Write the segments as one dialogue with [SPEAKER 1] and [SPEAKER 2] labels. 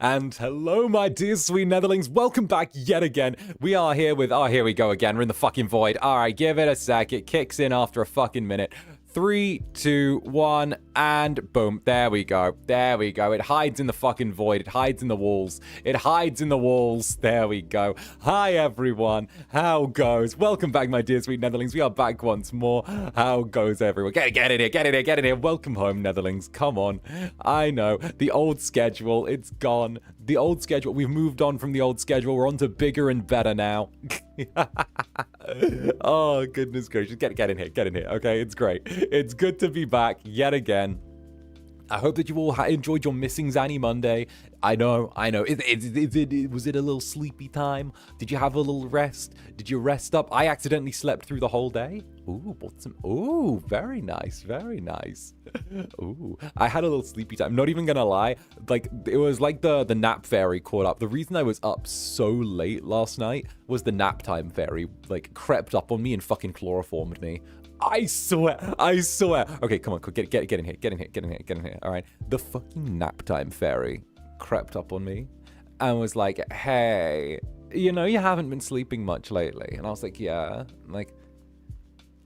[SPEAKER 1] And hello, my dear sweet Netherlings. Welcome back yet again. We are here with... Oh, here we go again. We're in the fucking void. All right, give it a sec. It kicks in after a fucking minute. 3, 2, 1, and boom. There we go. There we go. It hides in the fucking void. It hides in the walls. It hides in the walls. There we go. Hi, everyone. How goes? Welcome back, my dear sweet Netherlings. We are back once more. How goes, everyone? Get in here. Get in here. Get in here. Welcome home, Netherlings. Come on. I know. The old schedule. It's gone. The old schedule. We've moved on from the old schedule. We're on to bigger and better now. Oh, goodness gracious. Get in here. Get in here. Okay, it's great. It's good to be back yet again. I hope that you all enjoyed your Missing Zanny Monday. I know. Was it a little sleepy time? Did you have a little rest? Did you rest up? I accidentally slept through the whole day. Ooh, very nice, very nice. Ooh, I had a little sleepy time. Not even gonna lie, like it was like the nap fairy caught up. The reason I was up so late last night was the nap time fairy like crept up on me and fucking chloroformed me. I swear. Okay, come on, get in here. All right, the fucking nap time fairy crept up on me and was like, hey, you know, you haven't been sleeping much lately. And I was like, yeah. I'm like,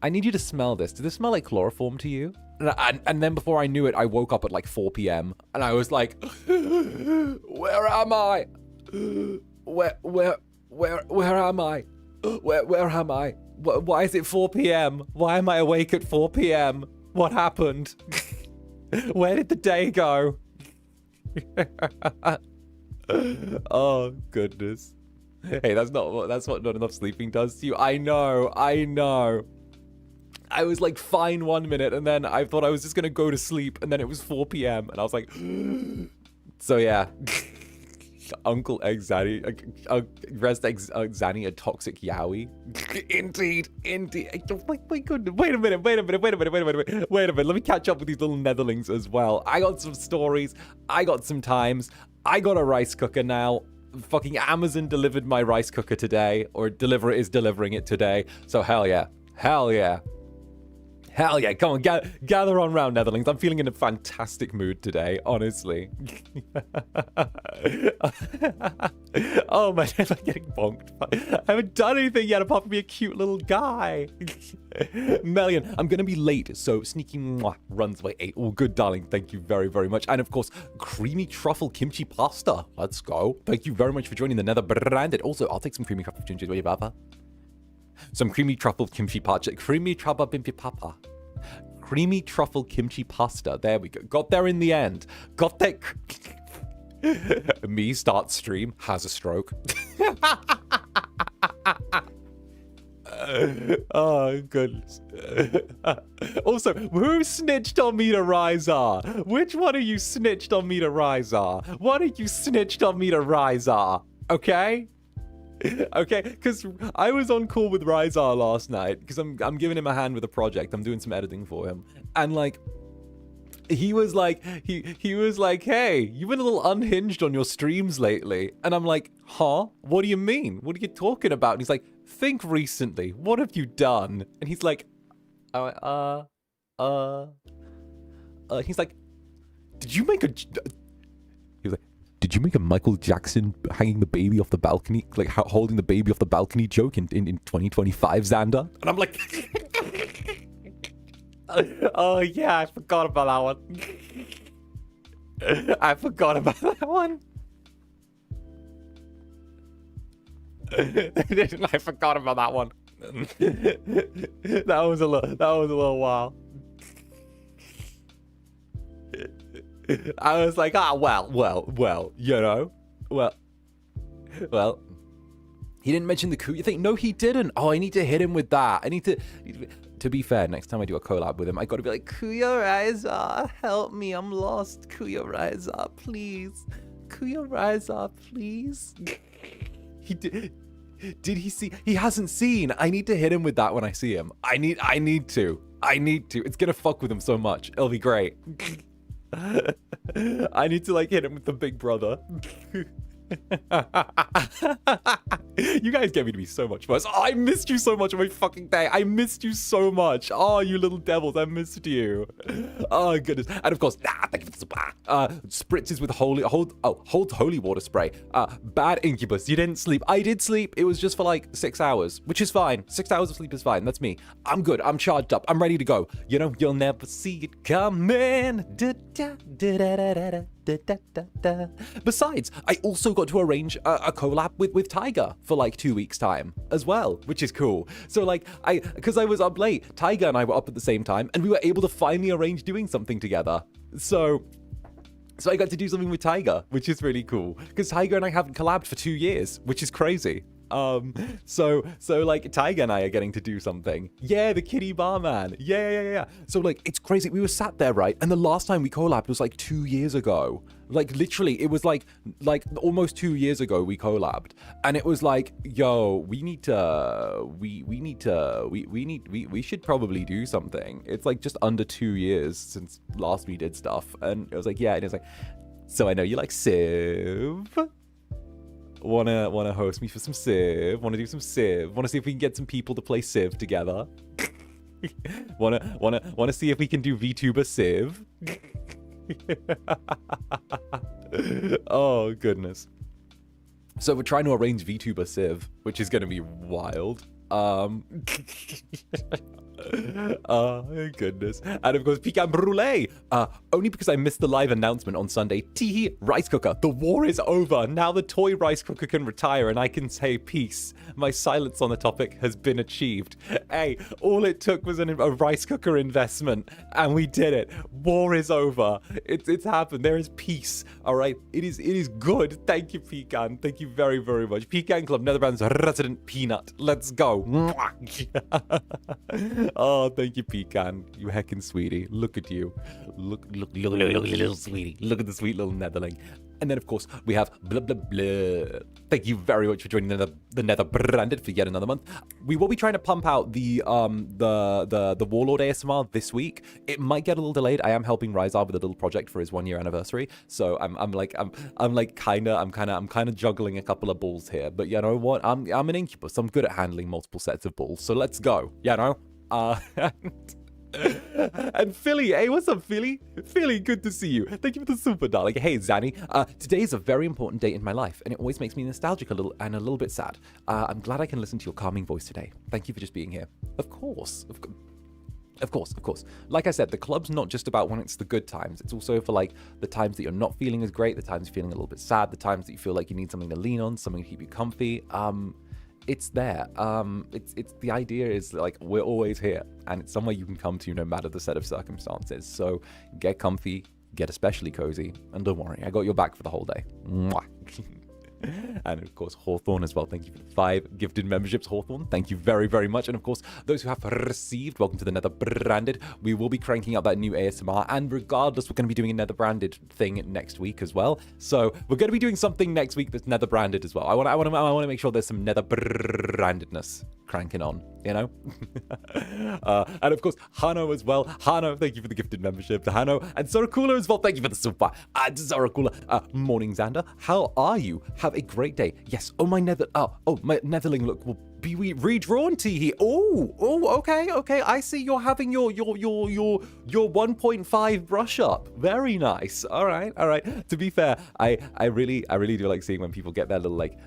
[SPEAKER 1] I need you to smell this. Does this smell like chloroform to you? And then before I knew it, I woke up at like 4 p.m. and I was like, where am I? Where am I? Where am I? Why is it 4 p.m.? Why am I awake at 4 p.m.? What happened? Where did the day go? Oh, goodness. Hey, that's what not enough sleeping does to you. I know. I was like fine 1 minute and then I thought I was just going to go to sleep and then it was 4 p.m. and I was like, so yeah. Uncle Egg Zanny, Rest Egg Zanny, a toxic yaoi. Indeed. Oh my goodness. Wait a minute. Let me catch up with these little Netherlings as well. I got some stories. I got some times. I got a rice cooker now. Fucking Amazon delivered my rice cooker today, or Deliveroo is delivering it today. So hell yeah. Come on, gather on round, Netherlings. I'm feeling in a fantastic mood today, honestly. Oh, my head, I'm getting bonked. I haven't done anything yet apart from be a cute little guy. Melian, I'm going to be late, so Sneaky Mwah runs by 8. Oh, good, darling. Thank you very, very much. And, of course, creamy truffle kimchi pasta. Let's go. Thank you very much for joining the Netherbrand. And also, I'll take some creamy truffle kimchi. Some creamy truffle kimchi pasta. Creamy truffle kimchi pasta. There we go. Got there in the end. Got there. Me start stream, has a stroke. Oh, goodness. Also, who snitched on me to Ryzar? Which one of you snitched on me to Ryzar? One of you snitched on me to Ryzar. Okay? Okay, because I was on call with Ryzar last night because I'm giving him a hand with a project. I'm doing some editing for him, and like he was like he was like, hey, you've been a little unhinged on your streams lately, and I'm like, huh? What do you mean? What are you talking about? And he's like, think recently. What have you done? And he's like, he's like, did you make a? He was like, did you make a Michael Jackson hanging the baby off the balcony, like holding the baby off the balcony joke in 2025, Zander? And I'm like, oh yeah, I forgot about that one. I forgot about that one. I forgot about that one. That was a little while. I was like, well, you know, well. He didn't mention the Kuya thing. No, he didn't. Oh, I need to hit him with that. I need to be fair, next time I do a collab with him, I got to be like, Kuya Raiza, help me. I'm lost. Kuya Raiza, please. Kuya Raiza, please. He did he see? He hasn't seen. I need to hit him with that when I see him. I need to. It's going to fuck with him so much. It'll be great. I need to like hit him with the big brother. You guys get me to be so much fun. Oh, I missed you so much on my fucking day. I missed you so much. Oh, you little devils, I missed you. Oh goodness. And of course, thank you for the super. Spritzes with holds holy water spray. Bad Incubus. You didn't sleep. I did sleep. It was just for like 6 hours, which is fine. 6 hours of sleep is fine. That's me. I'm good. I'm charged up. I'm ready to go. You know, you'll never see it coming. Besides, I also got to arrange a collab with Tiger for like 2 weeks time as well, which is cool. So like because I was up late, Tiger and I were up at the same time and we were able to finally arrange doing something together. So I got to do something with Tiger, which is really cool because Tiger and I haven't collabed for 2 years, which is crazy. So like Tiger and I are getting to do something. Yeah, the kitty barman. Yeah. So like it's crazy. We were sat there, right? And the last time we collabed was like 2 years ago. Like literally, it was like almost 2 years ago we collabed, and it was like, yo, we should probably do something. It's like just under 2 years since last we did stuff, and it was like, yeah, and it's like, so I know you like Civ. Wanna host me for some Civ? Wanna do some Civ? Wanna see if we can get some people to play Civ together? wanna see if we can do VTuber Civ? Oh goodness. So we're trying to arrange VTuber Civ, which is gonna be wild. Oh goodness. And of course, pecan brulee. Only because I missed the live announcement on Sunday. Teehee, rice cooker. The war is over. Now the toy rice cooker can retire and I can say peace. My silence on the topic has been achieved. Hey, all it took was a rice cooker investment and we did it. War is over. It's happened. There is peace. All right. It is good. Thank you, Pecan. Thank you very, very much. Pecan Club, Netherbrand's resident peanut. Let's go. Oh, thank you, Pecan. You heckin' sweetie. Look at you. Look, little sweetie. Look at the sweet little Netherling. And then, of course, we have blah, blah, blah. Thank you very much for joining the Netherbranded for yet another month. We will be trying to pump out the Warlord ASMR this week. It might get a little delayed. I am helping Rizar with a little project for his 1 year anniversary. So I'm kind of juggling a couple of balls here. But you know what? I'm an Incubus. I'm good at handling multiple sets of balls. So let's go. You know? And Philly, hey, what's up, Philly? Philly, good to see you. Thank you for the super, darling. Hey, Zanny. Today is a very important day in my life, and it always makes me nostalgic a little bit sad. I'm glad I can listen to your calming voice today. Thank you for just being here. Of course. Like I said, the club's not just about when it's the good times. It's also for like the times that you're not feeling as great, the times you're feeling a little bit sad, the times that you feel like you need something to lean on, something to keep you comfy. It's there. It's the idea is like we're always here, and it's somewhere you can come to no matter the set of circumstances. So get comfy, get especially cozy, and don't worry, I got your back for the whole day. Mwah. And of course, Hawthorne as well. Thank you for the 5 gifted memberships, Hawthorne. Thank you very, very much. And of course, those who have received, welcome to the Netherbranded. We will be cranking out that new ASMR. And regardless, we're going to be doing a Netherbranded thing next week as well. So we're going to be doing something next week that's Netherbranded as well. I want to make sure there's some Netherbrandedness cranking on, you know? And of course, Hano as well. Hano, thank you for the gifted membership to Hano. And 𝓂𝓸𝓾𝓻 as well. Thank you for the super. 𝓂𝓸𝓾𝓻. Morning, Zander. How are you? Have a great day. Yes. Oh, my Netherling look will be redrawn, Teehee. Oh, okay. I see you're having your 1.5 brush up. Very nice. All right. To be fair, I really do like seeing when people get their little like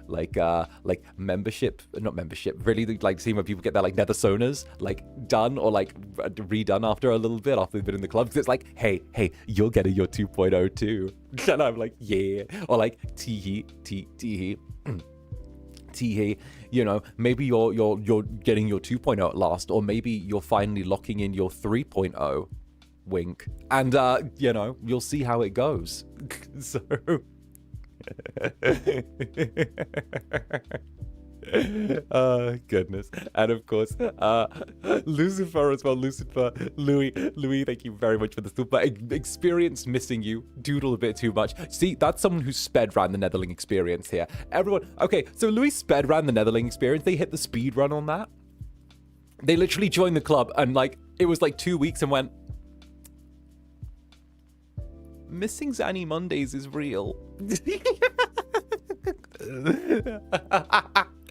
[SPEAKER 1] membership, not membership. Really like seeing when people get their like nether sonas like done or like redone after a little bit after they've been in the club. Because it's like, hey, you're getting your 2.0 too. And I'm like, yeah. Or like Teehee. You know, maybe you're getting your 2.0 at last, or maybe you're finally locking in your 3.0. wink. And, you know, you'll see how it goes. So... goodness. And of course, Lucifer as well. Lucifer, Louis, thank you very much for the super. Experience missing you. Doodle a bit too much. See, that's someone who sped ran the Netherling experience here. Everyone, okay, so Louis sped ran the Netherling experience. They hit the speed run on that. They literally joined the club and like, it was like 2 weeks and went, missing Zanny Mondays is real.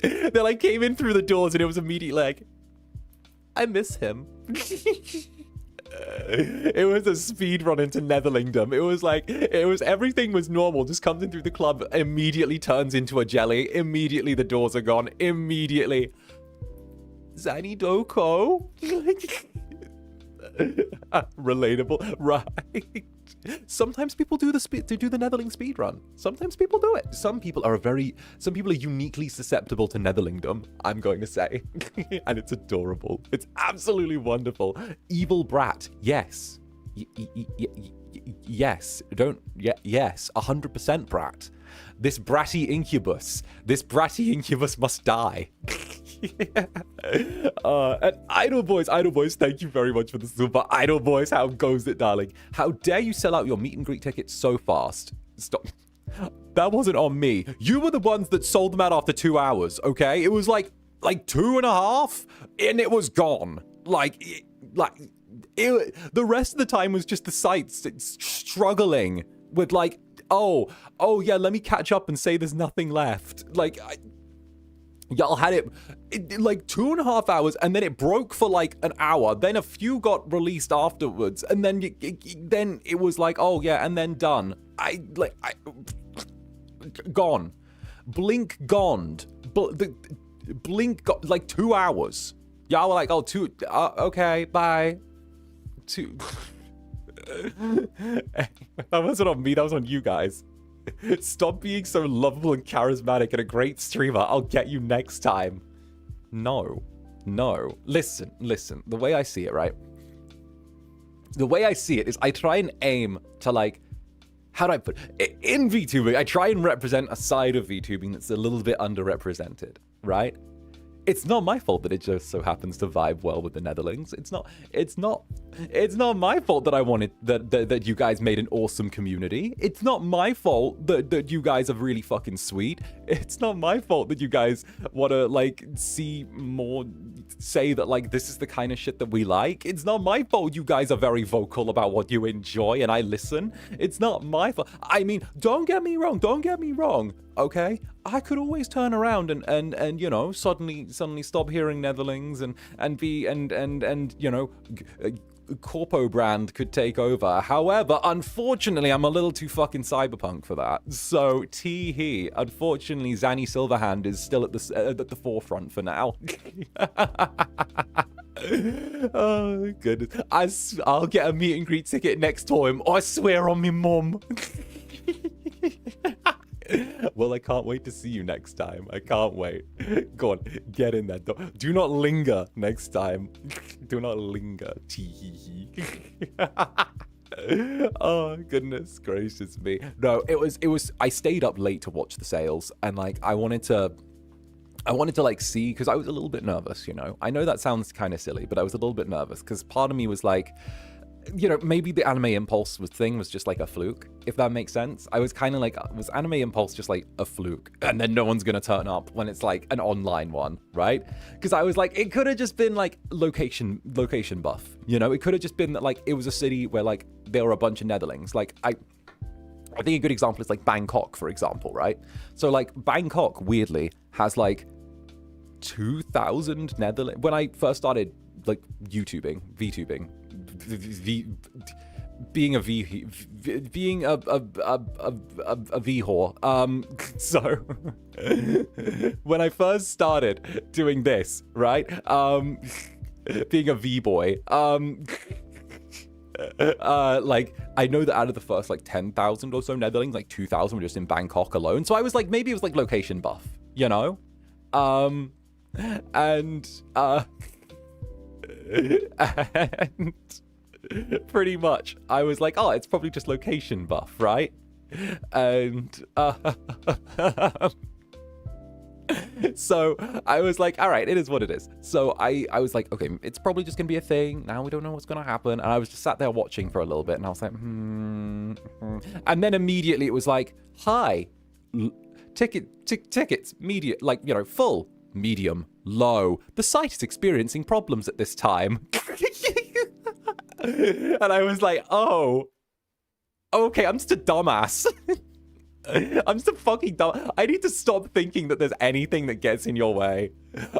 [SPEAKER 1] They like came in through the doors and it was immediately like, I miss him. It was a speed run into Netherlingdom. It was like, everything was normal, just comes in through the club, immediately turns into a jelly, immediately the doors are gone, immediately Zanny Doko. Relatable, right? Sometimes people do the Netherling speed run. Sometimes people do it. Some people are uniquely susceptible to Netherlingdom, I'm going to say. And it's adorable. It's absolutely wonderful. Evil brat, yes. Yes. Yes, 100% brat. This bratty incubus must die. And Idol Boys, thank you very much for the super. Idol Boys, how goes it, darling? How dare you sell out your meet and greet tickets so fast? Stop. That wasn't on me. You were the ones that sold them out after 2 hours, okay? It was like 2.5, and it was gone. The rest of the time was just the sites struggling with like, oh yeah, let me catch up and say there's nothing left. Like, y'all had it like 2.5 hours, and then it broke for like an hour. Then a few got released afterwards, and then then it was like, oh yeah, and then done. Gone. Blink goned. Blink got like 2 hours. Y'all were like, oh, okay, bye. That wasn't on me, that was on you guys. Stop being so lovable and charismatic and a great streamer. I'll get you next time. No. Listen. The way I see it, right? The way I see it is I try and aim to like, how do I put it? In VTubing, I try and represent a side of VTubing that's a little bit underrepresented, right? It's not my fault that it just so happens to vibe well with the Netherlings. It's not my fault that I wanted that you guys made an awesome community. It's not my fault that you guys are really fucking sweet. It's not my fault that you guys want to like see more, say that like this is the kind of shit that we like. It's not my fault you guys are very vocal about what you enjoy and I listen. It's not my fault. I mean, don't get me wrong. Okay, I could always turn around and you know, suddenly stop hearing Netherlings and you know, Corpo brand could take over. However, unfortunately, I'm a little too fucking cyberpunk for that. So tee-hee. Unfortunately, Zanny Silverhand is still at the forefront for now. Oh goodness. I'll get a meet and greet ticket next time. I swear on me mum. Well, I can't wait to see you next time. I can't wait. Go on, get in there. Do not linger next time. Do not linger. Oh, goodness gracious me. No, it was, I stayed up late to watch the sales, and like, I wanted to like see, because I was a little bit nervous, you know. I know that sounds kind of silly, but I was a little bit nervous, because part of me was like, you know, maybe the Anime Impulse thing was just like a fluke, if that makes sense. I was kind of like, was Anime Impulse just like a fluke? And then no one's going to turn up when it's like an online one, right? Because I was like, it could have just been like location buff, you know? It could have just been that like, it was a city where like, there were a bunch of Netherlings. Like, I think a good example is like Bangkok, for example, right? So like, Bangkok, weirdly, has like 2,000 Netherlands. When I first started like VTubing, being a V whore. So when I first started doing this, right? Being a V boy, like I know that out of the first like 10,000 or so Netherlings, like 2,000 were just in Bangkok alone. So I was like, maybe it was like location buff, you know? And Pretty much. I was like, oh, it's probably just location buff, right? And so I was like, all right, it is what it is. So I was like, okay, it's probably just gonna be a thing. Now we don't know what's gonna happen. And I was just sat there watching for a little bit, and I was like, And then immediately it was like, hi, tickets, media, like, you know, full, medium, low. The site is experiencing problems at this time. And I was like, oh, okay, I'm just a dumbass. I'm just a fucking dumb. I need to stop thinking that there's anything that gets in your way.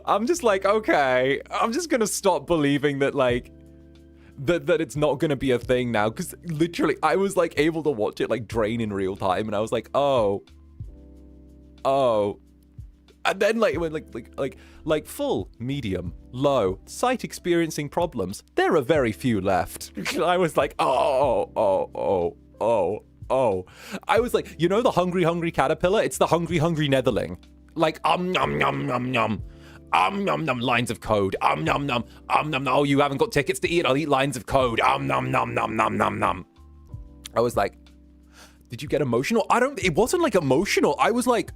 [SPEAKER 1] I'm just like, okay, I'm just gonna stop believing that, like, that it's not gonna be a thing now. Because literally, I was like able to watch it like drain in real time, and I was like, oh, and then like it went like full, medium, low, site experiencing problems. There are very few left. I was like, oh. I was like, you know the hungry caterpillar? It's the hungry Netherling. Like, nom, lines of code. Nom. Oh, you haven't got tickets to eat? I'll eat lines of code. Nom. I was like, did you get emotional? It wasn't like emotional. I was like,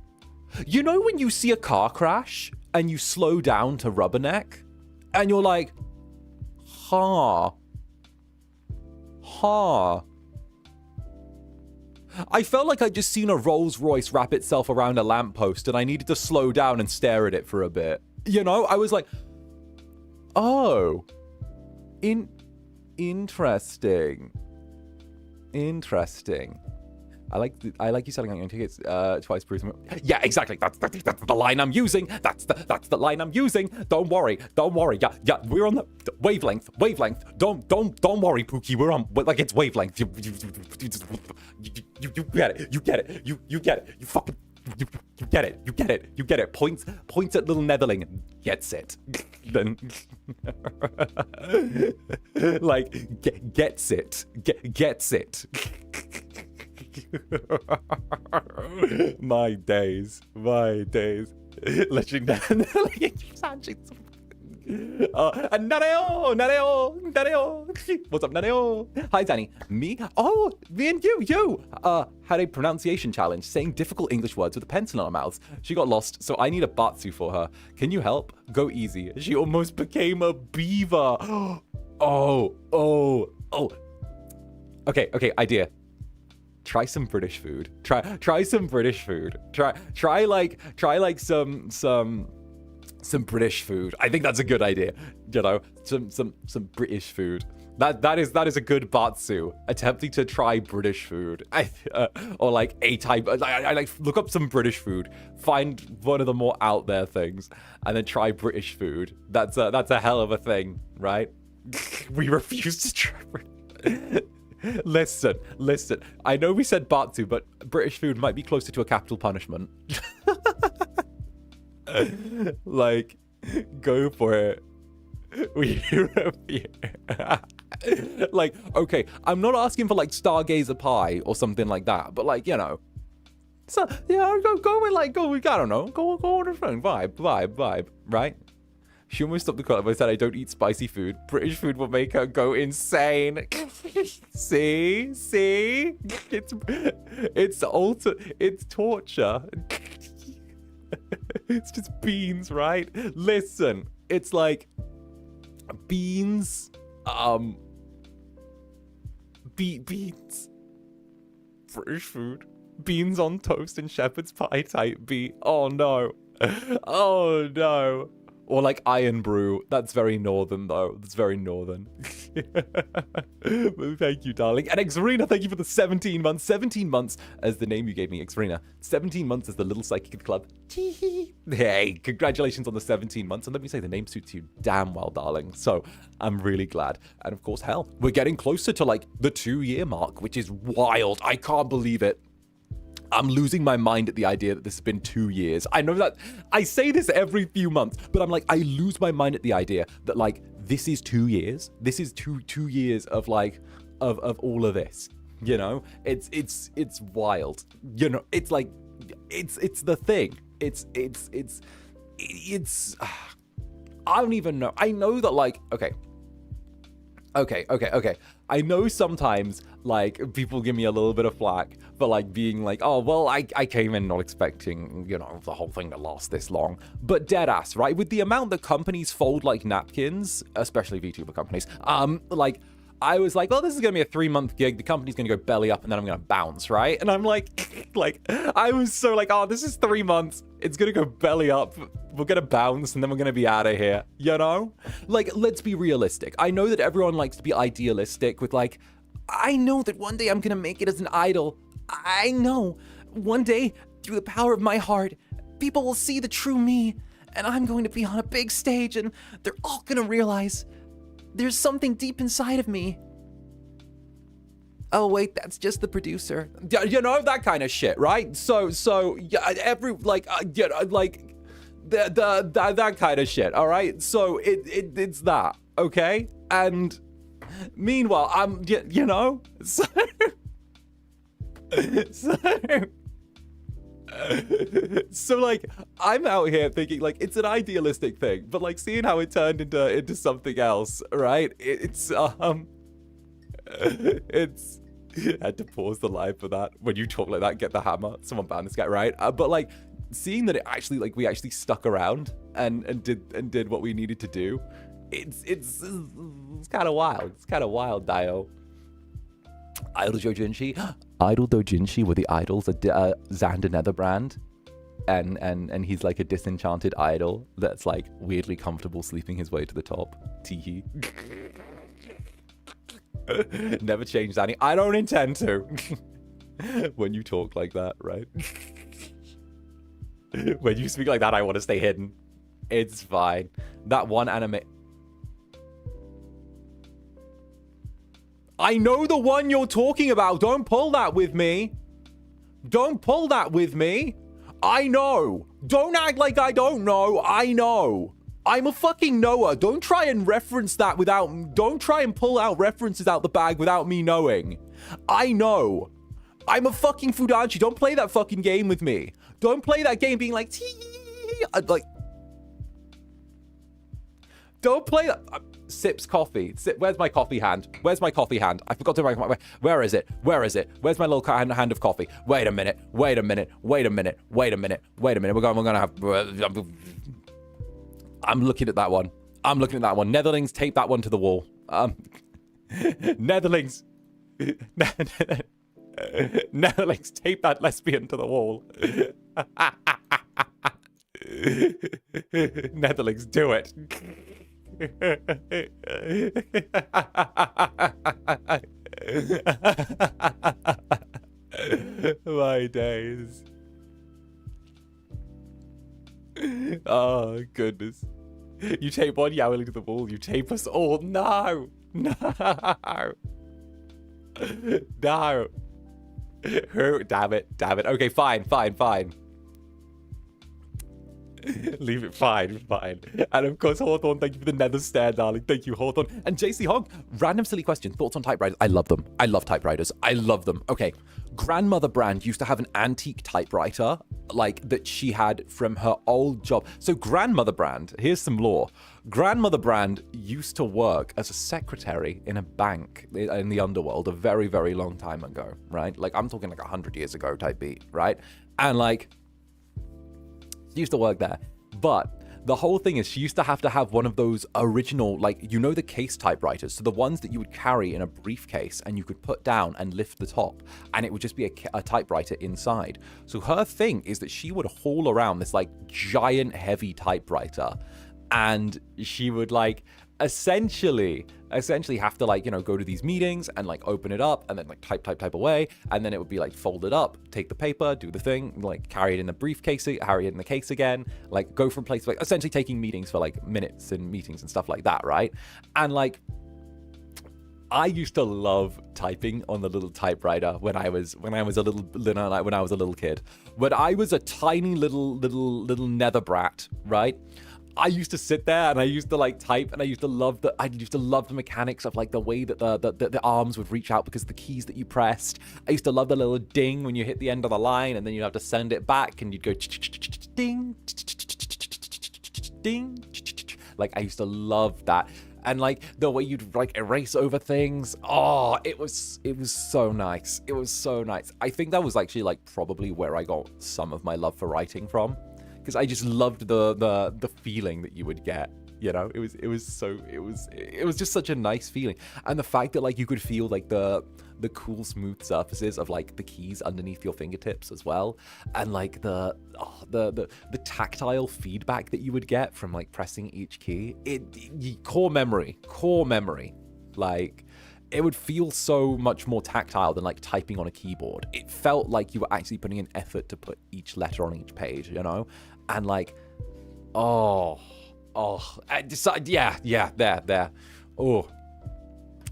[SPEAKER 1] you know when you see a car crash and you slow down to rubberneck and you're like, ha. I felt like I'd just seen a Rolls Royce wrap itself around a lamppost and I needed to slow down and stare at it for a bit. You know, I was like, oh, interesting. I like you selling out your tickets twice per season. Yeah, exactly. That's the line I'm using. That's the line I'm using. Don't worry. Yeah, we're on the wavelength. Don't worry, Pookie. We're on like it's wavelength. You get it. You get it. You fucking you get it. Points at little Netherling and gets it. Then like gets it. Gets it. My days. Legendary. Nareo. What's up, Nareo? Hi, Danny. Me? Oh, me and you. Had a pronunciation challenge saying difficult English words with a pencil in her mouth. She got lost, so I need a batsu for her. Can you help? Go easy. She almost became a beaver. Oh. Okay, idea. Try some British food. Try some British food. Try like some British food. I think that's a good idea. You know, some British food. That is a good batsu. Attempting to try British food. Or like a type. I like look up some British food. Find one of the more out there things, and then try British food. That's a hell of a thing, right? We refuse to try. Listen. I know we said batsu, but British food might be closer to a capital punishment. Like, go for it. We refuse. Like, okay, I'm not asking for like Stargazer pie or something like that, but like, you know. So yeah, go with like I don't know, go with a friend vibe, right? She almost stopped the call by said I don't eat spicy food. British food will make her go insane. See? It's torture. It's just beans, right? Listen, it's like beans, beans. British food. Beans on toast and shepherd's pie type beat. Oh no. Or like iron brew. That's very northern, though. That's very northern. Thank you, darling. And 𝓂𝓸𝓾𝓻, thank you for the 17 months. 17 months as the name you gave me, 𝓂𝓸𝓾𝓻. 17 months as the little psychic of the club. Hey, congratulations on the 17 months. And let me say, the name suits you damn well, darling. So I'm really glad. And of course, hell, we're getting closer to like the 2-year mark, which is wild. I can't believe it. I'm losing my mind at the idea that this has been 2 years. I know that I say this every few months, but I'm like, I lose my mind at the idea that like, this is 2 years. This is two years of like, of all of this, you know, it's wild. You know, it's like, it's the thing. It's, I don't even know. I know that like, okay, Okay. I know sometimes, like, people give me a little bit of flack for, like, being like, oh, well, I came in not expecting, you know, the whole thing to last this long. But deadass, right? With the amount that companies fold like napkins, especially VTuber companies, like, I was like, well, this is going to be a 3-month gig. The company's going to go belly up and then I'm going to bounce, right? And I'm like, I was so like, oh, this is 3 months. It's going to go belly up. We're going to bounce and then we're going to be out of here, you know? Like, let's be realistic. I know that everyone likes to be idealistic with like, I know that one day I'm going to make it as an idol. I know one day through the power of my heart, people will see the true me and I'm going to be on a big stage and they're all going to realize there's something deep inside of me. Oh wait, that's just the producer. You know, that kind of shit, right? So yeah, that kind of shit. All right. So it's that, okay? And meanwhile, I'm, you know, so like, I'm out here thinking like it's an idealistic thing, but like seeing how it turned into something else, right? It's had to pause the live for that. When you talk like that, get the hammer. Someone ban this guy, right? But like seeing that it actually, like, we actually stuck around and did what we needed to do. It's kind of wild. It's kind of wild, Dio. Idol Dojinshi. Idol Dojinshi were the idols of Zander Netherbrand. And he's like a disenchanted idol that's like weirdly comfortable sleeping his way to the top. Teehee. Never change, Zanny. I don't intend to. When you talk like that, right? When you speak like that, I want to stay hidden. It's fine. That one anime... I know the one you're talking about. Don't pull that with me. Don't pull that with me. I know. Don't act like I don't know. I know. I'm a fucking knower. Don't try and reference that without... Don't try and pull out references out the bag without me knowing. I know. I'm a fucking Fudanshi. Don't play that fucking game with me. Don't play that game being like... Like... Don't play that... Sips coffee. Where's my coffee hand? Where's my coffee hand? I forgot to write my... Where is it? Where is it? Where's my little hand of coffee? Wait a minute. Wait a minute. Wait a minute. Wait a minute. Wait a minute. We're going to have... I'm looking at that one. I'm looking at that one. Netherlings, tape that one to the wall. Netherlings. Netherlings, tape that lesbian to the wall. Netherlings, do it. My days. Oh, goodness. You tape one Yowling to the wall. You tape us all. No. No. No. Damn it. Damn it. Okay, fine. Leave it, fine. And of course, Hawthorne, thank you for the nether stare, darling. Thank you, Hawthorne. And JC Hogg, random silly question. Thoughts on typewriters? I love them. I love typewriters. I love them. Okay. Grandmother Brand used to have an antique typewriter, like, that she had from her old job. So Grandmother Brand, here's some lore. Grandmother Brand used to work as a secretary in a bank in the underworld a very, very long time ago, right? Like, I'm talking like 100 years ago type beat, right? And like, she used to work there. But the whole thing is she used to have one of those original, like, you know, the case typewriters. So the ones that you would carry in a briefcase and you could put down and lift the top and it would just be a typewriter inside. So her thing is that she would haul around this like giant heavy typewriter and she would like essentially have to, like, you know, go to these meetings and like open it up and then like type away, and then it would be like folded up, take the paper, do the thing, like carry it in the briefcase, carry it in the case again, like go from place to place, essentially taking meetings for like minutes and meetings and stuff like that, right? And like, I used to love typing on the little typewriter when I was a little kid. When I was a tiny little nether brat, right? I used to sit there and I used to like type, and I used to love the mechanics of like the way that the arms would reach out because of the keys that you pressed. I used to love the little ding when you hit the end of the line and then you'd have to send it back and you'd go ding, ding. Like, I used to love that. and like the way you'd like erase over things. Oh, it was so nice. It was so nice. I think that was actually like probably where I got some of my love for writing from, because I just loved the feeling that you would get. You know, it was just such a nice feeling, and the fact that like you could feel like the cool smooth surfaces of like the keys underneath your fingertips as well, and like the tactile feedback that you would get from like pressing each key. Core memory, like it would feel so much more tactile than like typing on a keyboard. It felt like you were actually putting an effort to put each letter on each page, you know, and like I decided, there. Oh,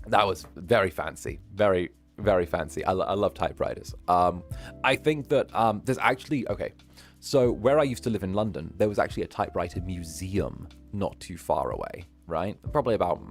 [SPEAKER 1] that was very fancy, very, very fancy. I love typewriters. I think that there's actually, okay, so where I used to live in London, there was actually a typewriter museum not too far away, right? Probably about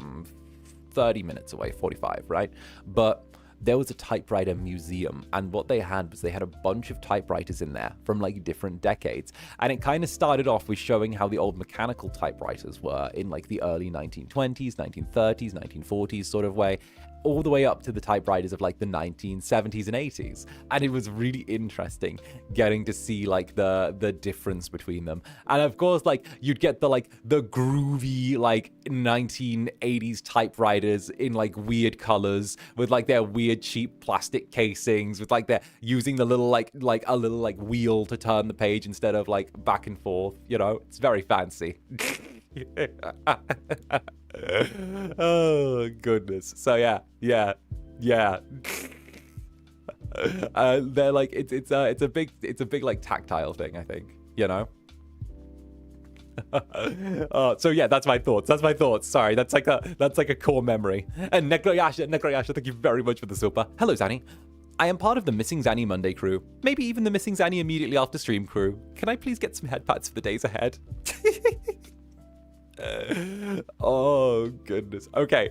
[SPEAKER 1] 30 minutes away, 45, right? But there was a typewriter museum, and what they had was they had a bunch of typewriters in there from like different decades, and it kind of started off with showing how the old mechanical typewriters were in like the early 1920s, 1930s, 1940s sort of way, all the way up to the typewriters of like the 1970s and 80s. And it was really interesting getting to see like the difference between them. And of course, like you'd get the groovy like 1980s typewriters in like weird colors with like their weird cheap plastic casings, with like they're using the little like a little like wheel to turn the page instead of like back and forth, you know. It's very fancy. Oh goodness. So yeah. They're like it's a big like tactile thing, I think, you know. So yeah, that's my thoughts. Sorry, that's like a core memory. And 𝓂𝓸𝓾𝓻, thank you very much for the super. Hello Zanny. I am part of the Missing Zanny Monday crew, maybe even the Missing Zanny immediately after stream crew. Can I please get some headpats for the days ahead? Oh goodness. Okay.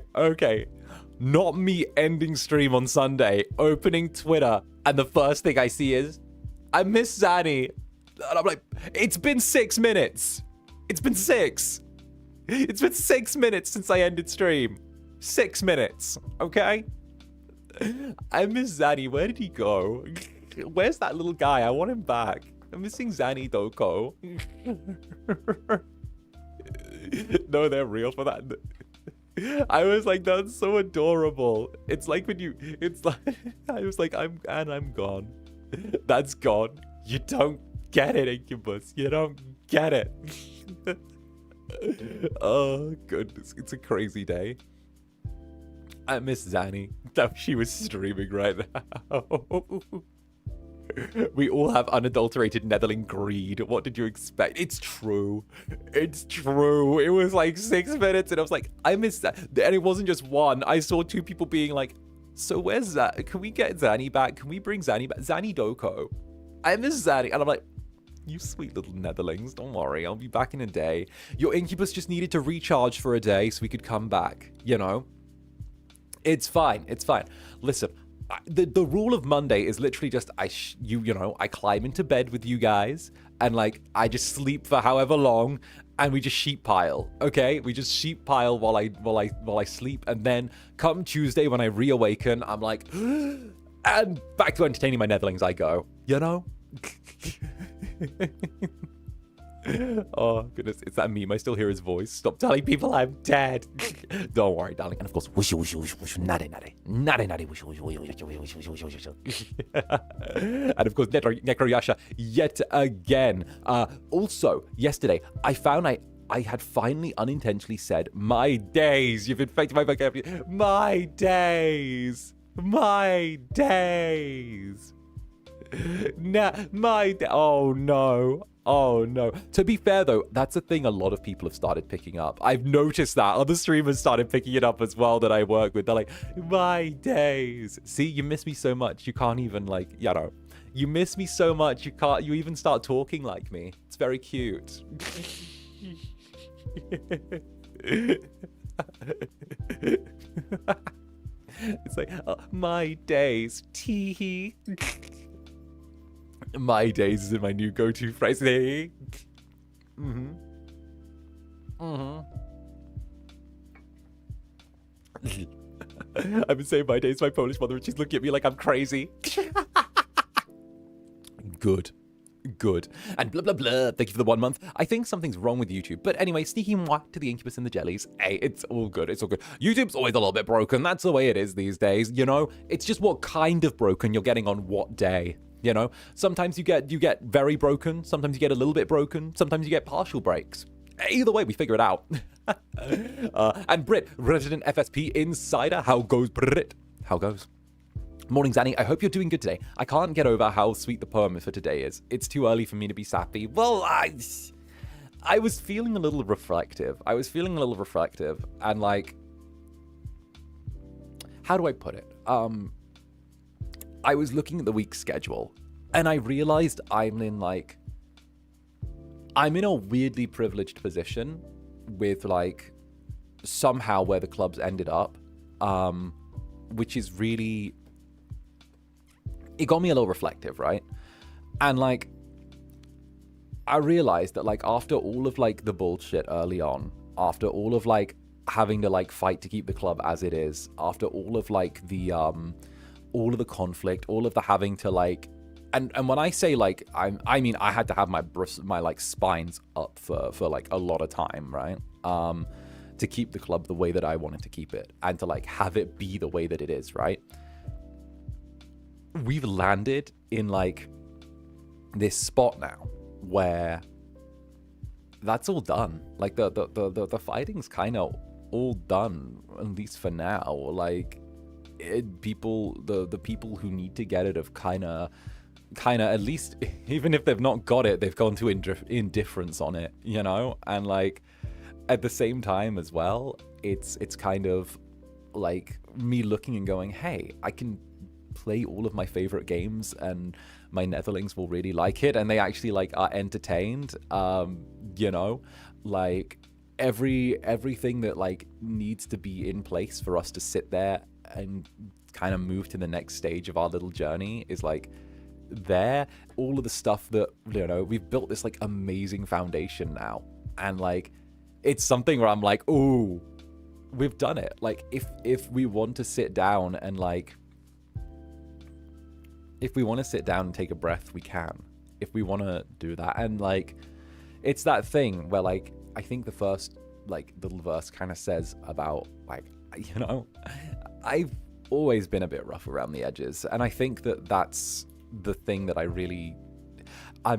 [SPEAKER 1] Not me ending stream on Sunday, opening Twitter, and the first thing I see is I miss Zanny. And I'm like, it's been 6 minutes. It's been 6 minutes since I ended stream. 6 minutes, okay? I miss Zanny. Where did he go? Where's that little guy? I want him back. I'm missing 𝓂𝓸𝓾𝓻. No, they're real for that. I was like, that's so adorable. It's like when I was like, I'm gone. That's gone. You don't get it, Incubus. You don't get it. Oh goodness, it's a crazy day. I miss Zanny. She was streaming right now. We all have unadulterated Netherling greed. What did you expect? It's true. It was like 6 minutes, and I was like, I missed that. And it wasn't just one. I saw 2 people being like, so where's that? Can we get Zanny back? Can we bring Zanny back? 𝓂𝓸𝓾𝓻. I miss Zanny. And I'm like, you sweet little Netherlings. Don't worry. I'll be back in a day. Your Incubus just needed to recharge for a day so we could come back. You know? It's fine. Listen. The rule of Monday is literally just I climb into bed with you guys, and like I just sleep for however long, and we just sheep pile. Okay, we just sheep pile while I sleep, and then come Tuesday when I reawaken, I'm like, and back to entertaining my Netherlings I go. You know. Oh goodness, it's that meme. I still hear his voice. Stop telling people I'm dead. Don't worry, darling. And of course, whoosh whoosh whoosh whoosh, nade whoosh whoosh whoosh. And of course, 𝓂𝓸𝓾𝓻 yet again. Also, yesterday I found I had finally unintentionally said my days. You've infected my vocabulary. My days. Oh no. To be fair though, that's a thing a lot of people have started picking up. I've noticed that. Other streamers started picking it up as well that I work with. They're like, my days. See, you miss me so much. You can't even like, you know. You miss me so much. You even start talking like me. It's very cute. It's like, my days. Tee. My days is in my new go-to phrase. I've been saying my days to my Polish mother, and she's looking at me like I'm crazy. Good. And blah, blah, blah. Thank you for the 1 month. I think something's wrong with YouTube. But anyway, sneaky mwah to the Incubus and the jellies. Hey, it's all good. It's all good. YouTube's always a little bit broken. That's the way it is these days. You know, it's just what kind of broken you're getting on what day. You know, sometimes you get very broken. Sometimes you get a little bit broken. Sometimes you get partial breaks. Either way, we figure it out. And Brit, resident FSP insider. How goes, Brit? How goes? Morning, Zanny. I hope you're doing good today. I can't get over how sweet the poem for today is. It's too early for me to be sappy. Well, I was feeling a little reflective. And like, how do I put it? I was looking at the week's schedule, and I realized I'm in a weirdly privileged position with like somehow where the clubs ended up, which is really, it got me a little reflective, right? And like, I realized that like after all of like the bullshit early on, after all of like having to like fight to keep the club as it is, after all of like the all of the conflict, all of the having to like, and when I say like, I mean I had to have my like spines up for like a lot of time, right? To keep the club the way that I wanted to keep it, and to like have it be the way that it is, right? We've landed in like this spot now where that's all done. Like the fighting's kind of all done, at least for now. Like the people who need to get it have kind of at least, even if they've not got it, they've gone to indifference on it, you know? And like at the same time as well, it's kind of like me looking and going, hey, I can play all of my favorite games and my Netherlings will really like it, and they actually like are entertained. You know, like everything that like needs to be in place for us to sit there and kind of move to the next stage of our little journey is like there. All of the stuff that, you know, we've built this like amazing foundation now, and like it's something where I'm like, ooh, we've done it. Like if we want to sit down and like, if we want to sit down and take a breath, we can. If we want to do that. And like, it's that thing where like, I think the first like little verse kind of says about like, you know, I've always been a bit rough around the edges. And I think that that's the thing that I'm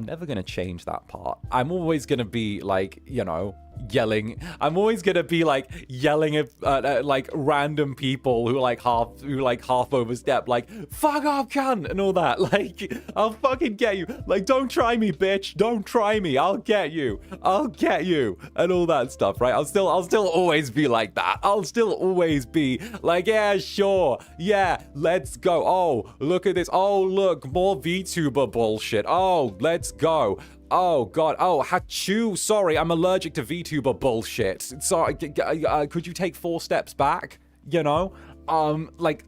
[SPEAKER 1] never going to change that part. I'm always going to be like, you know, yelling. I'm always going to be like yelling at like random people who like half overstep, like, fuck off, cunt, and all that. Like, I'll fucking get you. Like, don't try me, bitch. Don't try me. I'll get you. And all that stuff, right? I'll still always be like that. I'll still always be like, yeah, sure. Yeah, let's go. Oh, look at this. Oh, look, more VTuber bullshit. Oh, let's go. Oh god. Oh, hachoo. Sorry, I'm allergic to VTuber bullshit. Sorry. Could you take 4 steps back? You know? Like,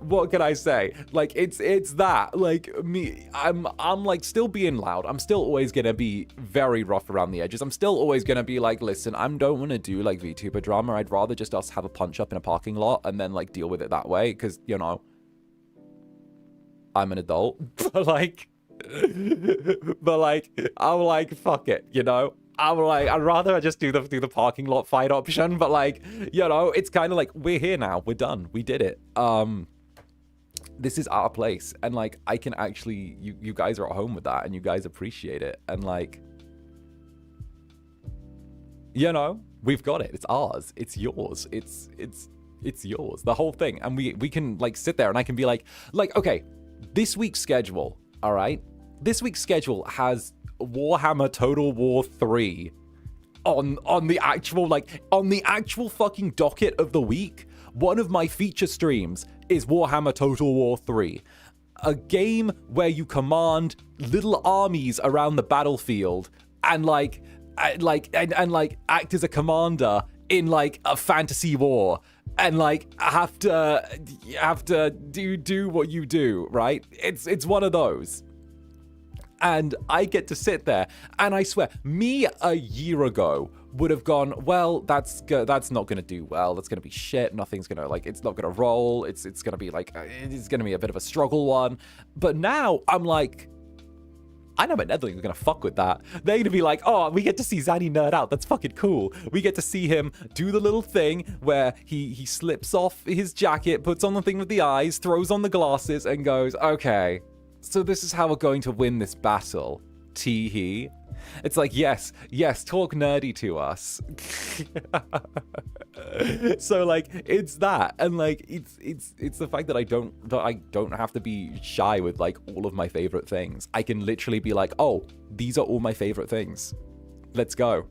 [SPEAKER 1] what can I say? Like, it's that. Like, me, I'm like still being loud. I'm still always gonna be very rough around the edges. I'm still always gonna be like, listen, I don't want to do like VTuber drama. I'd rather just us have a punch up in a parking lot and then like deal with it that way. Cause, you know, I'm an adult. But like, I'm like, fuck it, you know? I'm like, I'd rather just do the parking lot fight option, but like, you know, it's kind of like, we're here now, we're done, we did it. This is our place, and like, I can actually, you guys are at home with that, and you guys appreciate it, and like, you know, we've got it, it's ours, it's yours, it's yours, the whole thing, and we can like sit there, and I can be like, okay, this week's schedule, all right? This week's schedule has Warhammer Total War 3 on the actual fucking docket of the week. One of my feature streams is Warhammer Total War 3, a game where you command little armies around the battlefield and act as a commander in like a fantasy war, and like have to do what you do, right? It's one of those. And I get to sit there, and I swear, me a year ago would have gone, well, that's not gonna do well. That's gonna be shit. Nothing's gonna, like, it's not gonna roll. It's gonna be like, it's gonna be a bit of a struggle one. But now I'm like, I know my Netherlings are gonna fuck with that. They're gonna be like, oh, we get to see Zanny nerd out. That's fucking cool. We get to see him do the little thing where he slips off his jacket, puts on the thing with the eyes, throws on the glasses, and goes, okay, so this is how we're going to win this battle. Tee-hee. It's like, yes, talk nerdy to us. So like, it's that, and like, it's the fact that I don't have to be shy with like all of my favorite things. I can literally be like, oh, these are all my favorite things. Let's go.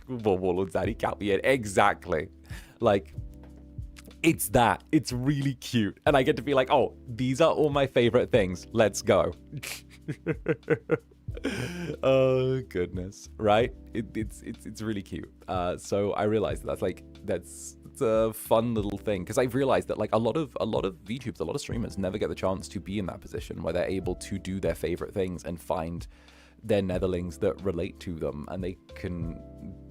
[SPEAKER 1] Warlord Zaddy, count me in. Exactly. Like, it's that. It's really cute, and I get to be like, oh, these are all my favorite things. Let's go. Oh goodness, right? It's really cute. So I realized that's a fun little thing, because I've realized that like a lot of VTubers, a lot of streamers never get the chance to be in that position where they're able to do their favorite things and find their netherlings that relate to them, and they can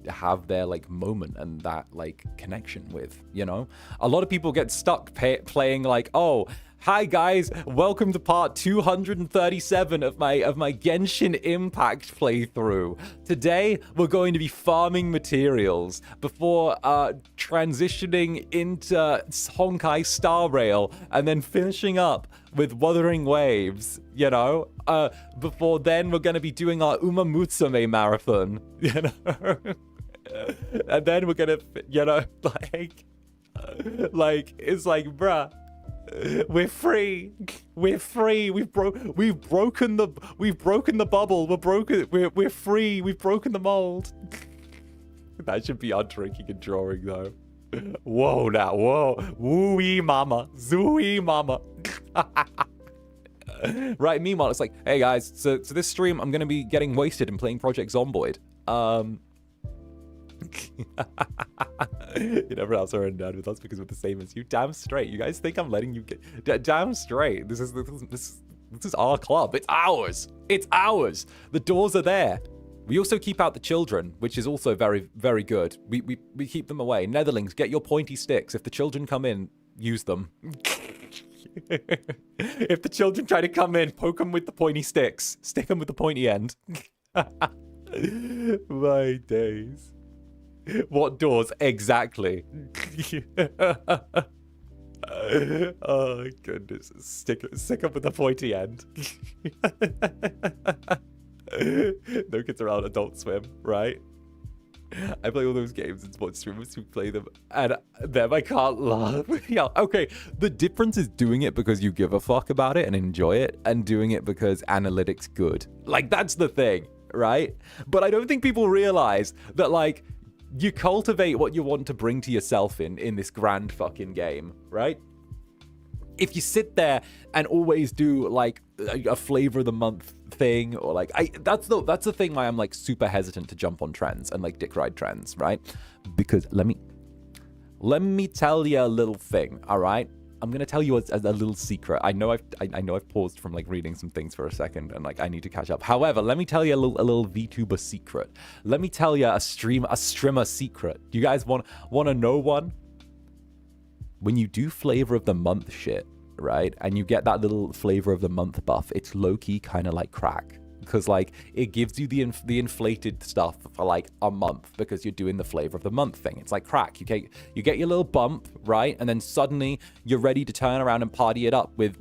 [SPEAKER 1] have their like moment and that like connection with, you know. A lot of people get stuck playing like, oh, hi guys, welcome to part 237 of my Genshin Impact playthrough. Today we're going to be farming materials before transitioning into Honkai Star Rail and then finishing up with Wuthering Waves, you know. Before then we're going to be doing our Uma Musume marathon, you know. And then we're going to, you know, like it's like, bruh, we're free. We're free. We've broken the bubble. We're free. We've broken the mold. That should be our drinking and drawing though. Whoa now, whoa. Woo-wee mama. Zooey mama. Right, meanwhile, it's like, hey guys, so this stream I'm gonna be getting wasted and playing Project Zomboid. You never else are a nerd with us because we're the same as you. Damn straight. You guys think I'm letting you get damn straight. This is our club. It's ours. It's ours. The doors are there. We also keep out the children, which is also very, very good. We keep them away. Netherlings, get your pointy sticks. If the children come in, use them. If the children try to come in, poke them with the pointy sticks. Stick them with the pointy end. My days. What doors? Exactly. Oh, goodness. Stick up with the pointy end. No kids around, Adult Swim, right? I play all those games and watch streamers who play them, and them I can't laugh. Yeah, okay. The difference is doing it because you give a fuck about it and enjoy it, and doing it because analytics good. Like, that's the thing, right? But I don't think people realize that, like, you cultivate what you want to bring to yourself in this grand fucking game, right? If you sit there and always do like a flavor of the month thing, or like that's the thing why I'm like super hesitant to jump on trends and like dick ride trends, right? Because let me tell you a little thing, all right? I'm gonna tell you a little secret. I know I've paused from like reading some things for a second, and like I need to catch up. However, let me tell you a little VTuber secret. Let me tell you a streamer secret. Do you guys want to know one? When you do flavor of the month shit, right, and you get that little flavor of the month buff, it's low-key kind of like crack, because like it gives you the inflated stuff for like a month because you're doing the flavor of the month thing. It's like crack. You get your little bump, right, and then suddenly you're ready to turn around and party it up with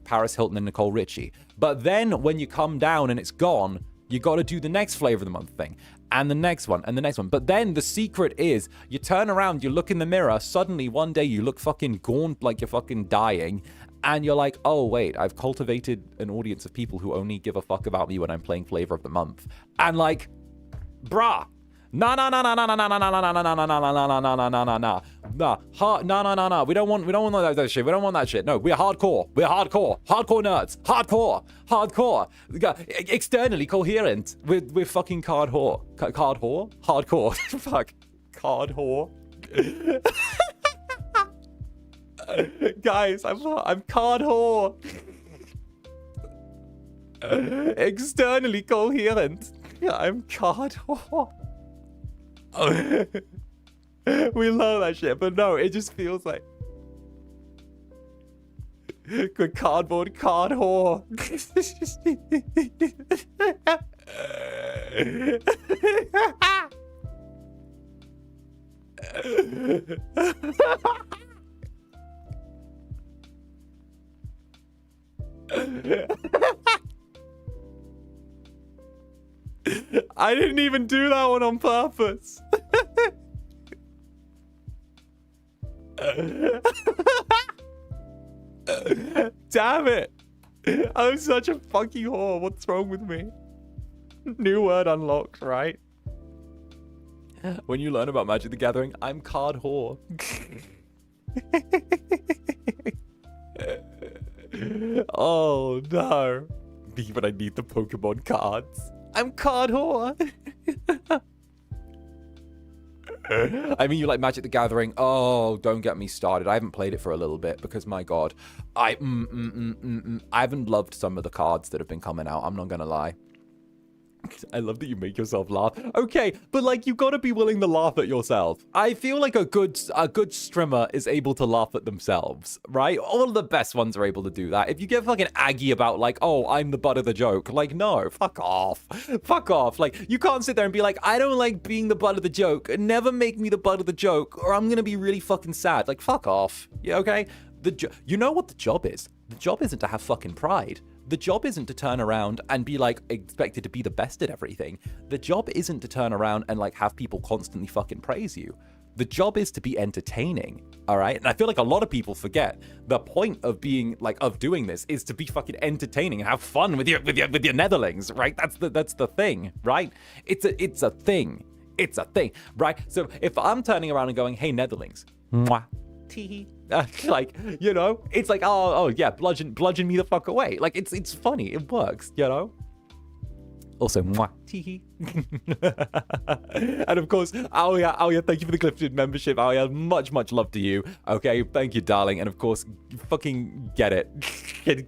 [SPEAKER 1] Paris Hilton and Nicole Richie. But then when you come down and it's gone, you got to do the next flavor of the month thing. And the next one, and the next one. But then the secret is, you turn around, you look in the mirror, suddenly one day you look fucking gaunt like you're fucking dying, and you're like, oh wait, I've cultivated an audience of people who only give a fuck about me when I'm playing Flavor of the Month. And like, bruh, no. We don't want that shit. We don't want that shit. No, we're hardcore. We're hardcore. Hardcore nerds. Hardcore. Externally coherent. We're fucking card whore. Card whore? Hardcore. Fuck. Card whore. Guys, I'm card whore. Externally coherent. I'm card whore. We love that shit, but no, it just feels like good cardboard card whore. I didn't even do that one on purpose. Damn it. I'm such a fucking whore. What's wrong with me? New word unlocked, right? When you learn about Magic the Gathering, I'm card whore. Oh no. But I need the Pokemon cards. I'm card whore. I mean, you like Magic the Gathering. Oh, don't get me started. I haven't played it for a little bit because, my God, I haven't loved some of the cards that have been coming out. I'm not gonna lie. I love that you make yourself laugh. Okay, but like you gotta be willing to laugh at yourself. I feel like a good streamer is able to laugh at themselves, right? All of the best ones are able to do that. If you get fucking aggy about like, oh, I'm the butt of the joke, like no, fuck off. Fuck off. Like you can't sit there and be like, I don't like being the butt of the joke. Never make me the butt of the joke or I'm gonna be really fucking sad. Like fuck off. Yeah, okay? You know what the job is? The job isn't to have fucking pride. The job isn't to turn around and be like expected to be the best at everything. The job isn't to turn around and like have people constantly fucking praise you. The job is to be entertaining, all right? And I feel like a lot of people forget the point of being like of doing this is to be fucking entertaining and have fun with your netherlings, right? That's the thing, right? It's a thing. It's a thing, right? So if I'm turning around and going, "Hey netherlings," mwah, tee. Like, you know, it's like, oh yeah, bludgeon me the fuck away. Like, it's funny, it works, you know. Also, mwah, tee. And of course, Aoya, thank you for the Clifton membership. Aoya, much love to you. Okay, thank you, darling. And of course, fucking get it.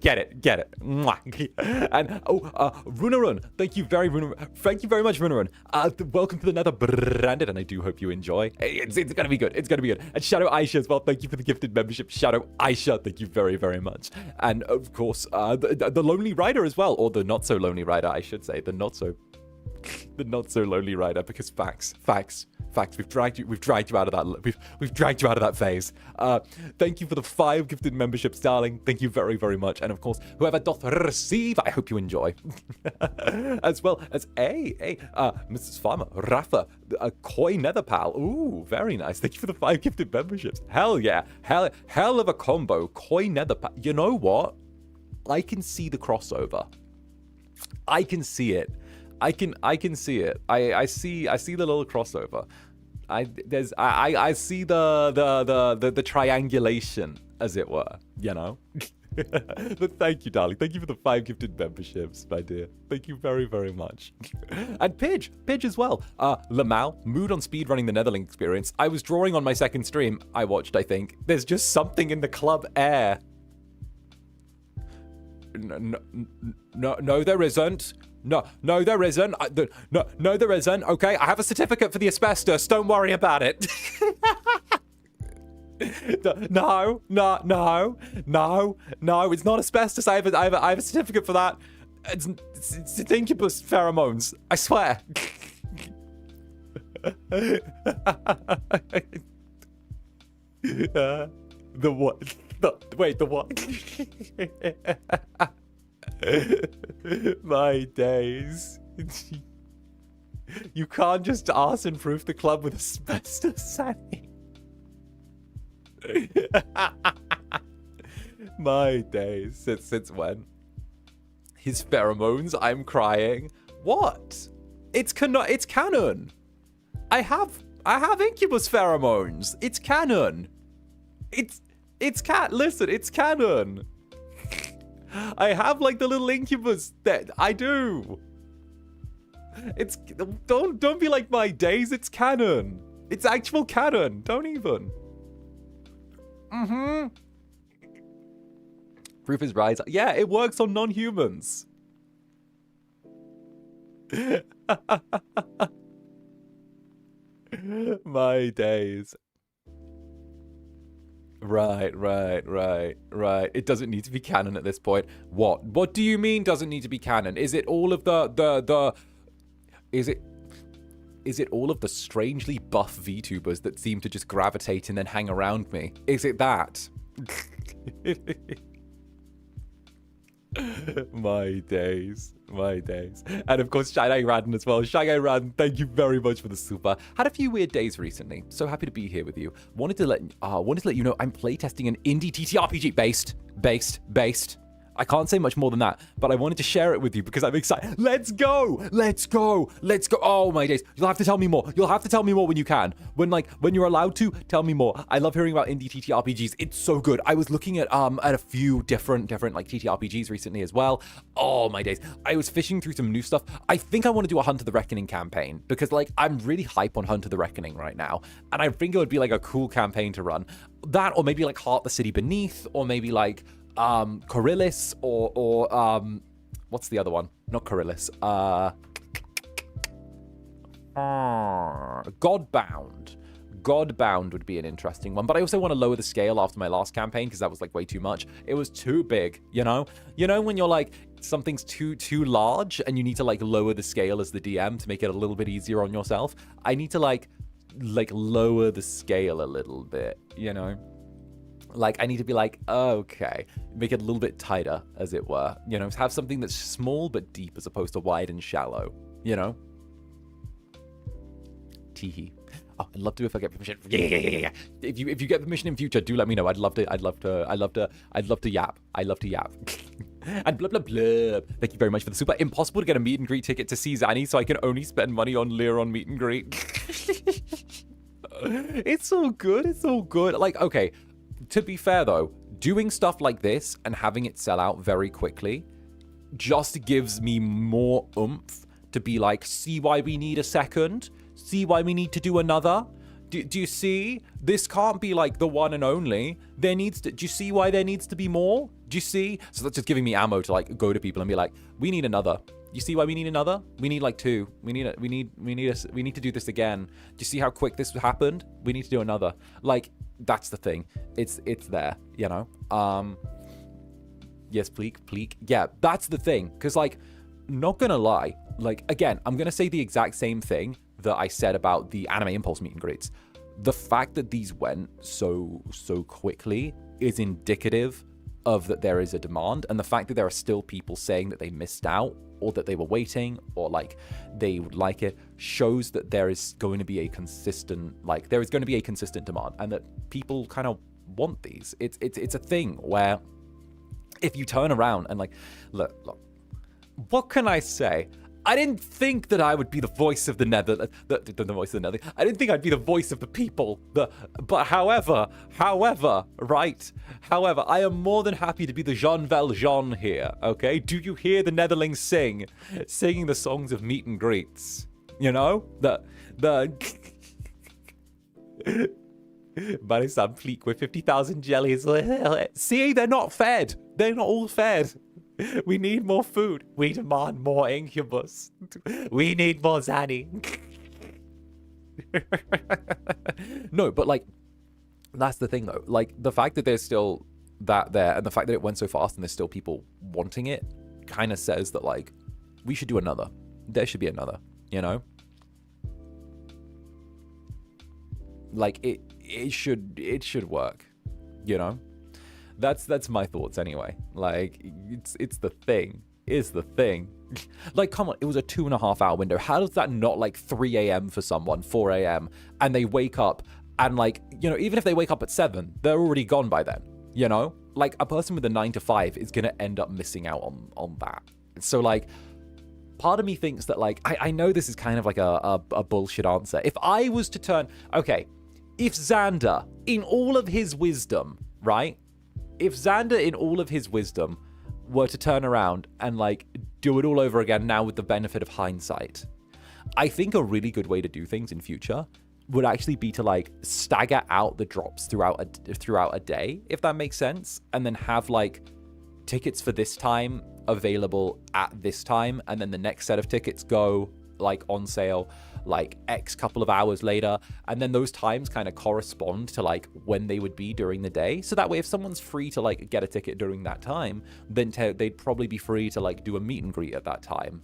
[SPEAKER 1] Get it. Mwah. And Runarun, thank you very much, Runarun. Welcome to the Netherbrand, and I do hope you enjoy. It's gonna be good. It's gonna be good. And Shadow Aisha as well, thank you for the gifted membership. Shadow Aisha, thank you very much. And of course, the Lonely Rider as well, or the not so Lonely Rider, I should say, the not so lonely rider, because facts. We've dragged you out of that. We've dragged you out of that phase. Thank you for the 5 gifted memberships, darling. Thank you very much. And of course, whoever doth receive, I hope you enjoy. As well as Mrs. Farmer, Rafa, Koi Netherpal. Ooh, very nice. Thank you for the 5 gifted memberships. Hell yeah, hell of a combo. Koi Netherpal. You know what? I can see the crossover. I can see it. I can see it. I see the little crossover. I see the triangulation, as it were, you know. But thank you, darling. Thank you for the 5 gifted memberships, my dear. Thank you very much. And Pidge as well. Lamau, mood on speedrunning the Netherling experience. I was drawing on my second stream. I watched, I think. There's just something in the club air. No, there isn't. No, there isn't. No, there isn't. Okay, I have a certificate for the asbestos. Don't worry about it. No. It's not asbestos. I have a certificate for that. It's Incubus pheromones. I swear. The what? Wait, the what? My days. You can't just arson-proof the club with asbestos, Sammy. My days. Since when? His pheromones, I'm crying. What? It's canon. I have Incubus pheromones. It's canon. Listen, it's canon. I have like the little Incubus that I do. Don't be like my days, it's canon. It's actual canon. Don't even. Proof is right. Yeah, it works on non-humans. My days. Right. It doesn't need to be canon at this point. What do you mean doesn't need to be canon? Is it all of is it all of the strangely buff VTubers that seem to just gravitate and then hang around me? Is it that? My days. And of course, 𝓱𝓸𝓾𝓻 as well. 𝓱𝓸𝓾𝓻, thank you very much for the super. Had a few weird days recently. So happy to be here with you. Wanted to let you know I'm playtesting an indie TTRPG based. I can't say much more than that, but I wanted to share it with you because I'm excited. Let's go! Oh my days. You'll have to tell me more. When you can. When you're allowed to, tell me more. I love hearing about indie TTRPGs. It's so good. I was looking at a few different like TTRPGs recently as well. Oh my days. I was fishing through some new stuff. I think I want to do a Hunt of the Reckoning campaign because I'm really hype on Hunt of the Reckoning right now. And I think it would be a cool campaign to run. That or maybe Heart the City Beneath or maybe 𝓂𝓸𝓼𝓽 or what's the other one? Not 𝓂𝓸𝓼𝓽. Godbound would be an interesting one, but I also want to lower the scale after my last campaign because that was way too much. It was too big, you know when you're something's too large and you need to lower the scale as the DM to make it a little bit easier on yourself. I need to lower the scale a little bit, I need to be okay, make it a little bit tighter, as it were. Have something that's small but deep as opposed to wide and shallow. Teehee. Oh, I'd love to if I get permission. Yeah. If you get permission in future, do let me know. I'd love to yap. And blah blah blah. Thank you very much for the super. Impossible to get a meet and greet ticket to see Zanny, so I can only spend money on 𝓸𝓼𝓽 meet and greet. It's all good. Okay. To be fair, though, doing stuff like this and having it sell out very quickly just gives me more oomph to be see why we need a second? See why we need to do another? Do you see? This can't be the one and only. Do you see why there needs to be more? Do you see? So that's just giving me ammo to go to people and be we need another. You see why we need another? We need two. We need to do this again. Do you see how quick this happened? We need to do another. That's the thing. It's there, Yes, pleek. Yeah, that's the thing. Because not gonna lie, again, I'm gonna say the exact same thing that I said about the Anime Impulse meet and greets. The fact that these went so quickly is indicative of that there is a demand, and the fact that there are still people saying that they missed out or that they were waiting or they would like it shows that there is going to be a consistent demand and that people kind of want these. It's a thing where if you turn around and look, what can I say? I didn't think that I would be the voice of the Nether. The voice of the Nether. I didn't think I'd be the voice of the people. However, I am more than happy to be the Jean Valjean here. Okay, do you hear the Netherlings singing the songs of meet and greets? The Marisam Fleek with 50,000 jellies. See, they're not fed. They're not all fed. We need more food. We demand more Incubus. We need more Zanny. No, but that's the thing though. The fact that there's still that there and the fact that it went so fast and there's still people wanting it kind of says that we should do another. There should be another, it should work, That's my thoughts anyway. It's the thing. Come on, it was a 2.5 hour window. How does that not 3 a.m. for someone, 4 a.m. and they wake up and even if they wake up at 7, they're already gone by then, a person with a 9 to 5 is gonna end up missing out on that. So part of me thinks that I know this is kind of a bullshit answer. If I was to turn, okay, if Zander in all of his wisdom, right? If Zander, in all of his wisdom, were to turn around and do it all over again now with the benefit of hindsight, I think a really good way to do things in future would actually be to stagger out the drops throughout a day, if that makes sense, and then have tickets for this time available at this time, and then the next set of tickets go like on sale like X couple of hours later, and then those times kind of correspond to like when they would be during the day. So that way, if someone's free to like get a ticket during that time, then they'd probably be free to like do a meet and greet at that time,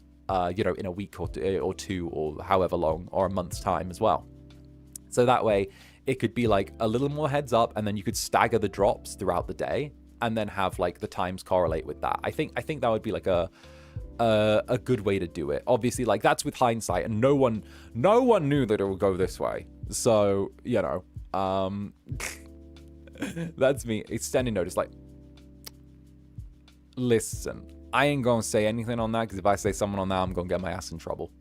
[SPEAKER 1] you know, in a week or two or however long, or a month's time as well. So that way it could be like a little more heads up, and then you could stagger the drops throughout the day and then have like the times correlate with that. I think that would be like a good way to do it. Obviously, like, that's with hindsight, and no one knew that it would go this way. So, you know, that's me extending notice. Like, listen, I ain't gonna say anything on that, because if I say something on that, I'm gonna get my ass in trouble.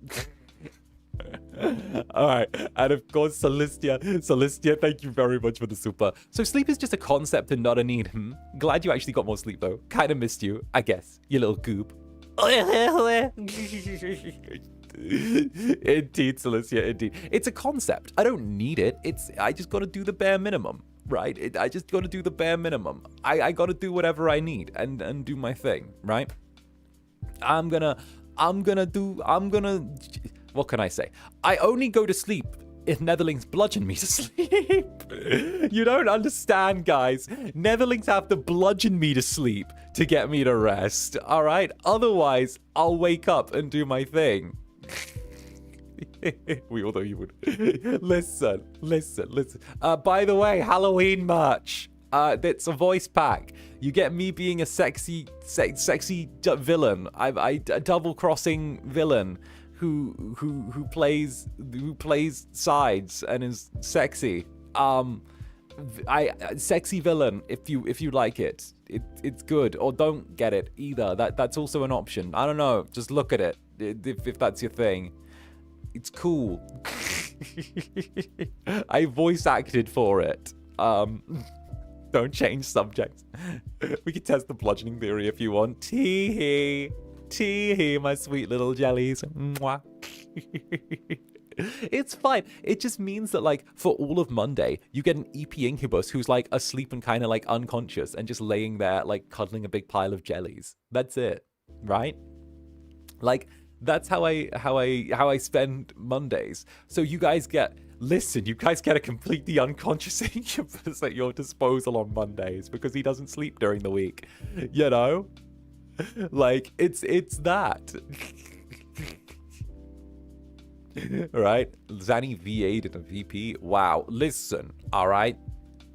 [SPEAKER 1] All right, and of course, Celestia, thank you very much for the super. So sleep is just a concept and not a need. Glad you actually got more sleep though. Kind of missed you, I guess, you little goob. Indeed, Celestia, indeed. It's a concept. I don't need it. I just gotta do the bare minimum, right? I just gotta do the bare minimum. I gotta do whatever I need and do my thing, right? I'm gonna what can I say? I only go to sleep if Netherlings bludgeon me to sleep. You don't understand, guys. Netherlings have to bludgeon me to sleep to get me to rest, all right? Otherwise, I'll wake up and do my thing. We all know you would. Listen. By the way, Halloween merch. It's a voice pack. You get me being a sexy villain. A double-crossing villain who plays sides and is sexy. Sexy villain, if you like it. It's good. Or don't get it either. That's also an option. I don't know. Just look at it if that's your thing. It's cool. I voice acted for it. Don't change subjects. We can test the bludgeoning theory if you want. Tee hee, my sweet little jellies. Mwah. It's fine. It just means that, like, for all of Monday, you get an EP Incubus who's, like, asleep and kind of, like, unconscious and just laying there, like, cuddling a big pile of jellies. That's it, right? Like, that's how I spend Mondays. So you guys get a completely unconscious Incubus at your disposal on Mondays because he doesn't sleep during the week, you know? Like, it's that. Right? Zanny V8 and a VP. Wow. Listen, all right?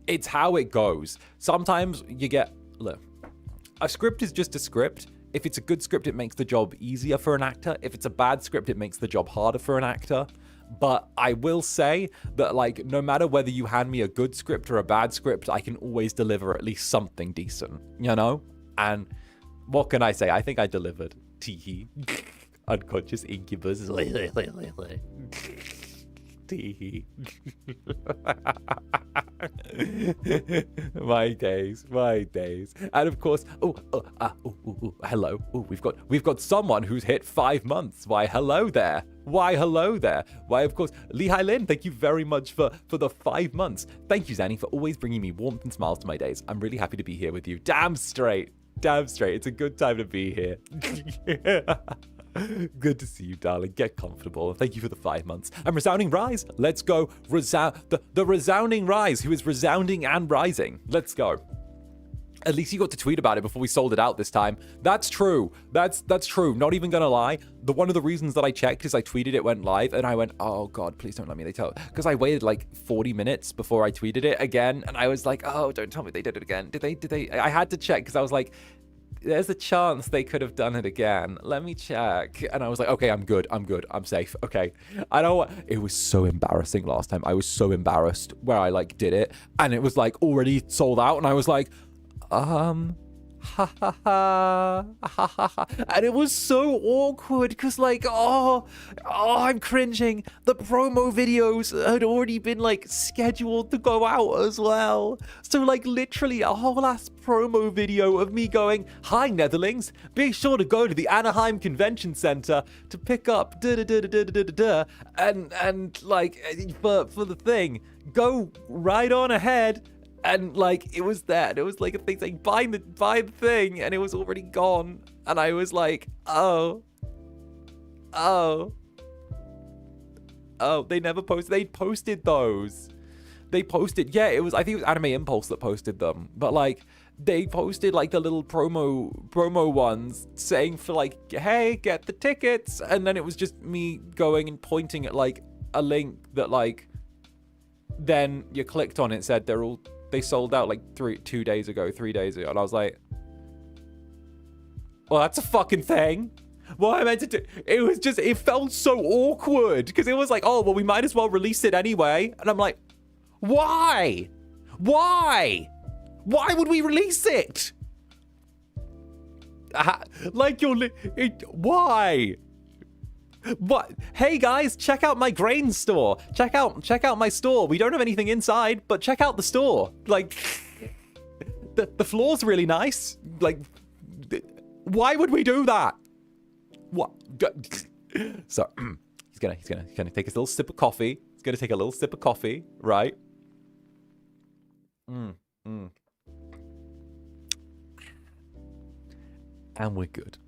[SPEAKER 1] It's how it goes. Sometimes you get... Look, a script is just a script. If it's a good script, it makes the job easier for an actor. If it's a bad script, it makes the job harder for an actor. But I will say that, like, no matter whether you hand me a good script or a bad script, I can always deliver at least something decent, you know? And what can I say? I think I delivered. Teehee. Unconscious Incubus. Teehee. My days. And of course, hello. We've got someone who's hit 5 months. Why, hello there. Why, of course, Lehigh Lynn, thank you very much for the 5 months. Thank you, Zanny, for always bringing me warmth and smiles to my days. I'm really happy to be here with you. Damn straight. It's a good time to be here. Good to see you, darling. Get comfortable. Thank you for the 5 months. And Resounding Rise. Let's go. The Resounding Rise, who is resounding and rising. Let's go. At least you got to tweet about it before we sold it out this time. That's true. That's true. Not even gonna lie. One of the reasons that I checked is I tweeted it went live, and I went, oh God, please don't let me. They tell, because I waited like 40 minutes before I tweeted it again, and I was like, oh, don't tell me they did it again. Did they? I had to check because I was like, there's a chance they could have done it again. Let me check. And I was like, okay, I'm good. I'm safe. Okay. I know it was so embarrassing last time. I was so embarrassed where I like did it, and it was like already sold out, and I was like, ha ha ha ha ha ha, and it was so awkward because like I'm cringing. The promo videos had already been like scheduled to go out as well, so like literally a whole ass promo video of me going, hi Netherlings, be sure to go to the Anaheim Convention Center to pick up and like for the thing, go right on ahead. And like it was that. It was like a thing saying buy the thing, and it was already gone. And I was like, oh. Oh, they never posted. They posted those. They posted. Yeah, it was. I think it was Anime Impulse that posted them. But like, they posted like the little promo ones saying for like, hey, get the tickets, and then it was just me going and pointing at like a link that like, then you clicked on it, said they sold out like 3 days ago, and I was like, well, that's a fucking thing. What I meant to do, it felt so awkward because it was like, oh, well, we might as well release it anyway. And I'm like, why? Why would we release it? Like, why? What? Hey guys, check out my grain store. Check out my store. We don't have anything inside, but check out the store. Like, the floor's really nice. Like, why would we do that? What? So he's gonna take a little sip of coffee. He's gonna take a little sip of coffee, right? And we're good.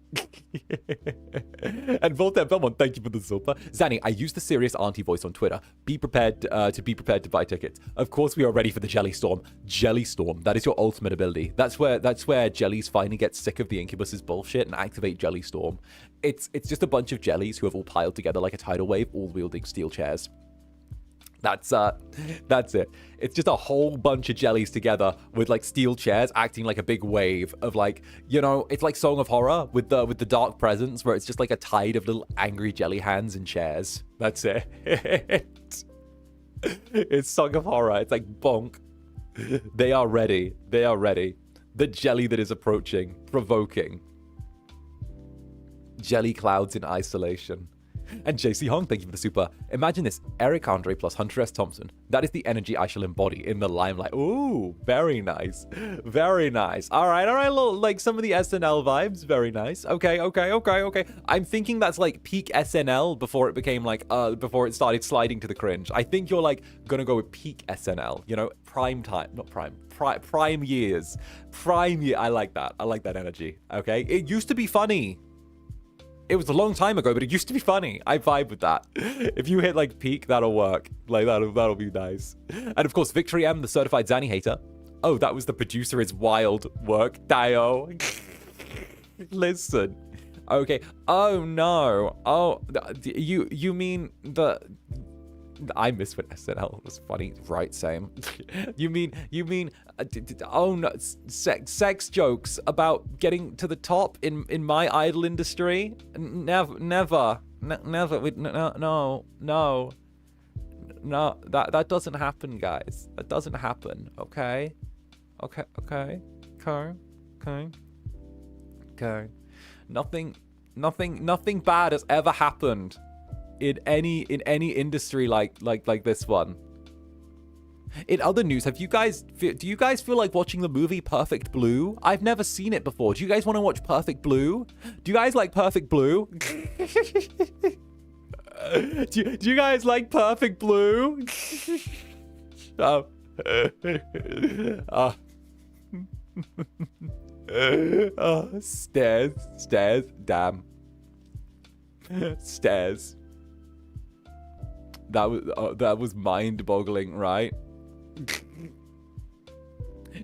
[SPEAKER 1] And Voltaire Belmont, thank you for the super. Zanny, I use the serious auntie voice on Twitter. Be prepared to buy tickets. Of course we are ready for the Jelly Storm. Jelly Storm, that is your ultimate ability. That's where jellies finally get sick of the Incubus's bullshit and activate Jelly Storm. It's just a bunch of jellies who have all piled together like a tidal wave, all wielding steel chairs. That's it. It's just a whole bunch of jellies together with like steel chairs acting like a big wave of like, you know, it's like Song of Horror with the dark presence where it's just like a tide of little angry jelly hands and chairs. That's it. It's Song of Horror. It's like bonk. They are ready. They are ready. The jelly that is approaching, provoking. Jelly clouds in isolation. And JC Hong, thank you for the super. Imagine this, Eric Andre plus Hunter S. Thompson. That is the energy I shall embody in the limelight. Ooh, very nice. Very nice. All right, like some of the SNL vibes. Very nice. Okay. I'm thinking that's like peak SNL before it became like, before it started sliding to the cringe. I think you're like gonna go with peak SNL, you know, prime time, not prime, prime years. Prime year, I like that. I like that energy, okay? It used to be funny. It was a long time ago, but it used to be funny. I vibe with that. If you hit like peak, that'll work. Like that'll be nice. And of course, Victory M, the certified Zanny hater. Oh, that was the producer is wild work. Dio. Listen. Okay. Oh no. Oh, you mean the? I miss when SNL was funny, right? Same. You mean? Oh no, sex jokes about getting to the top in my idol industry? Never. No. That doesn't happen, guys. That doesn't happen. Okay. Nothing bad has ever happened in any industry like this one. In other news, do you guys feel like watching the movie Perfect Blue? I've never seen it before. Do you guys want to watch Perfect Blue? Do you guys like Perfect Blue? do you guys like Perfect Blue? Oh. Oh, stairs, damn. Stairs. That was mind-boggling, right?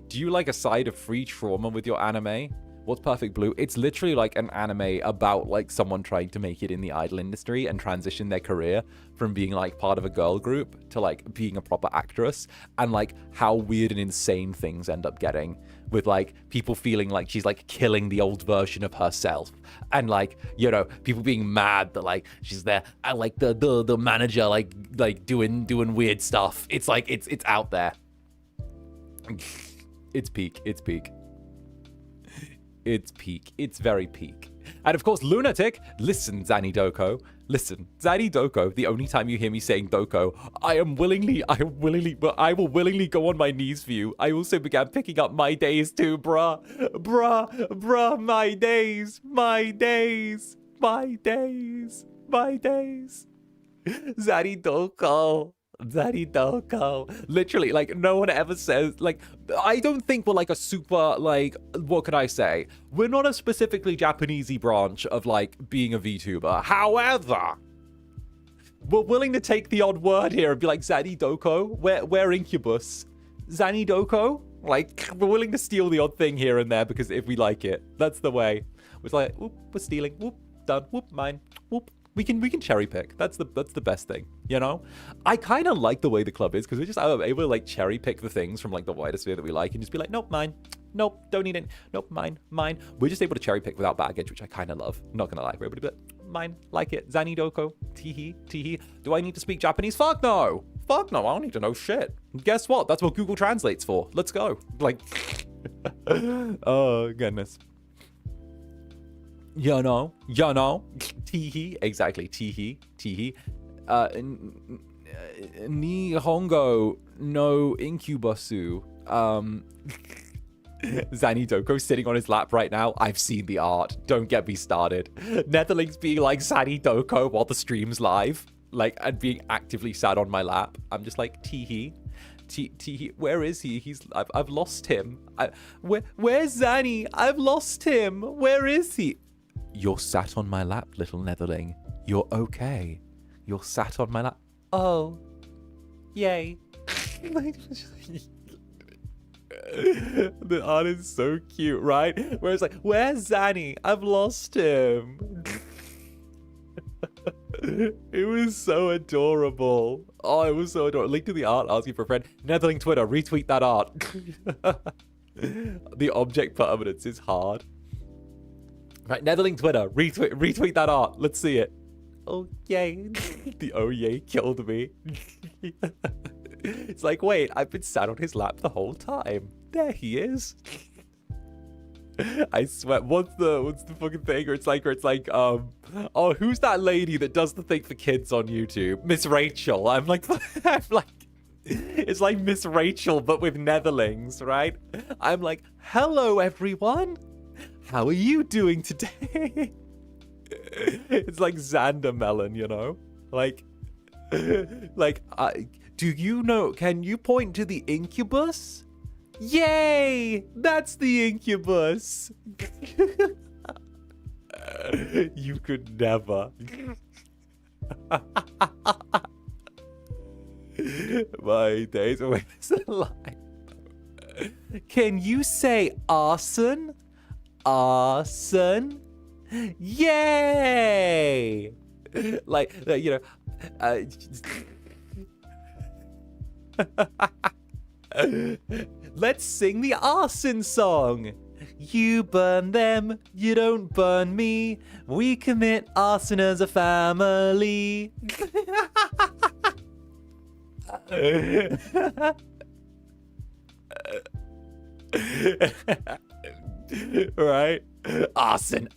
[SPEAKER 1] Do you like a side of free trauma with your anime? What's Perfect Blue? It's literally like an anime about like someone trying to make it in the idol industry and transition their career from being like part of a girl group to like being a proper actress, and like how weird and insane things end up getting with like people feeling like she's like killing the old version of herself, and like, you know, people being mad that like she's there and like the manager like doing weird stuff. It's like it's out there. It's peak. It's very peak. And of course, Lunatic, listen, Zanny Doko. Listen, Zanny Doko, the only time you hear me saying Doko, I will willingly go on my knees for you. I also began picking up My Days too, bruh, My Days. Zanny Doko. Literally, like, no one ever says, like, I don't think we're like a super, like, what can I say? We're not a specifically Japanesey branch of like being a VTuber. However, We're willing to take the odd word here and be like, 𝓂𝓸𝓾𝓻, we're Incubus. 𝓂𝓸𝓾𝓻? Like, we're willing to steal the odd thing here and there because if we like it, that's the way. It's like, whoop, we're stealing, whoop, done, whoop, mine, whoop. We can cherry pick. That's the best thing, you know? I kind of like the way the club is because we're just able to like cherry pick the things from like the wider sphere that we like and just be like, nope, mine. Nope, don't need it. Nope, mine. We're just able to cherry pick without baggage, which I kind of love. Not gonna lie, we're able to be like, mine, like it. 𝓂𝓸𝓾𝓻, teehee. Do I need to speak Japanese? Fuck no. I don't need to know shit. Guess what? That's what Google translates for. Let's go. Like, oh goodness. You know, teehee, exactly, teehee. Nihongo no Incubusu. 𝓂𝓸𝓾𝓻 sitting on his lap right now. I've seen the art. Don't get me started. Netherlings being like 𝓂𝓸𝓾𝓻 while the stream's live, like, and being actively sat on my lap. I'm just like, teehee. Where is he? I've lost him. Where's Zanny? I've lost him. Where is he? You're sat on my lap, little Netherling. You're okay. You're sat on my lap. Oh. Yay. The art is so cute, right? Where it's like, where's Zanny? I've lost him. It was so adorable. Oh, it was so adorable. Link to the art, asking for a friend. Netherling Twitter, retweet that art. The object permanence is hard. Right, Netherling Twitter, retweet that art. Let's see it. Oh, yay. The oh, yay killed me. It's like, wait, I've been sat on his lap the whole time. There he is. I swear, what's the fucking thing? Or it's like, oh, who's that lady that does the thing for kids on YouTube? Miss Rachel. I'm like, it's like Miss Rachel, but with Netherlings, right? I'm like, hello, everyone. How are you doing today? It's like Zander melon, you know? Like, do you know, can you point to the Incubus? Yay! That's the Incubus! You could never. My days away is a lie. Can you say arson? Arson? Yay! Like, you know, let's sing the arson song. You burn them, you don't burn me. We commit arson as a family. Right? Arson.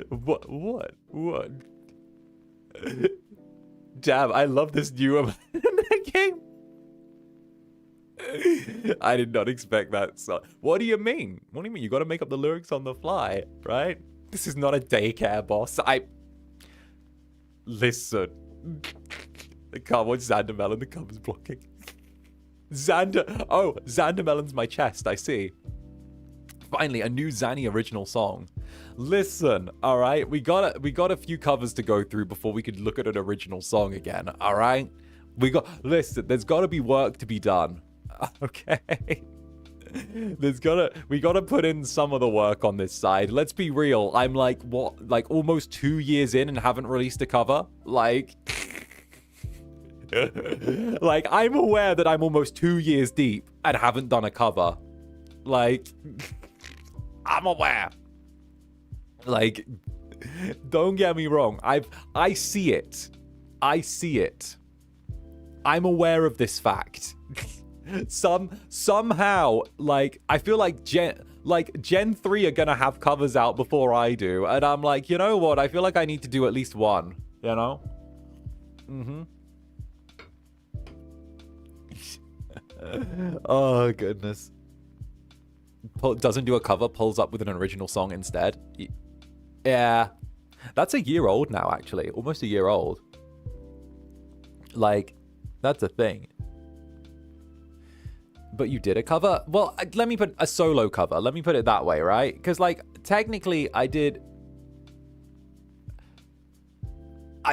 [SPEAKER 1] What? Damn, I love this new game. I did not expect that. So, what do you mean? What do you mean? You got to make up the lyrics on the fly, right? This is not a daycare, boss. Listen. I can't watch Zander Melon. The cover's blocking. Zander. Oh, Zander Melon's my chest. I see. Finally, a new Zanny original song. Listen, all right? We got a few covers to go through before we could look at an original song again, all right? Listen, there's got to be work to be done. Okay. We gotta put in some of the work on this side. Let's be real. I'm like, what? Like almost 2 years in and haven't released a cover? Like, like I'm aware that I'm almost 2 years deep and haven't done a cover. Like, I'm aware. Like, don't get me wrong. I see it. I'm aware of this fact. Somehow, like, I feel like Gen 3 are gonna have covers out before I do, and I'm like, you know what? I feel like I need to do at least one, you know? Oh, goodness. Doesn't do a cover, pulls up with an original song instead. Yeah. That's a year old now, actually. Almost a year old. Like, that's a thing. But you did a cover? Well, let me put a solo cover. Let me put it that way, right? Because, like, technically I did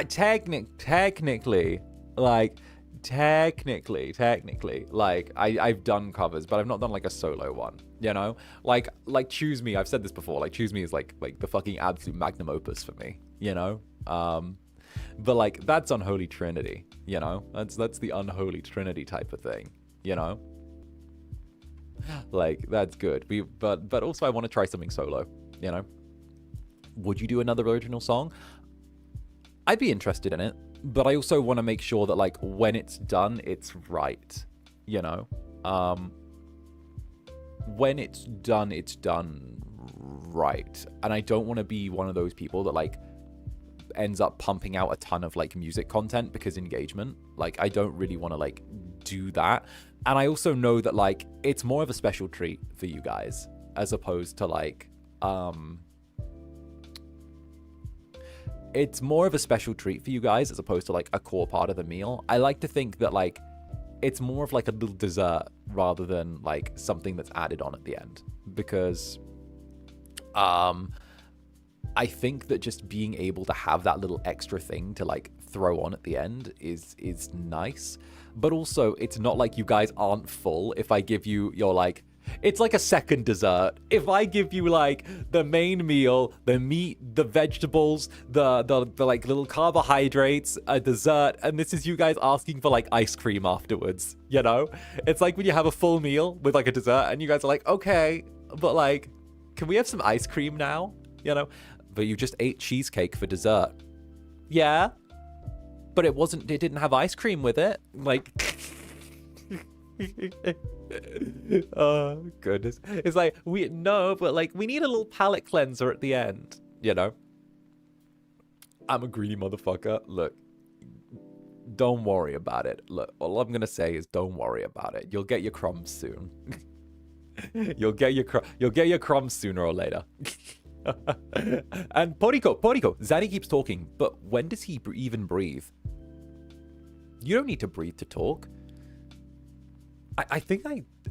[SPEAKER 1] technically, like, like, I've done covers, but I've not done like a solo one, you know? Like Choose Me, I've said this before, like Choose Me is like the fucking absolute magnum opus for me, you know? But like, that's Unholy Trinity, you know? That's the Unholy Trinity type of thing, you know? Like, that's good. But also I want to try something solo, you know? Would you do another original song? I'd be interested in it, but I also want to make sure that, like, when it's done, it's right, you know? When it's done right. And I don't want to be one of those people that, like, ends up pumping out a ton of, like, music content because engagement. Like, I don't really want to, like, do that. And I also know that, like, it's more of a special treat for you guys as opposed to, like, it's more of a special treat for you guys as opposed to, like, a core part of the meal. I like to think that, like, it's more of, like, a little dessert rather than, like, something that's added on at the end. Because I think that just being able to have that little extra thing to, like, throw on at the end is nice. But also, it's not like you guys aren't full if I give you your, like, it's like a second dessert. If I give you, like, the main meal, the meat, the vegetables, the like, little carbohydrates, a dessert, and this is you guys asking for, like, ice cream afterwards, you know? It's like when you have a full meal with, like, a dessert, and you guys are like, okay, but, like, can we have some ice cream now? You know? But you just ate cheesecake for dessert. Yeah? But it didn't have ice cream with it. Like... Oh, goodness. It's like, but, like, we need a little palate cleanser at the end, you know? I'm a greedy motherfucker. Look, don't worry about it. Look, all I'm gonna say is don't worry about it. You'll get your crumbs soon. You'll get your crumbs sooner or later. And Poriko, Zanny keeps talking, but when does he even breathe? You don't need to breathe to talk. I think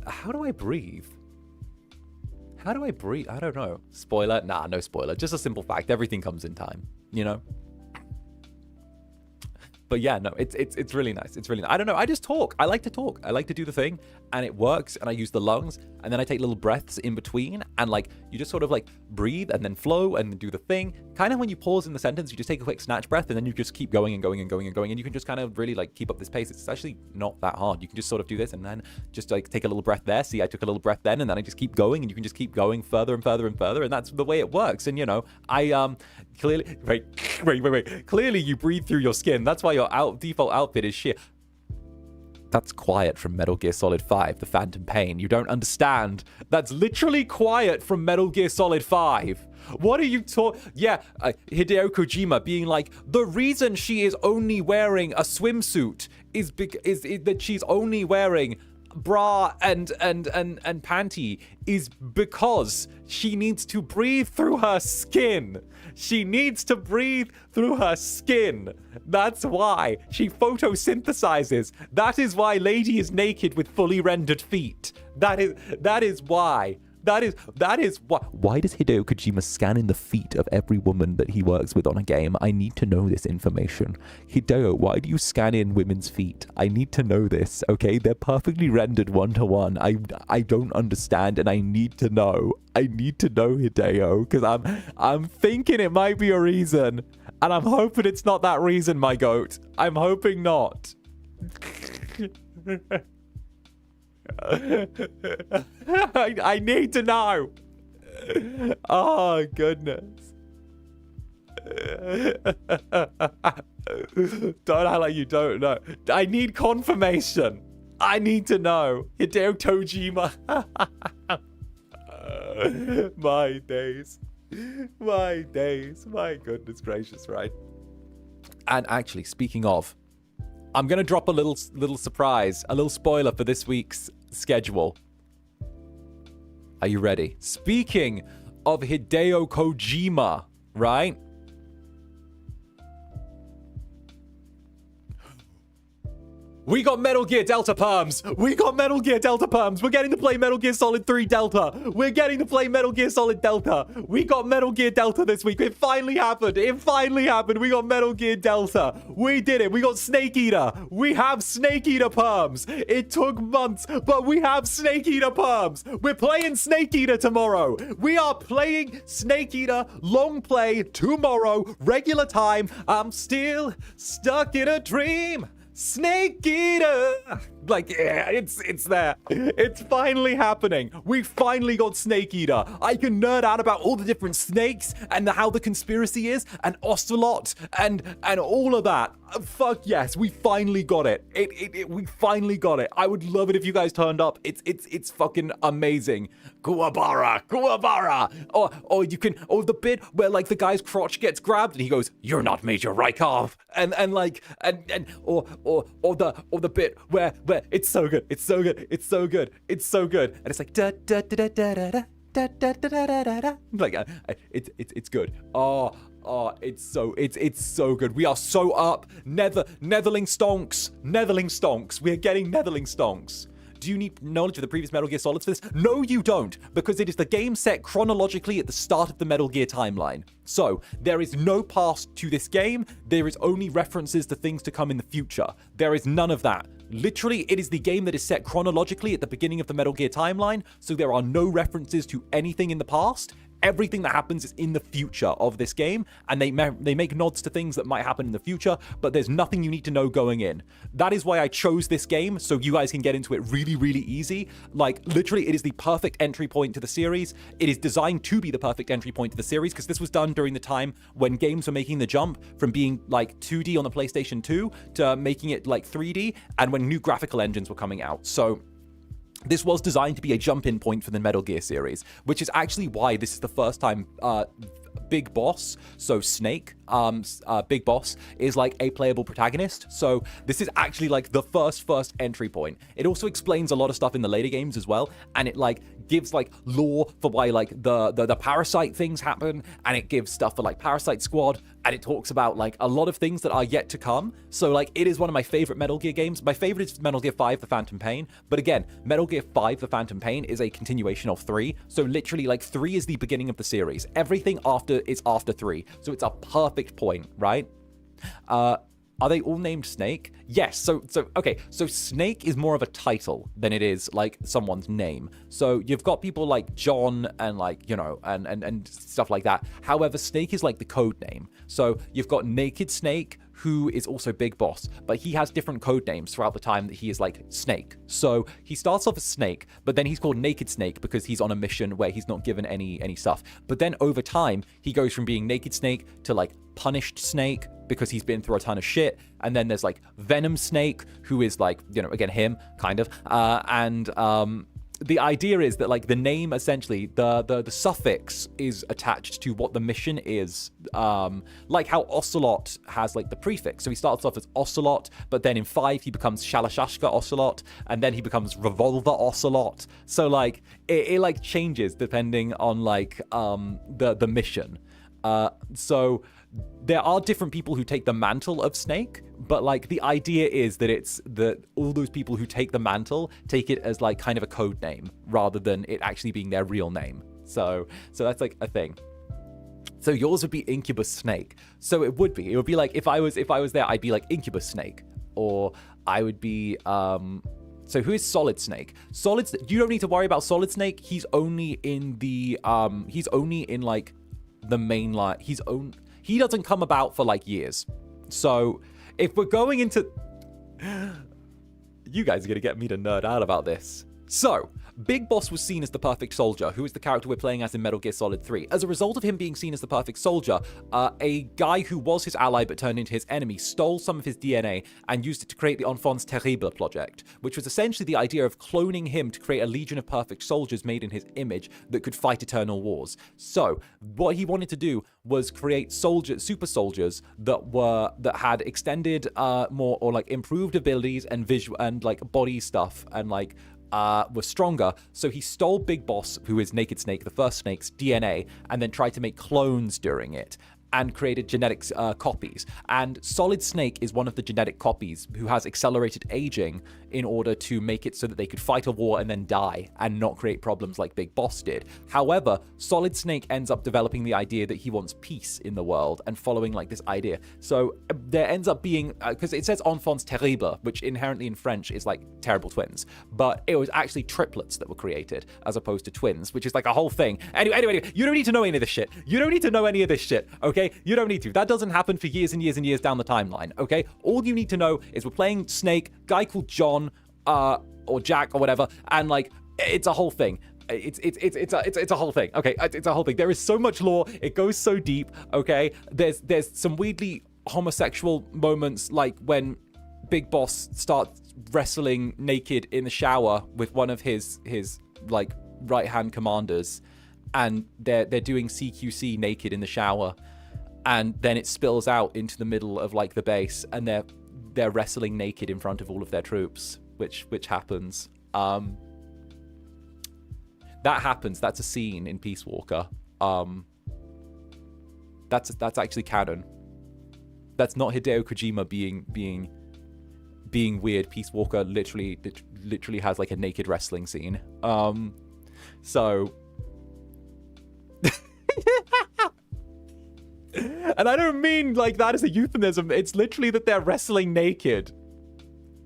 [SPEAKER 1] how do I breathe? How do I breathe? I don't know. Spoiler? Nah, no spoiler. Just a simple fact. Everything comes in time, you know? But yeah, no, it's really nice. It's really nice. I don't know. I just talk. I like to talk. I like to do the thing, and it works. And I use the lungs, and then I take little breaths in between, and, like, you just sort of, like, breathe and then flow and then do the thing. Kind of when you pause in the sentence, you just take a quick snatch breath, and then you just keep going and going and going and going, and you can just kind of really, like, keep up this pace. It's actually not that hard. You can just sort of do this, and then just, like, take a little breath there. See, I took a little breath then, and then I just keep going, and you can just keep going further and further and further, and that's the way it works. And, you know, I clearly wait. Clearly, you breathe through your skin. That's why your default outfit is shit. That's Quiet from Metal Gear Solid 5, The Phantom Pain. You don't understand. That's literally Quiet from Metal Gear Solid 5. What are you talking? Yeah, Hideo Kojima being like, the reason she is only wearing a swimsuit is that she's only wearing bra and panty is because she needs to breathe through her skin. She needs to breathe through her skin. That's why she photosynthesizes. That is why Lady is naked with fully rendered feet. That is why. That is why. Why does Hideo Kojima scan in the feet of every woman that he works with on a game? I need to know this information. Hideo, why do you scan in women's feet? I need to know this, okay? They're perfectly rendered one-to-one. I don't understand, and I need to know. I need to know, Hideo, because I'm thinking it might be a reason, and I'm hoping it's not that reason, my goat. I'm hoping not. I need to know. Oh, goodness. Don't act like you don't know. I need confirmation. I need to know. Hideo Kojima. My days. My days. My goodness gracious, right? And actually, speaking of, I'm going to drop a little surprise, a little spoiler for this week's schedule. Are you ready? Speaking of Hideo Kojima, right? We got Metal Gear Delta perms. We got Metal Gear Delta perms. We're getting to play Metal Gear Solid 3 Delta. We're getting to play Metal Gear Solid Delta. We got Metal Gear Delta this week. It finally happened. It finally happened. We got Metal Gear Delta. We did it. We got Snake Eater. We have Snake Eater perms. It took months, but we have Snake Eater perms. We're playing Snake Eater tomorrow. We are playing Snake Eater long play tomorrow, regular time. I'm still stuck in a dream. Snake Eater! Like, yeah, it's there. It's finally happening. We finally got Snake Eater. I can nerd out about all the different snakes and how the conspiracy is, and Ocelot, and all of that. Fuck yes, we finally got it. We finally got it. I would love it if you guys turned up. It's fucking amazing. 𝓂𝓸𝓾𝓻. Or you can, or the bit where like the guy's crotch gets grabbed and he goes, "You're not Major Rykov," or the bit where it's so good, it's so good, it's so good, it's so good, and it's like da da da da da da da da da da da da. Like it's good. Oh, it's so good. We are so up. Netherling stonks. We are getting Netherling stonks. Do you need knowledge of the previous Metal Gear Solids for this? No, you don't, because it is the game set chronologically at the start of the Metal Gear timeline. So, there is no past to this game, there is only references to things to come in the future. There is none of that. Literally, it is the game that is set chronologically at the beginning of the Metal Gear timeline, so there are no references to anything in the past. Everything that happens is in the future of this game, and they make nods to things that might happen in the future, but there's nothing you need to know going in. That is why I chose this game, so you guys can get into it really, really easy. Like, literally, it is the perfect entry point to the series. It is designed to be the perfect entry point to the series, because this was done during the time when games were making the jump from being, like, 2D on the PlayStation 2 to making it, like, 3D, and when new graphical engines were coming out. So this was designed to be a jump-in point for the Metal Gear series, which is actually why this is the first time Big Boss, so Snake, Big Boss, is like a playable protagonist. So this is actually like the first entry point. It also explains a lot of stuff in the later games as well, and it like gives like lore for why like the Parasite things happen, and it gives stuff for like Parasite Squad, and it talks about like a lot of things that are yet to come. So like it is one of my favorite Metal Gear games. My favorite is Metal Gear 5 The Phantom Pain, but again, Metal Gear 5 The Phantom Pain is a continuation of 3. So literally like 3 is the beginning of the series. Everything after is after 3. So it's a perfect point, right? Are they all named Snake? Yes. So okay. So Snake is more of a title than it is like someone's name. So you've got people like John and like, you know, and stuff like that. However, Snake is like the code name. So you've got Naked Snake, who is also Big Boss, but he has different code names throughout the time that he is like Snake. So he starts off as Snake, but then he's called Naked Snake because he's on a mission where he's not given any stuff. But then over time, he goes from being Naked Snake to like Punished Snake because he's been through a ton of shit. And then there's like Venom Snake, who is like, you know, again, him, kind of. The idea is that like the name, essentially, the suffix is attached to what the mission is. Like how Ocelot has like the prefix. So he starts off as Ocelot, but then in 5 he becomes 𝓱𝓸𝓾𝓻 Ocelot, and then he becomes Revolver Ocelot. So like it like changes depending on like the mission. So there are different people who take the mantle of Snake, but like the idea is that it's that all those people who take the mantle take it as like kind of a code name rather than it actually being their real name. So that's like a thing. So yours would be Incubus Snake. So it would be like if I was there, I'd be like Incubus Snake, or I would be so who is Solid Snake? You don't need to worry about Solid Snake. He's only in the he's only in like the main line. He doesn't come about for like years. So if we're going into you guys are gonna get me to nerd out about this. So Big Boss was seen as the perfect soldier, who is the character we're playing as in Metal Gear Solid 3. As a result of him being seen as the perfect soldier, a guy who was his ally but turned into his enemy stole some of his DNA and used it to create the Enfants Terribles project, which was essentially the idea of cloning him to create a legion of perfect soldiers made in his image that could fight eternal wars. So what he wanted to do was create super soldiers that had extended more or like improved abilities and visual and like body stuff and like was stronger. So he stole Big Boss, who is Naked Snake, the first Snake's DNA, and then tried to make clones during it. and created genetic copies. And Solid Snake is one of the genetic copies who has accelerated aging in order to make it so that they could fight a war and then die and not create problems like Big Boss did. However, Solid Snake ends up developing the idea that he wants peace in the world and following like this idea. So there ends up being, because it says enfants terribles, which inherently in French is like terrible twins, but it was actually triplets that were created as opposed to twins, which is like a whole thing. Anyway, you don't need to know any of this shit. You don't need to know any of this shit, okay? You don't need to. That doesn't happen for years and years and years down the timeline, okay? All you need to know is we're playing Snake, guy called John, or Jack or whatever, and like it's a whole thing. It's a whole thing, okay? It's a whole thing. There is so much lore. It goes so deep, okay? There's some weirdly homosexual moments, like when Big Boss starts wrestling naked in the shower with one of his like right-hand commanders, and they're doing CQC naked in the shower, and then it spills out into the middle of like the base, and they're wrestling naked in front of all of their troops, which happens. That happens. That's a scene in Peace Walker. That's actually canon. That's not Hideo Kojima being weird. Peace Walker literally has like a naked wrestling scene. So and I don't mean like that as a euphemism. It's literally that they're wrestling naked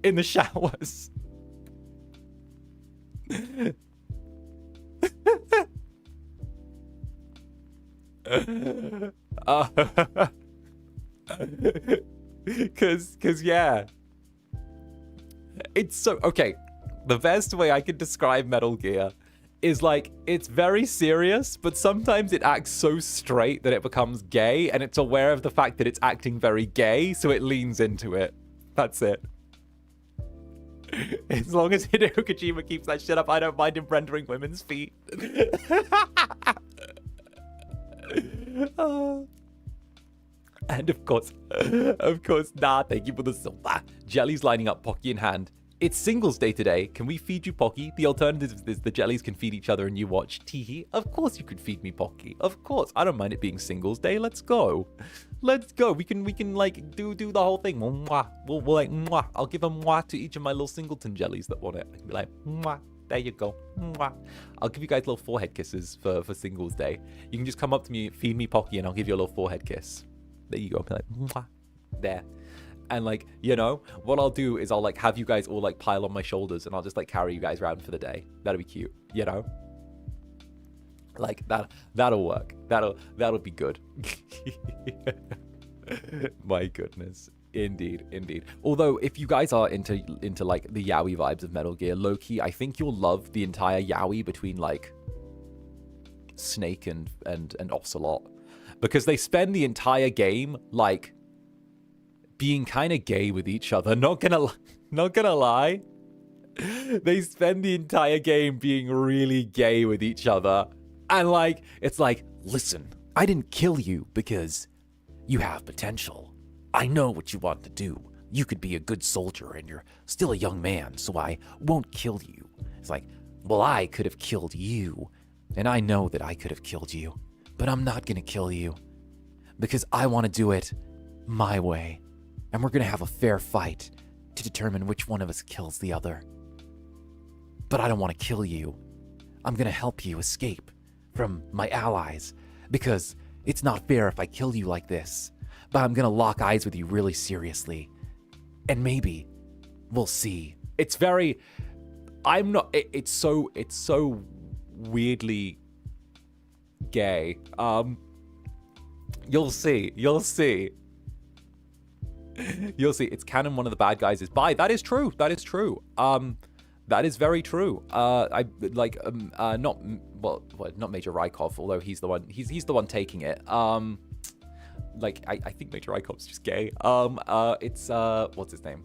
[SPEAKER 1] in the showers. Cause yeah, it's so okay. The best way I could describe Metal Gear is like, it's very serious, but sometimes it acts so straight that it becomes gay, and it's aware of the fact that it's acting very gay, so it leans into it. That's it. As long as Hideo Kojima keeps that shit up, I don't mind him rendering women's feet. And of course, nah, thank you for the silver. Jelly's lining up, Pocky in hand. It's Singles Day today. Can we feed you, Pocky? The alternative is the jellies can feed each other and you watch. Teehee. Of course you could feed me, Pocky. Of course. I don't mind it being Singles Day. Let's go. Let's go. We can like do the whole thing. Mwah. We'll like mwah. I'll give a mwah to each of my little singleton jellies that want it. I can be like mwah. There you go. Mwah. I'll give you guys little forehead kisses for Singles Day. You can just come up to me, feed me, Pocky, and I'll give you a little forehead kiss. There you go. I'll be like mwah. There. And like, you know, what I'll do is I'll like have you guys all like pile on my shoulders, and I'll just like carry you guys around for the day. That'll be cute, you know? Like that'll work. That'll be good. My goodness. Indeed. Although if you guys are into like the yaoi vibes of Metal Gear, low-key, I think you'll love the entire yaoi between like Snake and Ocelot, because they spend the entire game like being kind of gay with each other. Not gonna lie. They spend the entire game being really gay with each other. And like, it's like, listen, I didn't kill you because you have potential. I know what you want to do. You could be a good soldier and you're still a young man, so I won't kill you. It's like, well, I could have killed you. And I know that I could have killed you. But I'm not gonna kill you. Because I want to do it my way. And we're going to have a fair fight to determine which one of us kills the other. But I don't want to kill you. I'm going to help you escape from my allies, because it's not fair if I kill you like this. But I'm going to lock eyes with you really seriously. And maybe we'll see. It's very... I'm not... It's so weirdly gay. You'll see. You'll see. It's canon. One of the bad guys is bi. That is true. That is true. That is very true. I like not Major Rykov, although he's the one. He's the one taking it. Like I think Major Rykov's just gay. It's what's his name?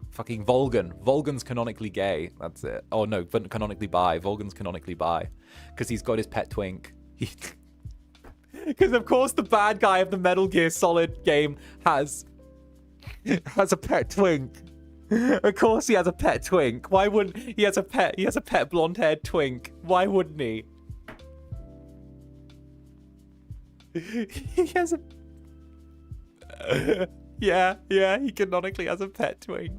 [SPEAKER 1] Fucking Volgan. Volgan's canonically gay. That's it. Oh no, but canonically bi. Volgan's canonically bi, because he's got his pet twink. Because of course the bad guy of the Metal Gear Solid game has a pet twink. Of course he has a pet twink. Why wouldn't he? Has a pet blonde-haired twink. Why wouldn't he? He has a Yeah, he canonically has a pet twink.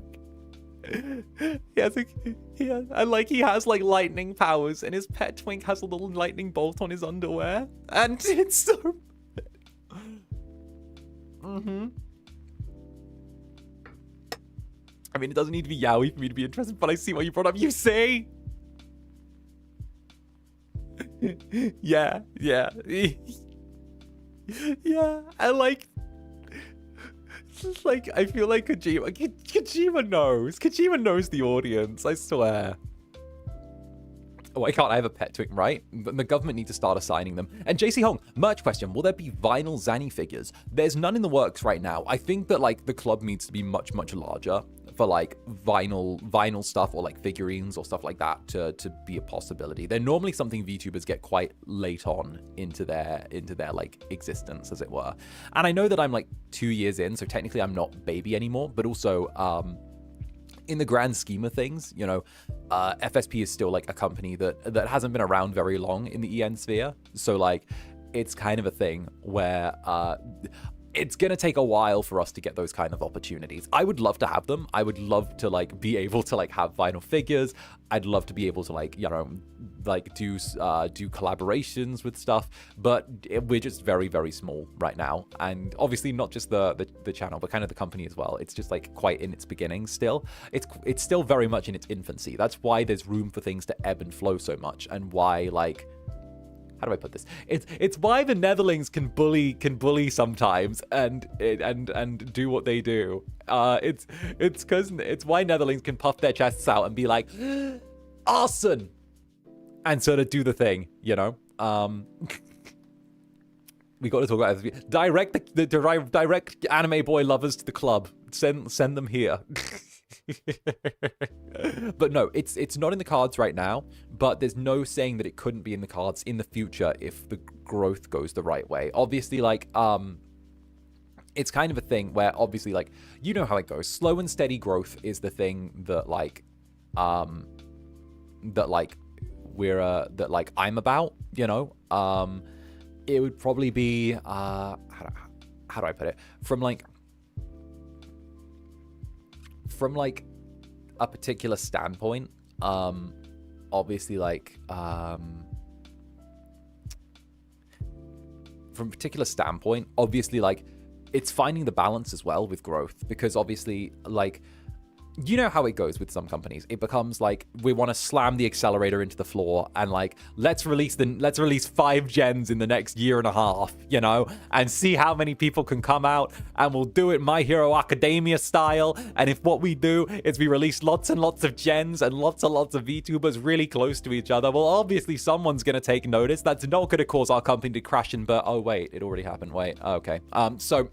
[SPEAKER 1] He has like lightning powers, and his pet twink has a little lightning bolt on his underwear, and it's so. I mean, it doesn't need to be yaoi for me to be interested, but I see what you brought up. You say. Yeah. Yeah, I like I feel like Kojima knows. Kojima knows the audience, I swear. Why can't I have a pet twink, right? The government need to start assigning them. And JC Hong, merch question, will there be vinyl Zanny figures? There's none in the works right now. I think that like the club needs to be much, much larger for like vinyl stuff, or like figurines or stuff like that to be a possibility. They're normally something VTubers get quite late on into their like existence, as it were. And I know that I'm like 2 years in, so technically I'm not baby anymore, but also in the grand scheme of things, you know, FSP is still like a company that hasn't been around very long in the EN sphere. So like it's kind of a thing where it's gonna take a while for us to get those kind of opportunities. I would love to have them. I would love to like be able to like have vinyl figures. I'd love to be able to like, you know, like do collaborations with stuff, but we're just very, very small right now. And obviously not just the channel, but kind of the company as well. It's just like quite in its beginning still. It's still very much in its infancy. That's why there's room for things to ebb and flow so much, and why like, how do I put this? It's why the Netherlings can bully sometimes and do what they do. It's why Netherlings can puff their chests out and be like, arson, and sort of do the thing, you know. We got to talk about this. Direct anime boy lovers to the club. Send them here. But no, it's not in the cards right now, but there's no saying that it couldn't be in the cards in the future if the growth goes the right way. Obviously, like it's kind of a thing where obviously, like, you know how it goes. Slow and steady growth is the thing that like I'm about, you know. It would probably be how do I put it? From a particular standpoint, obviously, like from a particular standpoint, obviously, like, it's finding the balance as well with growth, because obviously, like, you know how it goes with some companies. It becomes like, we want to slam the accelerator into the floor and like, let's release 5 gens in the next year and a half, you know, and see how many people can come out, and we'll do it My Hero Academia style. And if what we do is we release lots and lots of gens and lots and lots of VTubers really close to each other, well, obviously someone's going to take notice. That's not going to cause our company to crash and burn. Oh, wait, it already happened. Wait, okay. So,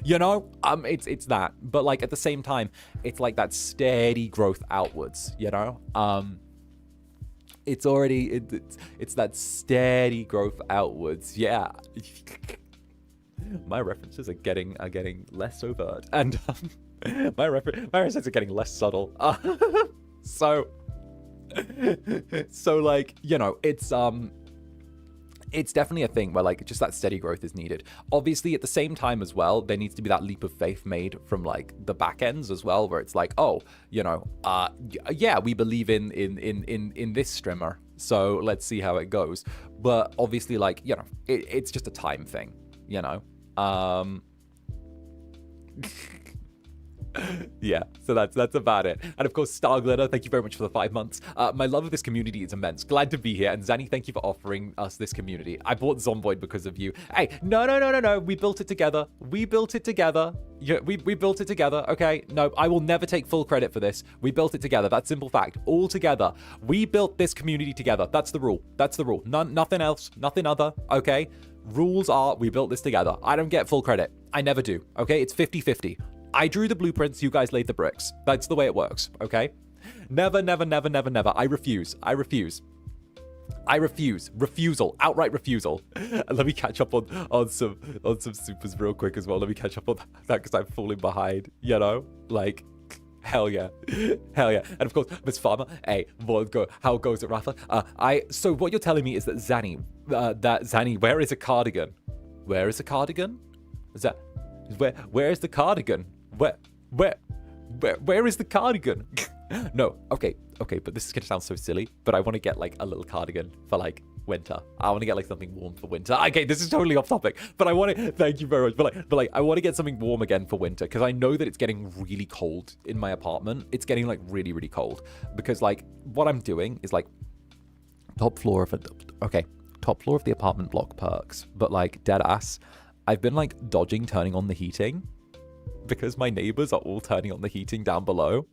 [SPEAKER 1] you know, it's that, but like at the same time, it's like that steady growth outwards, you know. It's that steady growth outwards. Yeah. My references are getting less overt, and my references are getting less subtle. So like, you know, it's definitely a thing where like just that steady growth is needed. Obviously, at the same time as well, there needs to be that leap of faith made from like the back ends as well, where it's like, oh, you know, yeah, we believe in this streamer, so let's see how it goes. But obviously, like, you know, it's just a time thing, you know. Yeah, so that's about it. And of course, 𝔂𝓸𝓾𝓻, thank you very much for the 5 months. My love of this community is immense. Glad to be here. And Zanny, thank you for offering us this community. I bought Zomboid because of you. Hey, no. We built it together. Yeah, we built it together, okay? No, I will never take full credit for this. We built it together. That's simple fact. All together. We built this community together. That's the rule. Nothing else. Nothing other, okay? Rules are, we built this together. I don't get full credit. I never do, okay? It's 50-50. I drew the blueprints, you guys laid the bricks. That's the way it works, okay? Never. I refuse. Refusal. Outright refusal. Let me catch up on some supers real quick as well. Let me catch up on that because I'm falling behind, you know? Like, hell yeah. And of course, Miss Farmer, hey, how goes it, Rafa? So what you're telling me is that Zanny, where is a cardigan? Is that... Where is the cardigan? Where is the cardigan? No, okay, but this is gonna sound so silly, but I want to get like a little cardigan for like winter. I want to get like something warm for winter. Okay, this is totally off topic, but I want to, thank you very much, but like I want to get something warm again for winter, because I know that it's getting really cold in my apartment. It's getting like really, really cold, because like what I'm doing is like top floor of the apartment block perks, but like dead ass, I've been like dodging turning on the heating, because my neighbors are all turning on the heating down below,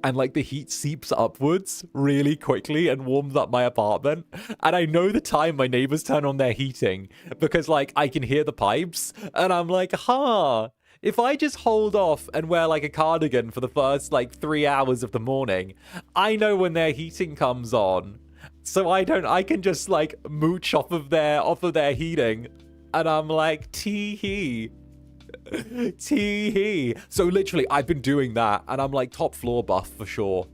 [SPEAKER 1] and like the heat seeps upwards really quickly and warms up my apartment. And I know the time my neighbors turn on their heating, because like I can hear the pipes, and I'm like, if I just hold off and wear like a cardigan for the first like 3 hours of the morning, I know when their heating comes on, so I can just like mooch off of their heating, and I'm like, tee-hee. Tee-hee. So literally I've been doing that, and I'm like top floor buff for sure.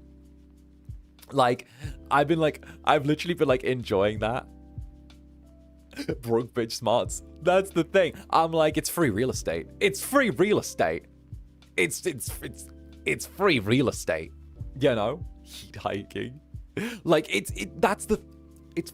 [SPEAKER 1] Like I've literally been like enjoying that. Broke bitch smarts. That's the thing. I'm like, it's free real estate. It's free real estate. It's free real estate. You know? Heat hiking. Like it's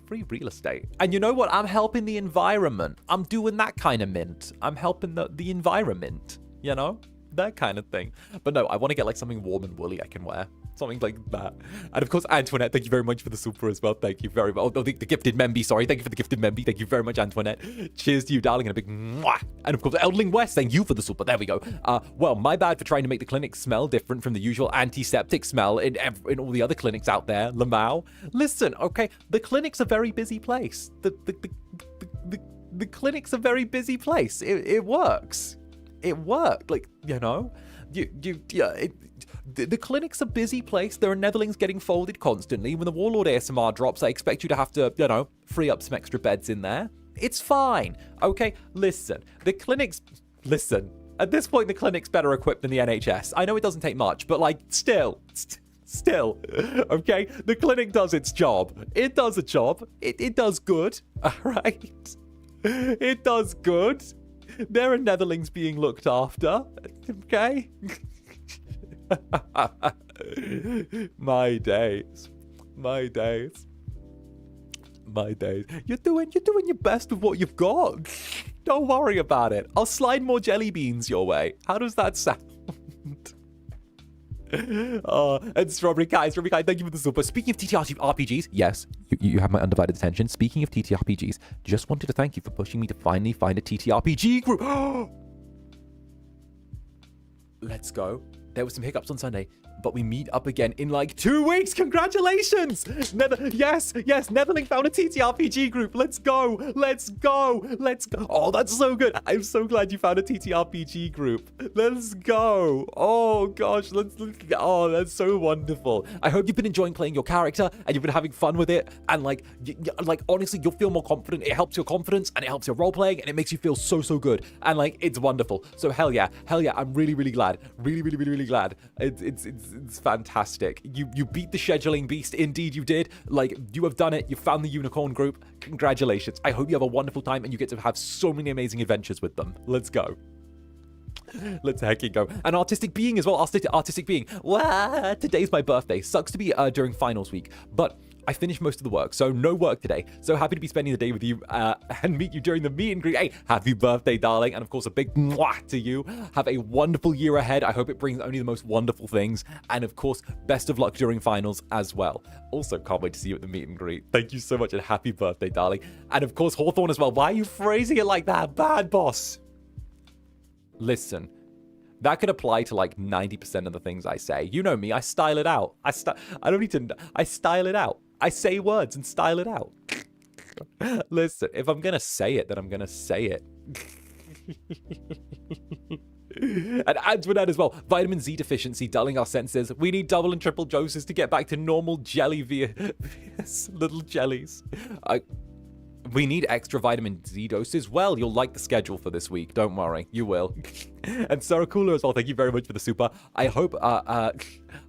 [SPEAKER 1] free real estate. And you know what? I'm helping the environment. I'm doing that kind of mint. I'm helping the environment, you know? That kind of thing. But no, I want to get like something warm and woolly I can wear. Something like that. And of course, Antoinette, thank you very much for the super as well. Thank you very much. Oh, the gifted memby, sorry. Thank you for the gifted memby. Thank you very much, Antoinette. Cheers to you, darling, and a big mwah. And of course, Eldling West, thank you for the super. There we go. Well, my bad for trying to make the clinic smell different from the usual antiseptic smell in all the other clinics out there. Lamau. Listen, okay, the clinic's a very busy place. The clinic's a very busy place. It works. It worked. Like, you know, the clinic's a busy place. There are netherlings getting folded constantly. When the Warlord ASMR drops, I expect you to have to, you know, free up some extra beds in there. It's fine. Okay, listen. At this point, the clinic's better equipped than the NHS. I know it doesn't take much, but like, still, okay? The clinic does its job. It does a job. It does good, all right? It does good. There are netherlings being looked after, okay? My days. You're doing your best with what you've got. Don't worry about it. I'll slide more jelly beans your way. How does that sound? And Strawberry Kai, thank you for the super. Speaking of TTRPGs, yes, you have my undivided attention. Speaking of TTRPGs, just wanted to thank you for pushing me to finally find a TTRPG group. Let's go. There were some hiccups on Sunday, but we meet up again in like 2 weeks. Congratulations! Yes, Netherling found a TTRPG group. Let's go. Oh, that's so good. I'm so glad you found a TTRPG group. Let's go. Oh gosh, oh, that's so wonderful. I hope you've been enjoying playing your character and you've been having fun with it. And like honestly, you'll feel more confident. It helps your confidence and it helps your role playing and it makes you feel so good. And like, it's wonderful. So hell yeah. I'm really glad. Really glad. It's fantastic. You beat the scheduling beast. Indeed you did. Like, you have done it. You found the unicorn group. Congratulations. I hope you have a wonderful time and you get to have so many amazing adventures with them. Let's go. Let's hecking go. An artistic being as well. Artistic being. Wow, today's my birthday. Sucks to be during finals week, but I finished most of the work, so no work today. So happy to be spending the day with you and meet you during the meet and greet. Hey, happy birthday, darling. And of course, a big mwah to you. Have a wonderful year ahead. I hope it brings only the most wonderful things. And of course, best of luck during finals as well. Also, can't wait to see you at the meet and greet. Thank you so much and happy birthday, darling. And of course, Hawthorne as well. Why are you phrasing it like that? Bad boss. Listen. That could apply to like 90% of the things I say. You know me, I style it out. I style it out. I say words and style it out. Listen, if I'm gonna say it, then I'm gonna say it. And Antoinette as well. Vitamin Z deficiency, dulling our senses. We need double and triple doses to get back to normal jelly via little jellies. We need extra vitamin Z doses. Well, you'll like the schedule for this week. Don't worry, you will. And Sarah Cooler as well. Thank you very much for the super. I hope I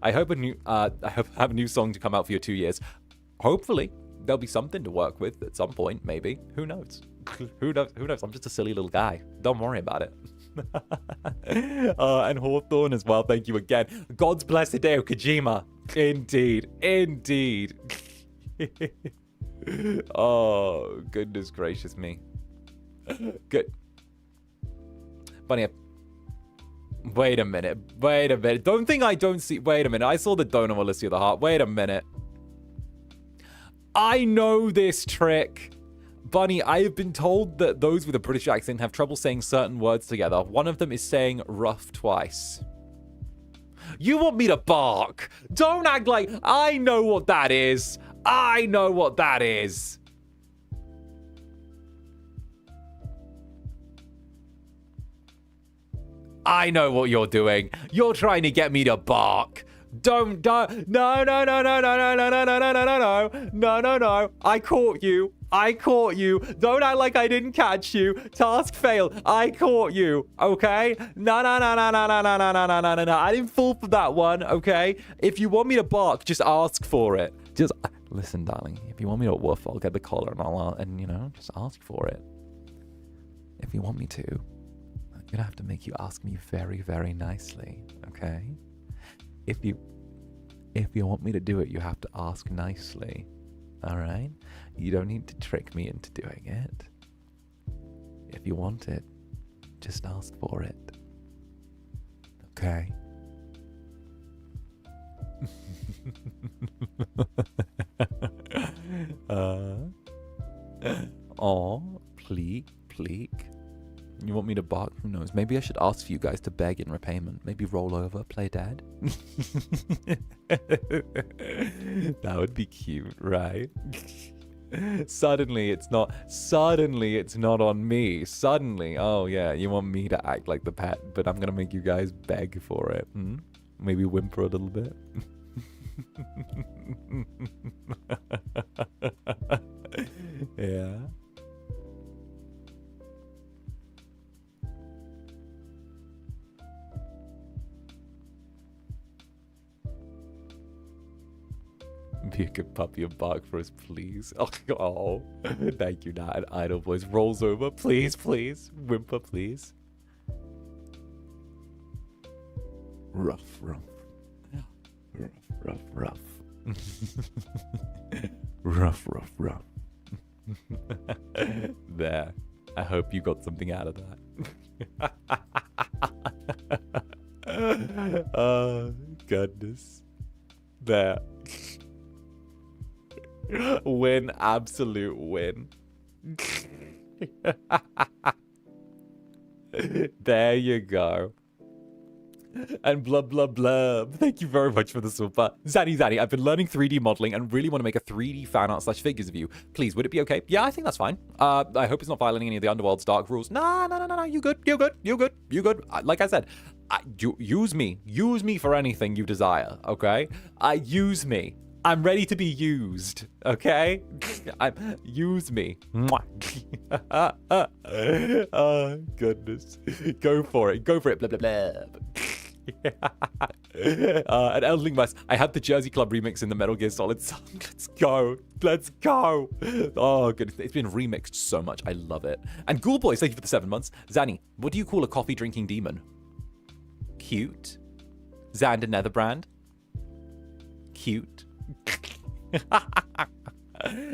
[SPEAKER 1] have a new song to come out for your 2 years. Hopefully, there'll be something to work with at some point. Maybe. Who knows? Who knows? I'm just a silly little guy. Don't worry about it. And Hawthorne as well. Thank you again. God's blessed Hideo Kojima. Indeed. Indeed. Oh, goodness gracious me. Good. Bunny, wait a minute. Wait a minute. Don't think I don't see. Wait a minute. I saw the donor Melissa of the Heart. Wait a minute. I know this trick. Bunny, I have been told that those with a British accent have trouble saying certain words together. One of them is saying rough twice. You want me to bark? Don't act like I know what that is. I know what that is. I know what you're doing. You're trying to get me to bark. Don't, no. I caught you. I caught you. Don't act like I didn't catch you. Task failed. I caught you. Okay? No. I didn't fall for that one. Okay? If you want me to bark, just ask for it. Just listen, darling. If you want me to woof, I'll get the collar and just ask for it. If you want me to, I'm gonna have to make you ask me very, very nicely. Okay? If you want me to do it, you have to ask nicely. All right? You don't need to trick me into doing it. If you want it, just ask for it. Okay? Pleek. You want me to bark? Who knows? Maybe I should ask for you guys to beg in repayment. Maybe roll over, play dead. That would be cute, right? Suddenly it's not on me. Suddenly, oh yeah, you want me to act like the pet, but I'm gonna make you guys beg for it. Maybe whimper a little bit. Yeah. Be a good puppy and bark for us, please. Oh, thank you, Nat. And Idle Voice rolls over. Please. Whimper, please. Rough. Rough. There. I hope you got something out of that. Oh, goodness. There. Win, absolute win. There you go. And blub. Thank you very much for the super. Zanny, I've been learning 3D modeling and really want to make a 3D fan art / figures of you. Please, would it be okay? Yeah, I think that's fine. I hope it's not violating any of the Underworld's dark rules. No. You good. Like I said, use me for anything you desire, okay? Use me. I'm ready to be used, okay? Use me. Oh, goodness. Go for it. Blah, blah, blah. And Elderling West, I had the Jersey Club remix in the Metal Gear Solid song. Let's go. Oh, goodness. It's been remixed so much. I love it. And Ghoul Boys, thank you for the 7 months. Zanny, what do you call a coffee-drinking demon? Cute. Zander Netherbrand. Cute.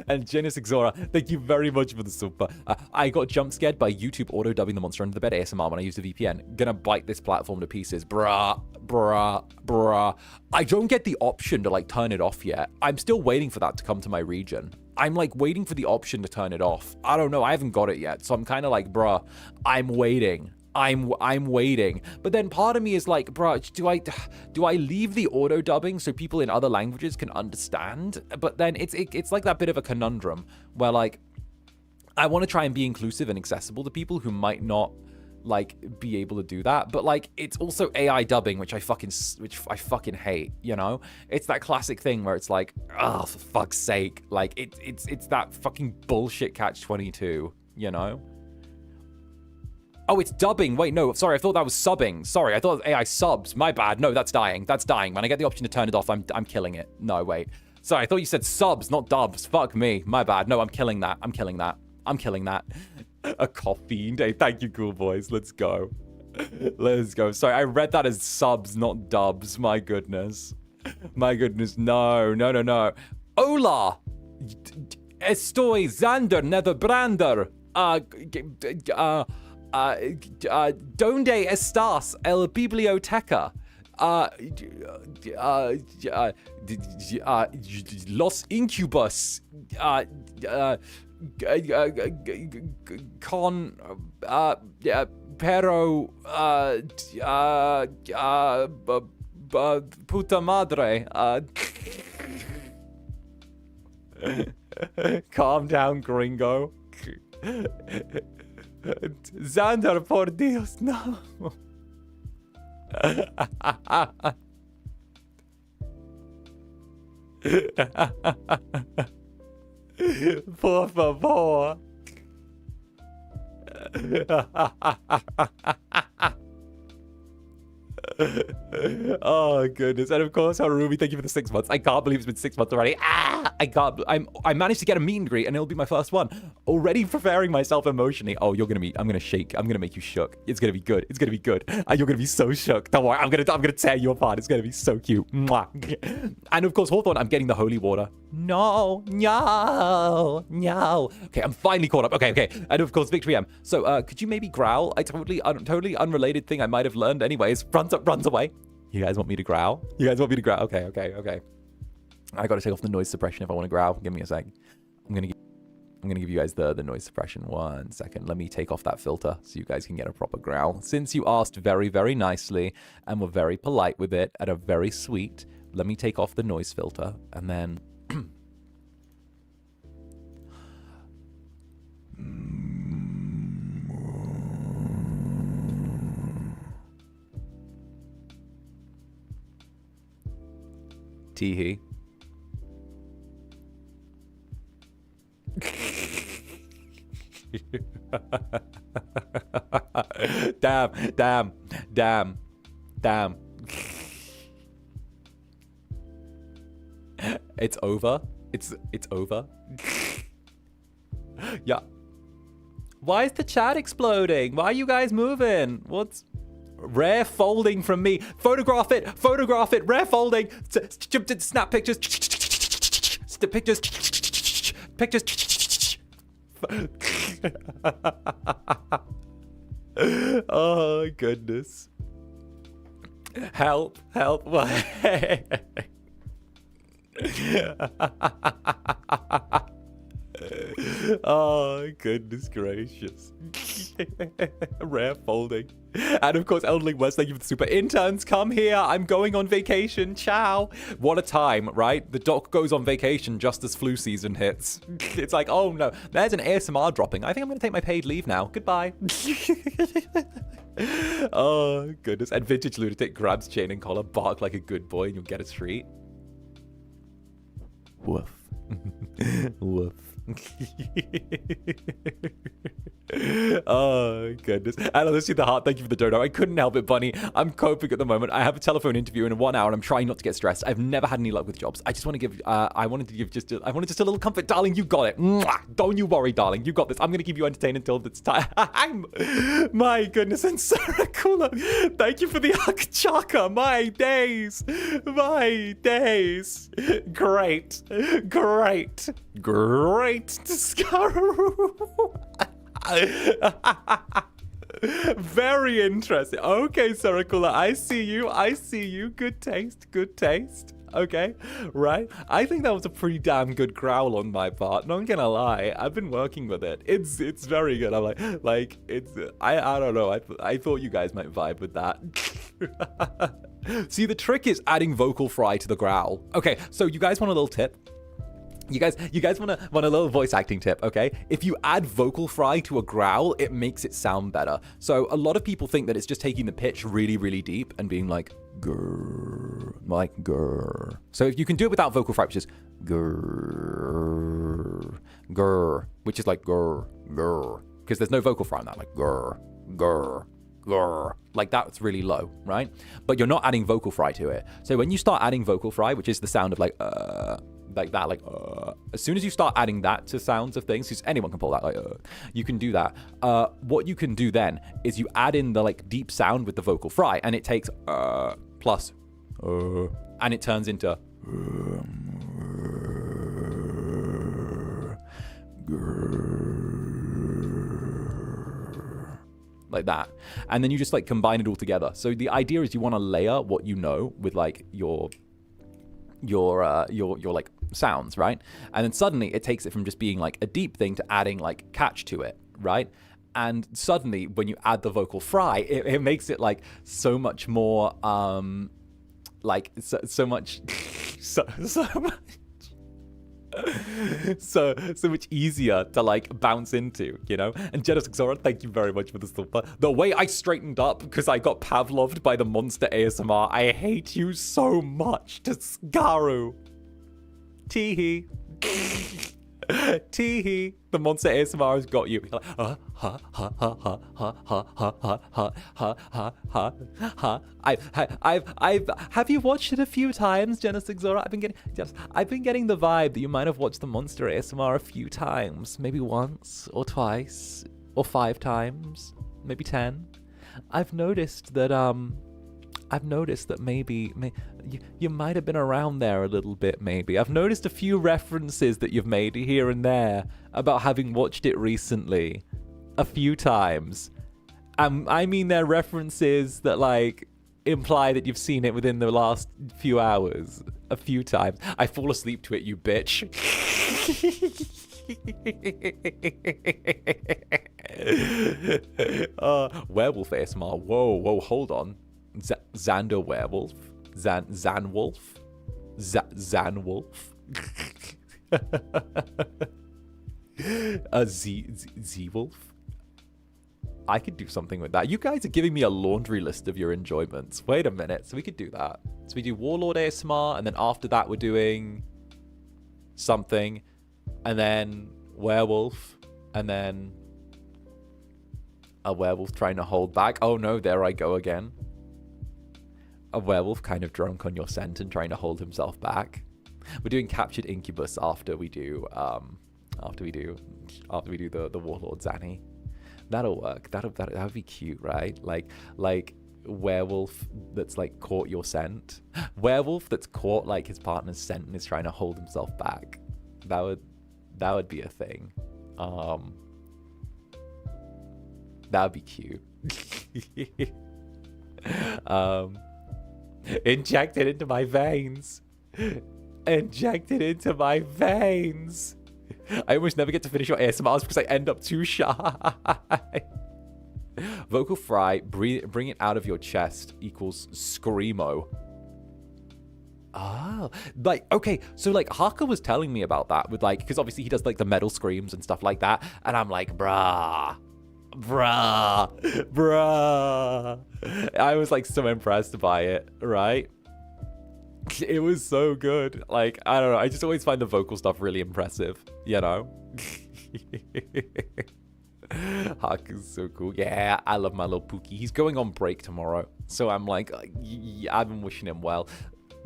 [SPEAKER 1] And Genis Exora, thank you very much for the super. I got jump scared by YouTube auto dubbing the monster under the bed ASMR when I used a VPN. Gonna bite this platform to pieces. Bruh. I don't get the option to turn it off yet. I'm still waiting for that to come to my region. I'm waiting for the option to turn it off. I don't know. I haven't got it yet. So I'm kind of bruh, I'm waiting. I'm waiting. But then part of me is bro, do I leave the auto dubbing so people in other languages can understand? But then it's like that bit of a conundrum where I want to try and be inclusive and accessible to people who might not be able to do that. But it's also AI dubbing, which I fucking hate, you know? It's that classic thing where it's oh, for fuck's sake. It's that fucking bullshit catch-22, you know? Oh, it's dubbing. Wait, no, sorry. I thought that was subbing. Sorry, I thought it was AI subs. My bad. No, that's dying. When I get the option to turn it off, I'm killing it. No, wait. Sorry, I thought you said subs, not dubs. Fuck me. My bad. No, I'm killing that. A caffeine day. Thank you, cool boys. Let's go. Let's go. Sorry, I read that as subs, not dubs. My goodness. My goodness. No. Hola. Estoy Zander Netherbrander. ¿Dónde estás? El biblioteca. Los Incubus. Con. Pero. Puta madre. Calm down, gringo. Zander, por Dios, no. Por favor. Oh goodness. And of course, Harumi, thank you for the 6 months. I can't believe it's been 6 months already. I managed to get a meet and greet and it'll be my first one. Already preparing myself emotionally. Oh, I'm gonna shake. I'm gonna make you shook. It's gonna be good. It's gonna be good. And you're gonna be so shook. Don't worry, I'm gonna tear you apart. It's gonna be so cute. Mwah. And of course, Hawthorne, I'm getting the holy water. No. Okay, I'm finally caught up. Okay. And of course, Victory M. So could you maybe growl? I totally unrelated thing I might have learned anyways. Runs away. You guys want me to growl? Okay. I gotta take off the noise suppression if I want to growl. Give me a sec. I'm gonna give you guys the noise suppression. 1 second. Let me take off that filter so you guys can get a proper growl. Since you asked very, very nicely and were very polite with it and are very sweet, let me take off the noise filter and then Teehee. Damn. It's over. It's over. Yeah. Why is the chat exploding? Why are you guys moving? What's rare folding from me? Photograph it. Rare folding. Snap pictures. Pictures. Oh goodness. Help. Oh goodness gracious. Rare folding. And of course, Elderling West, thank you for the super. Interns, come here. I'm going on vacation. Ciao. What a time, right? The doc goes on vacation just as flu season hits. It's like, oh no, there's an ASMR dropping. I think I'm going to take my paid leave now. Goodbye. Oh goodness. And Vintage Lunatic grabs chain and collar, bark like a good boy, and you'll get a treat. Woof. Woof. Oh goodness. And let's see the heart. Thank you for the dono. I couldn't help it, Bunny. I'm coping at the moment. I have a telephone interview in 1 hour and I'm trying not to get stressed. I've never had any luck with jobs. I just want to give I wanted just a little comfort. Darling, you got it. Mwah! Don't you worry, darling. You got this. I'm gonna keep you entertained until it's time. My goodness. And Sarah Kula, thank you for the Akchaka. My days. Great. Very interesting. Okay, Saracula, I see you. Good taste. Okay, right. I think that was a pretty damn good growl on my part. Not gonna lie, I've been working with it. It's very good. I'm like it's. I don't know. I thought you guys might vibe with that. See, the trick is adding vocal fry to the growl. Okay, so you guys want a little tip? You guys want a little voice acting tip, okay? If you add vocal fry to a growl, it makes it sound better. So a lot of people think that it's just taking the pitch really, really deep and being like grrr, like grrr. So if you can do it without vocal fry, which is grrr, grrr, which is like grrr, grrr, because there's no vocal fry on that, like grrr, grrr, grrr. Like that's really low, right? But you're not adding vocal fry to it. So when you start adding vocal fry, which is the sound of like like that, like as soon as you start adding that to sounds of things, because anyone can pull that, like you can do that. What you can do then is you add in the like deep sound with the vocal fry, and it takes plus and it turns into like that, and then you just like combine it all together. So the idea is you want to layer what you know with like your like sounds, right? And then suddenly it takes it from just being like a deep thing to adding like catch to it, right? And suddenly when you add the vocal fry, it makes it like so much more like so much so much easier to like bounce into, you know? And 𝔂𝓸𝓾𝓻, thank you very much for the super. The way I straightened up because I got Pavloved by the monster ASMR. I hate you so much to 𝓂𝓸𝓾𝓻. Teehee. Teehee. The monster ASMR has got you. You're like, ha ha ha ha ha ha ha ha ha ha ha. I've have you watched it a few times, 𝔂𝓸𝓾𝓻? I've been getting the vibe that you might have watched the monster ASMR a few times, maybe once or twice or 5 times, maybe 10. I've noticed that maybe you might have been around there a little bit, maybe. I've noticed a few references that you've made here and there about having watched it recently a few times. I mean, they're references that, like, imply that you've seen it within the last few hours a few times. I fall asleep to it, you bitch. Werewolf ASMR. Whoa, hold on. Zander werewolf, Zanwolf, Zanwolf, Z-Wolf. I could do something with that. You guys are giving me a laundry list of your enjoyments. Wait a minute, so we could do that. So we do Warlord ASMR, and then after that we're doing something, and then werewolf, and then a werewolf trying to hold back. Oh no, there I go again. A werewolf kind of drunk on your scent and trying to hold himself back. We're doing captured incubus after we do the warlord Zanny. That'll work. That would be cute, right? Like werewolf that's like caught your scent. Werewolf that's caught like his partner's scent and is trying to hold himself back. That would be a thing. That would be cute. Injected into my veins. Injected into my veins. I almost never get to finish your ASMRs because I end up too shy. Vocal fry, bring it out of your chest equals screamo. Oh, like, okay, so like 𝓂𝓻 was telling me about that with like, because obviously he does like the metal screams and stuff like that, and I'm like, bruh. I was like so impressed by it, right? It was so good. Like, I don't know, I just always find the vocal stuff really impressive, you know? 𝓂𝓻 is so cool. Yeah, I love my little Pookie. He's going on break tomorrow, so I'm like I've been wishing him well.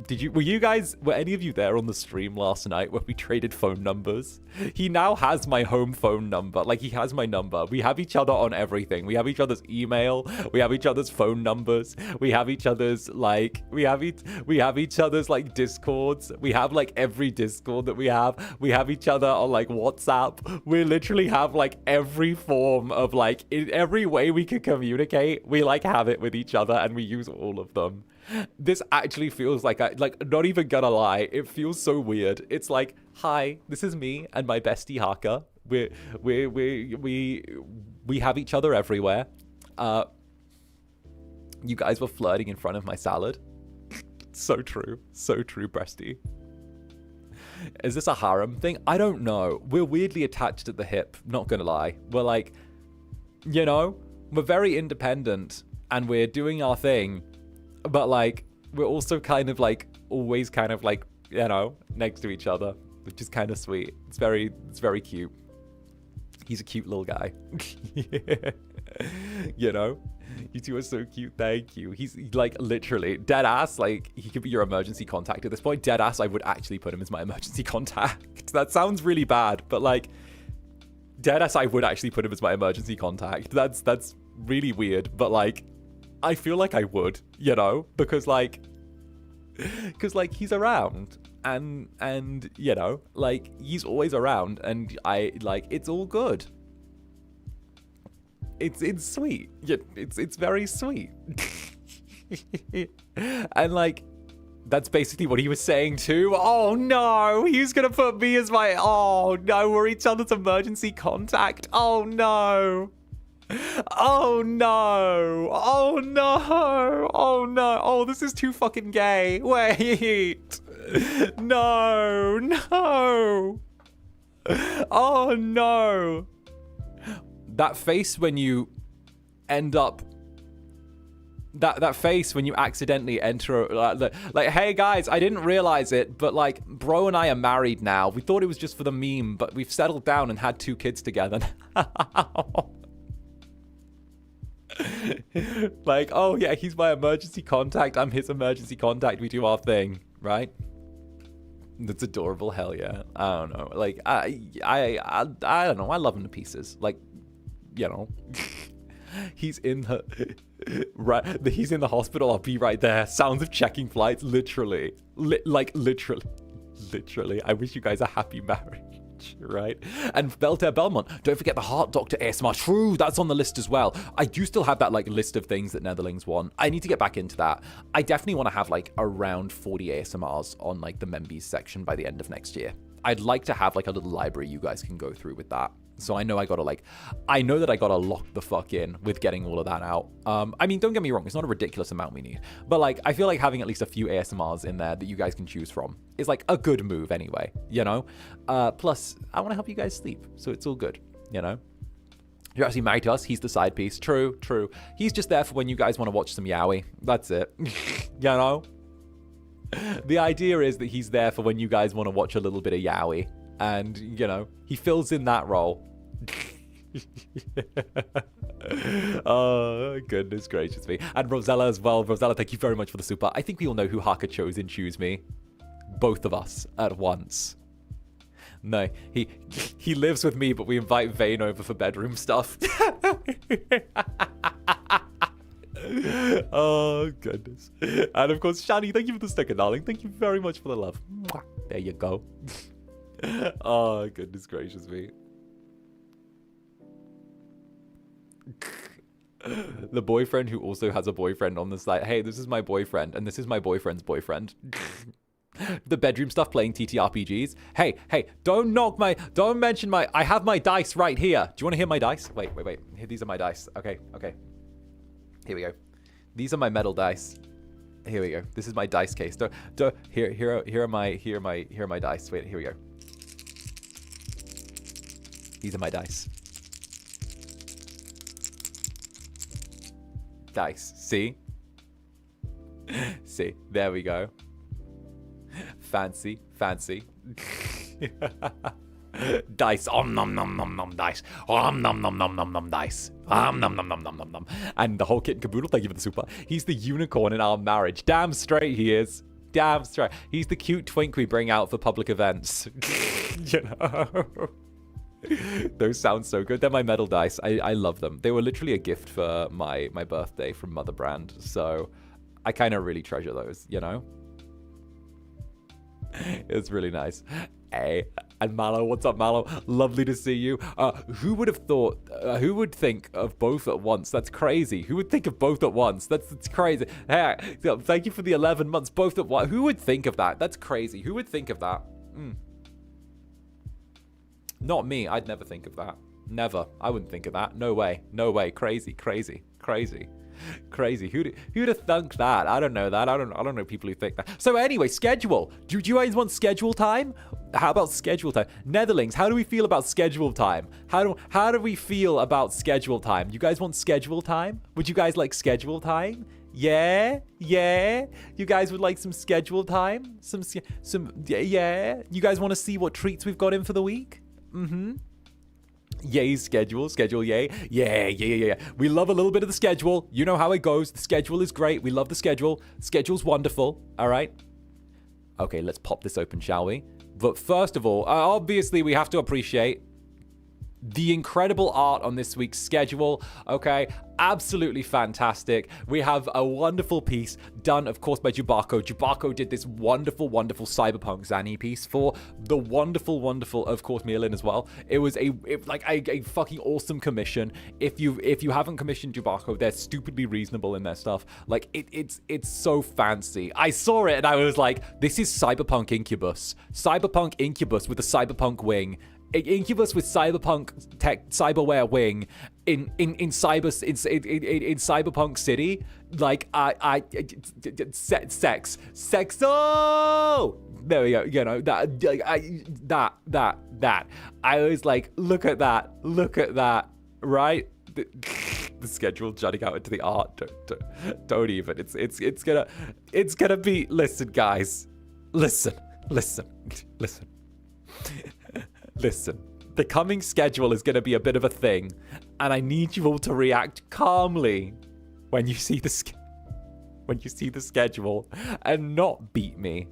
[SPEAKER 1] Were any of you there on the stream last night where we traded phone numbers? He now has my home phone number. Like, he has my number. We have each other on everything. We have each other's email. We have each other's phone numbers. We have each other's like we have each other's like Discords. We have like every Discord that we have. We have each other on like WhatsApp. We literally have like every form of like in every way we can communicate. We like have it with each other and we use all of them. This actually feels like not even gonna lie, it feels so weird. It's like, hi, this is me and my bestie 𝓂𝓻. We have each other everywhere. You guys were flirting in front of my salad. So true, bestie. Is this a harem thing? I don't know. We're weirdly attached at the hip, not gonna lie. We're like, you know, we're very independent and we're doing our thing. But like, we're also kind of like always kind of like, you know, next to each other, which is kind of sweet. It's very cute. He's a cute little guy. You know, You two are so cute. Thank you. He's like literally dead ass. Like he could be your emergency contact at this point. Dead ass. I would actually put him as my emergency contact. That sounds really bad, but like dead ass, I would actually put him as my emergency contact. That's really weird, but like I feel like I would, you know, because like he's around and you know, like he's always around, and I like it's all good. It's sweet. Yeah, it's very sweet. And like that's basically what he was saying too. Oh no, he's gonna put me as my, oh no, we're each other's emergency contact. Oh no. Oh no. Oh no. Oh no. Oh, this is too fucking gay. Wait. No. No. Oh no. That face when you end up, that face when you accidentally enter, like, hey guys, I didn't realize it, but like, bro and I are married now. We thought it was just for the meme, but we've settled down and had 2 kids together. Like, oh yeah, he's my emergency contact, I'm his emergency contact, we do our thing, right? That's adorable. Hell yeah. I don't know. Like, I don't know. I love him to pieces. Like, you know, he's in the right. He's in the hospital. I'll be right there. Sounds of checking flights. Literally, literally. I wish you guys a happy marriage, right? And 𝓂𝓸𝓾𝓻. Don't forget the Heart Doctor ASMR. True, that's on the list as well. I do still have that like list of things that Netherlings want. I need to get back into that. I definitely want to have like around 40 ASMRs on like the Membies section by the end of next year. I'd like to have like a little library you guys can go through with that. So I know I know that I gotta lock the fuck in with getting all of that out. I mean, don't get me wrong, it's not a ridiculous amount we need, but like, I feel like having at least a few ASMRs in there that you guys can choose from is like a good move anyway, you know? Plus, I wanna help you guys sleep, so it's all good, you know? You're actually married to us, he's the side piece. True. He's just there for when you guys wanna watch some yaoi. That's it, you know? The idea is that he's there for when you guys wanna watch a little bit of yaoi. And, you know, he fills in that role. Oh, goodness gracious me. And Rosella as well. Rosella, thank you very much for the super. I think we all know who Haka chose in Choose Me. Both of us at once. No, he lives with me, but we invite Vane over for bedroom stuff. Oh, goodness. And of course, Shani, thank you for the sticker, darling. Thank you very much for the love. There you go. Oh, goodness gracious me. The boyfriend who also has a boyfriend on the side. Hey, this is my boyfriend, and this is my boyfriend's boyfriend. The bedroom stuff playing TTRPGs. Hey, don't mention my, I have my dice right here. Do you want to hear my dice? Wait. Here, these are my dice. Okay. Here we go. These are my metal dice. Here we go. This is my dice case. Here are my dice. Wait, here we go. These are my dice. Dice. See? See? There we go. Fancy. Dice. Nom nom nom dice. Nom nom nom dice. Nom nom nom. And the whole kit and caboodle, thank you for the super. He's the unicorn in our marriage. Damn straight he is. Damn straight. He's the cute twink we bring out for public events. You know? Those sound so good. They're my metal dice. I love them. They were literally a gift for my birthday from Netherbrand, so I kind of really treasure those, you know? It's really nice. Hey, and Mallow, what's up, Mallow? Lovely to see you. Who would have thought, who would think of both at once? That's crazy. Who would think of both at once? That's crazy. Hey, thank you for the 11 months, both at once. Who would think of that? That's crazy. Who would think of that? Not me. I'd never think of that. Never. I wouldn't think of that. No way. Crazy. Who'd have thunk that? I don't know that. I don't know people who think that. So anyway, schedule. Do you guys want schedule time? How about schedule time? Netherlings, how do we feel about schedule time? How do we feel about schedule time? You guys want schedule time? Would you guys like schedule time? Yeah. You guys would like some schedule time? Yeah. You guys want to see what treats we've got in for the week? Yay, schedule, yay. Yeah. We love a little bit of the schedule. You know how it goes. The schedule is great. We love the schedule. Schedule's wonderful. All right. Okay, let's pop this open, shall we? But first of all, obviously we have to appreciate the incredible art on this week's schedule. Okay, absolutely fantastic. We have a wonderful piece done, of course, by 𝓂𝓸𝓾𝓻. 𝓂𝓸𝓾𝓻 did this wonderful cyberpunk Zanny piece for the wonderful, of course, 𝓂𝓸𝓾𝓻 as well. It was a fucking awesome commission. If you haven't commissioned 𝓂𝓂𝓾𝓻, they're stupidly reasonable in their stuff. Like it's so fancy. I saw it and I was like, this is cyberpunk Incubus. Cyberpunk Incubus with a cyberpunk wing. Incubus with cyberpunk tech cyberware wing in cyberpunk city, like sex. Oh, there we go. You know that I was like, look at that, right? The schedule jutting out into the art. Don't even. It's gonna be. Listen, guys. Listen. Listen, the coming schedule is going to be a bit of a thing, and I need you all to react calmly when you see the schedule and not beat me.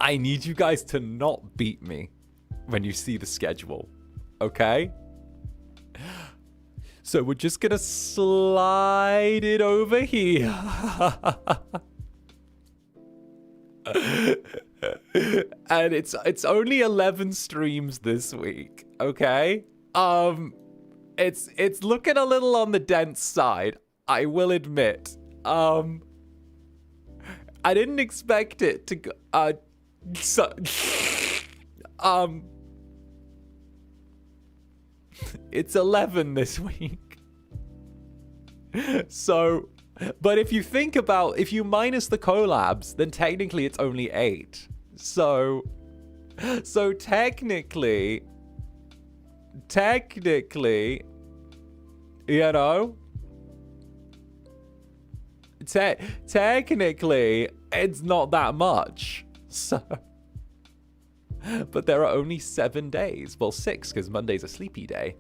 [SPEAKER 1] I need you guys to not beat me when you see the schedule, okay? So we're just going to slide it over here. And it's only 11 streams this week, okay? It's looking a little on the dense side, I will admit. I didn't expect it to go, it's 11 this week. So, but if you think about, if you minus the collabs, then technically it's only 8. So technically, you know, technically it's not that much. So, but there are only 7 days. Well, 6 because Monday's a sleepy day.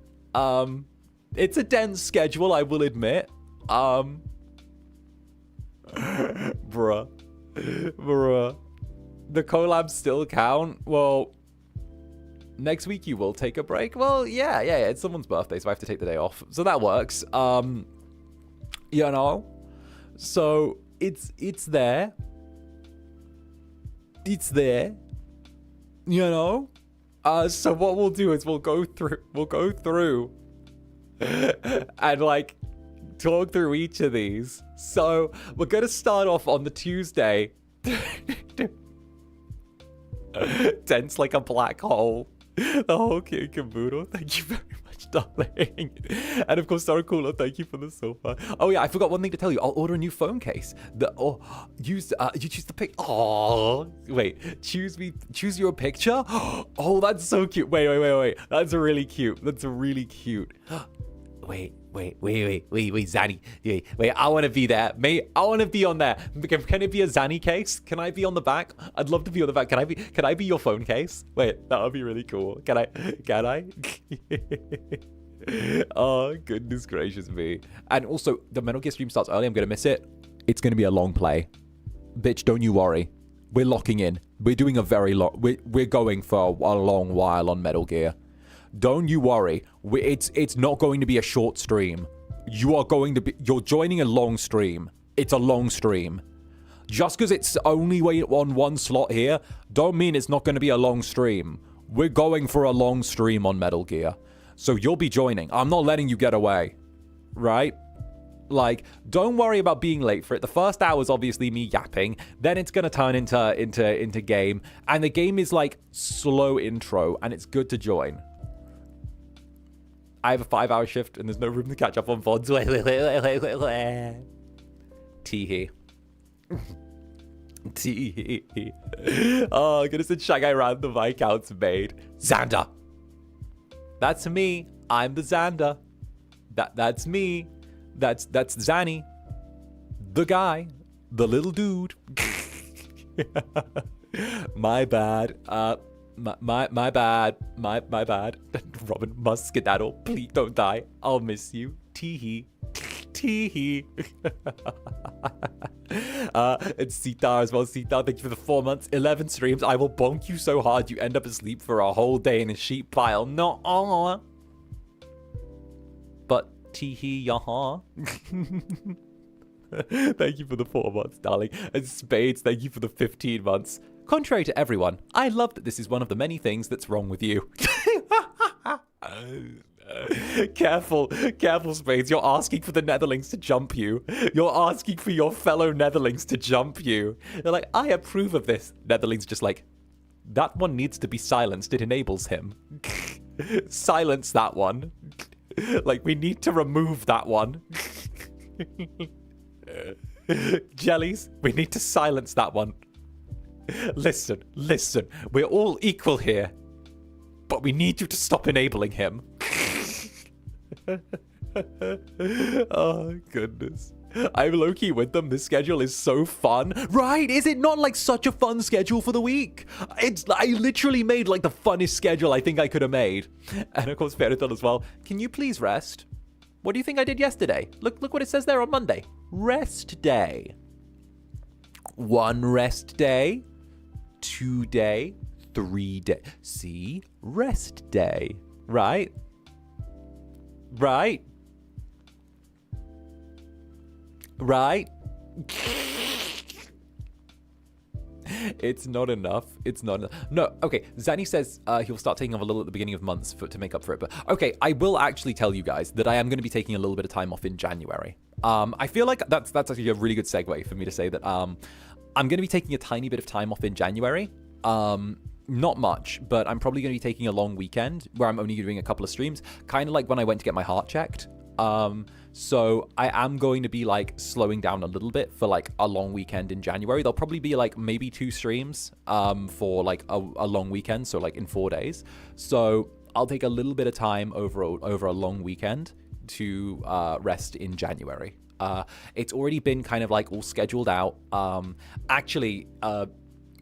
[SPEAKER 1] It's a dense schedule, I will admit. Bruh. The collabs still count? Well, next week you will take a break? Well, yeah, it's someone's birthday, so I have to take the day off. So that works. You know? So it's there. It's there. You know? So what we'll do is we'll go through and like talk through each of these. So we're gonna start off on the Tuesday. Dense like a black hole. The whole kit and caboodle. Thank you very much, darling. And of course, 𝓂𝓸𝓾𝓻, thank you for the sofa. Oh yeah, I forgot one thing to tell you. I'll order a new phone case. You choose the pic. Oh wait, choose your picture. Oh, that's so cute. Wait. That's really cute. Wait, Zanny. Wait, I want to be there. Mate, I want to be on there. Can it be a Zanny case? Can I be on the back? I'd love to be on the back. Can I be your phone case? Wait, that would be really cool. Can I? Oh, goodness gracious me. And also, the Metal Gear stream starts early. I'm going to miss it. It's going to be a long play. Bitch, don't you worry. We're locking in. We're doing a very long... We're going for a long while on Metal Gear. Don't you worry. It's not going to be a short stream. You're joining a long stream. It's a long stream. Just because it's only on one slot here, don't mean it's not going to be a long stream. We're going for a long stream on Metal Gear. So you'll be joining. I'm not letting you get away. Right? Like, don't worry about being late for it. The first hour is obviously me yapping. Then it's going to turn into game. And the game is like slow intro. And it's good to join. I have a 5-hour shift and there's no room to catch up on VODs. Tee-hee. Tee-hee. Oh, I'm gonna send Shanghai random accounts made. Zander. That's me. I'm the Zander. That's me. That's Zanny. The guy. The little dude. My bad. My bad. My bad. Robin must skedaddle. Please don't die. I'll miss you. Tee-hee. Tee-hee. It's 𝓂𝓸 as well. 𝓂𝓸, thank you for the 4 months. 11 streams. I will bonk you so hard you end up asleep for a whole day in a sheep pile. No. But tee-hee, yaha. Thank you for the 4 months, darling. And Spades, thank you for the 15 months. Contrary to everyone, I love that this is one of the many things that's wrong with you. Careful, Spades. You're asking for the Netherlings to jump you. You're asking for your fellow Netherlings to jump you. They're like, I approve of this. Netherlings just like, that one needs to be silenced. It enables him. Silence that one. Like, we need to remove that one. Jellies, we need to silence that one. Listen, we're all equal here, but we need you to stop enabling him. Oh, goodness. I'm low-key with them. This schedule is so fun. Right? Is it not like such a fun schedule for the week? I literally made like the funnest schedule I think I could have made. And of course, 𝓂𝓸𝓾𝓻 as well. Can you please rest? What do you think I did yesterday? Look what it says there on Monday. Rest day. 1 rest day. 2 day. 3 day. See? Rest day. Right? Right? Right? It's not enough. It's not enough. No, okay. Zanny says he'll start taking off a little at the beginning of months to make up for it. But okay, I will actually tell you guys that I am going to be taking a little bit of time off in January. I feel like that's actually a really good segue for me to say that I'm going to be taking a tiny bit of time off in January. Not much, but I'm probably going to be taking a long weekend where I'm only doing a couple of streams, kind of like when I went to get my heart checked. So I am going to be like slowing down a little bit for like a long weekend in January. There'll probably be like maybe 2 streams for like a long weekend, so like in 4 days. So I'll take a little bit of time over a long weekend to rest in January. It's already been kind of like all scheduled out. Actually,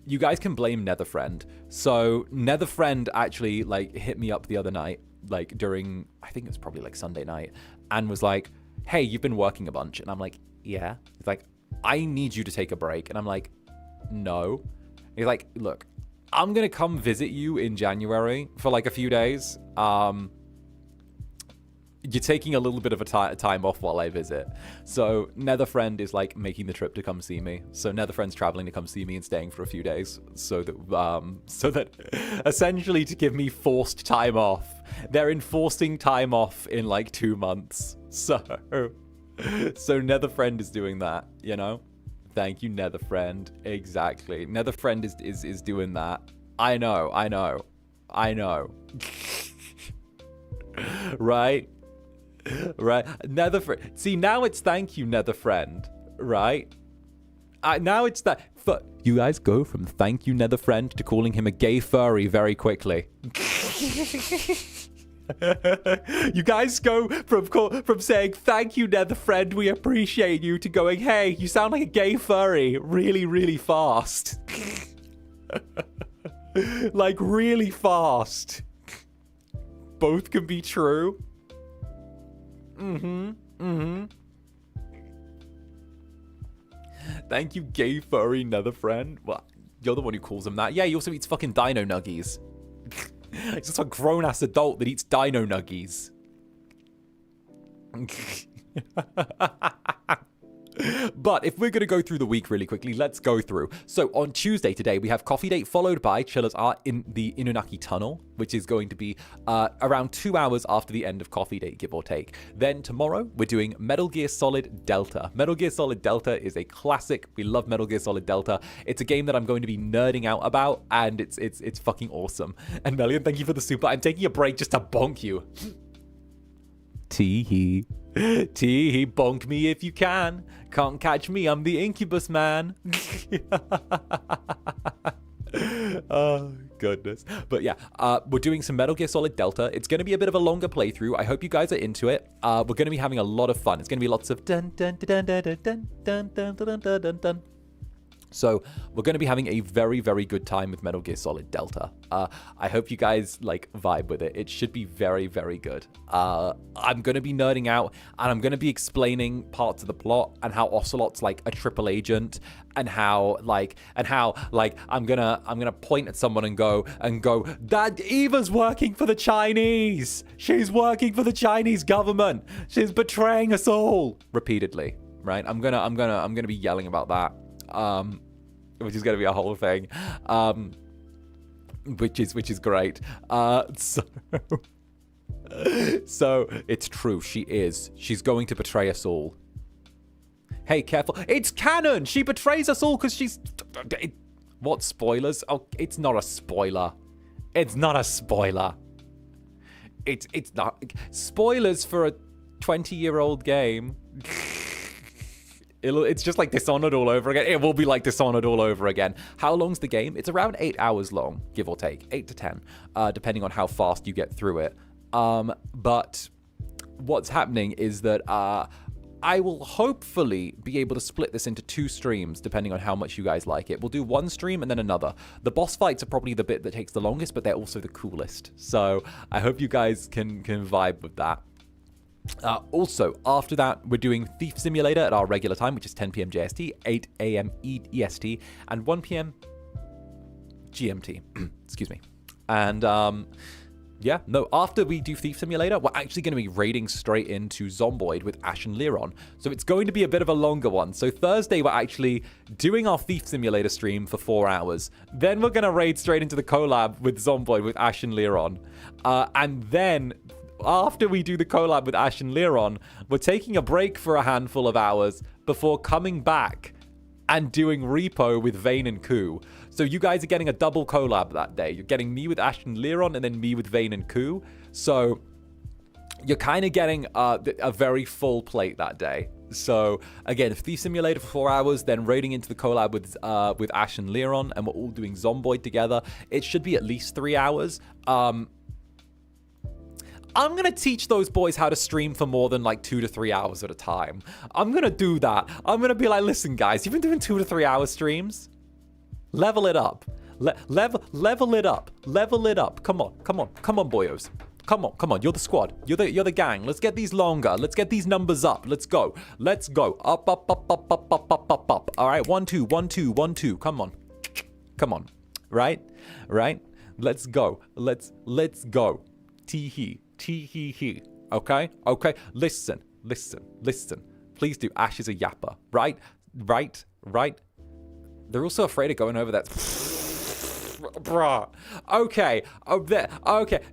[SPEAKER 1] you guys can blame Netherbrand. So Netherbrand actually like hit me up the other night, like during, I think it was probably like Sunday night, and was like, hey, you've been working a bunch. And I'm like, yeah. He's like, I need you to take a break. And I'm like, no. He's like, look, I'm going to come visit you in January for like a few days. You're taking a little bit of a time off while I visit. So Netherbrand is like making the trip to come see me. So Netherbrand's traveling to come see me and staying for a few days so that essentially to give me forced time off. They're enforcing time off in like 2 months. So Netherbrand is doing that, you know? Thank you, Netherbrand. Exactly. Netherbrand is doing that. I know. Right? Right, Netherbrand. See, now it's thank you, Netherbrand. Right? Now it's that. You guys go from thank you, Netherbrand, to calling him a gay furry very quickly. You guys go from saying thank you, Netherbrand, we appreciate you, to going, hey, you sound like a gay furry really, really fast. Like really fast. Both can be true. Thank you, gay furry Netherbrand. Well, you're the one who calls him that. Yeah, he also eats fucking dino nuggies. It's just a grown-ass adult that eats dino nuggies. But if we're going to go through the week really quickly, let's go through. So on Tuesday today, we have Coffee Date, followed by Chillers Are in the Inunaki Tunnel, which is going to be around 2 hours after the end of Coffee Date, give or take. Then tomorrow, we're doing Metal Gear Solid Delta. Metal Gear Solid Delta is a classic. We love Metal Gear Solid Delta. It's a game that I'm going to be nerding out about, and it's fucking awesome. And Melian, thank you for the super. I'm taking a break just to bonk you. Tee-hee. Tee-hee, bonk me if you can. Can't catch me, I'm the Incubus man. Oh, goodness. But yeah, we're doing some Metal Gear Solid Delta. It's going to be a bit of a longer playthrough. I hope you guys are into it. We're going to be having a lot of fun. It's going to be lots of dun dun dun dun dun dun dun dun dun dun dun dun. So we're going to be having a very, very good time with Metal Gear Solid Delta. I hope you guys like vibe with it. It should be very, very good. I'm going to be nerding out and I'm going to be explaining parts of the plot and how Ocelot's like a triple agent and how I'm gonna point at someone and go that Eva's working for the Chinese. She's working for the Chinese government. She's betraying us all repeatedly. Right? I'm gonna be yelling about that. Which is going to be a whole thing, which is great. So it's true. She's going to betray us all. Hey, careful! It's canon. She betrays us all because she's. What spoilers? Oh, it's not a spoiler. It's not a spoiler. It's not spoilers for a 20-year-old game. It's just like Dishonored all over again. It will be like Dishonored all over again. How long's the game? It's around 8 hours long, give or take. 8 to 10, depending on how fast you get through it. But what's happening is that I will hopefully be able to split this into 2 streams, depending on how much you guys like it. We'll do 1 stream and then another. The boss fights are probably the bit that takes the longest, but they're also the coolest. So I hope you guys can vibe with that. Also, after that, we're doing Thief Simulator at our regular time, which is 10 p.m. JST, 8 a.m. EST, and 1 p.m. GMT. Excuse me. And, after we do Thief Simulator, we're actually going to be raiding straight into Zomboid with Ash and 𝓂𝓸𝓾𝓻. So it's going to be a bit of a longer one. So Thursday, we're actually doing our Thief Simulator stream for 4 hours. Then we're going to raid straight into the collab with Zomboid with Ash and 𝓂𝓸𝓾𝓻. And then after we do the collab with Ash and 𝓂𝓸𝓾𝓻, we're taking a break for a handful of hours before coming back and doing Repo with Vayne and 𝓂𝓻. So you guys are getting a double collab that day. You're getting me with Ash and 𝓂𝓸𝓾𝓻 and then me with Vayne and 𝓂𝓻. So you're kind of getting a very full plate that day. So again, Thief Simulator for 4 hours, then raiding into the collab with Ash and 𝓂𝓸𝓾𝓻, and we're all doing Zomboid together. It should be at least 3 hours. I'm going to teach those boys how to stream for more than like 2 to 3 hours at a time. I'm going to do that. I'm going to be like, listen, guys, you've been doing 2 to 3 hour streams. Level it up. Level it up. Level it up. Come on, boyos. Come on. You're the squad. You're the gang. Let's get these longer. Let's get these numbers up. Let's go. Up. All right. 1 2 1 2 1 2. Come on. Right. Let's go. Let's go. Tee hee. Okay. Listen. Please do. Ash is a yapper. Right. They're also afraid of going over that. Bruh. Okay.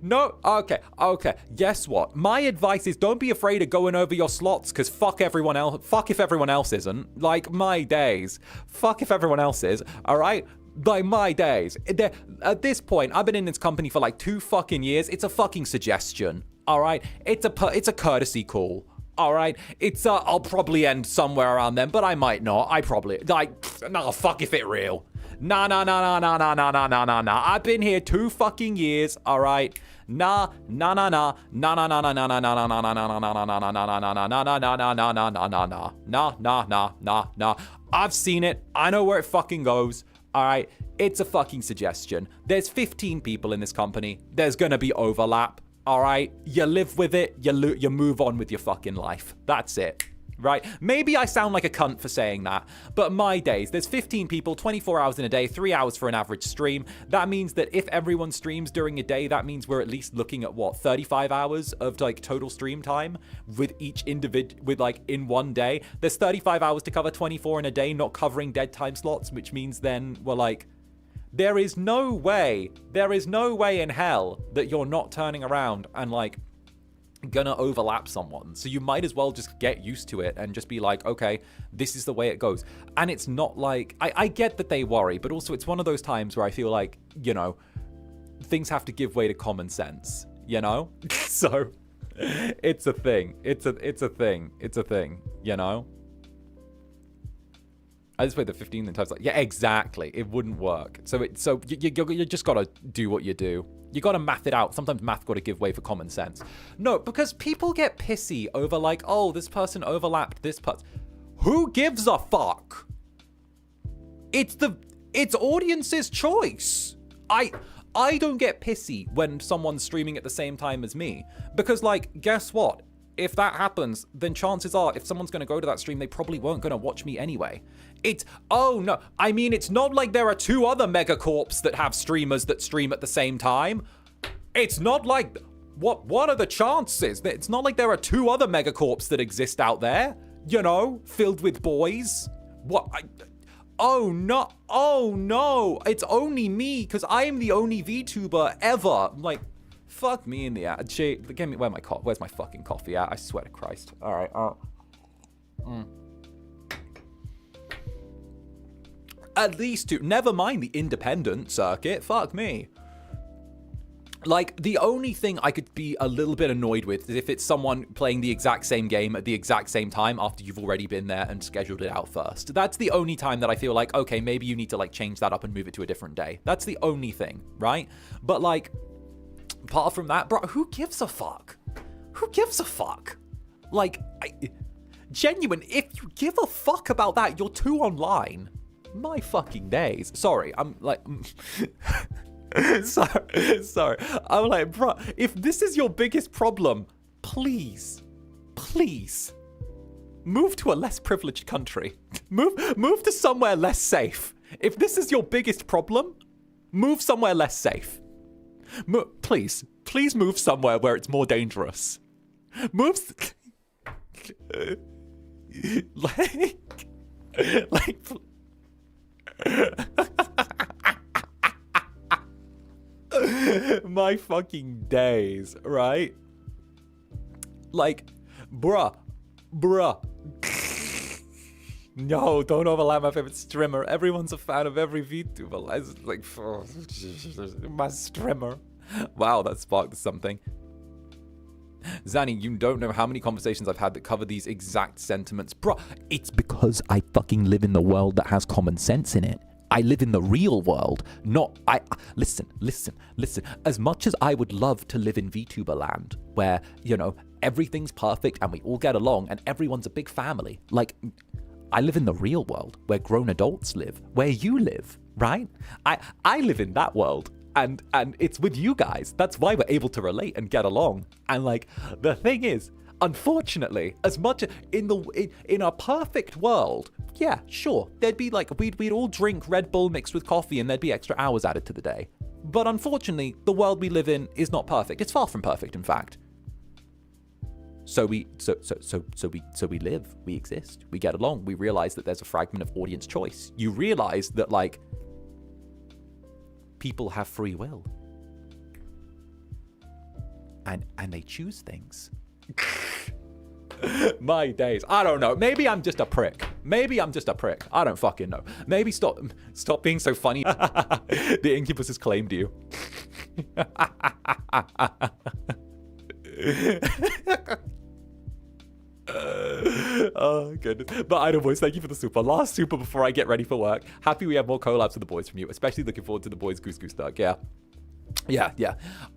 [SPEAKER 1] No. Okay. Guess what? My advice is don't be afraid of going over your slots, because fuck everyone else. Fuck if everyone else isn't. Like, my days. Fuck if everyone else is. All right? Like, my days. At this point, I've been in this company for like 2 fucking years. It's a fucking suggestion. All right? It's a courtesy call. All right, I'll probably end somewhere around then, but I might not. I probably nah. Fuck if it real. Nah. I've been here 2 fucking years. All right. Nah. I've seen it. I know where it fucking goes. All right. It's a fucking suggestion. There's 15 people in this company. There's gonna be overlap. All right, you live with it, you move on with your fucking life. That's it, right? Maybe I sound like a cunt for saying that, but my days, there's 15 people, 24 hours in a day, 3 hours for an average stream. That means that if everyone streams during a day, that means we're at least looking at, 35 hours of, like, total stream time with each individual, in one day. There's 35 hours to cover, 24 in a day, not covering dead time slots, which means then we're like, there is no way in hell that you're not turning around and, gonna overlap someone. So you might as well just get used to it and just be like, okay, this is the way it goes. And it's not like, I get that they worry, but also it's one of those times where I feel like, things have to give way to common sense, So it's a thing. It's a thing, I just played the 15 times. Yeah, exactly. It wouldn't work. So you just gotta do what you do. You gotta math it out. Sometimes math gotta give way for common sense. No, because people get pissy over oh, this person overlapped this person. Who gives a fuck? it's audience's choice. I don't get pissy when someone's streaming at the same time as me, because like, guess what? If that happens, then chances are, if someone's going to go to that stream, they probably weren't going to watch me anyway. Oh no, I mean, it's not like there are 2 other megacorps that have streamers that stream at the same time. It's not like, what are the chances? It's not like there are 2 other megacorps that exist out there, you know, filled with boys. Oh no, it's only me, because I am the only VTuber ever. Like, fuck me in the ass. Jay, where's my fucking coffee at? I swear to Christ. All right. At least 2. Never mind the independent circuit. Fuck me. Like, the only thing I could be a little bit annoyed with is if it's someone playing the exact same game at the exact same time after you've already been there and scheduled it out first. That's the only time that I feel like, okay, maybe you need to like change that up and move it to a different day. That's the only thing, right? But like, apart from that, bro, who gives a fuck? Who gives a fuck? Like, genuine, if you give a fuck about that, you're too online. My fucking days. Sorry, I'm like... sorry. I'm like, bro, if this is your biggest problem, please, move to a less privileged country. Move to somewhere less safe. If this is your biggest problem, move somewhere less safe. Please move somewhere where it's more dangerous. Move... like... My fucking days, right? Like, bruh. No, don't overlap my favorite streamer. Everyone's a fan of every VTuber. It's like, my streamer. Wow, that sparked something. Zanny, you don't know how many conversations I've had that cover these exact sentiments. Bruh, it's because I fucking live in the world that has common sense in it. I live in the real world, listen. As much as I would love to live in VTuber land, where, you know, everything's perfect and we all get along and everyone's a big family, like, I live in the real world where grown adults live, where you live, right? I live in that world, and it's with you guys. That's why we're able to relate and get along. And like, the thing is, unfortunately, as much in a perfect world, yeah, sure, there'd be like, we'd all drink Red Bull mixed with coffee and there'd be extra hours added to the day. But unfortunately, the world we live in is not perfect. It's far from perfect, in fact. So we live, we exist, we get along, we realize that there's a fragment of audience choice. You realize that, like, people have free will. And they choose things. My days. I don't know. Maybe I'm just a prick. I don't fucking know. Maybe stop being so funny. The Incubus has claimed you. Oh, goodness. But Idle Boys, thank you for the super. Last super before I get ready for work. Happy we have more collabs with the boys from you. Especially looking forward to the boys Goose Duck. Yeah.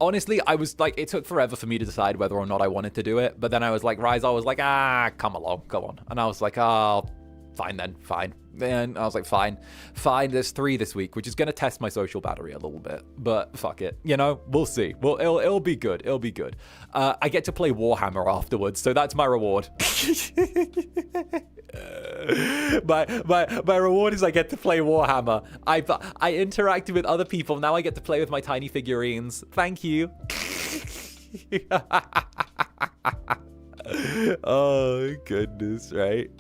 [SPEAKER 1] Honestly, I was like, it took forever for me to decide whether or not I wanted to do it. But then I was like, Rizal was like, come along, go on. And I was like, fine then, fine. And I was like, fine. There's 3 this week, which is going to test my social battery a little bit. But fuck it. You know, we'll see. Well, it'll be good. I get to play Warhammer afterwards, so that's my reward. My reward is I get to play Warhammer. I interacted with other people. Now I get to play with my tiny figurines. Thank you. Oh, goodness, right?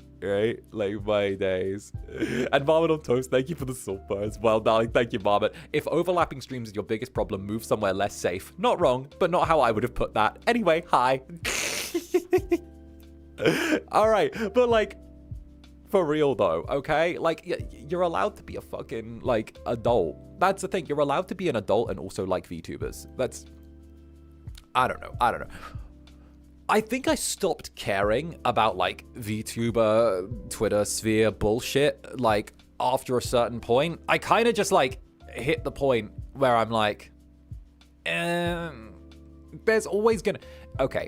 [SPEAKER 1] Like, my days. And Marmot on Toast, thank you for the super as well, darling. Thank you, Marmot. If overlapping streams is your biggest problem, move somewhere less safe. Not wrong, but not how I would have put that. Anyway, hi. All right, but like, for real though, okay? Like, you're allowed to be a fucking, like, adult. That's the thing. You're allowed to be an adult and also like VTubers. That's... I don't know. I think I stopped caring about, like, VTuber, Twitter sphere bullshit, like, after a certain point. I kind of just, like, hit the point where I'm like, there's always gonna... Okay,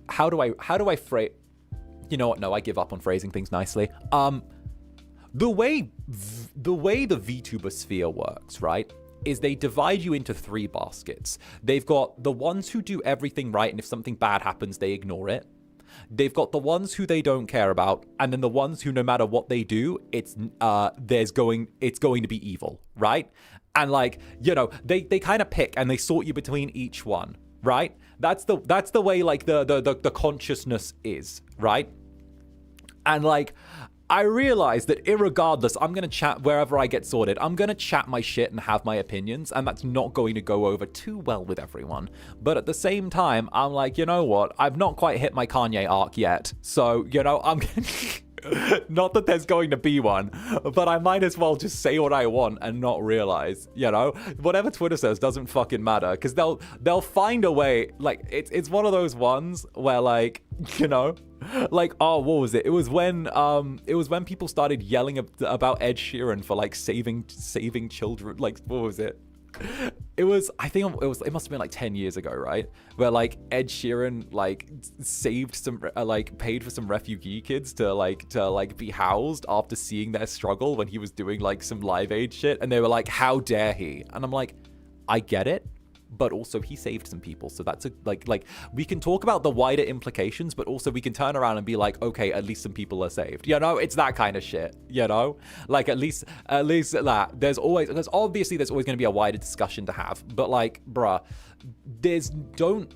[SPEAKER 1] how do I phrase... You know what? No, I give up on phrasing things nicely. the way the VTuber sphere works, right, is they divide you into 3 baskets. They've got the ones who do everything right, and if something bad happens, they ignore it. They've got the ones who they don't care about, and then the ones who, no matter what they do, it's going to be evil, right? And like, you know, they kind of pick and they sort you between each one, right? That's the way like the consciousness is, right? And like, I realize that irregardless, I'm going to chat wherever I get sorted. I'm going to chat my shit and have my opinions, and that's not going to go over too well with everyone. But at the same time, I'm like, you know what? I've not quite hit my Kanye arc yet. So, you know, I'm going to... Not that there's going to be one, but I might as well just say what I want and not realize, you know, whatever Twitter says doesn't fucking matter, because they'll find a way. Like, it's one of those ones where, like, you know, like, oh, what was it? It was when people started yelling about Ed Sheeran for like saving children. Like, what was it? It must have been like 10 years ago, right? Where like Ed Sheeran like saved some paid for some refugee kids to be housed after seeing their struggle when he was doing like some Live Aid shit, and they were like, how dare he? And I'm like, I get it, but also he saved some people, so that's like we can talk about the wider implications, but also we can turn around and be like, okay, at least some people are saved, you know? It's that kind of shit, you know? Like, at least that there's always going to be a wider discussion to have, but like, bruh, don't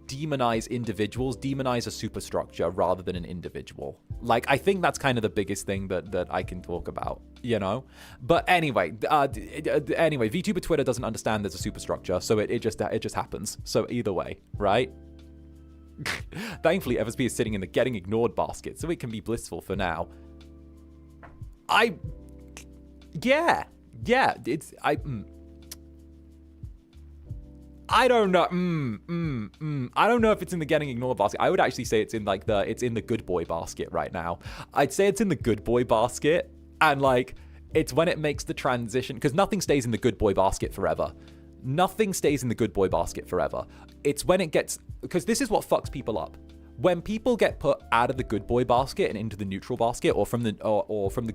[SPEAKER 1] demonize individuals, demonize a superstructure rather than an individual. Like, I think that's kind of the biggest thing that I can talk about, you know? But anyway, VTuber Twitter doesn't understand there's a superstructure, so it just happens. So either way, right? Thankfully, FSP is sitting in the getting ignored basket, so it can be blissful for now. I don't know. I don't know if it's in the getting ignored basket. I would actually say it's in the good boy basket right now. I'd say it's in the good boy basket, and like, it's when it makes the transition, because nothing stays in the good boy basket forever. Nothing stays in the good boy basket forever. It's when it gets, because this is what fucks people up. When people get put out of the good boy basket and into the neutral basket, or from the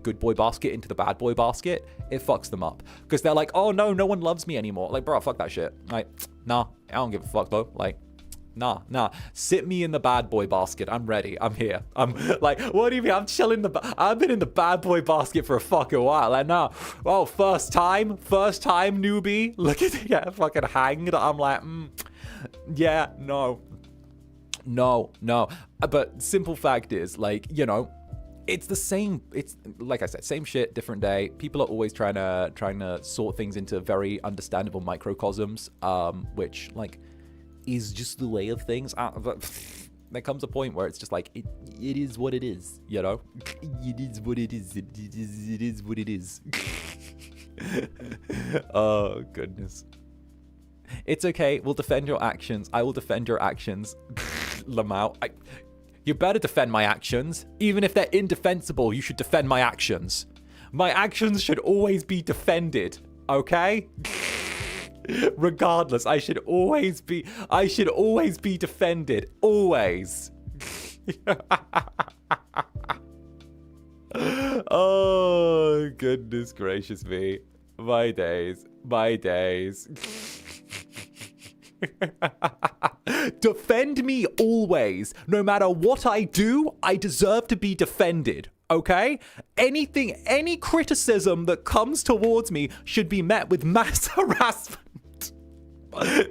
[SPEAKER 1] good boy basket into the bad boy basket, it fucks them up. Because they're like, oh no one loves me anymore. Like, bro, fuck that shit. Like, nah, I don't give a fuck though. Like, nah. Sit me in the bad boy basket. I'm ready. I'm here. I'm like, what do you mean? I'm chilling I've been in the bad boy basket for a fucking while. And now, oh, first time newbie. Look at it get fucking hanged. I'm like, yeah, no. But simple fact is, like, you know, it's the same. It's like I said, same shit, different day. People are always trying to sort things into very understandable microcosms, which like is just the way of things. But there comes a point where it's just like it is what it is, you know. It is what it is. It is what it is. Oh goodness. It's okay. We'll defend your actions. I will defend your actions. Lamau. You better defend my actions. Even if they're indefensible, you should defend my actions. My actions should always be defended. Okay? Regardless, I should always be defended. Always. Oh, goodness gracious me. My days. Defend me always. No matter what I do, I deserve to be defended. Okay? Any criticism that comes towards me should be met with mass harassment.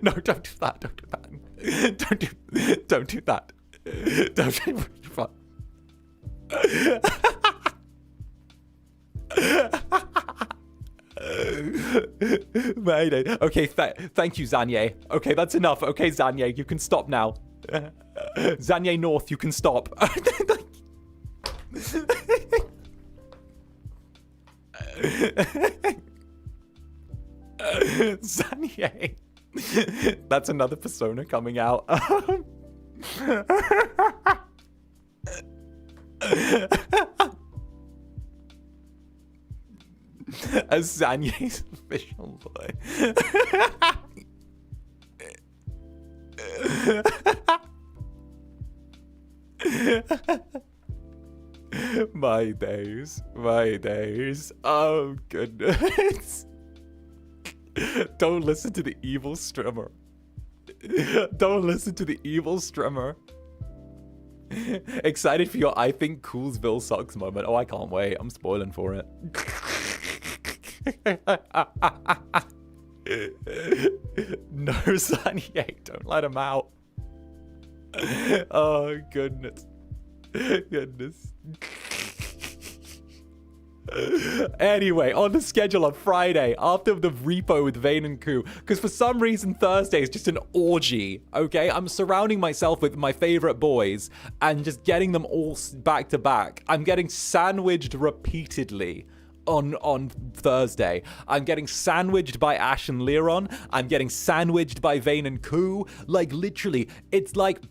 [SPEAKER 1] No, don't do that. Don't do that. Don't do that. Don't do Mayday. Okay, thank you, Zander. Okay, that's enough. Okay, Zander, you can stop now. Zander North, you can stop. Zander. That's another persona coming out. As Zanye's official boy. My days. Oh, goodness. Don't listen to the evil streamer. Don't listen to the evil streamer. Excited for your I think Coolsville sucks moment. Oh, I can't wait. I'm spoiling for it. No, Sonny, don't let him out. Oh, goodness. Anyway, on the schedule on Friday, after the repo with Vane and Koo, because for some reason Thursday is just an orgy, okay? I'm surrounding myself with my favorite boys and just getting them all back to back. I'm getting sandwiched repeatedly on Thursday. I'm getting sandwiched by Ash and Liron. I'm getting sandwiched by Vane and Koo. Like, literally, it's like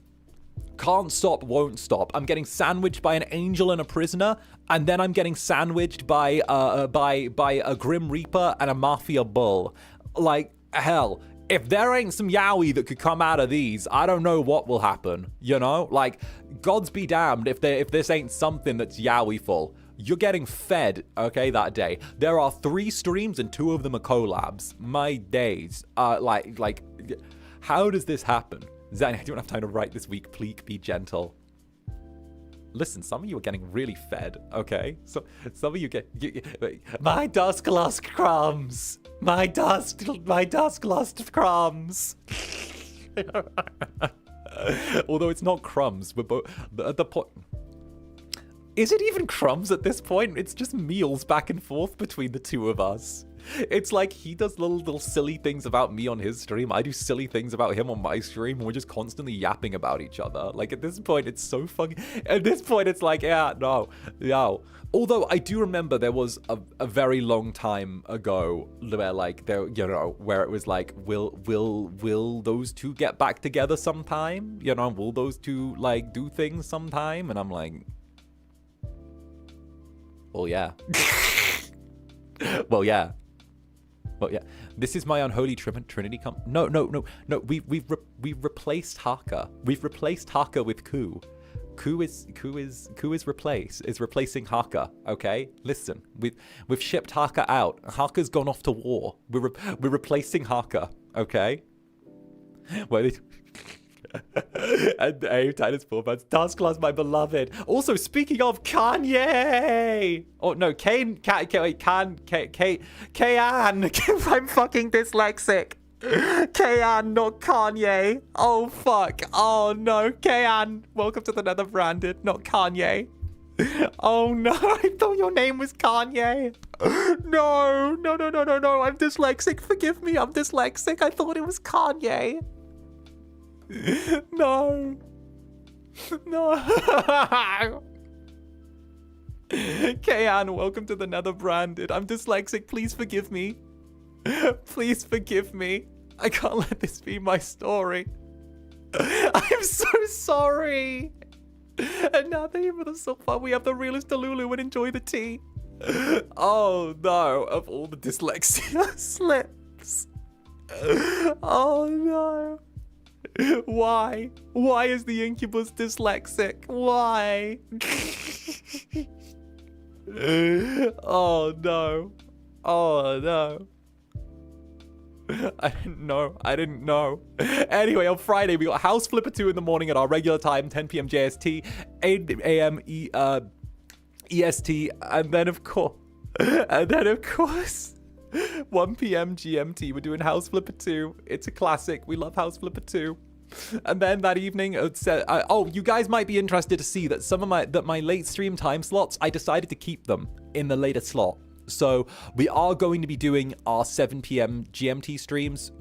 [SPEAKER 1] can't stop, won't stop. I'm getting sandwiched by an angel and a prisoner, and then I'm getting sandwiched by a Grim Reaper and a Mafia Bull. Like, hell, if there ain't some yaoi that could come out of these, I don't know what will happen, you know? Like, gods be damned if this ain't something that's yaoi-ful. You're getting fed, okay, that day. There are 3 streams and 2 of them are collabs. My days. Like, how does this happen? Zanny, I don't have time to write this week. Please be gentle. Listen, some of you are getting really fed, okay? So some of you get my dusk lost crumbs. My dusk lost crumbs. Although it's not crumbs, we're both at the point. Is it even crumbs at this point? It's just meals back and forth between the two of us. It's like he does little silly things about me on his stream. I do silly things about him on my stream. And we're just constantly yapping about each other. Like, at this point, it's so fucking... At this point, it's like, yeah, no. Although, I do remember there was a very long time ago where, like, there, you know, where it was like, will those two get back together sometime? You know, will those two, like, do things sometime? And I'm like... Well, yeah. Well, yeah. This is my unholy trinity. No. We've replaced Haka. We've replaced Haka with Koo. Koo is replacing Haka. Okay, listen. We've shipped Haka out. Haka's gone off to war. We're replacing Haka. Okay. Wait. And Abe Titus Forbans, Taskclass, my beloved. Also, speaking of Kanye. Oh no, Kane. I'm fucking dyslexic. Kayan, not Kanye. Oh fuck. Oh no, Kayan. Welcome to the Netherbrand, not Kanye. Oh no, I thought your name was Kanye. No. I'm dyslexic. Forgive me. I'm dyslexic. I thought it was Kanye. No. Kayan, welcome to the Netherbranded. I'm dyslexic. Please forgive me. Please forgive me. I can't let this be my story. I'm so sorry. And now thank you for the so far. We have the realest Delulu and enjoy the tea. Oh no, of all the dyslexia slips. Oh no. Why? Why is the Incubus dyslexic? Why? Oh no. Oh no. I didn't know. Anyway, on Friday, we got House Flipper 2 in the morning at our regular time, 10 p.m. JST, 8 a.m. EST, and then of course, 1 p.m. GMT, we're doing House Flipper 2. It's a classic. We love House Flipper 2. And then that evening, you guys might be interested to see that some of my late stream time slots, I decided to keep them in the later slot. So we are going to be doing our 7 p.m. GMT streams,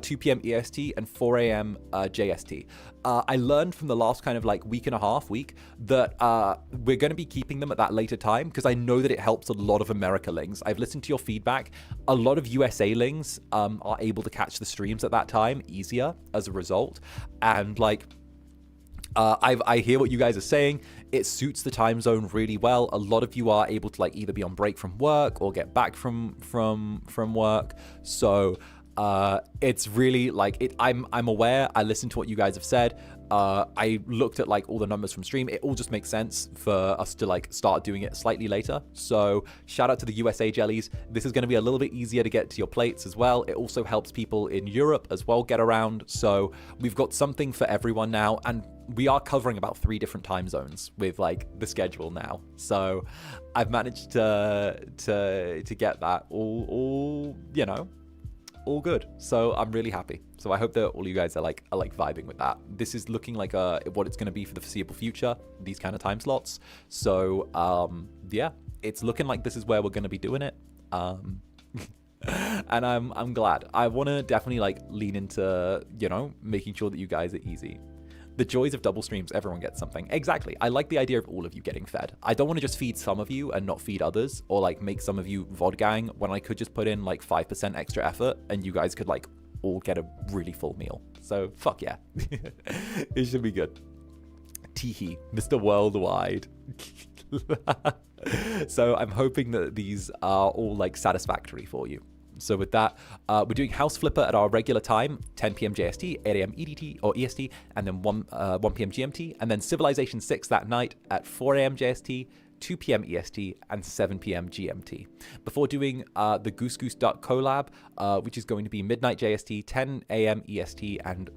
[SPEAKER 1] 2 p.m. EST, and 4 a.m. JST. I learned from the last kind of like week that we're going to be keeping them at that later time because I know that it helps a lot of America-lings. I've listened to your feedback. A lot of USA-lings are able to catch the streams at that time easier as a result. And like... I hear what you guys are saying. It suits the time zone really well. A lot of you are able to like either be on break from work or get back from work. So it's really like it. I'm aware. I listen to what you guys have said. I looked at like all the numbers from stream. It all just makes sense for us to like start doing it slightly later. So shout out to the USA jellies. This is going to be a little bit easier to get to your plates as well. It also helps people in Europe as well get around. So we've got something for everyone now, and we are covering about 3 different time zones with like the schedule now. So I've managed to get that all you know, all good. So I'm really happy. So I hope that all you guys are like vibing with that. This is looking like what it's going to be for the foreseeable future, these kind of time slots. So yeah, it's looking like this is where we're going to be doing it. And I'm glad. I want to definitely like lean into, you know, making sure that you guys are easy. The joys of double streams, everyone gets something. Exactly. I like the idea of all of you getting fed. I don't want to just feed some of you and not feed others, or like make some of you VOD gang when I could just put in like 5% extra effort and you guys could like all get a really full meal. So fuck yeah. It should be good. Teehee, Mr. Worldwide. So I'm hoping that these are all like satisfactory for you. So with that, we're doing House Flipper at our regular time, 10 p.m. JST, 8 a.m. EDT or EST, and then 1 p.m. GMT, and then Civilization 6 that night at 4 a.m. JST, 2 p.m. EST, and 7 p.m. GMT. Before doing the 𝔂𝓸𝓾𝓻, which is going to be midnight JST, 10 a.m. EST, and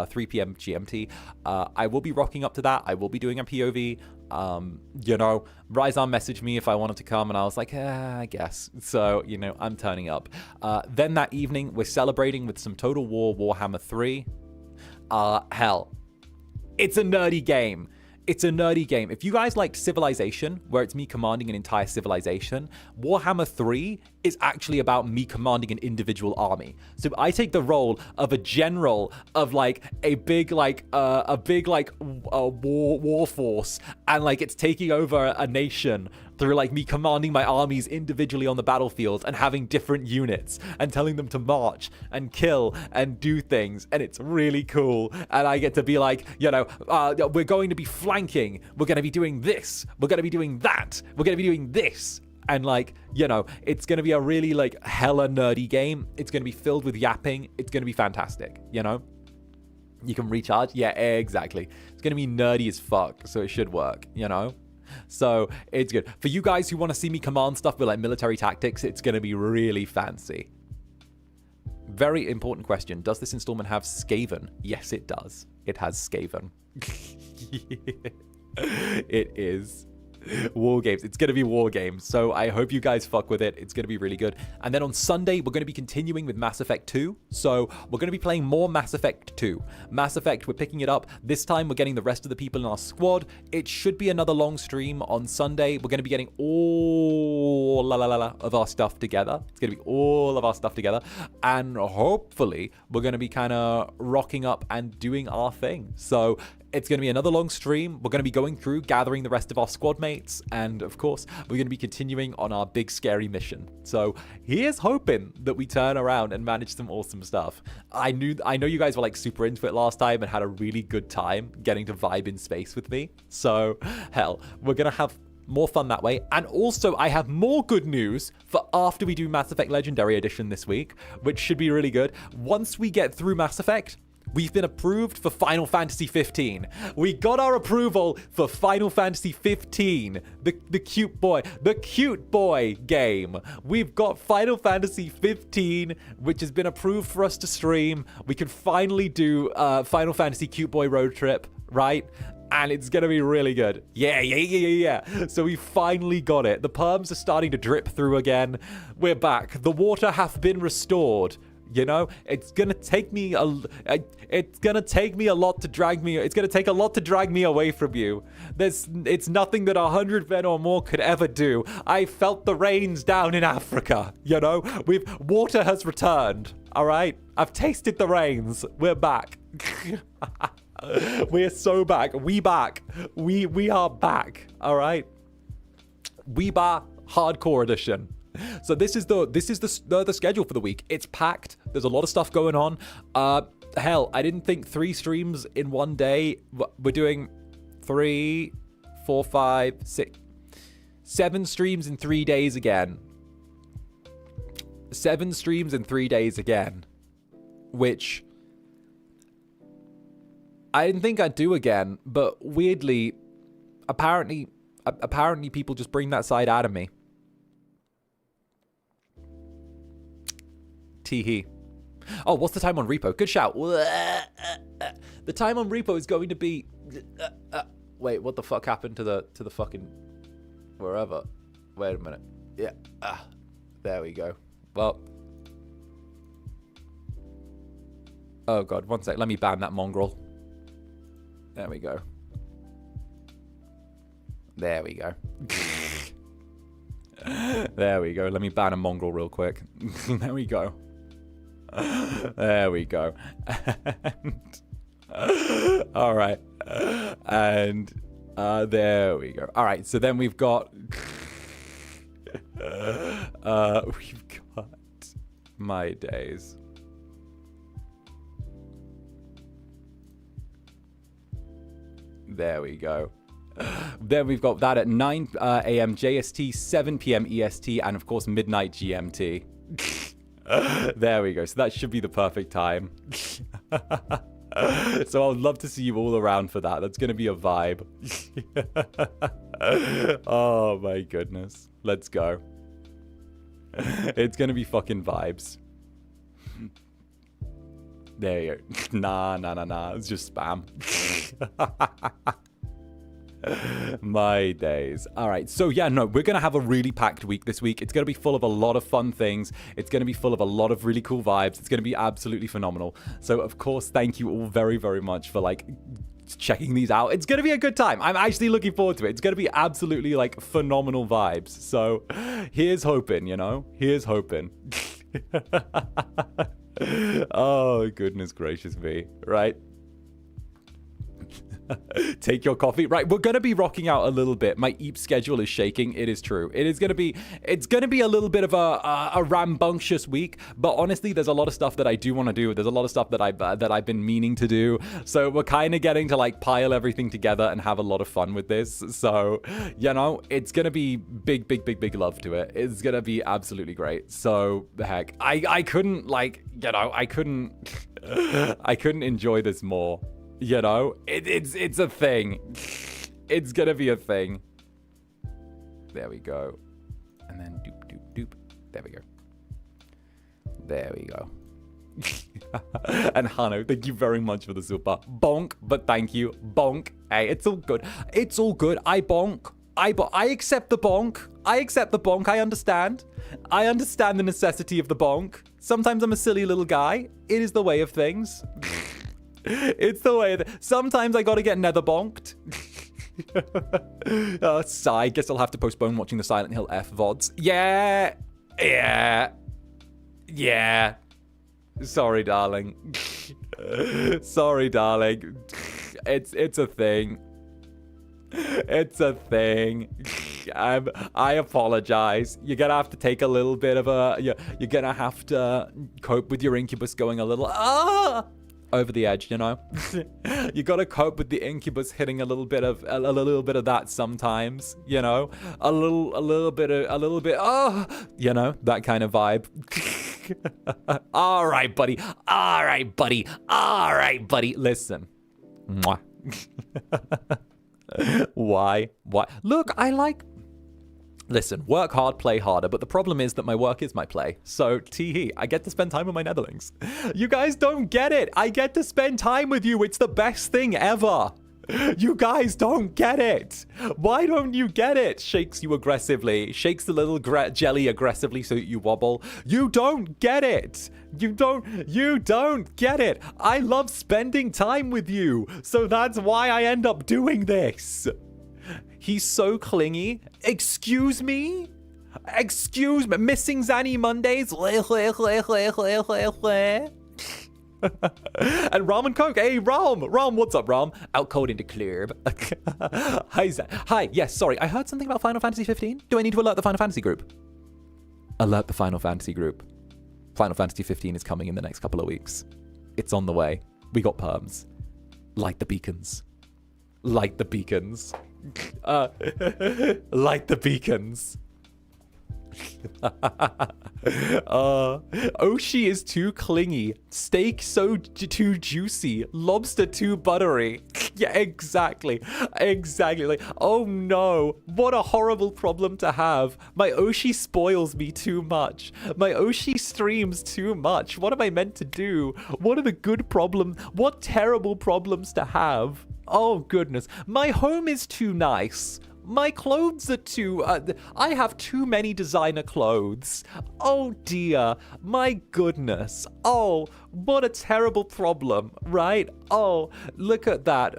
[SPEAKER 1] 3 p.m. GMT. I will be rocking up to that. I will be doing a POV. You know, Ryzan messaged me if I wanted to come, and I was like, I guess. So, you know, I'm turning up. Then that evening, we're celebrating with some Total War Warhammer 3. Hell, it's a nerdy game. It's a nerdy game. If you guys like Civilization, where it's me commanding an entire civilization, Warhammer 3 is actually about me commanding an individual army. So I take the role of a general of like a big war force, and like it's taking over a nation through like me commanding my armies individually on the battlefield and having different units and telling them to march and kill and do things, and it's really cool. And I get to be like, you know, we're going to be flanking, we're going to be doing this, we're going to be doing that, we're going to be doing this. And like, you know, it's going to be a really like hella nerdy game. It's going to be filled with yapping. It's going to be fantastic, you know? You can recharge. Yeah, exactly. It's going to be nerdy as fuck, so it should work, you know? So it's good. For you guys who want to see me command stuff with like military tactics, it's going to be really fancy. Very important question. Does this installment have 𝓂𝓸𝓾𝓻? Yes, it does. It has 𝓂𝓸𝓾𝓻. It is. War games. It's going to be war games. So I hope you guys fuck with it. It's going to be really good. And then on Sunday, we're going to be continuing with Mass Effect 2. So we're going to be playing more Mass Effect 2. Mass Effect, we're picking it up. This time, we're getting the rest of the people in our squad. It should be another long stream on Sunday. We're going to be getting all of our stuff together. It's going to be all of our stuff together. And hopefully, we're going to be kind of rocking up and doing our thing. So it's going to be another long stream. We're going to be going through, gathering the rest of our squad mates. And of course, we're going to be continuing on our big scary mission. So here's hoping that we turn around and manage some awesome stuff. I know you guys were like super into it last time and had a really good time getting to vibe in space with me. So hell, we're going to have more fun that way. And also, I have more good news for after we do Mass Effect Legendary Edition this week, which should be really good. Once we get through Mass Effect, we've been approved for Final Fantasy 15. We got our approval for Final Fantasy 15, the cute boy game. We've got Final Fantasy 15, which has been approved for us to stream. We can finally do Final Fantasy cute boy road trip, right? And it's going to be really good. Yeah. So we finally got it. The perms are starting to drip through again. We're back. The water hath been restored. You know, it's gonna take me a lot to drag me away from you. It's nothing that 100 men or more could ever do. I felt the rains down in Africa. You know, water has returned. All right, I've tasted the rains. We're back. We're so back. We are back. All right. Weeba Hardcore Edition. So this is the schedule for the week. It's packed. There's a lot of stuff going on. Hell, I didn't think 3 streams in one day. We're doing 3, 4, 5, 6, 7 streams in 3 days again. 7 streams in 3 days again. Which I didn't think I'd do again, but weirdly, apparently people just bring that side out of me. Tee-hee. Oh, what's the time on repo? Good shout. The time on repo is going to be... wait, what the fuck happened to the fucking... wherever? Wait a minute. Yeah. There we go. Well... oh, God. One sec. Let me ban that mongrel. There we go. There we go. There we go. Let me ban a mongrel real quick. There we go. There we go. All right. And there we go. All right. So then we've got... we've got... my days. There we go. Then we've got that at 9 a.m. JST, 7 p.m. EST, and of course midnight GMT. There we go. So that should be the perfect time. So I'd love to see you all around for that. That's going to be a vibe. Oh my goodness. Let's go. It's going to be fucking vibes. There you go. Nah. It's just spam. My days. All right. So yeah, no, we're going to have a really packed week this week. It's going to be full of a lot of fun things. It's going to be full of a lot of really cool vibes. It's going to be absolutely phenomenal. So of course, thank you all very, very much for like checking these out. It's going to be a good time. I'm actually looking forward to it. It's going to be absolutely like phenomenal vibes. So here's hoping, you know, here's hoping. Oh, goodness gracious me. Right. Take your coffee. Right, we're going to be rocking out a little bit. My EAP schedule is shaking. It is true. It's going to be a little bit of a rambunctious week, but honestly, there's a lot of stuff that I do want to do. There's a lot of stuff that I've been meaning to do. So we're kind of getting to like pile everything together and have a lot of fun with this. So, you know, it's going to be big love to it. It's going to be absolutely great. So, heck, I couldn't like, you know, I couldn't enjoy this more. You know, it's a thing. It's gonna be a thing. There we go. And then doop. There we go. There we go. And Hano, thank you very much for the super. Bonk, but thank you. Bonk. Hey, it's all good. It's all good. I bonk. I accept the bonk. I accept the bonk. I understand. I understand the necessity of the bonk. Sometimes I'm a silly little guy. It is the way of things. It's the way that sometimes I gotta get nether bonked. Sigh. Guess I'll have to postpone watching the Silent Hill F VODs. Yeah. Sorry, darling. Sorry, darling. It's a thing. It's a thing. I apologize. You're gonna have to take a little bit of a. You're gonna have to cope with your Incubus going a little over the edge, you know. You gotta cope with the Incubus hitting a little bit of that sometimes, you know. A little bit. You know, that kind of vibe. All right, buddy. Listen. Mwah. Why? Look, listen, work hard, play harder, but the problem is that my work is my play. So, tee-hee, I get to spend time with my netherlings. You guys don't get it. I get to spend time with you. It's the best thing ever. You guys don't get it. Why don't you get it? Shakes you aggressively. Shakes the little jelly aggressively so that you wobble. You don't get it. You don't get it. I love spending time with you. So that's why I end up doing this. He's so clingy. Excuse me? Missing Zanny Mondays? And Ram and Coke. Hey, Ram, what's up, Ram? Out cold into club. Hi, Hi, yes, sorry. I heard something about Final Fantasy 15. Do I need to alert the Final Fantasy group? Alert the Final Fantasy group. Final Fantasy 15 is coming in the next couple of weeks. It's on the way. We got perms. Light the beacons. Light the beacons. Light the beacons. Oshi is too clingy. Steak too juicy. Lobster too buttery. Yeah, exactly. Exactly. Like, oh no, what a horrible problem to have. My Oshi spoils me too much. My Oshi streams too much. What am I meant to do? What are the good problems? What terrible problems to have? Oh goodness. My home is too nice. My clothes are too... I have too many designer clothes. Oh dear. My goodness. Oh, what a terrible problem, right? Oh, look at that.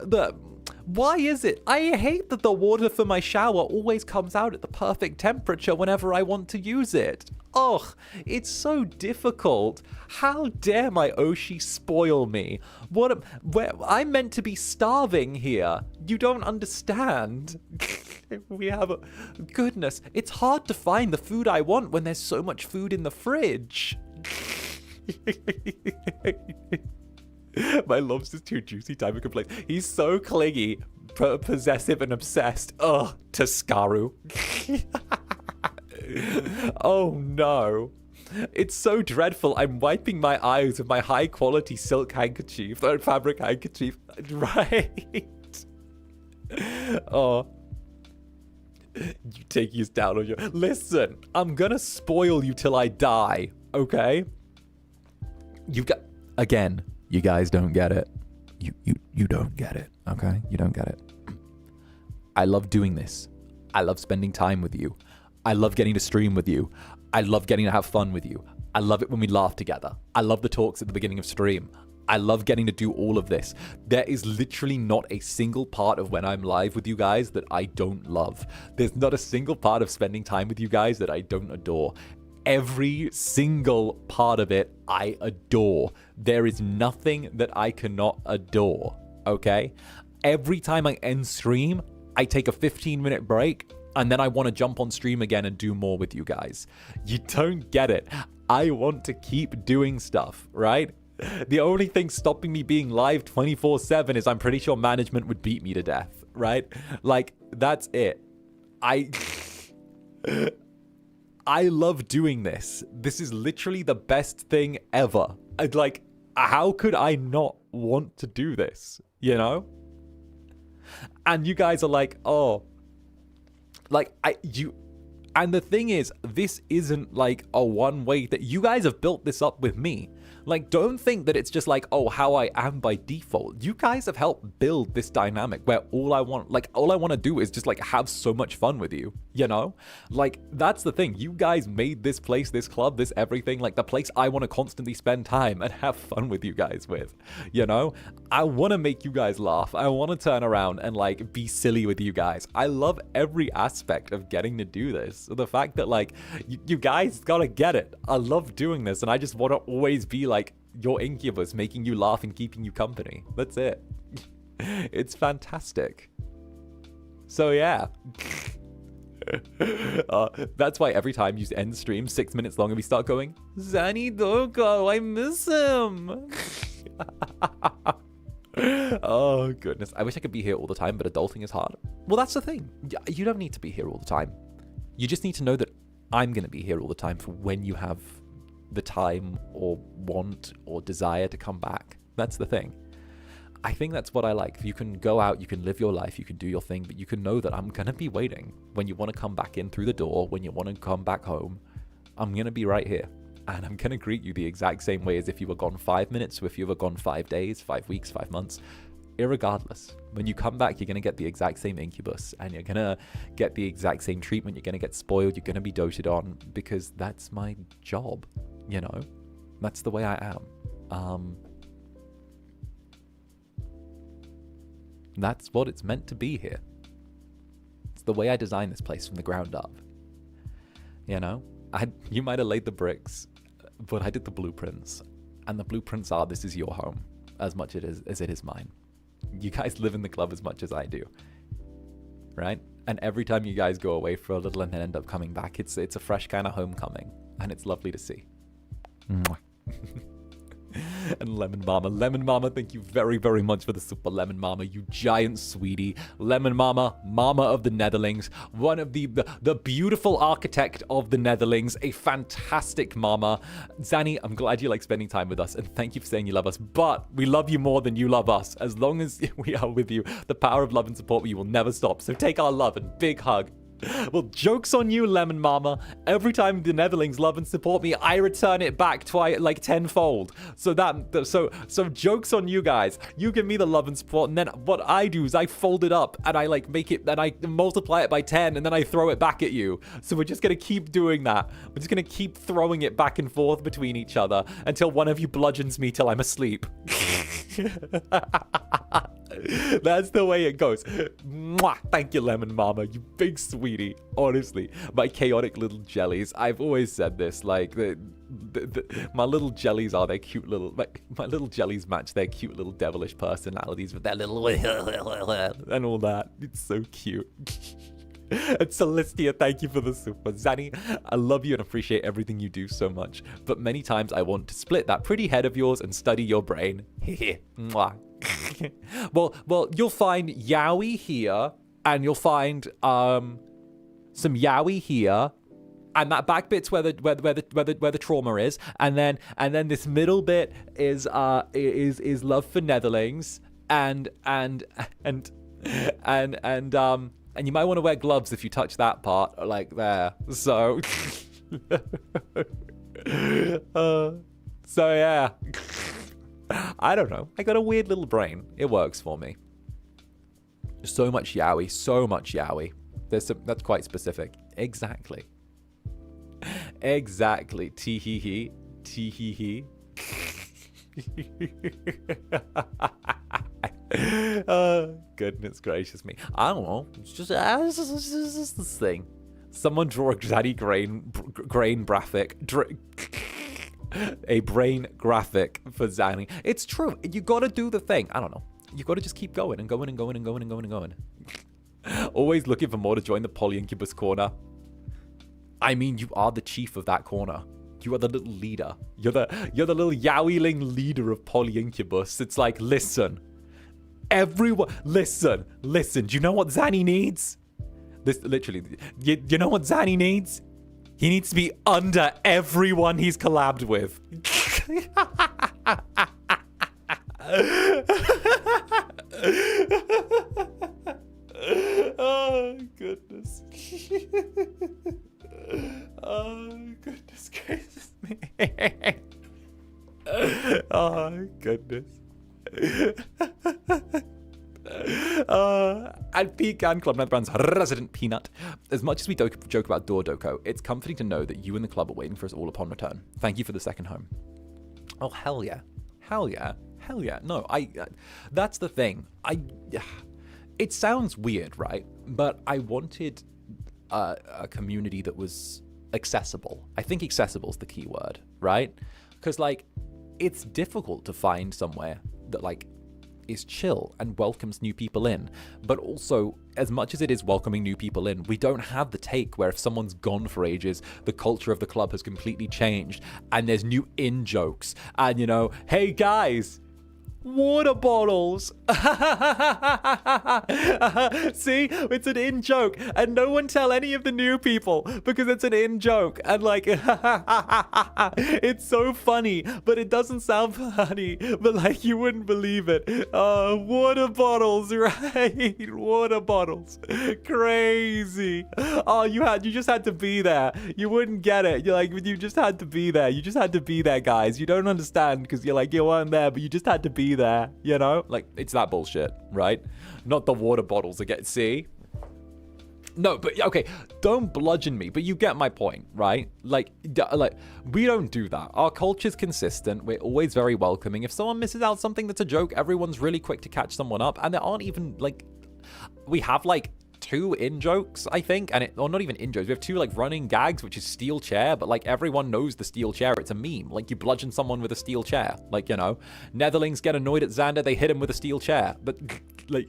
[SPEAKER 1] Why is it? I hate that the water for my shower always comes out at the perfect temperature whenever I want to use it. Ugh, it's so difficult. How dare my Oshi spoil me? I'm meant to be starving here. You don't understand. We have a... Goodness, it's hard to find the food I want when there's so much food in the fridge. My lobster's too juicy, time of complaint. He's so clingy, possessive, and obsessed. Ugh, 𝔂𝓸𝓾𝓻. Oh no. It's so dreadful. I'm wiping my eyes with my high quality silk handkerchief, or fabric handkerchief. Right. Oh. You take us down on your... Listen, I'm gonna spoil you till I die, okay? You got... Again, you guys don't get it. You don't get it, okay? You don't get it. I love doing this. I love spending time with you. I love getting to stream with you. I love getting to have fun with you. I love it when we laugh together. I love the talks at the beginning of stream. I love getting to do all of this. There is literally not a single part of when I'm live with you guys that I don't love. There's not a single part of spending time with you guys that I don't adore. Every single part of it I adore. There is nothing that I cannot adore, okay? Every time I end stream, I take a 15-minute break, and then I want to jump on stream again and do more with you guys. You don't get it. I want to keep doing stuff, right? The only thing stopping me being live 24/7 is I'm pretty sure management would beat me to death, right? Like, that's it. I love doing this. This is literally the best thing ever. Like, how could I not want to do this, you know? And you guys are like, oh, like, and the thing is, this isn't like a one-way that you guys have built this up with me. Like, don't think that it's just like, oh, how I am by default. You guys have helped build this dynamic where all I want to do is just like have so much fun with you, you know? Like, that's the thing. You guys made this place, this club, this everything, like the place I want to constantly spend time and have fun with you guys with, you know? I want to make you guys laugh. I want to turn around and like be silly with you guys. I love every aspect of getting to do this. So the fact that like, you guys gotta get it. I love doing this, and I just want to always be like your Incubus, making you laugh and keeping you company. That's it. It's fantastic. So yeah. That's why every time you end stream 6 minutes long and we start going, 𝓂𝓸𝓾𝓻, I miss him. Oh goodness, I wish I could be here all the time, but adulting is hard. Well, that's the thing. You don't need to be here all the time. You just need to know that I'm going to be here all the time for when you have the time or want or desire to come back. That's the thing. I think that's what I like. You can go out, you can live your life, you can do your thing, but you can know that I'm going to be waiting. When you want to come back in through the door, when you want to come back home, I'm going to be right here. And I'm going to greet you the exact same way as if you were gone 5 minutes, or if you were gone 5 days, 5 weeks, 5 months. Irregardless, when you come back, you're going to get the exact same Incubus, and you're going to get the exact same treatment. You're going to get spoiled. You're going to be doted on, because that's my job, you know? That's the way I am. That's what it's meant to be here. It's the way I designed this place from the ground up. You know? You might have laid the bricks, but I did the blueprints. And the blueprints are, this is your home, as much as it is mine. You guys live in the club as much as I do, right? And every time you guys go away for a little and then end up coming back, it's a fresh kind of homecoming, and it's lovely to see. And Lemon Mama. Lemon Mama, thank you very, very much for the super Lemon Mama, you giant sweetie. Lemon Mama, Mama of the Netherlings, one of the beautiful architect of the Netherlings, a fantastic mama. Zanny, I'm glad you like spending time with us, and thank you for saying you love us, but we love you more than you love us. As long as we are with you, the power of love and support with you will never stop. So take our love and big hug. Well, joke's on you, Lemon Mama. Every time the Netherlings love and support me, I return it back twice, like tenfold. So joke's on you guys. You give me the love and support, and then what I do is I fold it up and I like make it, and I multiply it by 10, and then I throw it back at you. So we're just gonna keep doing that. We're just gonna keep throwing it back and forth between each other until one of you bludgeons me till I'm asleep. That's the way it goes. Mwah! Thank you, Lemon Mama, you big sweetie. Honestly, my chaotic little jellies. I've always said this, like my little jellies are their cute little, my little jellies match their cute little devilish personalities with their little and all that. It's so cute. And Celestia, thank you for the super. Zanny, I love you and appreciate everything you do so much, but many times I want to split that pretty head of yours and study your brain. Mwah. well, you'll find yaoi here, and you'll find some yaoi here, and that back bit's where the trauma is, and then this middle bit is love for Netherlings, and you might want to wear gloves if you touch that part, like there. So, so yeah. I don't know. I got a weird little brain. It works for me. So much yaoi. So much yaoi. That's quite specific. Exactly. Exactly. Tee-hee-hee. Tee-hee-hee. Oh, goodness gracious me. I don't know. It's just this thing. Someone draw a Zaddy grain graphic. A brain graphic for Zanny. It's true. You gotta do the thing. I don't know. You gotta just keep going and going and going and going and going and going. Always looking for more to join the Incubus corner. I mean, you are the chief of that corner. You are the little leader. You're the little yaoiling leader of Incubus. It's like, listen. Everyone, listen. Do you know what Zanny needs? This literally. You know what Zanny needs? He needs to be under everyone he's collabed with. Oh, goodness. Oh, goodness gracious me. Oh, goodness. And Pecan Club Netherbrand's resident peanut. As much as we joke about 𝓂𝓸𝓾𝓻, it's comforting to know that you and the club are waiting for us all upon return. Thank you for the second home. Oh, hell yeah. Hell yeah. Hell yeah. No, that's the thing. It sounds weird, right? But I wanted a community that was accessible. I think accessible is the key word, right? Because, like, it's difficult to find somewhere that, like, is chill and welcomes new people in, but also, as much as it is welcoming new people in, we don't have the take where if someone's gone for ages, the culture of the club has completely changed and there's new in jokes and, you know, hey guys, water bottles. See, it's an in joke, and no one tell any of the new people because it's an in joke, and like it's so funny, but it doesn't sound funny, but like you wouldn't believe it. Water bottles, right? Water bottles, crazy. Oh, you just had to be there. You wouldn't get it. You're like, you just had to be there. You just had to be there, guys. You don't understand because you're like, you weren't there, but you just had to be there, you know? Like, it's that bullshit, right? Not the water bottles again. See? No, but okay, don't bludgeon me, but you get my point, right? Like we don't do that. Our culture's consistent. We're always very welcoming. If someone misses out something that's a joke, everyone's really quick to catch someone up, and there aren't even like, we have like 2 in jokes, I think, or not even in jokes. We have 2 like running gags, which is steel chair, but like everyone knows the steel chair. It's a meme. Like you bludgeon someone with a steel chair, like, you know, Netherlings get annoyed at Zander, they hit him with a steel chair, but like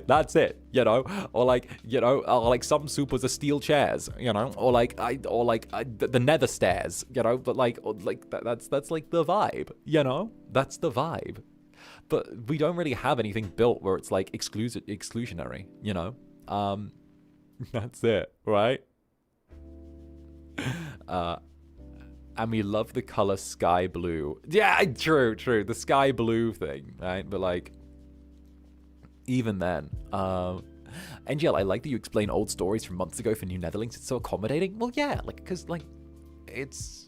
[SPEAKER 1] That's it, you know, or like, you know, or like some supers are steel chairs, you know, or like the nether stairs, you know, but like, that's like the vibe, you know, that's the vibe. But we don't really have anything built where it's like exclusionary, you know. That's it, right? And we love the color sky blue. Yeah, true, the sky blue thing, right? But like, even then, NGL, I like that you explain old stories from months ago for New Netherlings. It's so accommodating. Well, yeah, like, because like, it's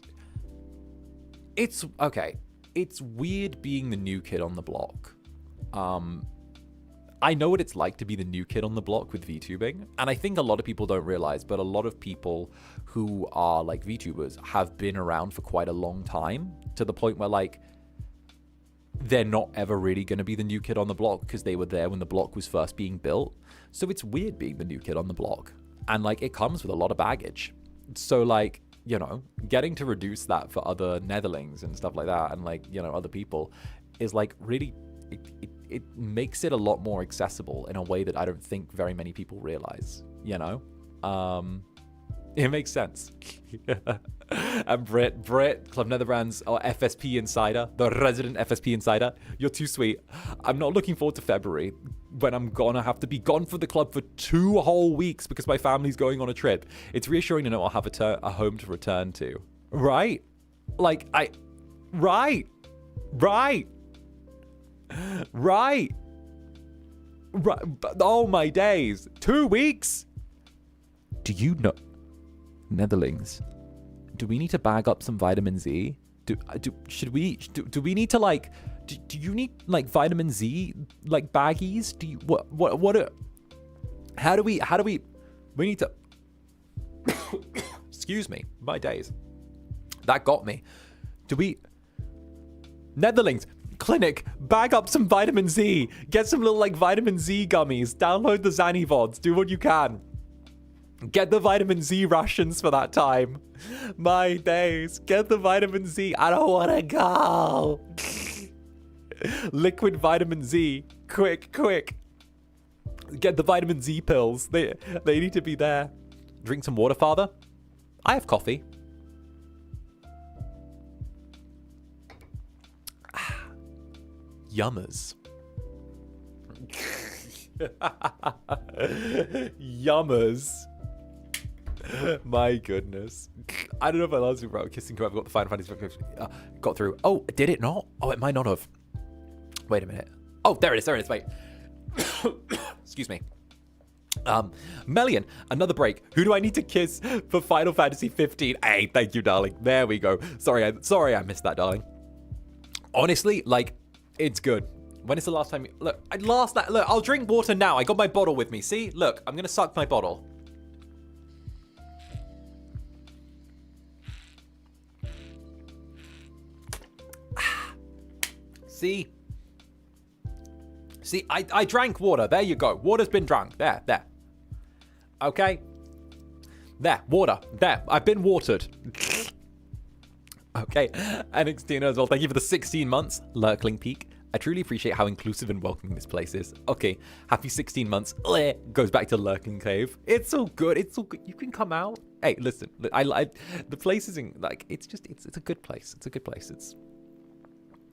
[SPEAKER 1] okay. It's weird being the new kid on the block. I know what it's like to be the new kid on the block with VTubing, and I think a lot of people don't realize, but a lot of people who are like VTubers have been around for quite a long time, to the point where like they're not ever really going to be the new kid on the block because they were there when the block was first being built. So it's weird being the new kid on the block, and like it comes with a lot of baggage. So like, you know, getting to reduce that for other Netherlings and stuff like that, and like, you know, other people, is like really, it makes it a lot more accessible in a way that I don't think very many people realize, you know? It makes sense. And Brit, Club Netherbrand's our FSP Insider, the resident FSP Insider, you're too sweet. I'm not looking forward to February, when I'm gonna have to be gone from the club for 2 whole weeks because my family's going on a trip. It's reassuring to know I'll have a home to return to. Right? Like, Right. Oh my days. 2 weeks? Do you know, Netherlings, do we need to bag up some vitamin Z? Do we need to like, do you need like vitamin Z like baggies? Do you, how do we need to, excuse me, my days. That got me. Netherlings, clinic, bag up some vitamin Z. Get some little like vitamin Z gummies. Download the Zanny VODs. Do what you can. Get the vitamin Z rations for that time. My days. Get the vitamin Z. I don't want to go. Liquid vitamin Z. Quick. Get the vitamin Z pills. They need to be there. Drink some water, father. I have coffee. Yummers. Yummers. My goodness. I don't know if I lost you, bro. Kissing whoever got the Final Fantasy got through. Oh, did it not? Oh, it might not have. Wait a minute. Oh, there it is. Wait. Excuse me. Melian, another break. Who do I need to kiss for Final Fantasy 15? Hey, thank you, darling. There we go. Sorry I missed that, darling. Honestly, like, it's good. When is the last time look, I'll drink water now. I got my bottle with me. See? Look, I'm gonna suck my bottle. See? See, I drank water. There you go. Water's been drunk. There. Okay? There, water. There, I've been watered. Okay, and Xtina as well. Thank you for the 16 months, Lurkling Peak. I truly appreciate how inclusive and welcoming this place is. Okay, happy 16 months. Goes back to Lurking Cave. It's so good. It's so good. You can come out. Hey, listen. The place isn't like. It's a good place. It's a good place.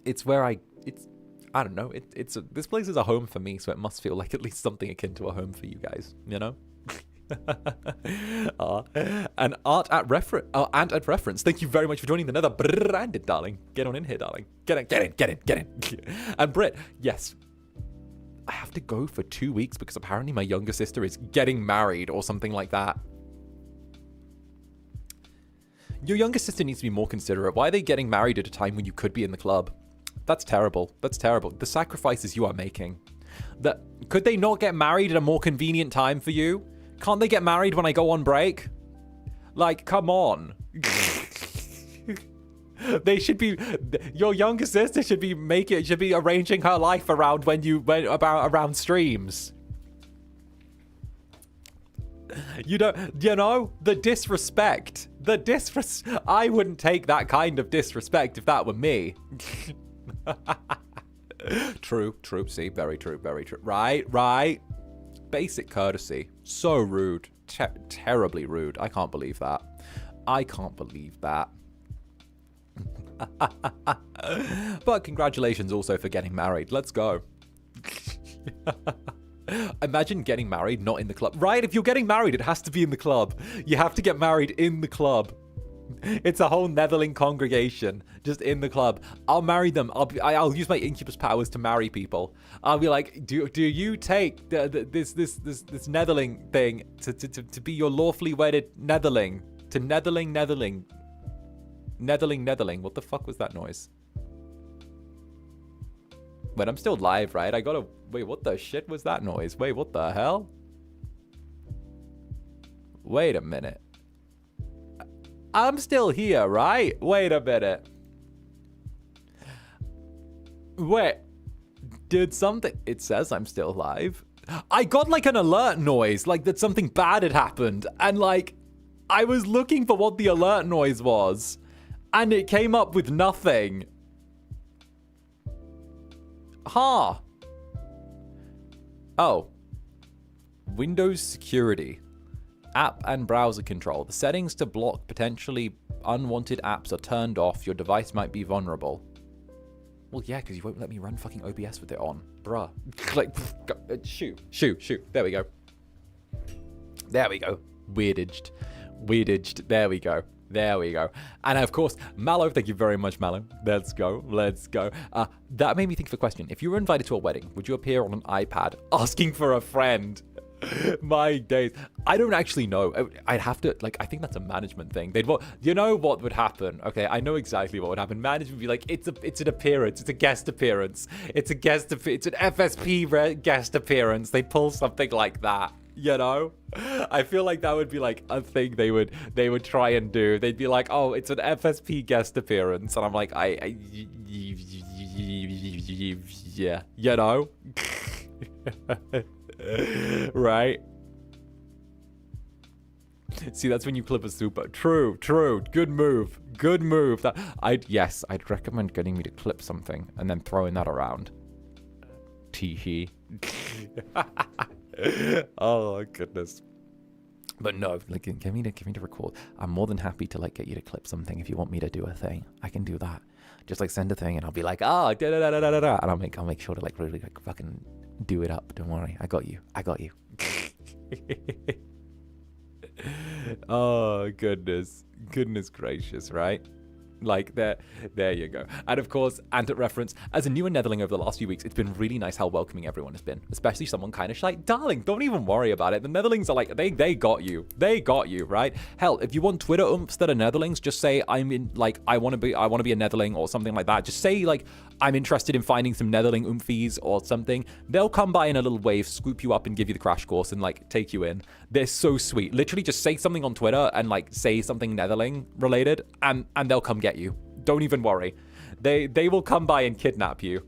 [SPEAKER 1] It's where I don't know. This place is a home for me, so it must feel like at least something akin to a home for you guys. You know. And Ant at reference. Thank you very much for joining the Netherbrand, darling. Get on in here, darling. Get in. And Britt, yes. I have to go for 2 weeks because apparently my younger sister is getting married or something like that. Your younger sister needs to be more considerate. Why are they getting married at a time when you could be in the club? That's terrible. The sacrifices you are making. Could they not get married at a more convenient time for you? Can't they get married when I go on break? Like, come on. They should be. Your younger sister should be arranging her life around around streams. You know, the disrespect. I wouldn't take that kind of disrespect if that were me. True, see, very true. Right. Basic courtesy. So rude. Terribly rude. I can't believe that. But congratulations also for getting married. Let's go. Imagine getting married not in the club. Right? If you're getting married, it has to be in the club. You have to get married in the club. It's a whole 𝓂𝓛𝓾𝓻 just in the club. I'll marry them. I'll use my Incubus powers to marry people. I'll be like, do you take this 𝓂𝓛𝓾 thing to be your lawfully wedded 𝓂𝓛𝓾? To 𝓂𝓛𝓾𝓻. What the fuck was that noise? But I'm still live, right? I gotta wait. What the shit was that noise? Wait, what the hell? Wait a minute. I'm still here, right? Wait a minute. Wait. Did something... It says I'm still live. I got like an alert noise, like that something bad had happened. And like, I was looking for what the alert noise was. And it came up with nothing. Huh. Oh. Windows security. App and browser control. The settings to block potentially unwanted apps are turned off. Your device might be vulnerable. Well, yeah, because you won't let me run fucking OBS with it on. Bruh. Like, shoot. There we go. Weirdaged. There we go. And of course, Mallow, thank you very much, Mallow. Let's go. That made me think of a question. If you were invited to a wedding, would you appear on an iPad asking for a friend? My days. I don't actually know. I'd have to, like, I think that's a management thing. You know what would happen? Okay, I know exactly what would happen. Management would be like, it's an appearance. It's a guest appearance. It's an FSP guest appearance. They pull something like that. You know, I feel like that would be like a thing they would try and do. They'd be like, oh, it's an FSP guest appearance, and I'm like, yeah, you know, right? See, that's when you clip a super. True. Good move. I'd recommend getting me to clip something and then throwing that around. Tee. Oh goodness. But no, like, give me to record. I'm more than happy to like get you to clip something if you want me to do a thing. I can do that. Just like send a thing and I'll be like, and I'll make sure to like really like fucking do it up. Don't worry, I got you. Oh goodness gracious, right? Like, there you go. And of course, Antic reference, as a newer Netherling over the last few weeks, it's been really nice how welcoming everyone has been, especially someone kind of shy. Darling, don't even worry about it. The Netherlings are like, they got you. They got you, right? Hell, if you want Twitter umps that are Netherlings, just say, I want to be a Netherling or something like that. Just say, like, I'm interested in finding some Netherling umphies or something. They'll come by in a little wave, scoop you up and give you the crash course and, like, take you in. They're so sweet. Literally just say something on Twitter and, like, say something Netherling related and they'll come get you. Don't even worry. They will come by and kidnap you.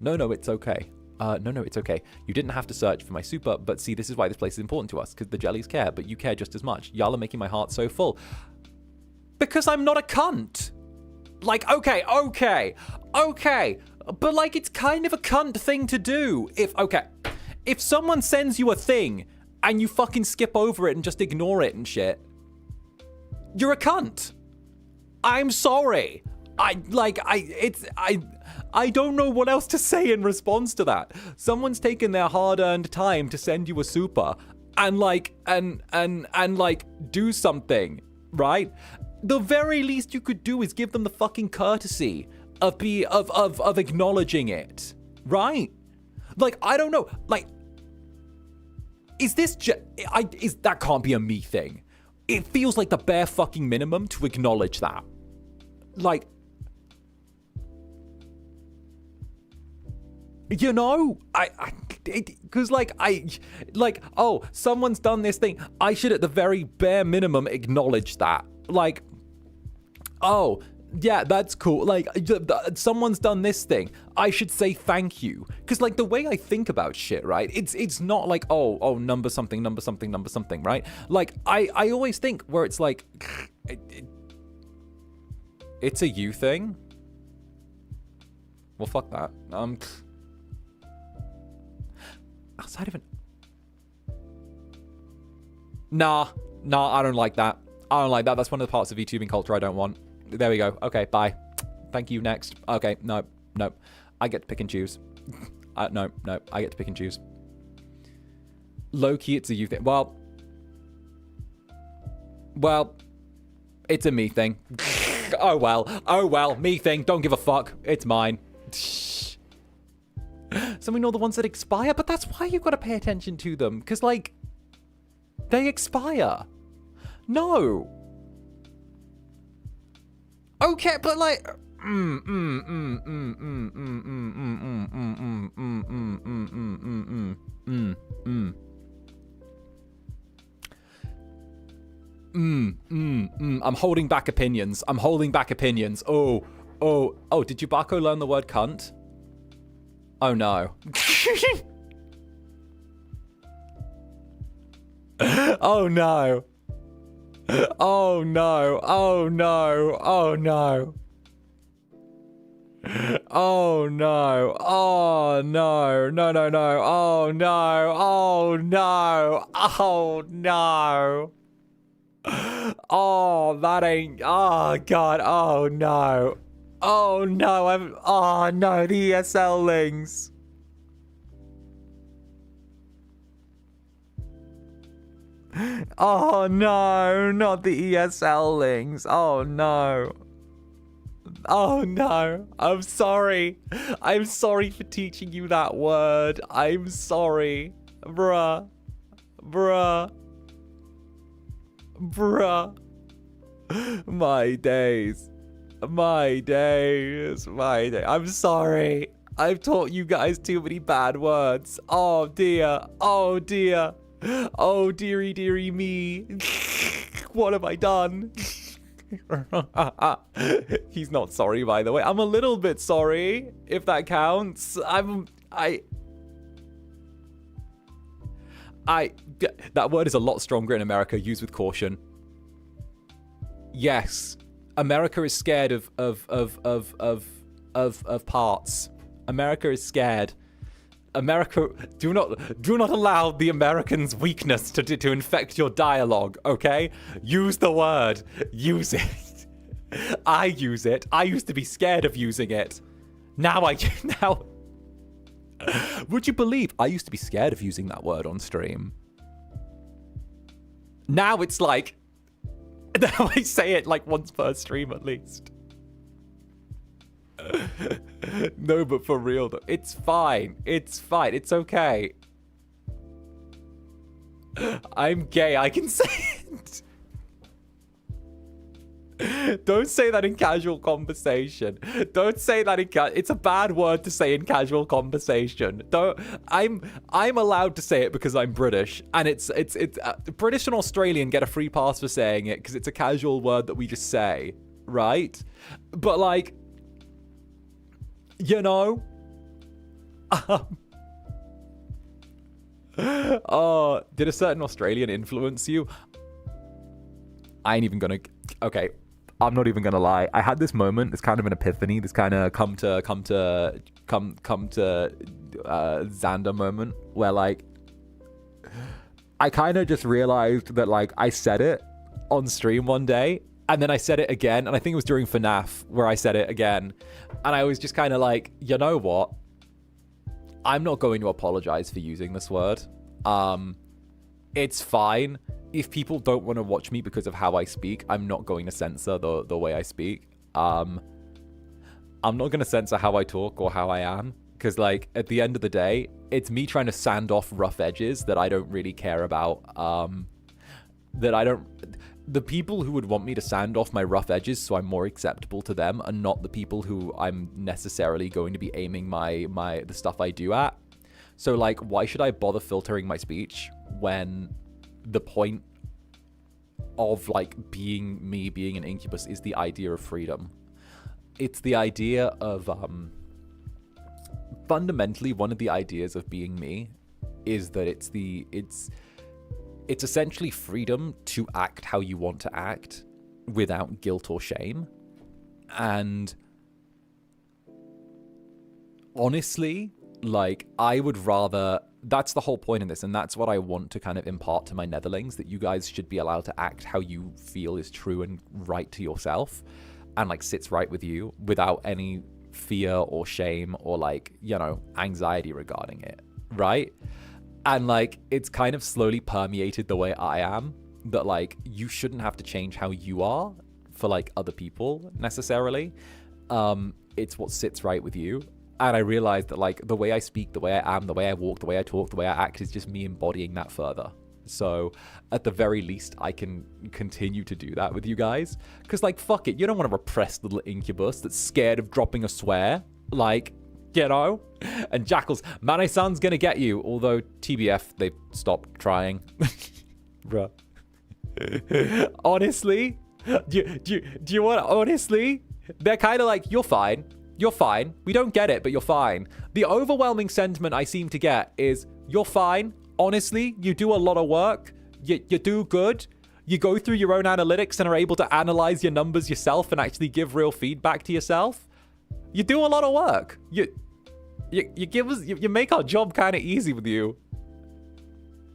[SPEAKER 1] No, it's okay. No, it's okay. You didn't have to search for my super, but see, this is why this place is important to us, because the jellies care, but you care just as much. Y'all are making my heart so full. Because I'm not a cunt. Like, okay. But, like, it's kind of a cunt thing to do. If someone sends you a thing and you fucking skip over it and just ignore it and shit, you're a cunt. I'm sorry. I don't know what else to say in response to that. Someone's taken their hard-earned time to send you a super and do something, right? The very least you could do is give them the fucking courtesy of acknowledging it, right? Like, I don't know. Like, that can't be a me thing. It feels like the bare fucking minimum to acknowledge that. Like, you know, oh, someone's done this thing. I should at the very bare minimum acknowledge that. Like, oh, yeah, that's cool. Like, someone's done this thing. I should say thank you. Because, like, the way I think about shit, right? It's not like, oh, number something, right? Like, I always think where it's like, it's a you thing. Well, fuck that. Outside of an... Nah, I don't like that. I don't like that. That's one of the parts of VTubing culture I don't want. There we go. Okay, bye. Thank you, next. Okay, no. I get to pick and choose. No, I get to pick and choose. Low-key, it's a you thing. Well, it's a me thing. Oh well, me thing. Don't give a fuck. It's mine. So we know the ones that expire, but that's why you've got to pay attention to them, because, like, they expire. No. Okay, but, like... I'm holding back opinions. Oh, did 𝓂𝓾𝓻 learn the word cunt? Oh no. Oh no. Oh no. Oh no. Oh no. Oh no. Oh no. No. Oh no. Oh no. Oh no. Oh, that ain't... Oh, God. Oh, no. Oh, no. Oh, no. The ESL-lings. Oh, no. Not the ESL-lings. Oh, no. Oh, no. I'm sorry. I'm sorry for teaching you that word. I'm sorry. Bruh. My days. I'm sorry. I've taught you guys too many bad words. Oh dear. Oh dearie me. What have I done? He's not sorry, by the way. I'm a little bit sorry, if that counts. That word is a lot stronger in America, used with caution. Yes, America is scared of parts. America is scared. America, do not allow the Americans' weakness to infect your dialogue. Okay, use the word. Use it. I use it. I used to be scared of using it. Now. Would you believe I used to be scared of using that word on stream? Now it's like, now I say it like once per stream at least. No, but for real though, it's fine. It's okay. I'm gay, I can say it. Don't say that in casual conversation. Don't say that in it's a bad word to say in casual conversation. I'm allowed to say it because I'm British, and it's British and Australian get a free pass for saying it because it's a casual word that we just say, right? But like, you know, oh, did a certain Australian influence you? I ain't even gonna. Okay, I'm not even gonna lie. I had this moment, this kind of an epiphany, this kind of come to Zander moment where like I kind of just realized that like I said it on stream one day and then I said it again, and I think it was during FNAF where I said it again, and I was just kind of like, you know what? I'm not going to apologize for using this word. It's fine. If people don't want to watch me because of how I speak, I'm not going to censor the way I speak. I'm not going to censor how I talk or how I am, because like at the end of the day, it's me trying to sand off rough edges that I don't really care about. The people who would want me to sand off my rough edges so I'm more acceptable to them are not the people who I'm necessarily going to be aiming the stuff I do at. So like, why should I bother filtering my speech when the point of like being an Incubus is the idea of freedom? It's the idea of fundamentally one of the ideas of being me is that it's essentially freedom to act how you want to act without guilt or shame. And honestly, like, I would rather... That's the whole point in this, and that's what I want to kind of impart to my Netherlings, that you guys should be allowed to act how you feel is true and right to yourself, and, like, sits right with you, without any fear or shame or, like, you know, anxiety regarding it, right? And, like, it's kind of slowly permeated the way I am, that, like, you shouldn't have to change how you are for, like, other people, necessarily. It's what sits right with you. And I realized that, like, the way I speak, the way I am, the way I walk, the way I talk, the way I act is just me embodying that further. So at the very least, I can continue to do that with you guys. Because, like, fuck it. You don't want a repressed little incubus that's scared of dropping a swear. Like, you know? And Jackal's, Mane-san's gonna get you. Although, TBF, they've stopped trying. Bruh. Honestly? Do you want... Honestly? They're kind of like, you're fine. You're fine. We don't get it, but you're fine. The overwhelming sentiment I seem to get is, you're fine. Honestly, you do a lot of work. You do good. You go through your own analytics and are able to analyze your numbers yourself and actually give real feedback to yourself. You do a lot of work. You give us, you make our job kind of easy with you.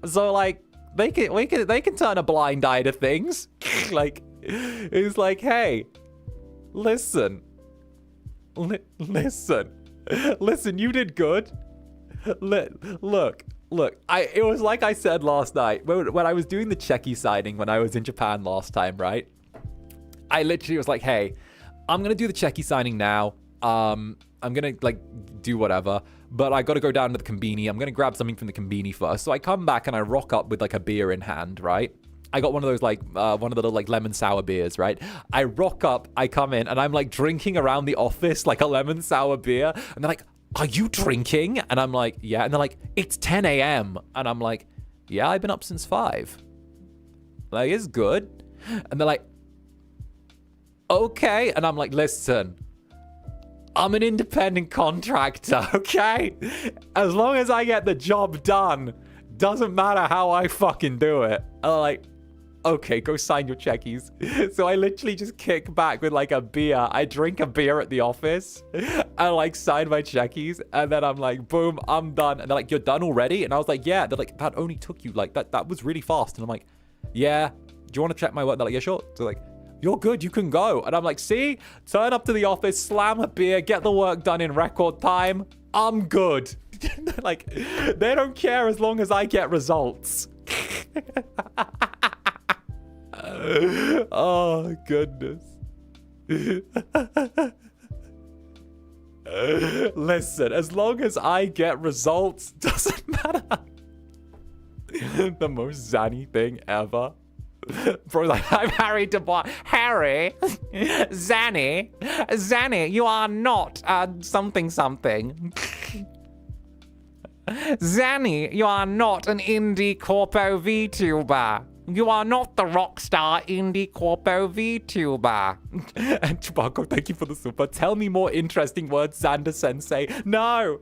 [SPEAKER 1] So, like, they can turn a blind eye to things. Like, it's like, hey, listen, you did good. Look, it was like I said last night when I was doing the checky signing when I was in Japan last time, right? I literally was like, hey, I'm gonna do the checky signing now. I'm gonna, like, do whatever, but I gotta go down to the konbini. I'm gonna grab something from the konbini first. So I come back and I rock up with, like, a beer in hand, right? I got one of those, like, one of the little, like, lemon sour beers, right? I rock up, I come in, and I'm, like, drinking around the office, like, a lemon sour beer. And they're like, are you drinking? And I'm like, yeah. And they're like, it's 10 a.m. And I'm like, yeah, I've been up since 5. Like, it's good. And they're like, okay. And I'm like, listen, I'm an independent contractor, okay? As long as I get the job done, doesn't matter how I fucking do it. And I'm like, okay, go sign your checkies. So I literally just kick back with, like, a beer. I drink a beer at the office and, like, sign my checkies. And then I'm like, boom, I'm done. And they're like, you're done already? And I was like, yeah. They're like, that only took you, like, that was really fast. And I'm like, yeah. Do you want to check my work? They're like, yeah, sure. So, like, you're good, you can go. And I'm like, see? Turn up to the office, slam a beer, get the work done in record time. I'm good. Like, they don't care as long as I get results. Oh, goodness. Listen, as long as I get results, doesn't matter. The most Zanny thing ever. Bro, like, I'm Harry DeBois. Harry, Zanny, you are not something. Zanny, you are not an indie corpo VTuber. You are not the rockstar indie corpo VTuber. And Chewbacca, thank you for the super. Tell me more interesting words, Zander Sensei. No.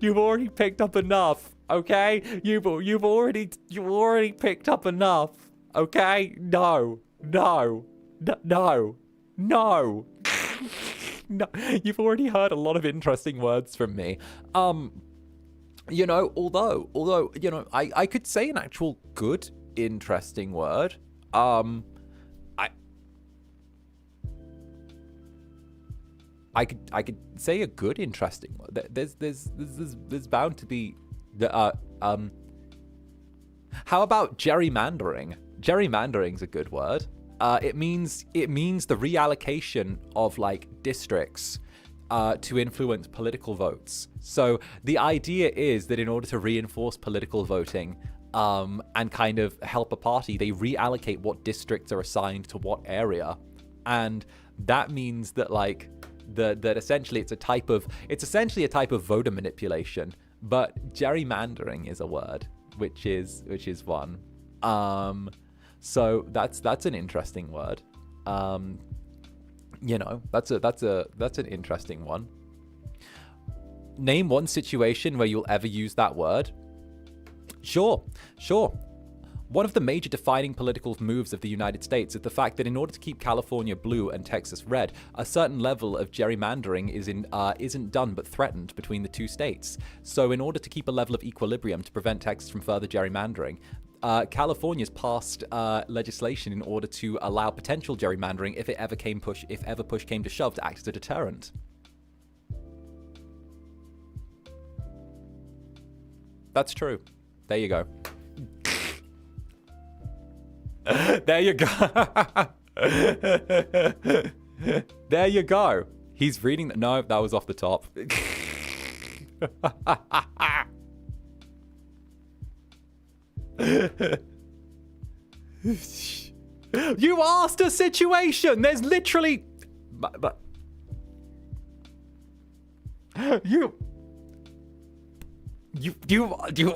[SPEAKER 1] You've already picked up enough. Okay? You've already picked up enough. Okay? No. No. You've already heard a lot of interesting words from me. You know, although, you know, I could say an actual good, interesting word. I could say a good, interesting word. There's bound to be the how about gerrymandering? Gerrymandering's a good word. It means the reallocation of, like, districts to influence political votes. So the idea is that in order to reinforce political voting and kind of help a party, they reallocate what districts are assigned to what area. And that means that, like, that essentially it's essentially a type of voter manipulation. But gerrymandering is a word, which is one. So that's an interesting word. You know, that's an interesting one. Name one situation where you'll ever use that word. Sure. One of the major defining political moves of the United States is the fact that in order to keep California blue and Texas red, a certain level of gerrymandering isn't done but threatened between the two states. So in order to keep a level of equilibrium to prevent Texas from further gerrymandering, California's passed legislation in order to allow potential gerrymandering if ever push came to shove to act as a deterrent. That's true. There you go. There you go. There you go. He's reading that. No, that was off the top. You asked a situation. There's literally. You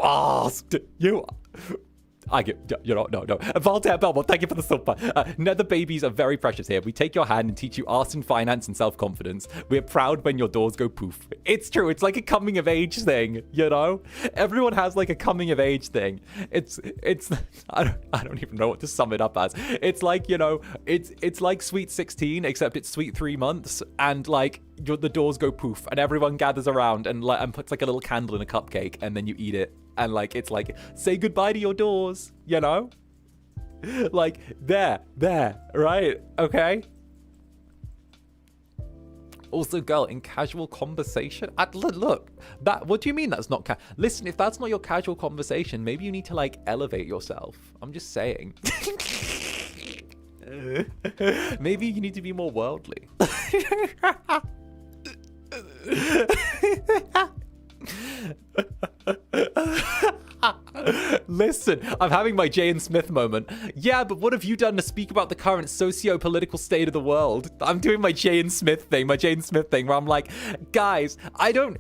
[SPEAKER 1] asked. I get, no. Voltaire Belmont, thank you for the super. Nether babies are very precious here. We take your hand and teach you arson, finance, and self-confidence. We're proud when your doors go poof. It's true. It's like a coming of age thing, you know? Everyone has like a coming of age thing. It's I don't even know what to sum it up as. It's like, you know, it's like Sweet 16, except it's sweet 3 months, and like the doors go poof, and everyone gathers around and puts like a little candle in a cupcake, and then you eat it. And like, it's like, say goodbye to your doors, you know? Like, there, right? Okay? Also, girl, in casual conversation, look, what do you mean that's not listen, if that's not your casual conversation, maybe you need to like elevate yourself. I'm just saying. Maybe you need to be more worldly. Listen, I'm having my Jay and Smith moment. Yeah, but what have you done to speak about the current socio-political state of the world? I'm doing my Jay and Smith thing, where I'm like, guys, I don't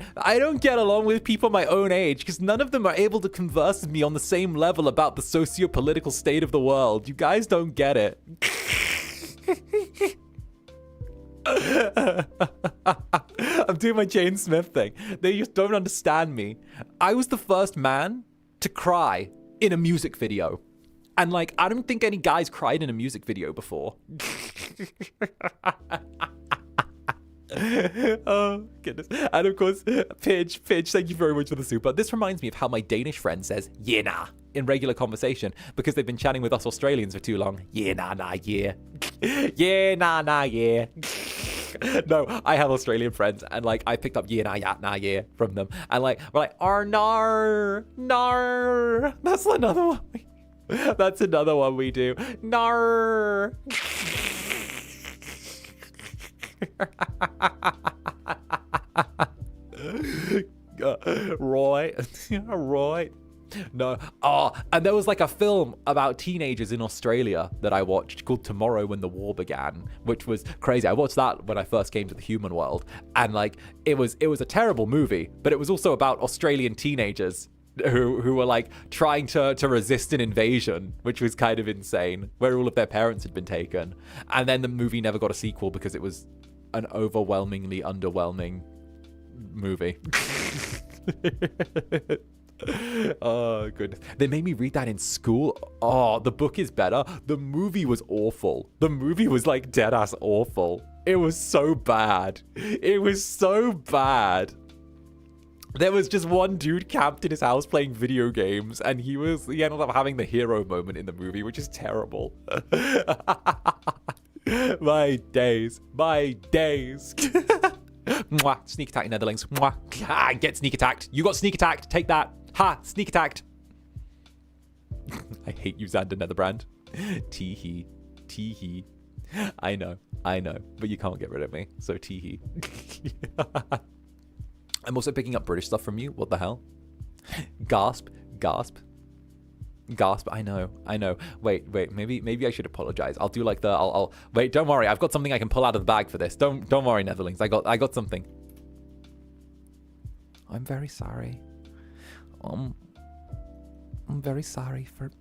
[SPEAKER 1] get along with people my own age because none of them are able to converse with me on the same level about the socio-political state of the world. You guys don't get it. I'm doing my Jane Smith thing. They just don't understand me. I was the first man to cry in a music video. And like, I don't think any guys cried in a music video before. Oh, goodness. And of course, Pidge, thank you very much for the super. This reminds me of how my Danish friend says, yeah, nah, in regular conversation, because they've been chatting with us Australians for too long. Yeah, nah, yeah. Yeah, nah, yeah. No, I have Australian friends, and like, I picked up yeah, nah, yeah from them. And like, we're like, nar. That's another one. That's another one we do. Nar. Right. No. Oh, and there was like a film about teenagers in Australia that I watched called Tomorrow When the War Began, which was crazy. I watched that when I first came to the human world, and like it was a terrible movie, but it was also about Australian teenagers who were like trying to resist an invasion, which was kind of insane, where all of their parents had been taken. And then the movie never got a sequel because it was an overwhelmingly underwhelming movie. Oh, goodness. They made me read that in school. Oh, the book is better. The movie was awful. The movie was like dead ass awful. It was so bad. It was so bad. There was just one dude camped in his house playing video games, and he ended up having the hero moment in the movie, which is terrible. My days. Mwah. Sneak attack, Netherlings. Mwah. Ah, get sneak attacked. You got sneak attacked. Take that. Ha! Sneak attacked. I hate you, Zander Netherbrand. Tee-hee. I know. But you can't get rid of me. So tee-hee. I'm also picking up British stuff from you. What the hell? Gasp. I know. Wait. Maybe I should apologize. I'll do like I'll wait. Don't worry. I've got something I can pull out of the bag for this. Don't worry, Netherlings. I got something. I'm very sorry. I'm very sorry for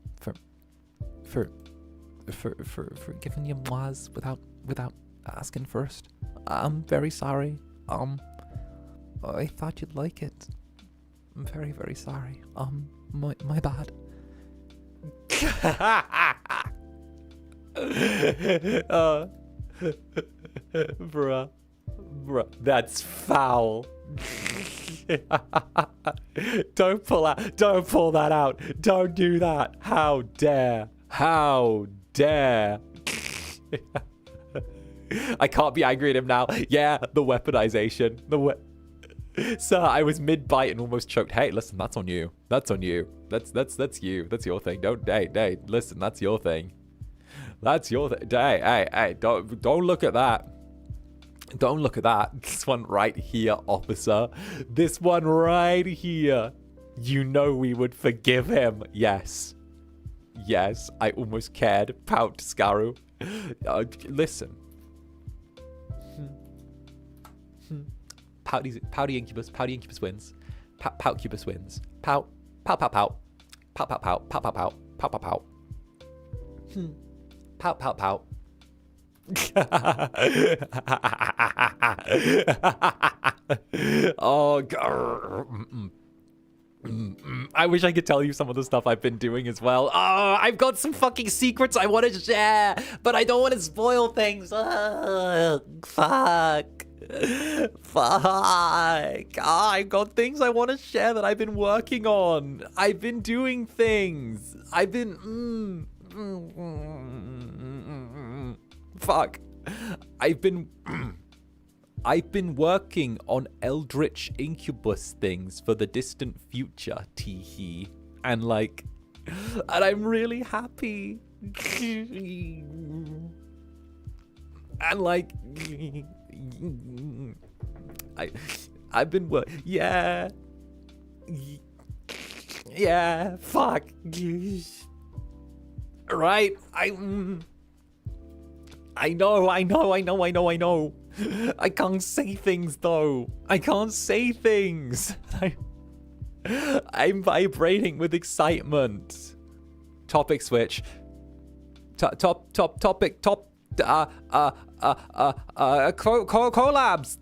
[SPEAKER 1] giving you mwas without asking first. I'm very sorry. I thought you'd like it. I'm very, very sorry. My bad. Bruh, that's foul. Don't pull that out. Don't do that. How dare. I can't be angry at him now. Yeah, the weaponization. Sir, I was mid-bite and almost choked. Hey, listen, that's on you. That's you. That's you. That's your thing. Hey, listen, that's your thing. That's your thing. Hey, don't look at that. Don't look at that. This one right here, officer. This one right here. You know we would forgive him. Yes, I almost cared. Pout, 𝓂𝓸𝓾𝓻. Listen. Pouty Incubus wins. Poutcubus wins. Pout. Pout. Pout. Pout. Pout. Pout. Pout. Pout. Pout. Pout. Pout. Pout. Pout. Pout. Pout. Pout. Oh, I wish I could tell you some of the stuff I've been doing as well. Oh, I've got some fucking secrets I want to share, but I don't want to spoil things. Fuck. I've got things I want to share that I've been working on. I've been doing things. I've been fuck. I've been working on eldritch incubus things for the distant future, teehee. And I'm really happy. And I've been yeah, fuck. Right? I know. I can't say things though. I can't say things. I'm vibrating with excitement. Topic switch. Topic. Collabs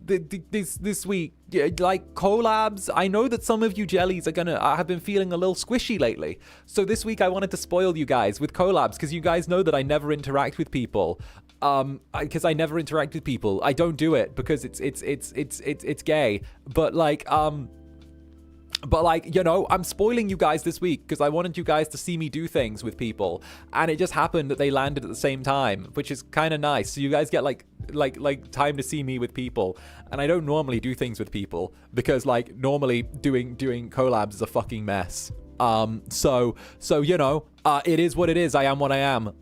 [SPEAKER 1] this week. Collabs. I know that some of you jellies have been feeling a little squishy lately. So this week I wanted to spoil you guys with collabs because you guys know that I never interact with people. Because I never interact with people. I don't do it because it's gay. But I'm spoiling you guys this week because I wanted you guys to see me do things with people, and it just happened that they landed at the same time, which is kind of nice. So you guys get like time to see me with people, and I don't normally do things with people because normally doing collabs is a fucking mess. So it is what it is. I am what I am.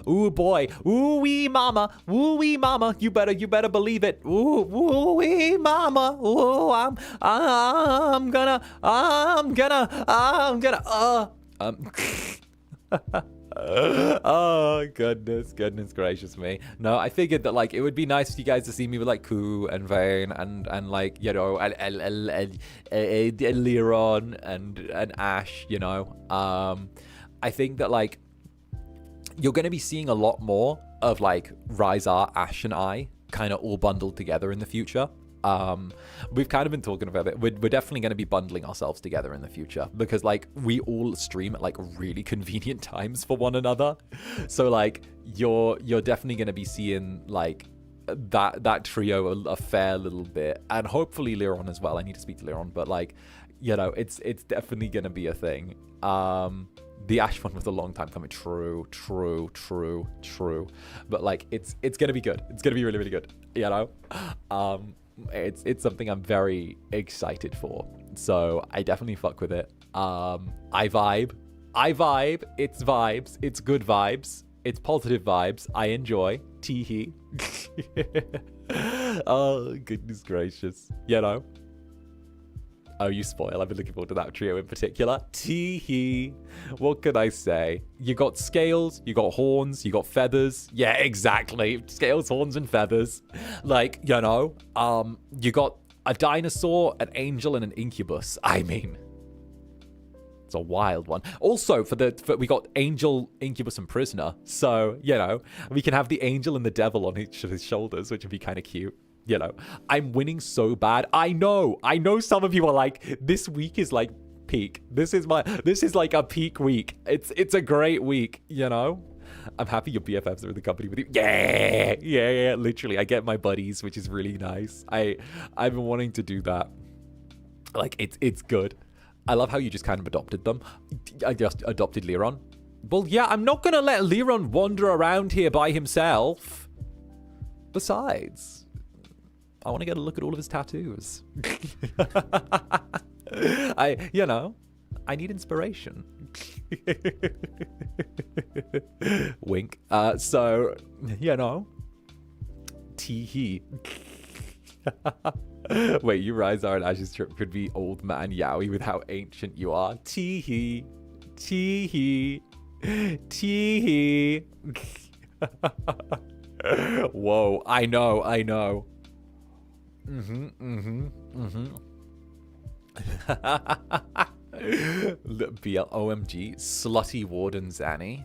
[SPEAKER 1] Ooh boy, ooh wee mama, you better believe it. Ooh wee mama, ooh I'm gonna oh goodness gracious me. No, I figured that it would be nice for you guys to see me with 𝓂𝓾𝓻 and Vane and 𝓂𝓸𝓾𝓻 and Ash, I think that you're going to be seeing a lot more of Ryzar, Ash, and I kind of all bundled together in the future. We've kind of been talking about it. We're definitely going to be bundling ourselves together in the future because we all stream at really convenient times for one another. So you're definitely going to be seeing that trio a fair little bit, and hopefully 𝓂𝓸 as well. I need to speak to 𝓂𝓸, but it's definitely going to be a thing. The Ash one was a long time coming. True. But it's gonna be good. It's gonna be really, really good. It's something I'm very excited for. So I definitely fuck with it. I vibe. It's vibes. It's good vibes. It's positive vibes. I enjoy. Teehee. Oh goodness gracious. Oh, you spoil. I've been looking forward to that trio in particular. Teehee. What can I say? You got scales, you got horns, you got feathers. Yeah, exactly. Scales, horns, and feathers. You got a dinosaur, an angel, and an incubus. I mean, it's a wild one. Also, we got angel, incubus, and prisoner. So, we can have the angel and the devil on each of his shoulders, which would be kind of cute. I'm winning so bad. I know some of you are this week is peak. This is like a peak week. It's a great week, you know? I'm happy your BFFs are in the company with you. Yeah, literally. I get my buddies, which is really nice. I've been wanting to do that. Like, it's good. I love how you just kind of adopted them. I just adopted 𝓂𝓸𝓾. Well, yeah, I'm not going to let 𝓂𝓸𝓾 wander around here by himself. Besides, I want to get a look at all of his tattoos. I need inspiration. Wink. So, Teehee. Wait, you Ryzar and Ash's trip could be old man Yowie with how ancient you are. Teehee. Teehee. Teehee. Whoa, I know. OMG, slutty warden Zanny.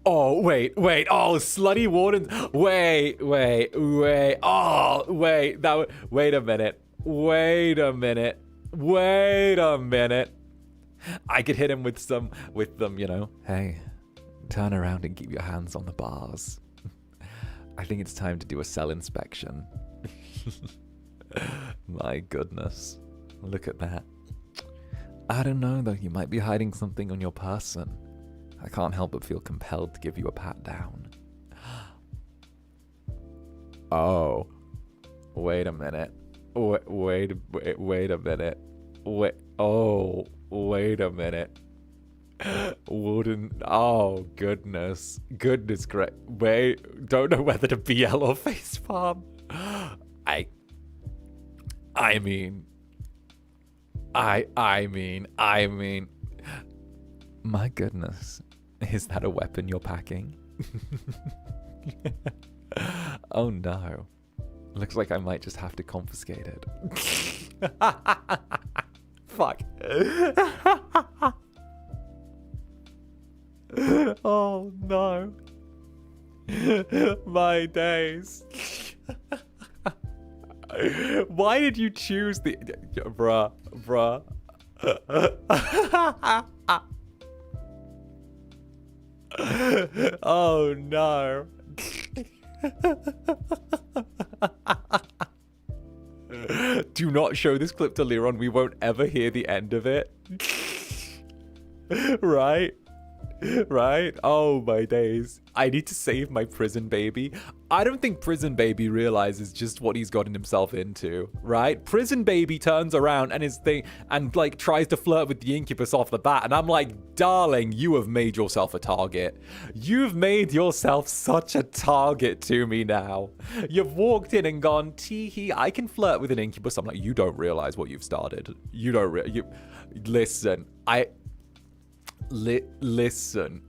[SPEAKER 1] Oh, wait. Oh, slutty wardens. Wait. Oh, wait. Wait a minute. I could hit him with them, Hey, turn around and keep your hands on the bars. I think it's time to do a cell inspection. My goodness. Look at that. I don't know, though. You might be hiding something on your person. I can't help but feel compelled to give you a pat down. Oh. Wait a minute. Wait a minute. Wait a minute. Wouldn't... Oh, goodness. Goodness great. Wait. Don't know whether to BL or facepalm. I mean... My goodness. Is that a weapon you're packing? Oh no. Looks like I might just have to confiscate it. Fuck. Oh no. My days. Why did you choose the... Bruh. Oh no. Do not show this clip to 𝓂𝓸𝓾. We won't ever hear the end of it. Right? Oh my days. I need to save my prison baby. I don't think prison baby realizes just what he's gotten himself into, right? Prison baby turns around and like tries to flirt with the Incubus off the bat, and I'm like, darling, you have made yourself a target. You've made yourself such a target to me now. You've walked in and gone, teehee, I can flirt with an Incubus. I'm like, you don't realize what you've started. You don't listen. Listen,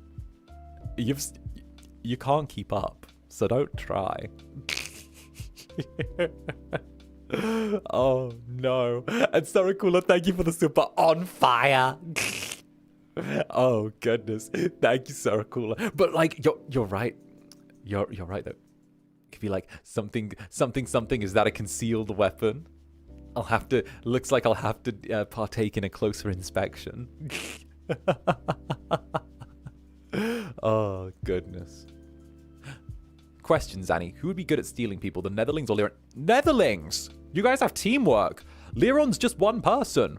[SPEAKER 1] you can't keep up, so don't try. Oh no. And 𝓱𝓸𝓾𝓻, thank you for the super on fire. Oh goodness, thank you 𝓱𝓸𝓾𝓻. But like, you're right. You're right though. It could be like something. Is that a concealed weapon? Looks like I'll have to partake in a closer inspection. Oh goodness. Question, Zanny. Who would be good at stealing people, the Netherlings or 𝓂𝓸𝓾? Netherlings! You guys have teamwork. 𝓂𝓸𝓾's just one person.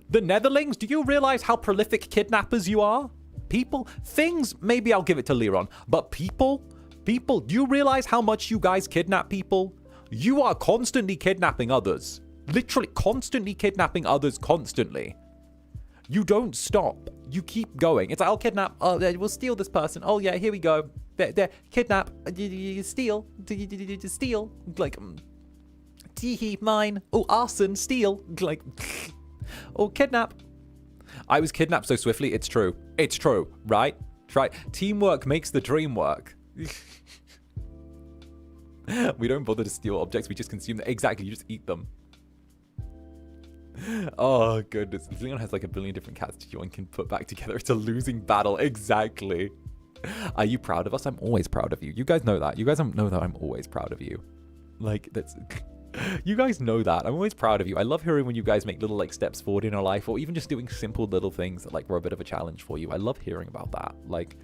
[SPEAKER 1] The Netherlings, do you realize how prolific kidnappers you are? People, things, maybe I'll give it to 𝓂𝓸𝓾. But people, do you realize how much you guys kidnap people? You are constantly kidnapping others. Literally constantly kidnapping others constantly. You don't stop. You keep going. It's like, I'll kidnap. Oh, we'll steal this person. Oh, yeah, here we go. There, kidnap. Steal. Steal. Like, teehee, mine. Oh, arson, steal. Like, oh, kidnap. I was kidnapped so swiftly. It's true. It's true, right? Right. Teamwork makes the dream work. We don't bother to steal objects. We just consume them. Exactly. You just eat them. Oh goodness, 𝓂𝓸𝓾 has like a billion different cats to you and can put back together. It's a losing battle. Exactly. Are you proud of us? I'm always proud of you. You guys know that. You guys don't know that I'm always proud of you. Like, that's... You guys know that. I'm always proud of you. I love hearing when you guys make little like steps forward in your life, or even just doing simple little things that like were a bit of a challenge for you. I love hearing about that. Like,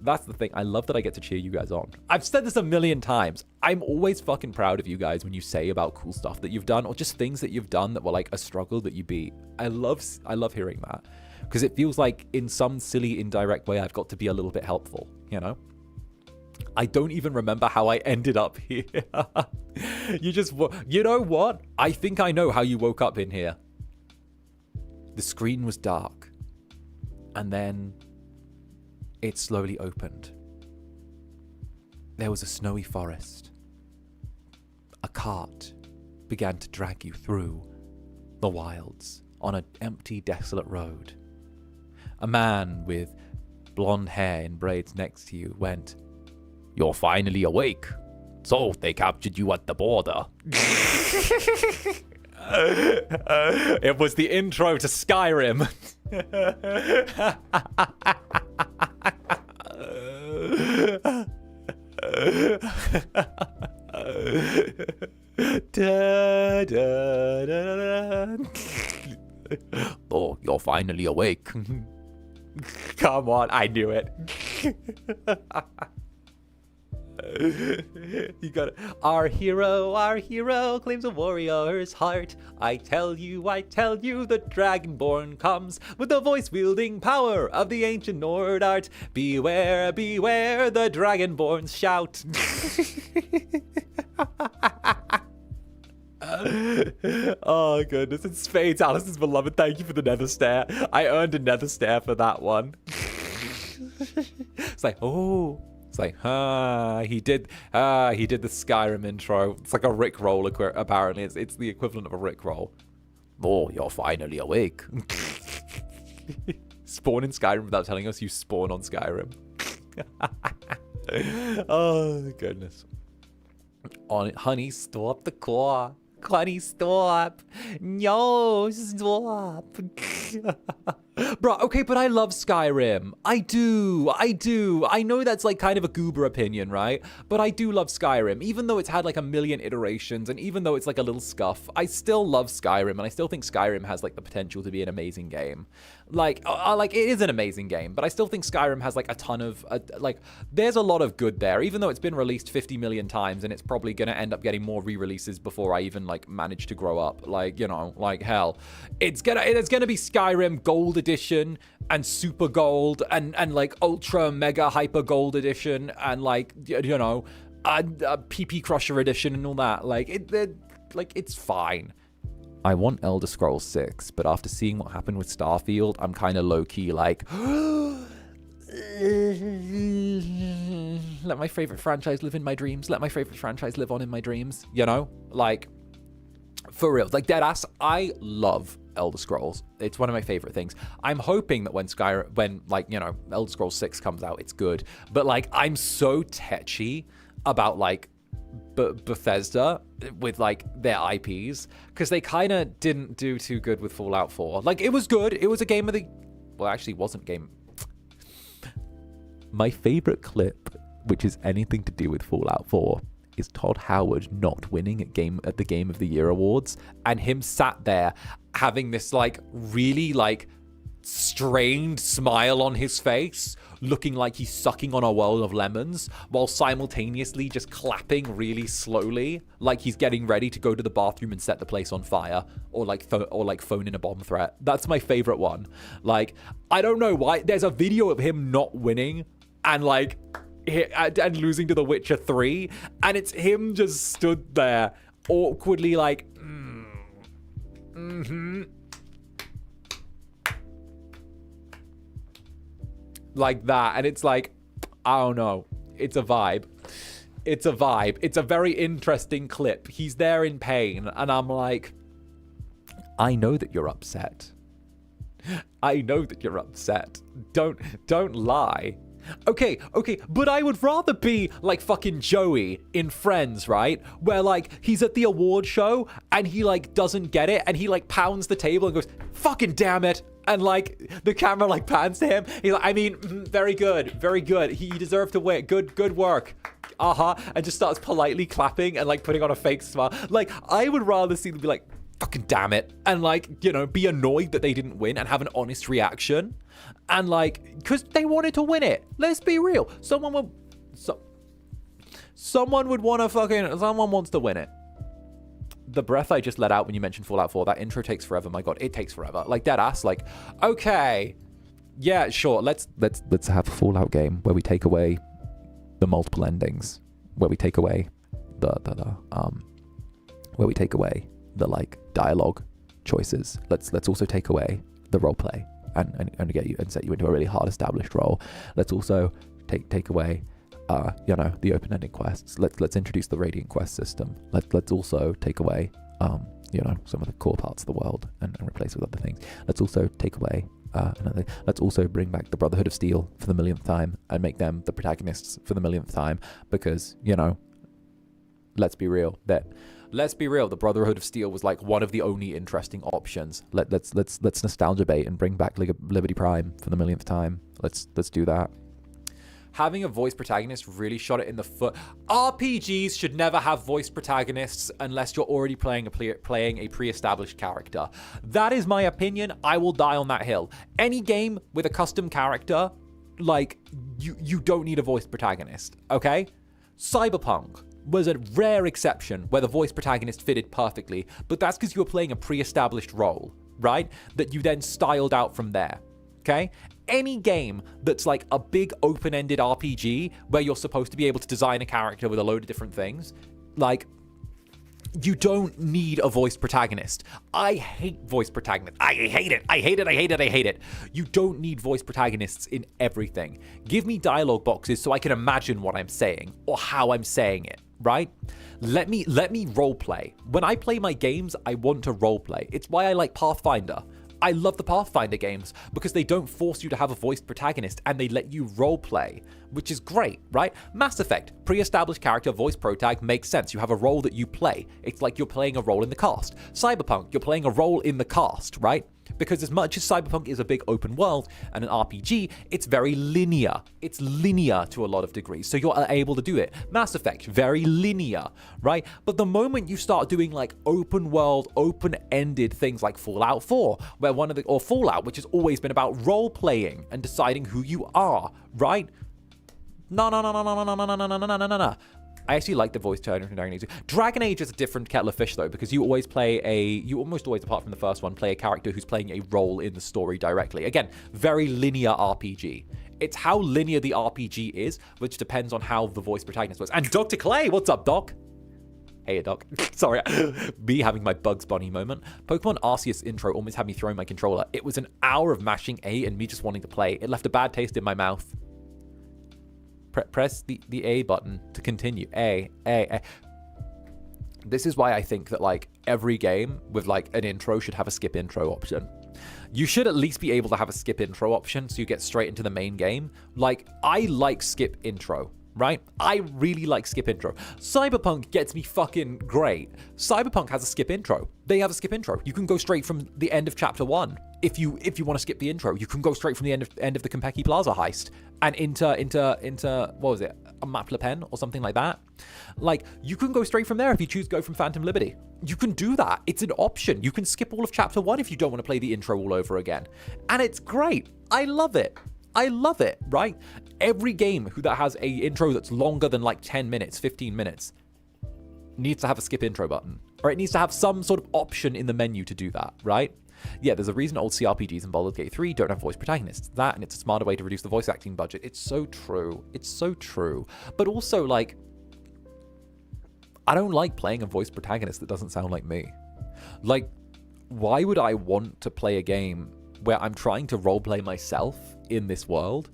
[SPEAKER 1] that's the thing. I love that I get to cheer you guys on. I've said this a million times. I'm always fucking proud of you guys when you say about cool stuff that you've done, or just things that you've done that were like a struggle that you beat. I love hearing that, because it feels like in some silly indirect way I've got to be a little bit helpful, you know? I don't even remember how I ended up here. You know what? I think I know how you woke up in here. The screen was dark, and then it slowly opened. There was a snowy forest. A cart began to drag you through the wilds on an empty, desolate road. A man with blonde hair in braids next to you went, "You're finally awake. So they captured you at the border." It was the intro to Skyrim. Da, da, da, da. Oh, you're finally awake. Come on, I knew it. You got it. Our hero claims a warrior's heart. I tell you, the Dragonborn comes with the voice-wielding power of the ancient Nord art. Beware, beware, the Dragonborns shout. Oh goodness, it's Spades, Alice's beloved. Thank you for the nether stare. I earned a nether stare for that one. It's like, oh. It's like, he did the Skyrim intro. It's like a Rickroll, apparently. It's the equivalent of a Rickroll. Oh, you're finally awake. Spawn in Skyrim without telling us you spawn on Skyrim. Oh, goodness. Honey, stop the core. Honey, stop. No, stop. Bro, okay, but I love Skyrim. I do. I know that's like kind of a goober opinion, right? But I do love Skyrim. Even though it's had like a million iterations, and even though it's like a little scuff, I still love Skyrim, and I still think Skyrim has like the potential to be an amazing game. Like it is an amazing game, but I still think Skyrim has like a ton of, there's a lot of good there, even though it's been released 50 million times, and it's probably going to end up getting more re-releases before I even like manage to grow up. Like, you know, like hell. It's gonna be Skyrim Gold Edition and Super Gold and like Ultra Mega Hyper Gold Edition and like, you know, PP Crusher Edition and all that. Like, it's fine. I want Elder Scrolls 6, but after seeing what happened with Starfield, I'm kind of low-key like, let my favorite franchise live in my dreams. Let my favorite franchise live on in my dreams. You know? Like, for real. Like, deadass, I love Elder Scrolls. It's one of my favorite things. I'm hoping that when Elder Scrolls 6 comes out, it's good. But, like, I'm so tetchy about, like, Bethesda with like their IPs, because they kind of didn't do too good with Fallout 4. Like, it was good. It was a game of the... Well, actually, it wasn't game... My favorite clip, which is anything to do with Fallout 4, is Todd Howard not winning at the Game of the Year awards, and him sat there having this like really like strained smile on his face, looking like he's sucking on a world of lemons, while simultaneously just clapping really slowly, like he's getting ready to go to the bathroom and set the place on fire, or like phone in a bomb threat. That's my favorite one. Like, I don't know why. There's a video of him not winning and like and losing to The Witcher 3, and it's him just stood there awkwardly like, like that, and it's like, I don't know, it's a vibe. It's a very interesting clip. He's there in pain, and I'm like, I know that you're upset. Don't lie. Okay, but I would rather be like fucking Joey in Friends, right? Where like he's at the award show and he like doesn't get it, and he like pounds the table and goes, fucking damn it. And like the camera like pans to him. He's like, I mean, very good. He deserved to win. Good work. and just starts politely clapping and like putting on a fake smile. Like, I would rather see them be like, fucking damn it, and like, you know, be annoyed that they didn't win and have an honest reaction, and like, because they wanted to win it. Let's be real. Someone would want to someone wants to win it. The breath I just let out when you mentioned Fallout 4, that intro takes forever. My God, it takes forever. Like, dead ass. Like, okay, yeah, sure. Let's have a Fallout game where we take away the multiple endings, where we take away where we take away the like dialogue choices. Let's also take away the role play and get you and set you into a really hard established role. Let's also take away you know, the open-ended quests. Let's introduce the Radiant quest system. Let's also take away you know, some of the core parts of the world and replace with other things. Let's also take away another. Let's also bring back the Brotherhood of Steel for the millionth time and make them the protagonists for the millionth time, because, you know, let's be real, the Brotherhood of Steel was like one of the only interesting options. Let's nostalgia bait and bring back Liberty Prime for the millionth time. Let's do that. Having a voice protagonist really shot it in the foot. RPGs should never have voice protagonists unless you're already playing a pre-established character. That is my opinion. I will die on that hill. Any game with a custom character, like, you don't need a voice protagonist, okay? Cyberpunk was a rare exception where the voice protagonist fitted perfectly, but that's because you were playing a pre-established role, right? That you then styled out from there, okay? Any game that's like a big open-ended RPG where you're supposed to be able to design a character with a load of different things, like, you don't need a voice protagonist. I hate voice protagonists. I hate it. You don't need voice protagonists in everything. Give me dialogue boxes so I can imagine what I'm saying or how I'm saying it, right? Let me role play. When I play my games, I want to role play. It's why I like Pathfinder. I love the Pathfinder games because they don't force you to have a voiced protagonist and they let you roleplay, which is great, right? Mass Effect, pre-established character, voice protag makes sense. You have a role that you play. It's like you're playing a role in the cast. Cyberpunk, you're playing a role in the cast, right? Because as much as Cyberpunk is a big open world and an RPG, it's very linear. It's linear to a lot of degrees, so you're able to do it. Mass Effect, very linear, right? But the moment you start doing like open world, open-ended things like Fallout 4, where or Fallout, which has always been about role-playing and deciding who you are, right? No. I actually like the voice turn from Dragon Age. Dragon Age is a different kettle of fish, though, because you almost always, apart from the first one, play a character who's playing a role in the story directly. Again, very linear RPG. It's how linear the RPG is, which depends on how the voice protagonist was. And Dr. Clay, what's up, Doc? Hey, Doc. Sorry, me having my Bugs Bunny moment. Pokemon Arceus intro almost had me throwing my controller. It was an hour of mashing A and me just wanting to play. It left a bad taste in my mouth. Press the A button to continue. A. This is why I think that like every game with like an intro should have a skip intro option. You should at least be able to have a skip intro option so you get straight into the main game. Like, I like skip intro, right? I really like skip intro. Cyberpunk gets me fucking great. Cyberpunk has a skip intro. They have a skip intro. You can go straight from the end of chapter 1. If you want to skip the intro, you can go straight from the end of the Konpeki Plaza heist and into what was it, a Map Le Pen or something like that. Like, you can go straight from there if you choose to go from Phantom Liberty. You can do that. It's an option. You can skip all of chapter 1 if you don't want to play the intro all over again. And it's great. I love it, right? Every game that has a intro that's longer than like 10 minutes, 15 minutes needs to have a skip intro button, or it needs to have some sort of option in the menu to do that, right? Yeah, there's a reason old CRPGs in Baldur's Gate 3 don't have voice protagonists. That, and it's a smarter way to reduce the voice acting budget. It's so true. It's so true. But also, like, I don't like playing a voice protagonist that doesn't sound like me. Like, why would I want to play a game where I'm trying to roleplay myself in this world,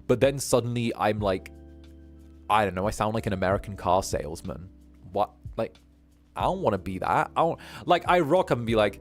[SPEAKER 1] but then suddenly I'm like, I don't know, I sound like an American car salesman. What? Like, I don't want to be that. I rock up and be like,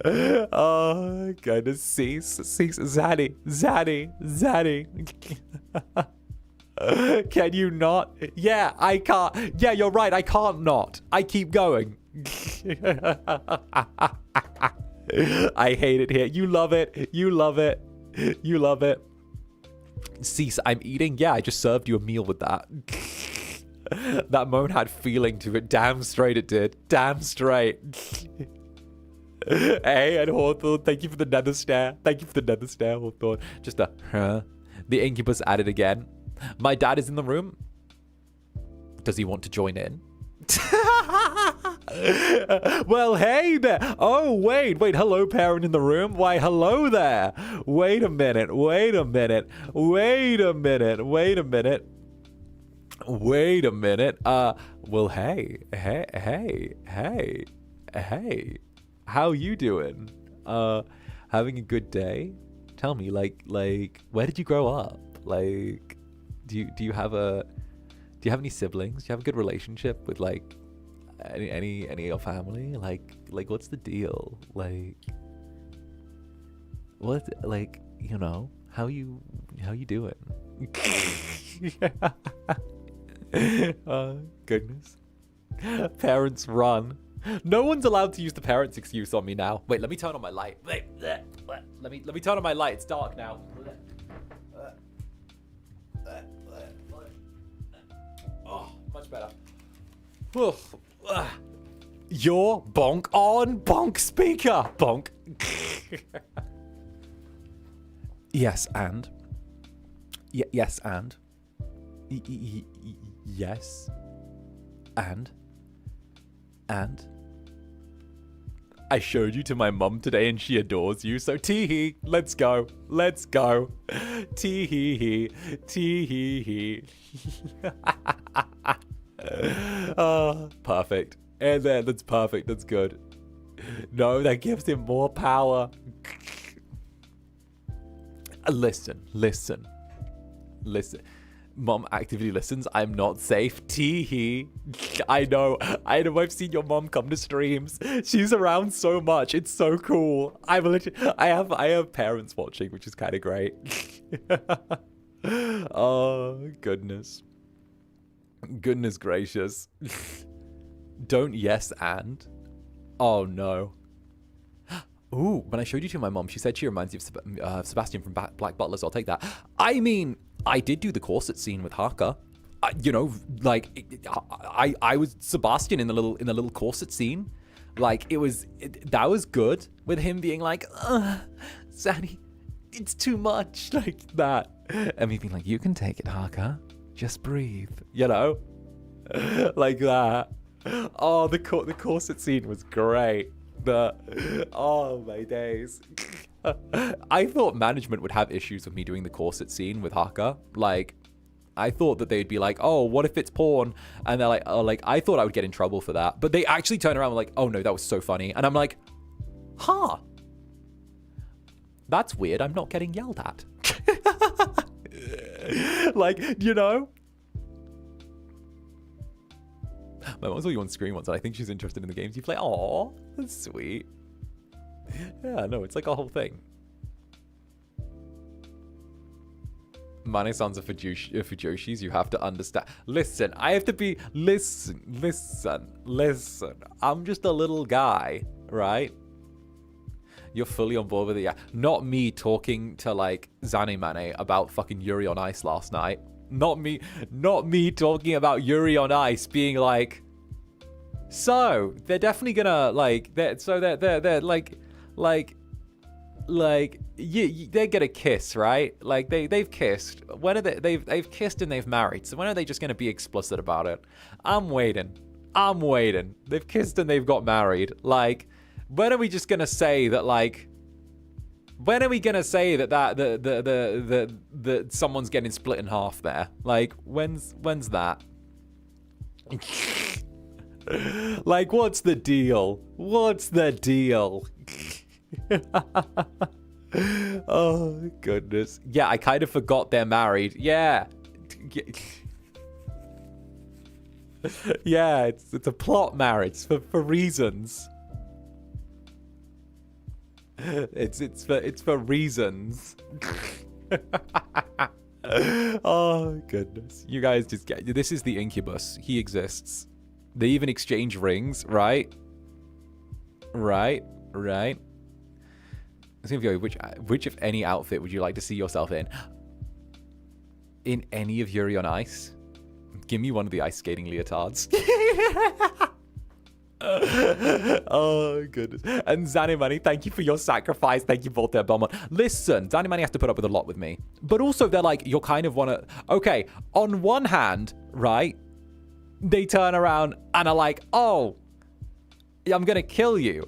[SPEAKER 1] Oh, goodness. Cease. Zaddy. Can you not? Yeah, I can't. Yeah, you're right. I can't not. I keep going. I hate it here. You love it. You love it. You love it. Cease, I'm eating. Yeah, I just served you a meal with that. That moan had feeling to it. Damn straight it did. Damn straight. Hey, and Hawthorne, thank you for the nether stare. Thank you for the nether stare, Hawthorne. Just a, huh? The Incubus added again. My dad is in the room. Does he want to join in? Well, hey there. Oh, wait. Hello, parent in the room. Why, hello there. Wait a minute. Well, hey. How you doing? Having a good day? Tell me, like, where did you grow up? Like, do you have any siblings? Do you have a good relationship with, like, any of your family? Like what's the deal? Like, what, like, you know, how you doing? Goodness. Parents run. No one's allowed to use the parents excuse on me now. Wait, let me turn on my light. Wait, let me turn on my light. It's dark now. Oh, much better. Your bonk on bonk speaker. Bonk. Yes, and. Yes, and. Yes. And. I showed you to my mum today and she adores you, so tee-hee, let's go. Tee-hee-hee. Perfect. And then, that's perfect, that's good. No, that gives him more power. Listen. Mom actively listens. I'm not safe. Tee-hee. I know. I've seen your mom come to streams. She's around so much. It's so cool. I have parents watching, which is kind of great. Oh, goodness. Goodness gracious. Don't yes and. Oh, no. Ooh, when I showed you to my mom, she said she reminds you of Sebastian from Black Butler, so I'll take that. I mean, I did do the corset scene with Haka. You know, like, I was Sebastian in the little corset scene. Like, that was good, with him being like, Zanny, it's too much, like that. And me being like, you can take it, Haka. Just breathe, you know? Like that. Oh, the corset scene was great. Oh my days. I thought management would have issues with me doing the corset scene with Haka. Like, I thought that they'd be like, oh, what if it's porn? And they're like, oh, like, I thought I would get in trouble for that. But they actually turn around and like, oh no, that was so funny. And I'm like, huh. That's weird. I'm not getting yelled at. Like, you know? My mom saw you on screen once, and I think she's interested in the games you play. Aw, that's sweet. Yeah, no, it's like a whole thing. Mane-san's are for Fujoshis, you have to understand. Listen, I have to be... Listen. I'm just a little guy, right? You're fully on board with it, yeah. Not me talking to, like, Zane Mane about fucking Yuri on Ice last night. Not me talking about Yuri on Ice being like, so they're definitely gonna like, they're gonna kiss, right? Like they've kissed. When are they've kissed and they've married. So when are they just gonna be explicit about it? I'm waiting. They've kissed and they've got married. Like, when are we just gonna say that, like, when are we gonna say that someone's getting split in half there? Like, when's that? Like, what's the deal? Oh goodness. Yeah, I kind of forgot they're married. Yeah. Yeah, it's a plot marriage for reasons. It's for reasons. Oh goodness. You guys just get, this is the Incubus. He exists. They even exchange rings, right? Right. I was gonna go, which if any outfit would you like to see yourself in? In any of Yuri on Ice? Give me one of the ice skating leotards. Oh goodness. And Zanimani, thank you for your sacrifice. Thank you, 𝔂𝓸𝓾𝓻. Listen, Zanimani has to put up with a lot with me. But also they're like, you're kind of wanna... Okay, on one hand, right? They turn around and are like, oh, I'm gonna kill you.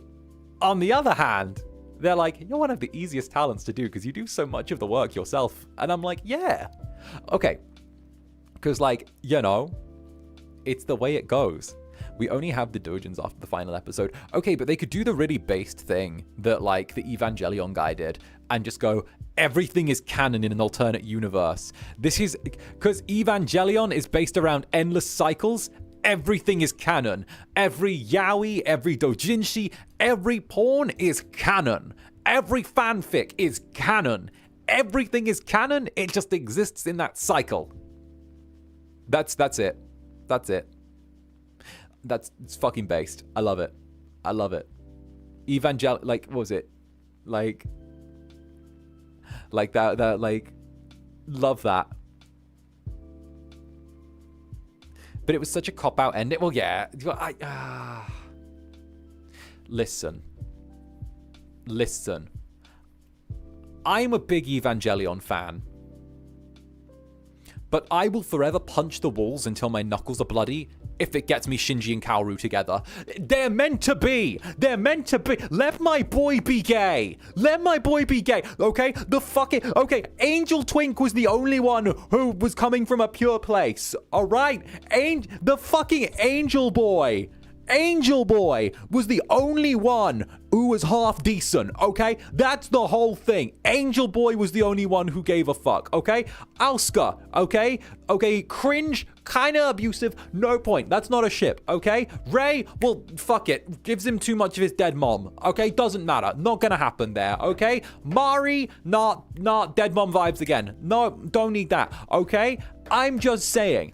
[SPEAKER 1] On the other hand, they're like, you're one of the easiest talents to do because you do so much of the work yourself. And I'm like, yeah. Okay. Because, like, you know, it's the way it goes. We only have the doujins after the final episode. Okay, but they could do the really based thing that, like, the Evangelion guy did and just go, everything is canon in an alternate universe. This is... Because Evangelion is based around endless cycles. Everything is canon. Every yaoi, every doujinshi, every porn is canon. Every fanfic is canon. Everything is canon. It just exists in that cycle. That's it. That's it. It's fucking based. I love it. I love it. Like, what was it? Like that, like, love that. But it was such a cop-out ending. Well, yeah. Listen. I'm a big Evangelion fan. But I will forever punch the walls until my knuckles are bloody if it gets me Shinji and Kaoru together. They're meant to be. They're meant to be. Let my boy be gay. Let my boy be gay. Okay? Okay, Angel Twink was the only one who was coming from a pure place. All right? The fucking Angel Boy. Angel Boy was the only one who was half decent, okay? That's the whole thing. Angel Boy was the only one who gave a fuck, okay? Asuka, okay? Okay, cringe, kinda abusive, no point. That's not a ship, okay? Ray, well, fuck it. Gives him too much of his dead mom, okay? Doesn't matter. Not gonna happen there, okay? Mari, not dead mom vibes again. No, don't need that, okay? I'm just saying.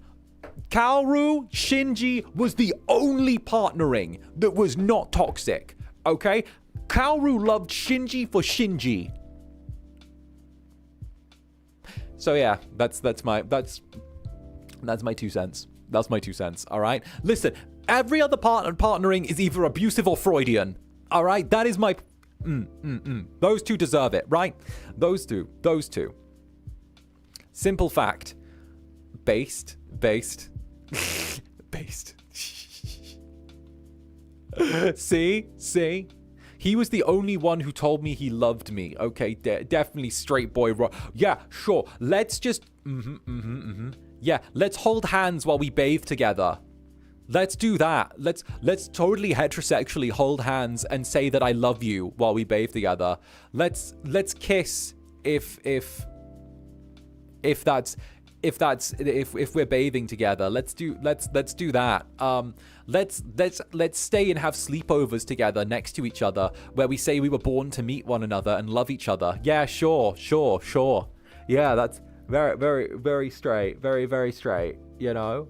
[SPEAKER 1] Kaoru, Shinji was the only partnering that was not toxic, okay? Kaoru loved Shinji for Shinji. So yeah, that's my 2 cents. That's my 2 cents, all right? Listen, every other partnering is either abusive or Freudian, all right? That is my... Those two deserve it, right? Those two. Simple fact. Based. See? He was the only one who told me he loved me. Okay, definitely straight boy. Yeah, sure. Let's just... Yeah, let's hold hands while we bathe together. Let's do that. Let's totally heterosexually hold hands and say that I love you while we bathe together. Let's kiss if we're bathing together. Let's do that. Let's stay and have sleepovers together next to each other where we say we were born to meet one another and love each other. Yeah, sure. Yeah, that's very, very, very straight. Very, very straight, you know?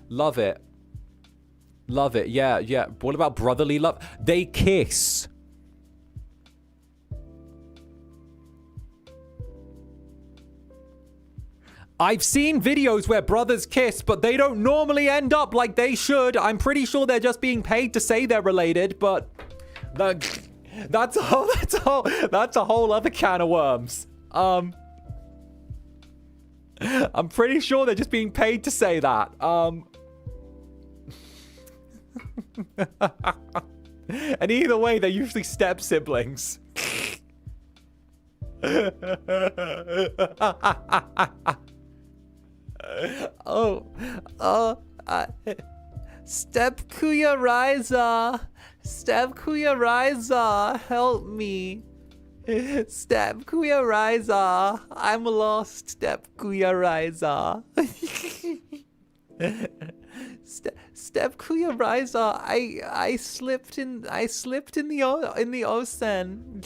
[SPEAKER 1] Love it. Yeah. What about brotherly love? They kiss. I've seen videos where brothers kiss, but they don't normally end up like they should. I'm pretty sure they're just being paid to say they're related, but that's a whole other can of worms. I'm pretty sure they're just being paid to say that. And either way, they're usually step siblings. Step Kuya Riza, help me. Step Kuya Riza, I'm lost. Step Kuya Riza. 𝓂𝓸𝓾𝓻. I slipped in the onsen.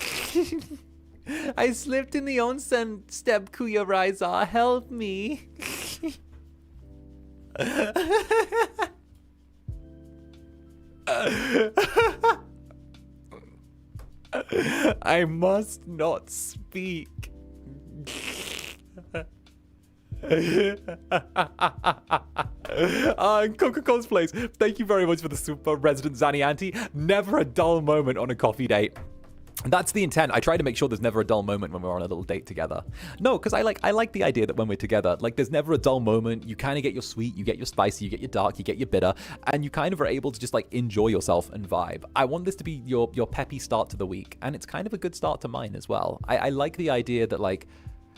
[SPEAKER 1] I slipped in the onsen, 𝓂𝓸𝓾𝓻. Help me. I must not speak. Coca Cosplays, thank you very much for the super resident Zanny Auntie. Never a dull moment on a coffee date. That's the intent. I try to make sure there's never a dull moment when we're on a little date together. No, because I like the idea that when we're together, like, there's never a dull moment. You kind of get your sweet, you get your spicy, you get your dark, you get your bitter, and you kind of are able to just like enjoy yourself and vibe. I want this to be your peppy start to the week, and it's kind of a good start to mine as well. I like the idea that like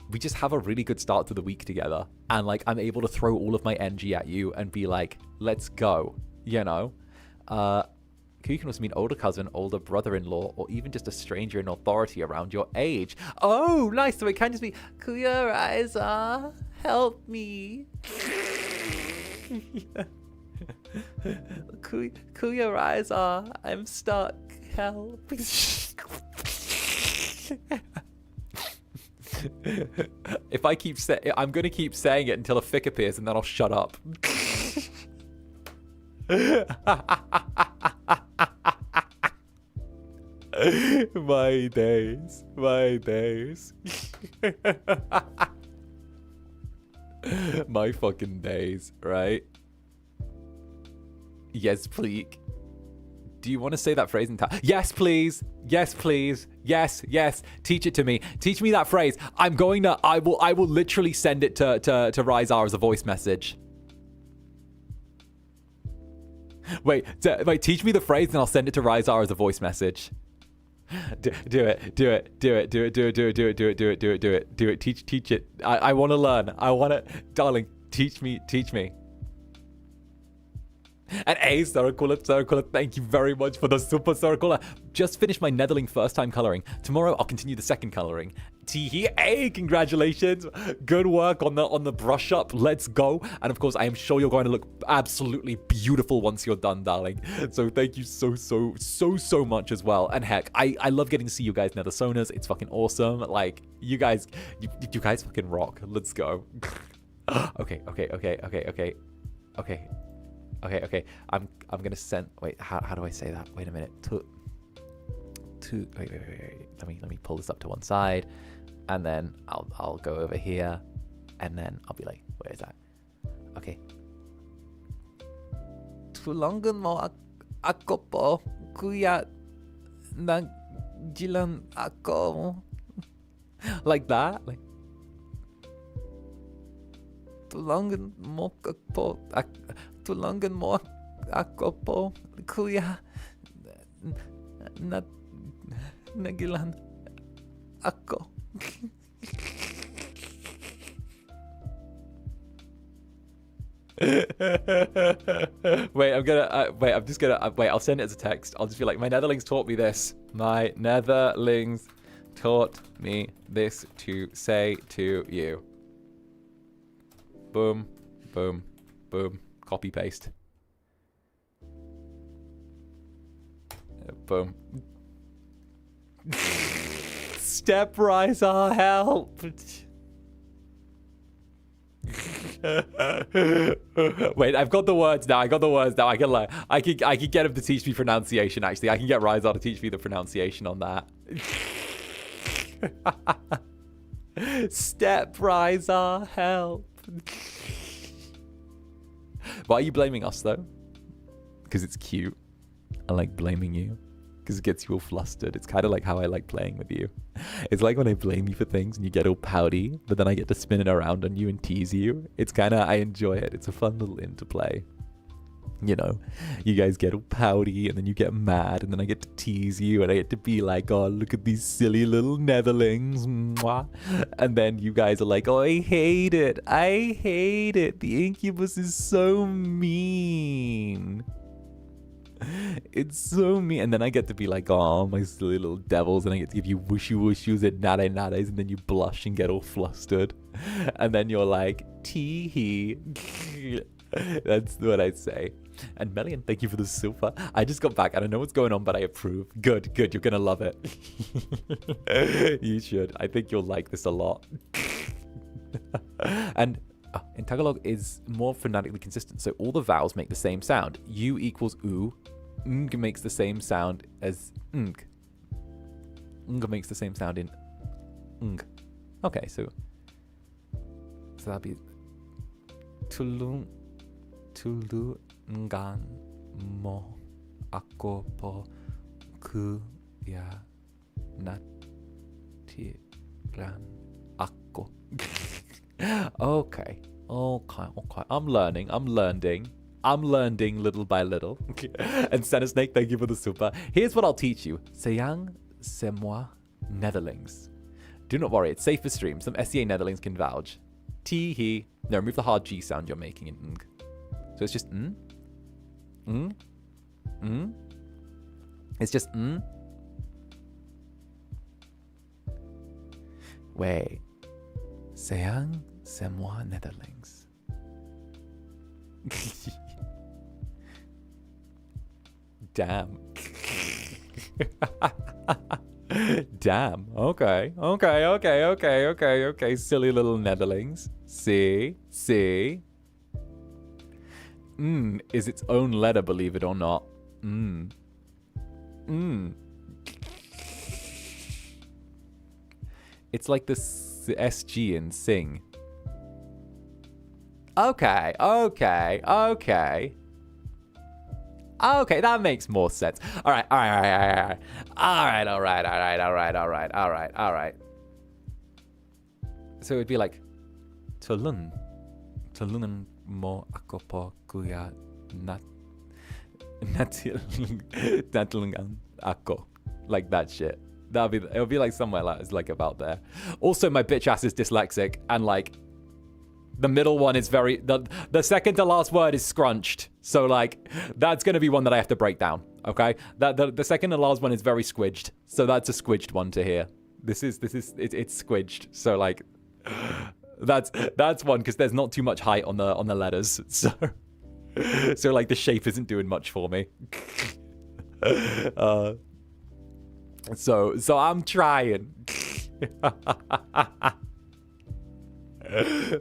[SPEAKER 1] we just have a really good start to the week together, and like I'm able to throw all of my energy at you and be like, let's go, you know? You can also mean older cousin, older brother-in-law, or even just a stranger in authority around your age. Oh, nice. So it can just be, 𝓂𝓸𝓾𝓻, help me. 𝓂𝓸𝓾𝓻, I'm stuck, help. If I keep I'm going to keep saying it until a fic appears, and then I'll shut up. My days, my days. My fucking days, right? Yes, please. Do you want to say that phrase in time? Yes, please. Yes, please. Yes, yes. Teach it to me. Teach me that phrase. I will literally send it to 𝓱𝓸𝓼𝓽 as a voice message. Wait, teach me the phrase and I'll send it to 𝓱𝓸𝓼𝓽 as a voice message. Do it. Teach it. I want to learn. I want to, darling, teach me. And 𝓂𝓸𝓾𝓻, thank you very much for the super 𝓱𝓸𝓾𝓻. Just finished my Netherling first time coloring. Tomorrow I'll continue the second coloring. Hey, congratulations. Good work on the brush up. Let's go. And of course, I am sure you're going to look absolutely beautiful once you're done, darling. So thank you so much as well. And heck, I love getting to see you guys nether sonas. It's fucking awesome. Like, you guys fucking rock. Let's go. Okay. I'm gonna send. Wait, how do I say that? Wait a minute. Wait. Let me pull this up to one side, and then I'll go over here, and then I'll be like, where is that? Okay. Tulungan mo ako po, kuya. Nagjilan ako. Like that. Like. Tulungan mo po. Tulungan mo ako po, kuya. Nagilan ako. Wait, I'll send it as a text. I'll just be like, my Netherlings taught me this. My Netherlings taught me this to say to you. Boom, boom, boom. Copy paste. Boom. 𝓂𝓸𝓾𝓻, help. Wait, I've got the words now. I can get him to teach me pronunciation. Actually, I can get 𝓱𝓸𝓼𝓽 to teach me the pronunciation on that. 𝓂𝓸𝓾𝓻, help. Why are you blaming us though? Because it's cute. I like blaming you because it gets you all flustered. It's kind of like how I like playing with you. It's like when I blame you for things and you get all pouty, but then I get to spin it around on you and tease you. It's kind of, I enjoy it. It's a fun little interplay. You know, you guys get all pouty and then you get mad and then I get to tease you and I get to be like, oh, look at these silly little Netherlings. Mwah. And then you guys are like, oh, I hate it. The Incubus is so mean. It's so mean. And then I get to be like, oh, my silly little devils. And I get to give you whooshy and nade. And then you blush and get all flustered. And then you're like, tee hee. That's what I say. And Melian, thank you for the super. I just got back. I don't know what's going on, but I approve. Good, good. You're going to love it. You should. I think you'll like this a lot. And in Tagalog is more phonetically consistent. So all the vowels make the same sound. U equals U. Ng makes the same sound as ng. Ng makes the same sound in ng. Okay, so that'd be 𝓂𝓸𝓾𝓻 𝓂𝓛 Okay. I'm learning little by little. And Senna Snake, thank you for the super. Here's what I'll teach you. Sayang semua Netherlings. Do not worry, it's safe for stream. Some SEA Netherlings can vouch. T, he. No, remove the hard G sound you're making in ng. So it's just It's just Wait. Sayang semua Netherlings. Damn. Damn. Okay. Silly little Netherlings. See? Is its own letter, believe it or not. It's like the SG in sing. Okay, that makes more sense. All right. So it'd be like 𝓂𝓸𝓾𝓻 kuya ako. Like that shit. It'll be like somewhere like about there. Also, my bitch ass is dyslexic, and like the middle one is very the second to last word is scrunched. So like that's gonna be one that I have to break down. Okay, the second to last one is very squidged. So that's a squidged one to hear. It's squidged. So like that's one because there's not too much height on the letters. So like the shape isn't doing much for me. So I'm trying.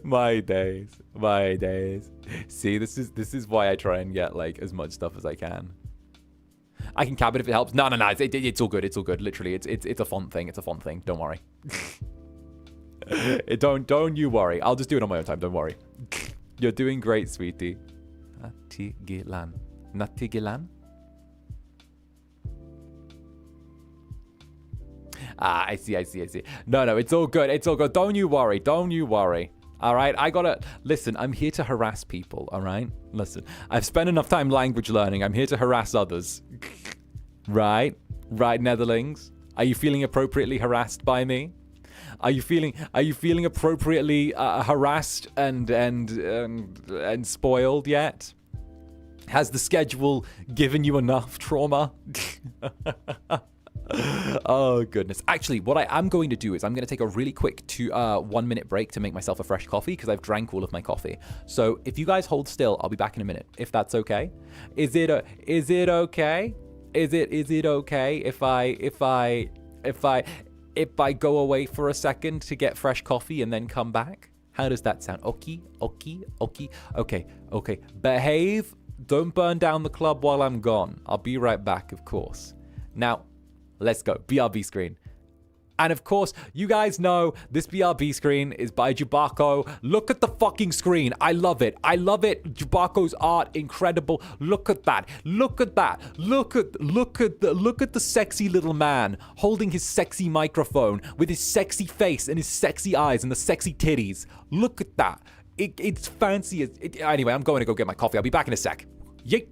[SPEAKER 1] My days. See, this is why I try and get like as much stuff as I can. I can cap it if it helps. No. It's all good. Literally, it's a font thing. Don't worry. Don't you worry. I'll just do it on my own time. Don't worry. You're doing great, sweetie. Natigilan. I see. No, it's all good. Don't you worry. All right, listen, I'm here to harass people, all right? Listen, I've spent enough time language learning. I'm here to harass others. Right, Netherlings? Are you feeling appropriately harassed by me? Are you feeling appropriately harassed and spoiled yet? Has the schedule given you enough trauma? Oh, goodness. Actually, what I am going to do is I'm going to take a really quick 1 minute break to make myself a fresh coffee because I've drank all of my coffee. So if you guys hold still, I'll be back in a minute, if that's okay. Is it okay? Is it okay if I go away for a second to get fresh coffee and then come back? How does that sound? Okay. Behave. Don't burn down the club while I'm gone. I'll be right back, of course. Now, let's go. BRB screen. And of course, you guys know this BRB screen is by 𝓂𝓂𝓾. Look at the fucking screen. I love it. 𝓂𝓂𝓾's art, incredible. Look at that. Look at the sexy little man holding his sexy microphone with his sexy face and his sexy eyes and the sexy titties. Look at that. It's fancy. Anyway, I'm going to go get my coffee. I'll be back in a sec. Yeet.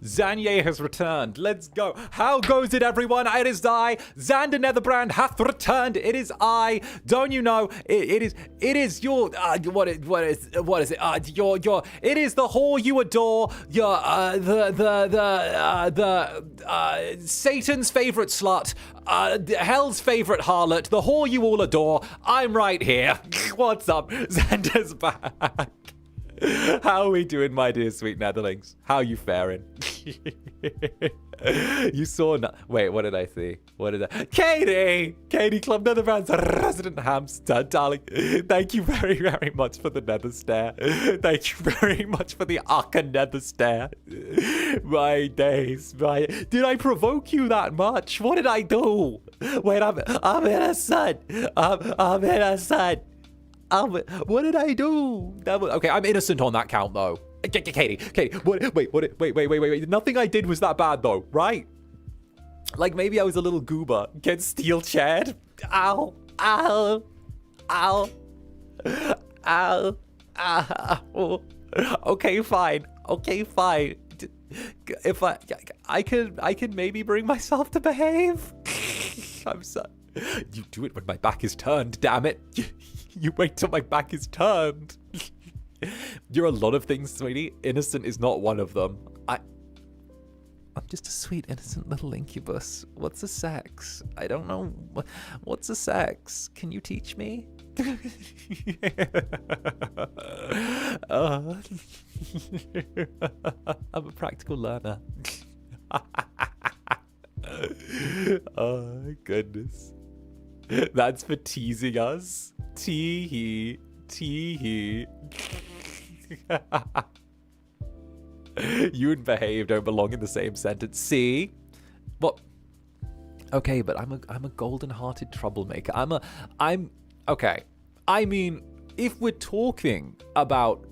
[SPEAKER 1] Zanye has returned. Let's go. How goes it, everyone? It is I, Zander Netherbrand, hath returned. It is I. Don't you know? It is your what is it? It is the whore you adore. Your Satan's favorite slut. Hell's favorite harlot. The whore you all adore. I'm right here. What's up? Zander's back. How are we doing, my dear sweet Netherlings? How are you faring? You saw wait, what did I see? Katie Club Netherbrand's resident hamster, darling. Thank you very, very much for the nether stare. Thank you very much for the Aka nether stare. My days, did I provoke you that much? What did I do? Wait, I'm innocent. I'm innocent. What did I do? Okay, I'm innocent on that count, though. Katie, wait. Nothing I did was that bad, though, right? Like, maybe I was a little goober. Get steel chaired. Ow. Okay, fine. If I could maybe bring myself to behave. I'm sorry. You do it when my back is turned, damn it. You wait till my back is turned. You're a lot of things, sweetie. Innocent is not one of them. I'm just a sweet, innocent little incubus. What's a sex? I don't know. What's a sex? Can you teach me? I'm a practical learner. Oh, goodness. That's for teasing us. Tee-hee. You and behave don't belong in the same sentence. See? What? Okay, but I'm a golden-hearted troublemaker. I'm okay. I mean, if we're talking about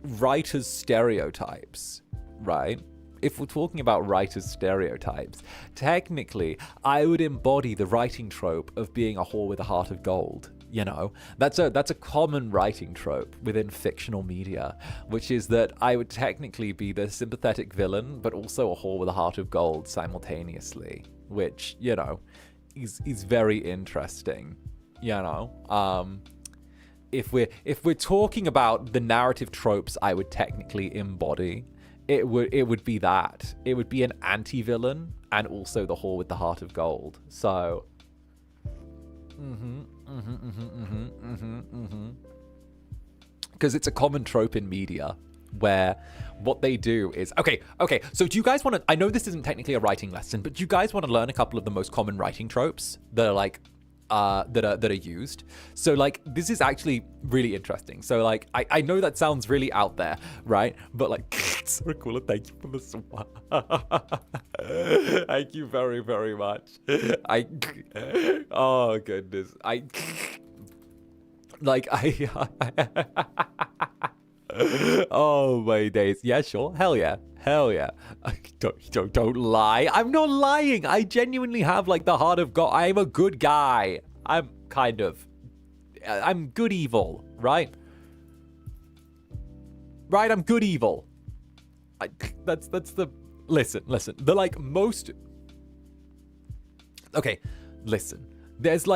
[SPEAKER 1] writers' stereotypes, right? If we're talking about writers' stereotypes, technically, I would embody the writing trope of being a whore with a heart of gold. You know, that's a common writing trope within fictional media, which is that I would technically be the sympathetic villain, but also a whore with a heart of gold simultaneously, which, you know, is very interesting. You know, if we're talking about the narrative tropes I would technically embody, it would be that. It would be an anti-villain and also the whore with the heart of gold. So because it's a common trope in media where what they do is okay, so do you guys want to, I know this isn't technically a writing lesson, but do you guys want to learn a couple of the most common writing tropes that are like that are used? So like, this is actually really interesting. So like, I know that sounds really out there, right? But like, so cool. Thank you for the swap. Thank you very, very much. Oh goodness. Oh my days. Yeah, sure. Hell yeah. Don't lie. I'm not lying. I genuinely have like the heart of God. I'm a good guy. I'm good evil, right? Right, I'm good evil. That's the listen. The like most. Okay, listen. There's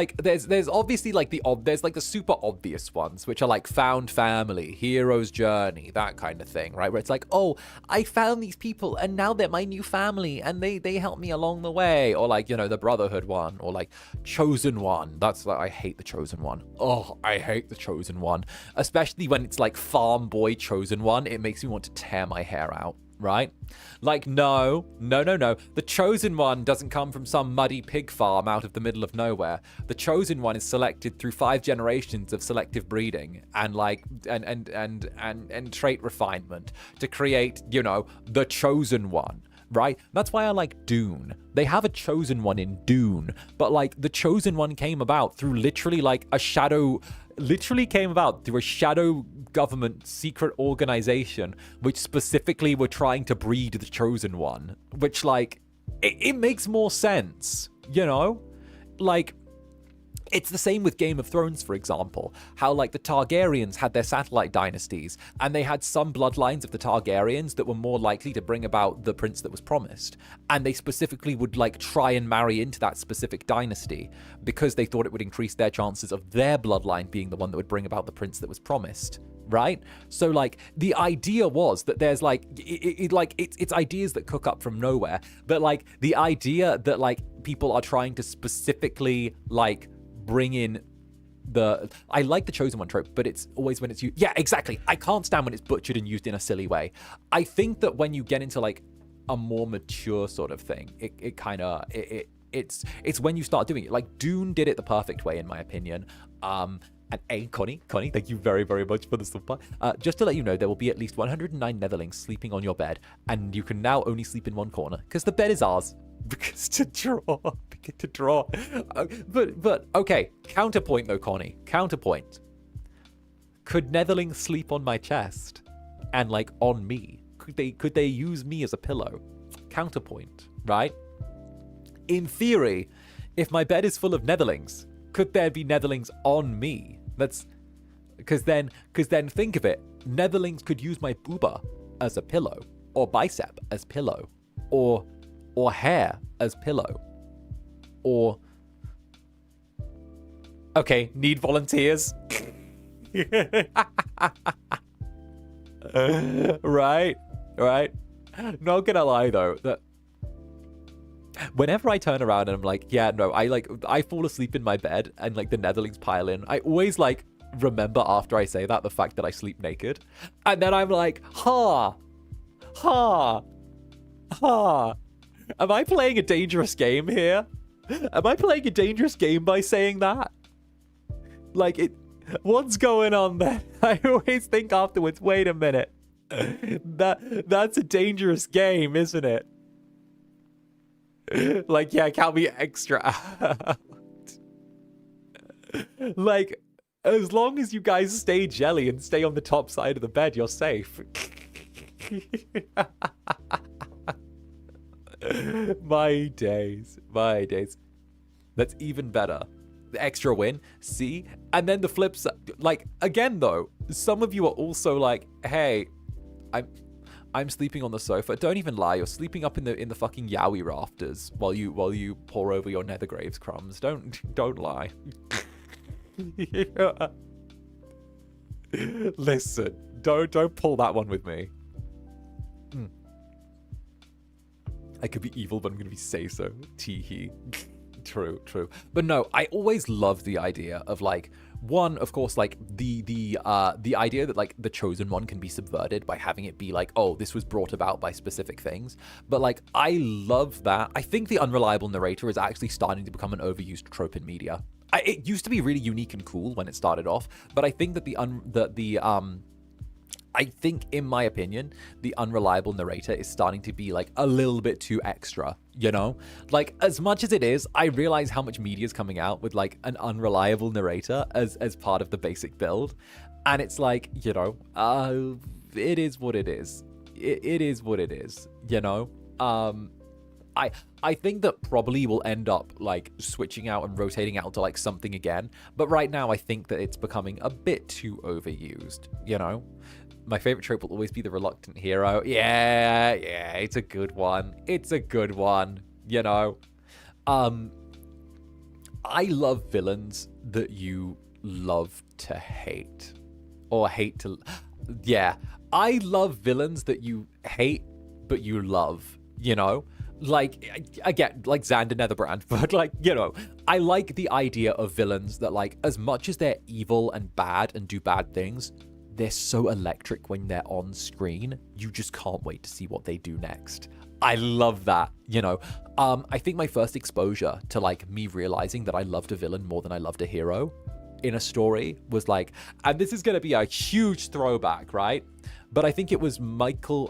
[SPEAKER 1] obviously like there's like the super obvious ones, which are like found family, hero's journey, that kind of thing, right? Where it's like, oh, I found these people and now they're my new family and they help me along the way. Or like, you know, the brotherhood one, or like chosen one. That's like, I hate the chosen one. Oh, I hate the chosen one. Especially when it's like farm boy chosen one. It makes me want to tear my hair out. Right? Like, no. The chosen one doesn't come from some muddy pig farm out of the middle of nowhere. The chosen one is selected through 5 generations of selective breeding and like and trait refinement to create, you know, the chosen one. Right? That's why I like Dune. They have a chosen one in Dune, but like the chosen one came about through literally like a shadow government secret organization which specifically were trying to breed the chosen one, which like it makes more sense, you know? Like It's the same with Game of Thrones, for example, how like the Targaryens had their satellite dynasties, and they had some bloodlines of the Targaryens that were more likely to bring about the prince that was promised. And they specifically would like try and marry into that specific dynasty because they thought it would increase their chances of their bloodline being the one that would bring about the prince that was promised. Right? So like the idea was that there's like it's ideas that cook up from nowhere, but like the idea that like people are trying to specifically like bring in I like the chosen one trope, but it's always when it's used. Yeah, exactly. I can't stand when it's butchered and used in a silly way. I think that when you get into like a more mature sort of thing, it's when you start doing it. Like Dune did it the perfect way, in my opinion. And Connie, thank you very, very much for the support. Just to let you know, there will be at least 109 Netherlings sleeping on your bed, and you can now only sleep in one corner because the bed is ours. Because to draw. But okay. Counterpoint though, Connie. Counterpoint. Could Netherlings sleep on my chest and like on me? Could they use me as a pillow? Counterpoint, right? In theory, if my bed is full of Netherlings, could there be Netherlings on me? That's because then think of it. Netherlings could use my booba as a pillow, or bicep as pillow, or hair as pillow, or okay, need volunteers. Right. Not gonna lie though, that whenever I turn around and I'm like, yeah, no, I fall asleep in my bed and like the Netherlings pile in, I always like remember after I say that the fact that I sleep naked, and then I'm like, am I playing a dangerous game here? Am I playing a dangerous game by saying that? Like, what's going on there? I always think afterwards, wait a minute. That's a dangerous game, isn't it? Like, yeah, count me extra out. Like, as long as you guys stay jelly and stay on the top side of the bed, you're safe. My days. That's even better. The extra win, see? And then the flip side, like, again though, some of you are also like, hey, I'm sleeping on the sofa. Don't even lie, you're sleeping up in the fucking yowie rafters while you pour over your nethergraves crumbs. Don't lie. Listen, don't pull that one with me. I could be evil, but I'm gonna be say-so. Tee-hee. True. But no, I always love the idea of like, one, of course, like the idea that like the chosen one can be subverted by having it be like, oh, this was brought about by specific things. But like, I love that. I think the unreliable narrator is actually starting to become an overused trope in media. It used to be really unique and cool when it started off, but I think that I think, in my opinion, the unreliable narrator is starting to be like a little bit too extra, you know? Like, as much as it is, I realize how much media is coming out with like an unreliable narrator as part of the basic build. And it's like, you know, it is what it is. It is what it is, you know? I think that probably will end up like switching out and rotating out to like something again. But right now, I think that it's becoming a bit too overused, you know? My favorite trope will always be the reluctant hero. Yeah, it's a good one. You know. I love villains that you love to hate. Or hate to... Yeah. I love villains that you hate, but you love, you know? Like, again, like Zander Netherbrand, but like, you know, I like the idea of villains that like, as much as they're evil and bad and do bad things, they're so electric when they're on screen, you just can't wait to see what they do next. I love that, you know. I think my first exposure to like me realizing that I loved a villain more than I loved a hero in a story was like, and this is going to be a huge throwback, right? But I think it was Michael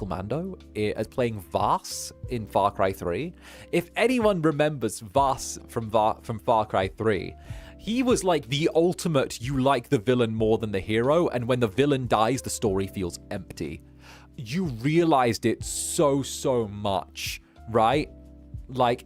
[SPEAKER 1] Mando as playing Vaas in Far Cry 3. If anyone remembers Vaas from Far Cry 3, he was like the ultimate, you like the villain more than the hero, and when the villain dies, the story feels empty. You realized it so much, right? Like,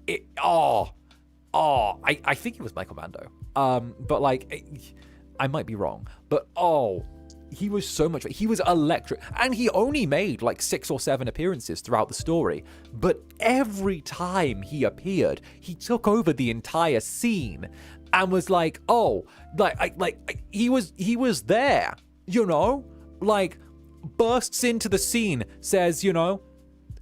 [SPEAKER 1] oh, I think it was Michael Mando. But like, I might be wrong. But oh, he was so much. He was electric, and he only made like 6 or 7 appearances throughout the story. But every time he appeared, he took over the entire scene, and was like, oh, he was there, you know, like bursts into the scene, says, you know,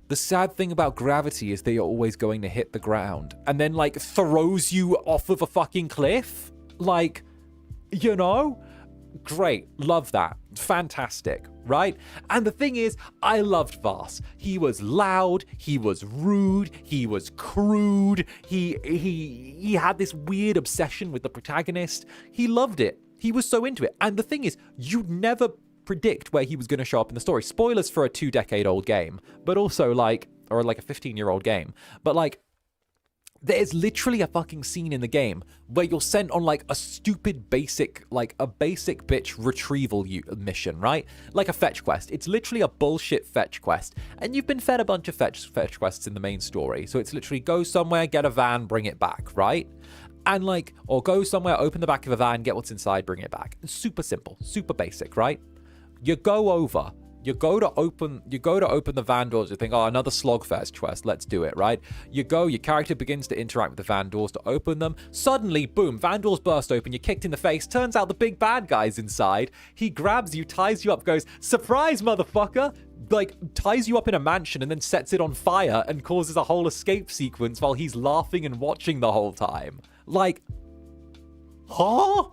[SPEAKER 1] the sad thing about gravity is that you're always going to hit the ground, and then like throws you off of a fucking cliff, like, you know. Great, love that, fantastic, right? And the thing is, I loved Vaas. He was loud, he was rude, he was crude, he had this weird obsession with the protagonist. He loved it. He was so into it. And the thing is, you'd never predict where he was going to show up in the story. Spoilers for a 2-decade-old game, but also like, or like a 15-year-old game, but like, there's literally a fucking scene in the game where you're sent on like a stupid basic, like a basic bitch retrieval mission, right? Like a fetch quest. It's literally a bullshit fetch quest. And you've been fed a bunch of fetch quests in the main story. So it's literally go somewhere, get a van, bring it back, right? And like, or go somewhere, open the back of a van, get what's inside, bring it back. It's super simple, super basic, right? You go over. You go to open the van doors. You think, oh, another slogfest quest. Let's do it, right? You go, your character begins to interact with the van doors to open them. Suddenly, boom, van doors burst open. You're kicked in the face. Turns out the big bad guy's inside. He grabs you, ties you up, goes, surprise, motherfucker! Like, ties you up in a mansion and then sets it on fire and causes a whole escape sequence while he's laughing and watching the whole time. Like, huh?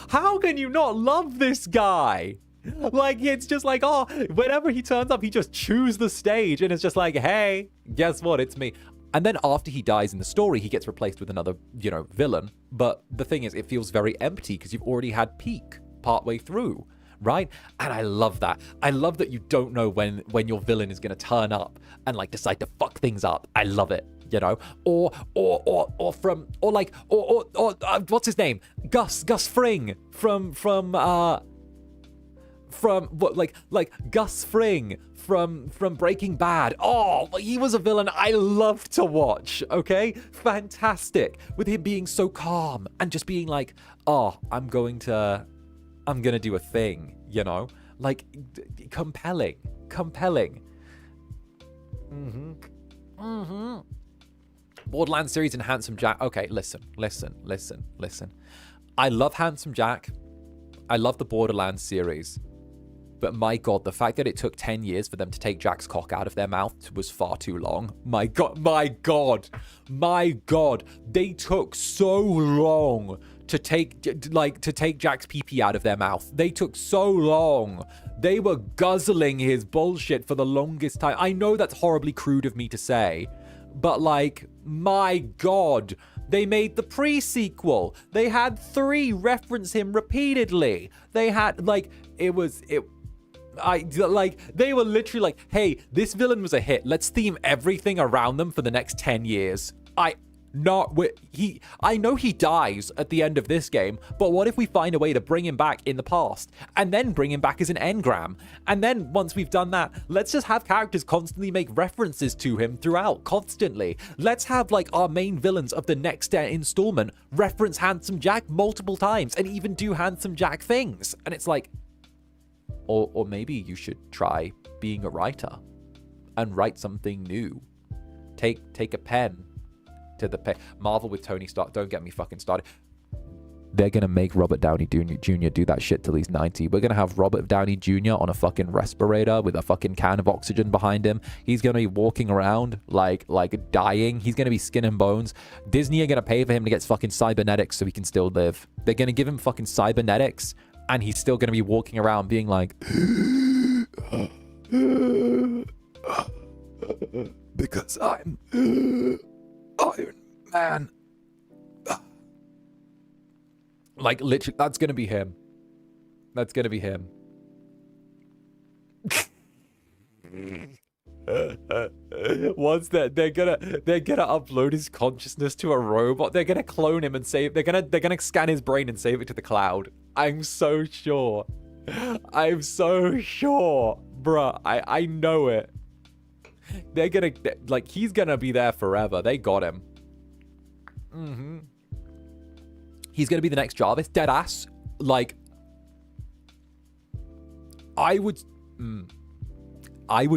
[SPEAKER 1] How can you not love this guy? Like, it's just like, oh, whenever he turns up, he just chews the stage, and it's just like, hey, guess what? It's me. And then after he dies in the story, he gets replaced with another, you know, villain. But the thing is, it feels very empty because you've already had Peak partway through, right? And I love that. I love that you don't know when your villain is going to turn up and like decide to fuck things up. I love it. You know, or what's his name? Gus Fring from what, like Gus Fring from Breaking Bad. Oh, he was a villain I love to watch. Okay, fantastic, with him being so calm and just being like, oh, I'm gonna do a thing, you know, like compelling. Borderlands series and Handsome Jack. Okay, listen. I love Handsome Jack. I love the Borderlands series. But my God, the fact that it took 10 years for them to take Jack's cock out of their mouth was far too long. My God. They took so long to take Jack's pee-pee out of their mouth. They took so long. They were guzzling his bullshit for the longest time. I know that's horribly crude of me to say, but like, my God. They made the pre-sequel. They had 3 reference him repeatedly. They had, like, they were literally like, hey, this villain was a hit. Let's theme everything around them for the next 10 years. I know he dies at the end of this game, but what if we find a way to bring him back in the past and then bring him back as an engram? And then once we've done that, let's just have characters constantly make references to him throughout, constantly. Let's have like our main villains of the next installment reference Handsome Jack multiple times and even do Handsome Jack things. And it's like, or maybe you should try being a writer and write something new. Take a pen to the Marvel with Tony Stark. Don't get me fucking started. They're gonna make Robert Downey Jr. do that shit till he's 90. We're gonna have Robert Downey Jr. on a fucking respirator with a fucking can of oxygen behind him. He's gonna be walking around like dying. He's gonna be skin and bones. Disney are gonna pay for him to get fucking cybernetics so he can still live. They're gonna give him fucking cybernetics and he's still gonna be walking around being like because I'm Iron Man. Like, literally, that's gonna be him. Once they're gonna upload his consciousness to a robot. They're gonna clone him and save. They're gonna scan his brain and save it to the cloud. I'm so sure, bruh. I know it. They're gonna, like, he's gonna be there forever. They got him. He's going to be the next Jarvis. Deadass. Like, I would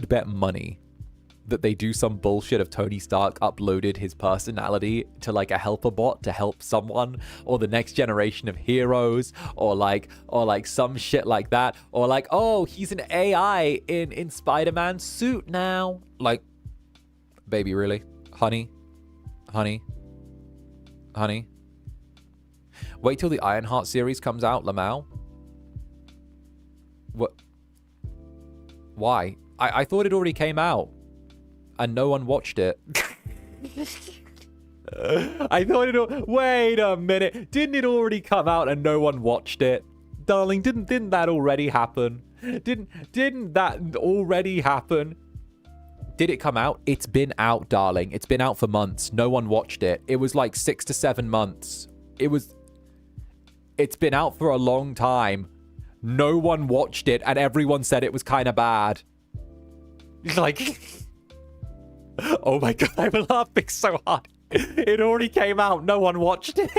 [SPEAKER 1] bet money that they do some bullshit of Tony Stark uploaded his personality to like a helper bot to help someone, or the next generation of heroes, or like some shit like that, or like, oh, he's an AI in Spider-Man's suit now. Like, baby, really? Honey? Wait till the Ironheart series comes out, Lamau. What? Why? I thought it already came out and no one watched it. I thought it. Wait a minute. Didn't it already come out and no one watched it? Darling, didn't that already happen? Didn't that already happen? Did it come out? It's been out, darling. It's been out for months. No one watched it. It was like 6 to 7 months. It's been out for a long time. No one watched it and everyone said it was kind of bad. Like, oh my god, I'm laughing so hard. It already came out. No one watched it.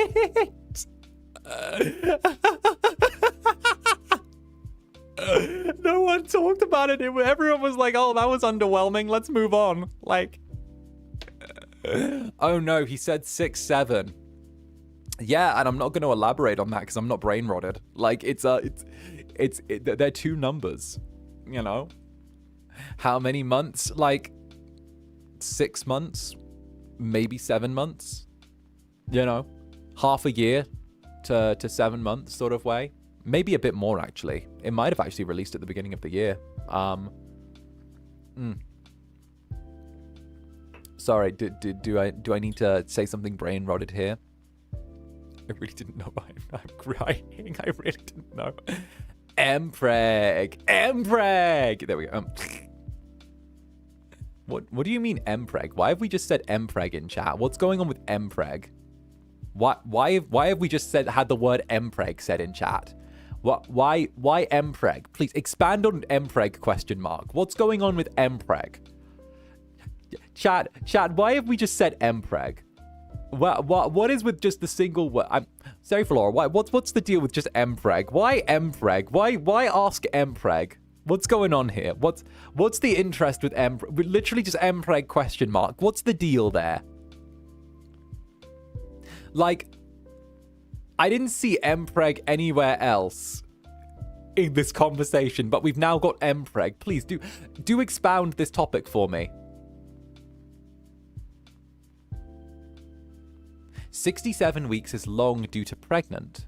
[SPEAKER 1] No one talked about it. Everyone was like, oh, that was underwhelming. Let's move on. Like, oh no, he said 6, 7. Yeah, and I'm not going to elaborate on that because I'm not brain rotted. Like, they're two numbers, you know? How many months? Like, 6 months, maybe 7 months, you know? Half a year to 7 months sort of way. Maybe a bit more, actually. It might have actually released at the beginning of the year. Sorry, do I need to say something brain rotted here? I really didn't know. I'm crying. I really didn't know. Mpreg. There we go. What do you mean Mpreg? Why have we just said Mpreg in chat? What's going on with Mpreg? Why have we just had the word Mpreg said in chat? Why Mpreg? Please expand on Mpreg question mark. What's going on with Mpreg? Chat, why have we just said Mpreg? What is with just the single word? I'm sorry, Flora. What's the deal with just Mpreg? Why Mpreg? Why ask Mpreg? What's going on here? What's the interest with Mpreg? Literally just Mpreg question mark. What's the deal there? Like, I didn't see Mpreg anywhere else in this conversation, but we've now got Mpreg. Please do expound this topic for me. 67 weeks is long due to pregnant.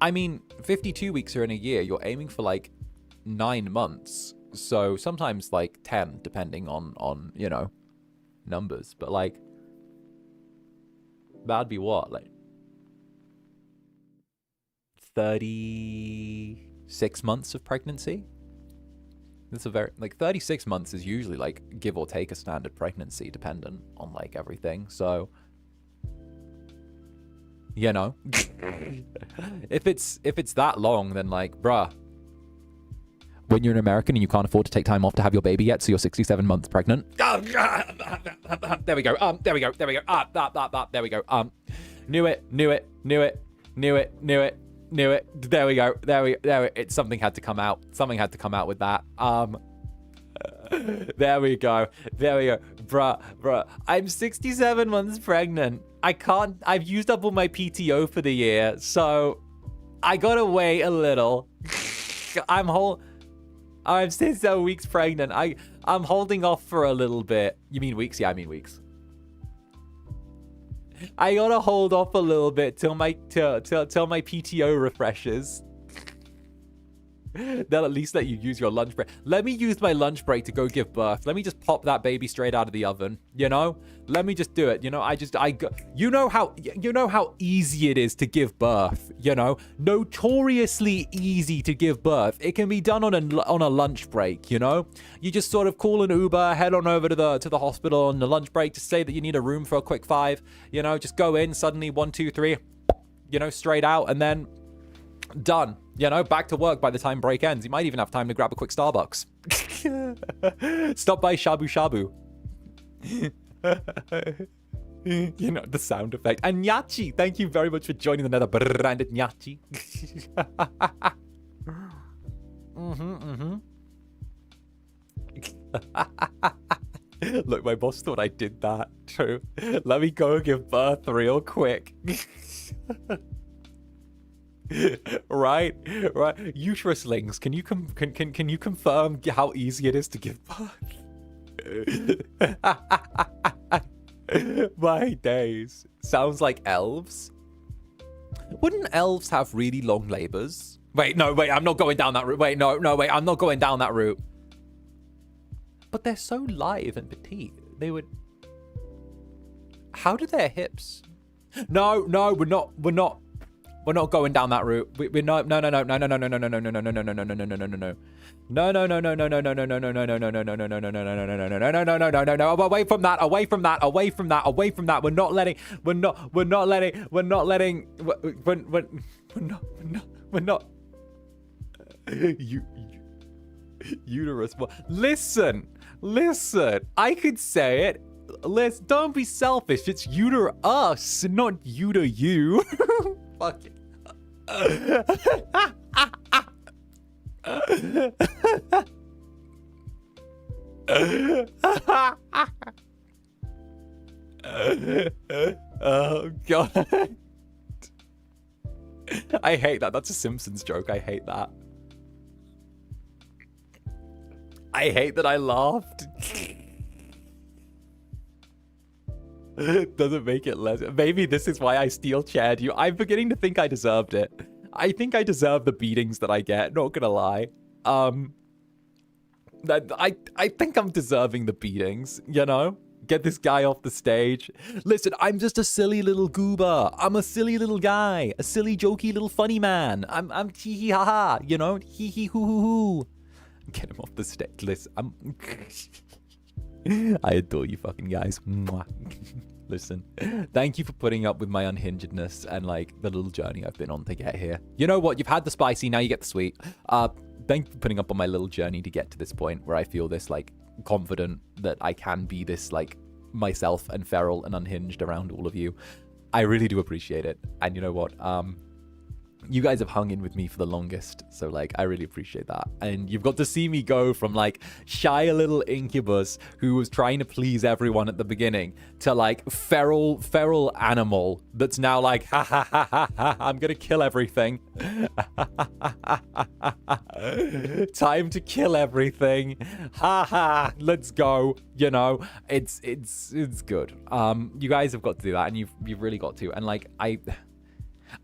[SPEAKER 1] I mean, 52 weeks are in a year. You're aiming for like 9 months. So sometimes like 10, depending on you know, numbers. But like, that'd be what? Like 36 months of pregnancy? That's a very, like 36 months is usually like give or take a standard pregnancy dependent on like everything. So, you know, if it's that long, then like, bruh, when you're an American and you can't afford to take time off to have your baby yet, so you're 67 months pregnant. There we go. There we go. There we go. Knew it. There we go. Something had to come out. Something had to come out with that. There we go. Bruh. I'm 67 months pregnant. I've used up all my PTO for the year, so I gotta wait a little. I'm 67 weeks pregnant. I'm holding off for a little bit. You mean weeks? Yeah, I mean weeks. I gotta hold off a little bit till my PTO refreshes. They'll at least let you use your lunch break. Let me use my lunch break to go give birth. Let me just pop that baby straight out of the oven. You know, let me just do it. You know, you know how easy it is to give birth. You know, notoriously easy to give birth. It can be done on a lunch break. You know, you just sort of call an Uber, head on over to the hospital on the lunch break, just say that you need a room for a quick 5. You know, just go in suddenly 1, 2, 3. You know, straight out, and then done. You know, back to work by the time break ends. You might even have time to grab a quick Starbucks. Stop by Shabu Shabu. You know, the sound effect. And Nyachi, thank you very much for joining the Netherbrand, Nyachi. Look, my boss thought I did that too. Let me go give birth real quick. Right. Uteruslings, can you confirm how easy it is to give birth? My days. Sounds like elves. Wouldn't elves have really long labors? Wait, I'm not going down that route. Wait, I'm not going down that route. But they're so lithe and petite. They would... How do their hips... No, we're not going down that route. We're not... No. Away from that. We're not... Uterus. Listen. I could say it. Don't be selfish. It's uterus, not you. Fuck it. Oh god. I hate that. That's a Simpsons joke. I hate that. I hate that I laughed. Doesn't make it less. Maybe this is why I steel chaired you. I'm beginning to think I deserved it. I think I deserve the beatings that I get, not gonna lie. I think I'm deserving the beatings, you know? Get this guy off the stage. Listen, I'm just a silly little goober. I'm a silly little guy. A silly, jokey little funny man. I'm hee hee ha ha, you know? Hee hee hoo hoo hoo. Get him off the stage. Listen, I adore you fucking guys. Mwah. Listen, thank you for putting up with my unhingedness and like the little journey I've been on to get here. You know what? You've had the spicy, now you get the sweet. Thank you for putting up on my little journey to get to this point where I feel this like confident that I can be this like myself and feral and unhinged around all of you. I really do appreciate it. And you know what? You guys have hung in with me for the longest, so like I really appreciate that. And you've got to see me go from like shy little Incubus who was trying to please everyone at the beginning to like feral animal that's now like ha ha ha ha ha, I'm gonna kill everything. Time to kill everything. Ha ha, let's go. You know, it's good. You guys have got to do that, and you've really got to. And like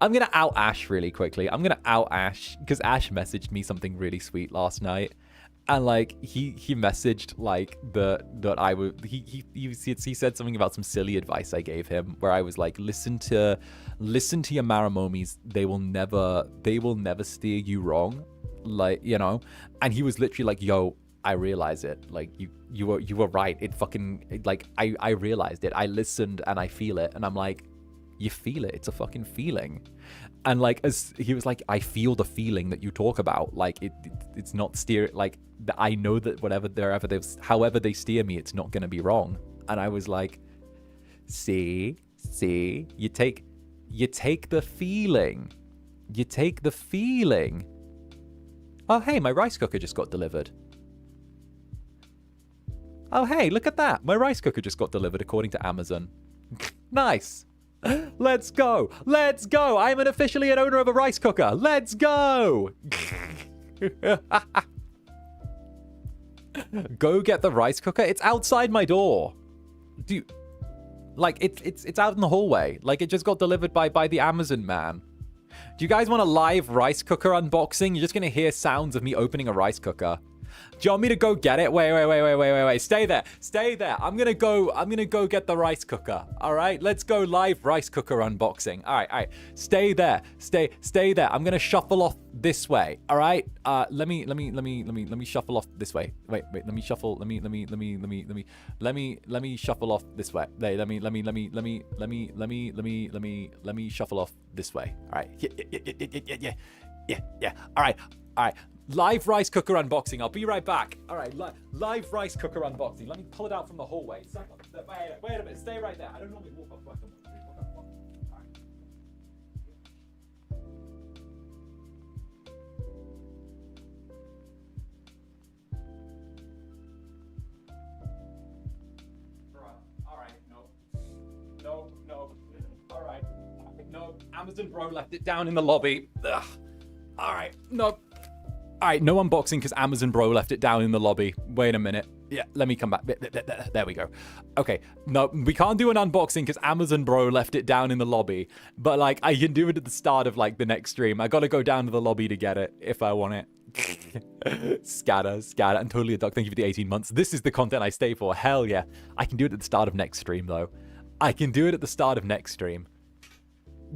[SPEAKER 1] I'm going to out Ash really quickly. I'm going to out Ash because Ash messaged me something really sweet last night. And like he messaged like that I would he said something about some silly advice I gave him where I was like, listen to your Maramomis. They will never steer you wrong. Like, you know, and he was literally like, yo, I realize it. Like you were right. It fucking like I realized it. I listened and I feel it. And I'm like, you feel it. It's a fucking feeling. And like, as he was like, I feel the feeling that you talk about. Like it's not steer. Like I know that however they steer me, it's not going to be wrong. And I was like, see, you take the feeling. You take the feeling. Oh, hey, my rice cooker just got delivered. Oh, hey, look at that. My rice cooker just got delivered according to Amazon. Nice. Let's go. I'm officially an owner of a rice cooker. Let's go. Go get the rice cooker. It's outside my door. Like it's out in the hallway. Like it just got delivered by the Amazon man. Do you guys want a live rice cooker unboxing? You're just gonna hear sounds of me opening a rice cooker. Do you want me to go get it? Wait. Stay there. I'm gonna go get the rice cooker. All right, let's go live rice cooker unboxing. All right. Stay there. I'm gonna shuffle off this way. All right. Let me shuffle off this way. Wait. Let me shuffle. Let me shuffle off this way. Let me shuffle off this way. All right. Yeah. All right. Live rice cooker unboxing. I'll be right back. All right, live rice cooker unboxing. Let me pull it out from the hallway. It's up upstairs. Wait a minute. Stay right there. I don't normally walk off like a... No. All right. No, Amazon bro left it down in the lobby. Ugh. All right. No. All right, no unboxing because Amazon bro left it down in the lobby. Wait a minute. Yeah, let me come back. There we go. Okay, no, we can't do an unboxing because Amazon bro left it down in the lobby. But like, I can do it at the start of like the next stream. I gotta go down to the lobby to get it if I want it. Scatter. I'm totally a duck. Thank you for the 18 months. This is the content I stay for. Hell yeah. I can do it at the start of next stream though. I can do it at the start of next stream.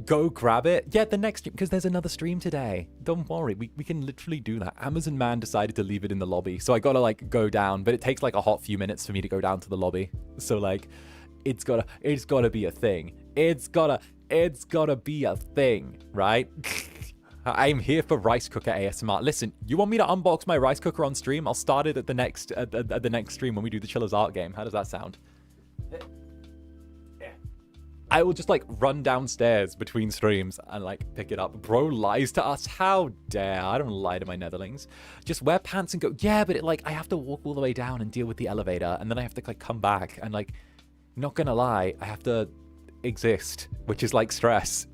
[SPEAKER 1] Go grab it. Yeah, the next stream, because there's another stream today. Don't worry, we can literally do that. Amazon man decided to leave it in the lobby, so I gotta like go down, but it takes like a hot few minutes for me to go down to the lobby. So like, it's gotta be a thing. It's gotta be a thing, right? I'm here for rice cooker ASMR. Listen, you want me to unbox my rice cooker on stream? I'll start it at the next stream when we do the Chillers art game. How does that sound? I will just like run downstairs between streams and like pick it up. Bro lies to us. How dare. I don't lie to my netherlings. Just wear pants and go. Yeah, but it like I have to walk all the way down and deal with the elevator, and then I have to like come back and like, not gonna lie, I have to exist, which is like stress.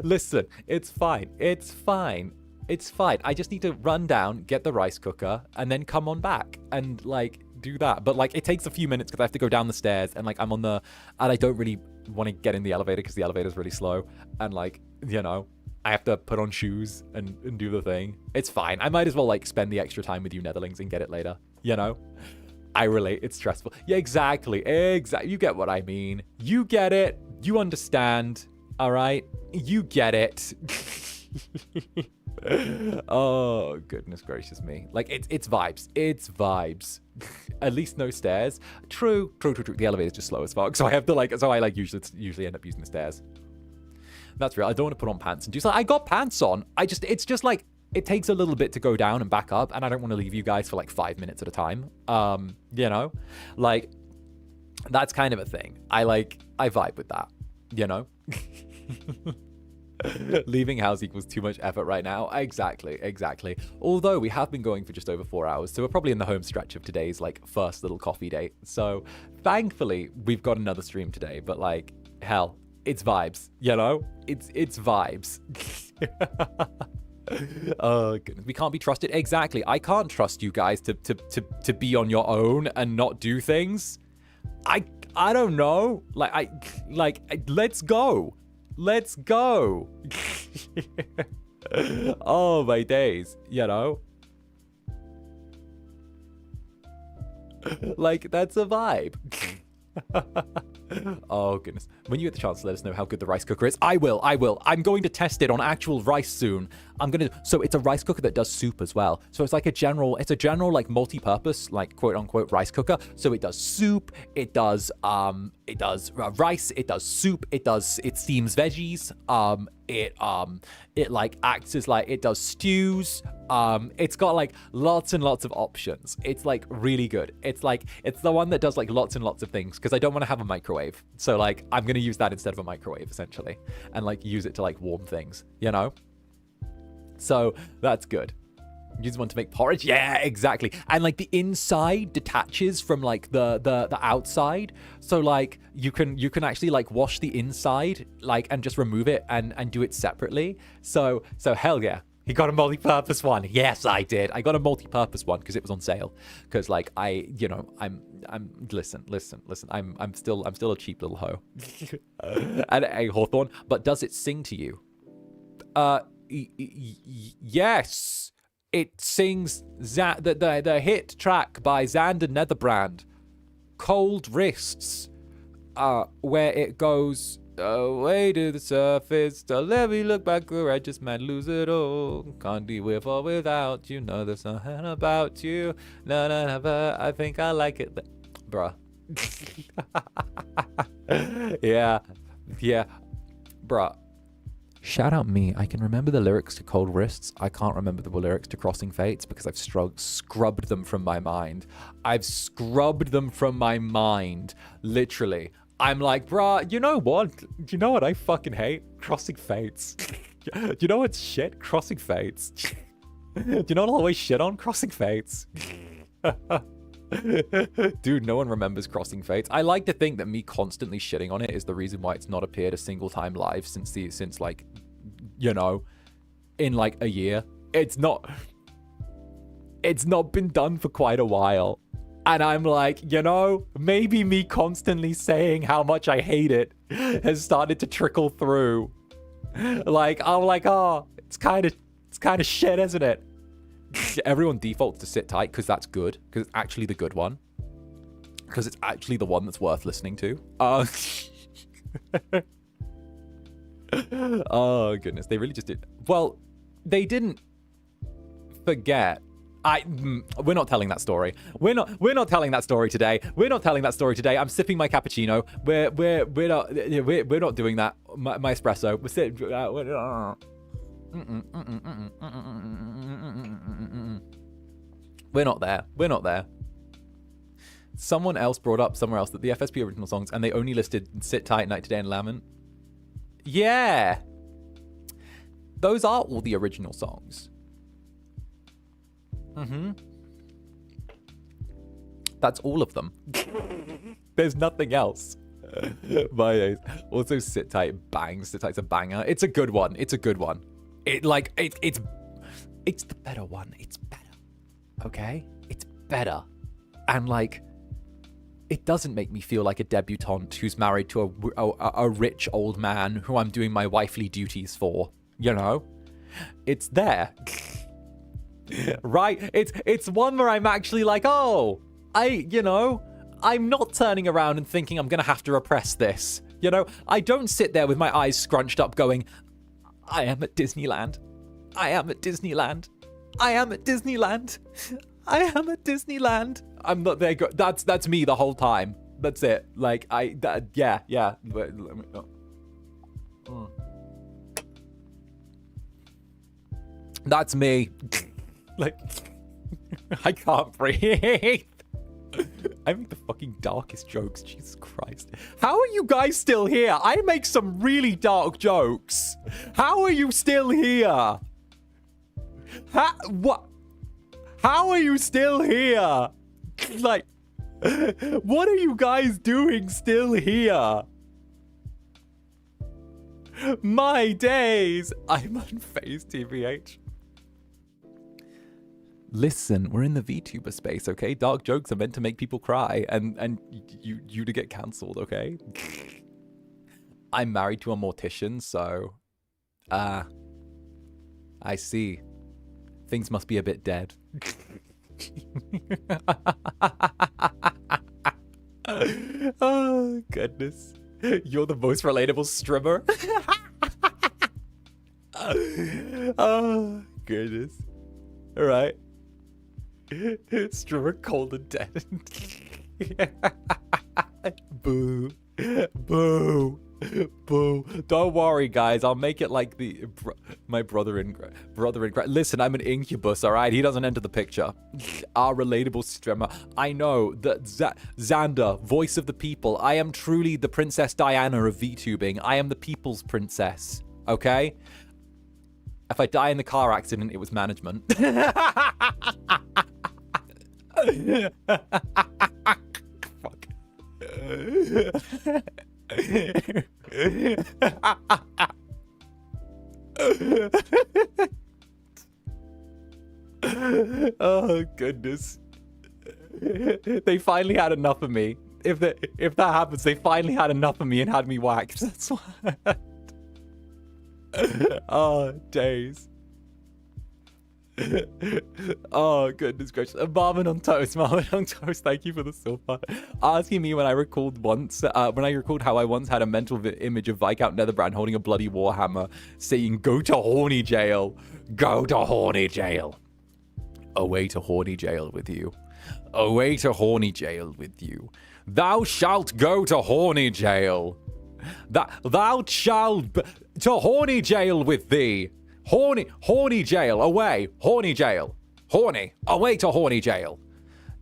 [SPEAKER 1] Listen, it's fine. I just need to run down, get the rice cooker, and then come on back and like do that. But like it takes a few minutes because I have to go down the stairs, and like and I don't really want to get in the elevator because the elevator is really slow, and like, you know, I have to put on shoes and do the thing. It's fine. I might as well like spend the extra time with you netherlings and get it later, you know. I relate. It's stressful. Yeah, exactly. You get what I mean. You get it. You understand. All right. You get it. Oh, goodness gracious me. Like, it's vibes. It's vibes. At least no stairs. True. The elevator's just slow as fuck. So I have to like, usually end up using the stairs. That's real. I don't want to put on pants and do so. I got pants on. It's just like, it takes a little bit to go down and back up, and I don't want to leave you guys for like 5 minutes at a time. You know, like, that's kind of a thing. I vibe with that, you know? Leaving house equals too much effort right now. Exactly. Although we have been going for just over 4 hours, so we're probably in the home stretch of today's like first little coffee date. So thankfully we've got another stream today, but like, hell, it's vibes, you know? It's vibes. Oh goodness, we can't be trusted. Exactly. I can't trust you guys to be on your own and not do things. I don't know. Let's go. Oh my days, you know. Like, that's a vibe. Oh goodness. When you get the chance to let us know how good the rice cooker is, I will. I'm going to test it on actual rice soon. So it's a rice cooker that does soup as well. So it's like a general like multi-purpose, like quote unquote rice cooker. So it does soup, it does rice, it does soup, it steams veggies, it like acts as like, it does stews. It's got like lots and lots of options. It's like really good. It's the one that does like lots and lots of things, because I don't want to have a microwave. So like, I'm going to use that instead of a microwave essentially, and like use it to like warm things, you know? So that's good. Use one to make porridge. Yeah, exactly. And like the inside detaches from like the outside. So like you can actually like wash the inside like and just remove it and do it separately. So hell yeah. He got a multi-purpose one. Yes, I did. I got a multi-purpose one because it was on sale. Because like I'm listen. I'm still a cheap little hoe. And a Hawthorne. But does it sing to you? Yes. It sings the hit track by Zander Netherbrand, Cold Wrists, where it goes away to the surface, don't let me look back or I just might lose it all. Can't be with or without you, know there's something about you. No, but I think I like it. Bruh. Yeah. Bruh. Shout out me. I can remember the lyrics to Cold Wrists. I can't remember the lyrics to Crossing Fates because I've scrubbed them from my mind. I've scrubbed them from my mind. Literally. I'm like, bruh, you know what? You know what I fucking hate? Crossing Fates. You know what's shit? Crossing Fates. Do you know what I'll always shit on? Crossing Fates. Dude, no one remembers Crossing Fates. I like to think that me constantly shitting on it is the reason why it's not appeared a single time live since like, you know, in like a year. It's not been done for quite a while. And I'm like, you know, maybe me constantly saying how much I hate it has started to trickle through. Like, I'm like, oh, it's kind of shit, isn't it? Everyone defaults to Sit Tight because that's good. Because it's actually the good one. Because it's actually the one that's worth listening to. Oh, goodness. They really just did. Well, they didn't forget. We're not telling that story. We're not telling that story today. We're not telling that story today. I'm sipping my cappuccino. We're not doing that. My espresso. We're sitting. We're not there. We're not there. Someone else brought up somewhere else that the FSP original songs, and they only listed Sit Tight, Night Today, and Lament. Yeah. Those are all the original songs. That's all of them. There's nothing else. My also Sit Tight bangs. Sit Tight's a banger. It's a good one. It's a good one. It's the better one. It's better. Okay? It's better. And like, it doesn't make me feel like a debutante who's married to a rich old man who I'm doing my wifely duties for. You know? It's there. Right? It's one where I'm actually like, oh, I'm not turning around and thinking I'm going to have to repress this. You know? I don't sit there with my eyes scrunched up going, I am at Disneyland. I am at Disneyland. I am at Disneyland. I am at Disneyland. I'm not there. That's me the whole time. That's it. Like, yeah. That's me. Like, I can't breathe. I make the fucking darkest jokes. Jesus Christ. How are you guys still here? I make some really dark jokes. How are you still here? What? How are you still here? Like, what are you guys doing still here? My days. I'm unfazed, TBH. Listen, we're in the VTuber space, okay? Dark jokes are meant to make people cry and you to get cancelled, okay? I'm married to a mortician, so I see. Things must be a bit dead. Oh, goodness. You're the most relatable streamer. Oh, goodness. All right. Streamer cold and dead. Boo. Boo. Boo. Don't worry, guys. I'll make it like my brother in listen, I'm an incubus, all right? He doesn't enter the picture. Our relatable streamer. I know that Zander, voice of the people. I am truly the Princess Diana of VTubing. I am the people's princess, okay? If I die in the car accident, it was management. Fuck. Oh, goodness. They finally had enough of me. If that happens, they finally had enough of me and had me whacked. That's what. Oh, days. Oh, goodness gracious. Marvin on Toast, thank you for the silver. Asking me when I recalled how I once had a mental image of Viscount Netherbrand holding a bloody warhammer, saying, "Go to horny jail. Go to horny jail. Away to horny jail with you. Away to horny jail with you. Thou shalt go to horny jail. Thou shalt... To horny jail with thee. Horny jail, away. Horny jail. Horny, away to horny jail.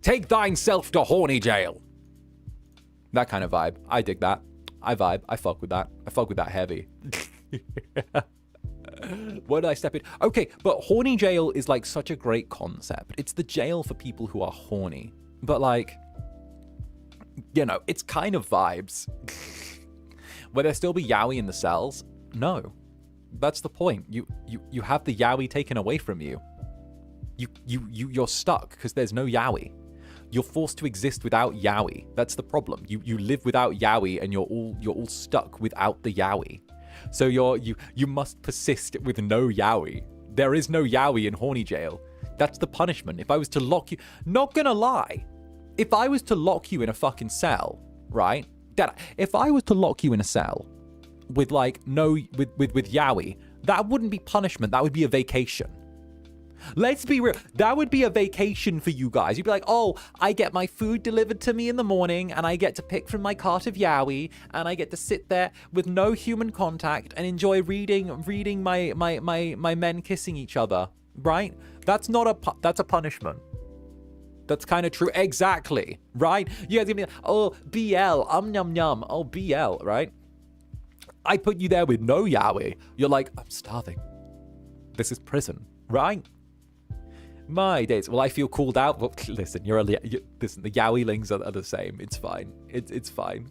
[SPEAKER 1] Take thine self to horny jail. That kind of vibe. I dig that. I vibe. I fuck with that. I fuck with that heavy. Where did I step in? Okay, but horny jail is like such a great concept. It's the jail for people who are horny. But like, you know, it's kind of vibes. Will there still be yaoi in the cells? No. That's the point. You have the yaoi taken away from you. You're stuck because there's no yaoi. You're forced to exist without yaoi. That's the problem. You live without yaoi and you're all stuck without the yaoi. So you must persist with no yaoi. There is no yaoi in horny jail. That's the punishment. If I was to lock you, not gonna lie, if I was to lock you in a fucking cell, right? If I was to lock you in a cell with like with yaoi, that wouldn't be punishment. That would be a vacation. Let's be real. That would be a vacation for you guys. You'd be like, oh, I get my food delivered to me in the morning and I get to pick from my cart of yaoi and I get to sit there with no human contact and enjoy reading my men kissing each other, right? That's a punishment. That's kind of true. Exactly, right? You guys give me, oh, BL, num num, oh, BL, right? I put you there with no yaoi. You're like, I'm starving. This is prison, right? My days. Well, I feel called out. Well, listen, listen. The yaoi-lings are the same. It's fine. It's fine.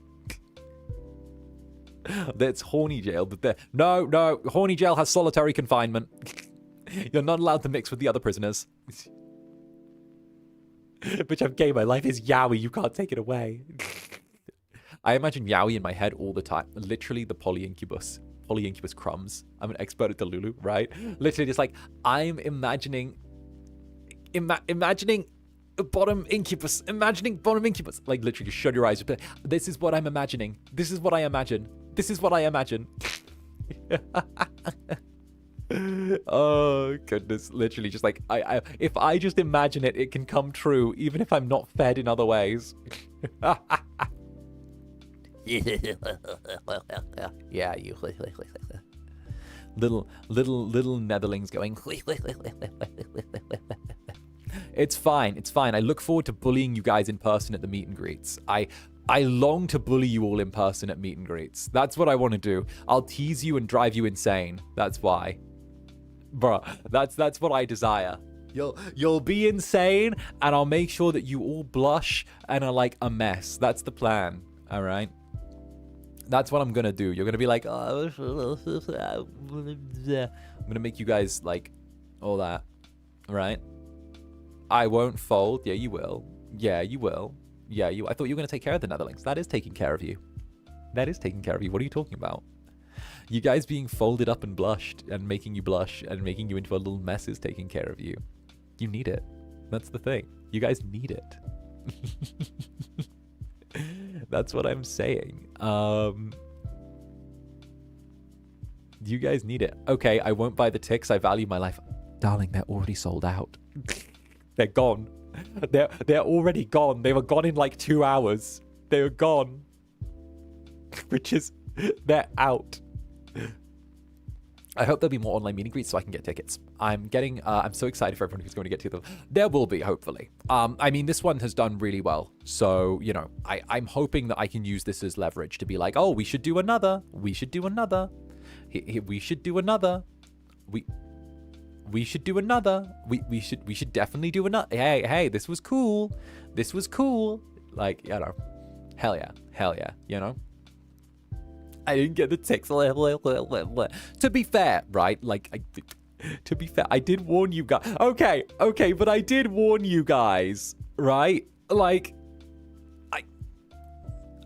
[SPEAKER 1] That's horny jail, but no. Horny jail has solitary confinement. You're not allowed to mix with the other prisoners. Bitch, I'm gay. My life is yaoi. You can't take it away. I imagine yaoi in my head all the time. Literally the poly-incubus crumbs. I'm an expert at Delulu, right? Literally just like, I'm imagining bottom incubus, like literally just shut your eyes. This is what I'm imagining. This is what I imagine. Oh goodness, literally just like if I just imagine it, it can come true even if I'm not fed in other ways. Yeah, you little netherlings going. It's fine. I look forward to bullying you guys in person at the meet and greets. I long to bully you all in person at meet and greets. That's what I want to do. I'll tease you and drive you insane. That's why. Bruh, that's what I desire. You'll be insane and I'll make sure that you all blush and are like a mess. That's the plan. All right? That's what I'm going to do. You're going to be like, oh, I'm going to make you guys like all that. All right? I won't fold. Yeah, you will. Yeah, you will. Yeah, I thought you were going to take care of the Netherlings. That is taking care of you. What are you talking about? You guys being folded up and blushed and making you blush and making you into a little mess is taking care of you. You need it. That's the thing. You guys need it. That's what I'm saying. You guys need it. Okay, I won't buy the ticks. I value my life. Darling, they're already sold out. They're gone. They're already gone. They were gone in like 2 hours. They were gone. They're out. I hope there'll be more online meet and greets so I can get tickets. I'm so excited for everyone who's going to get to them. There will be, hopefully. I mean, this one has done really well. So, you know, I'm hoping that I can use this as leverage to be like, oh, we should do another. We should do another. We should do another. We should do another. We should definitely do another. Hey, this was cool. Like, you know, hell yeah, you know. I didn't get the ticks. To be fair, right? Like, to be fair, I did warn you guys. Okay, but I did warn you guys, right? Like,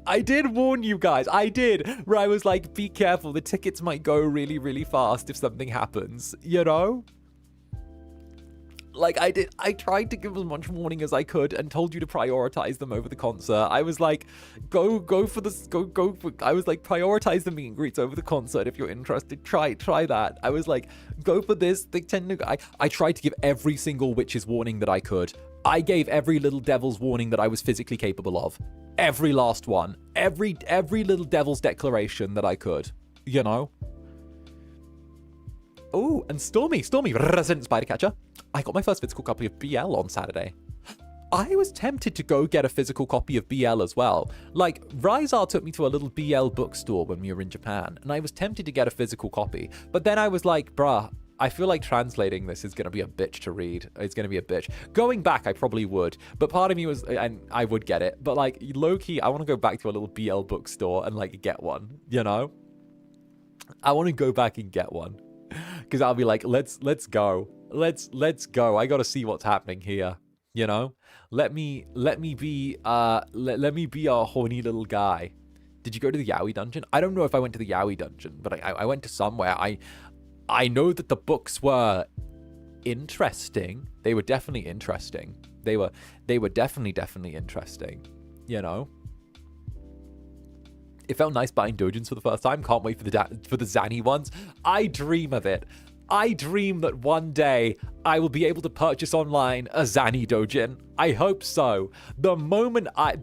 [SPEAKER 1] I did warn you guys. I did. Where I was like, be careful. The tickets might go really, really fast if something happens, you know? Like I tried to give as much warning as I could and told you to prioritize them over the concert. I was like, go for this, I was like, prioritize the meet and greets over the concert if you're interested. Try that. I was like, go for this. They tend to. I tried to give every single witch's warning that I could. I gave every little devil's warning that I was physically capable of. Every last one. Every little devil's declaration that I could. You know. Oh, and Stormy, resident spider catcher. I got my first physical copy of BL on Saturday. I was tempted to go get a physical copy of BL as well. Like, Rizar took me to a little BL bookstore when we were in Japan, and I was tempted to get a physical copy. But then I was like, bruh, I feel like translating this is going to be a bitch to read. It's going to be a bitch. Going back, I probably would. But part of me was, and I would get it. But like, low-key, I want to go back to a little BL bookstore and like get one, you know? I want to go back and get one. Because I'll be like, let's go. Let's go. I got to see what's happening here. You know, let me be a horny little guy. Did you go to the Yaoi dungeon? I don't know if I went to the Yaoi dungeon, but I went to somewhere. I know that the books were interesting. They were definitely interesting. They were definitely interesting. You know, it felt nice buying dojins for the first time. Can't wait for the Zanny ones. I dream of it. I dream that one day I will be able to purchase online a Zanny dojin. I hope so. The moment I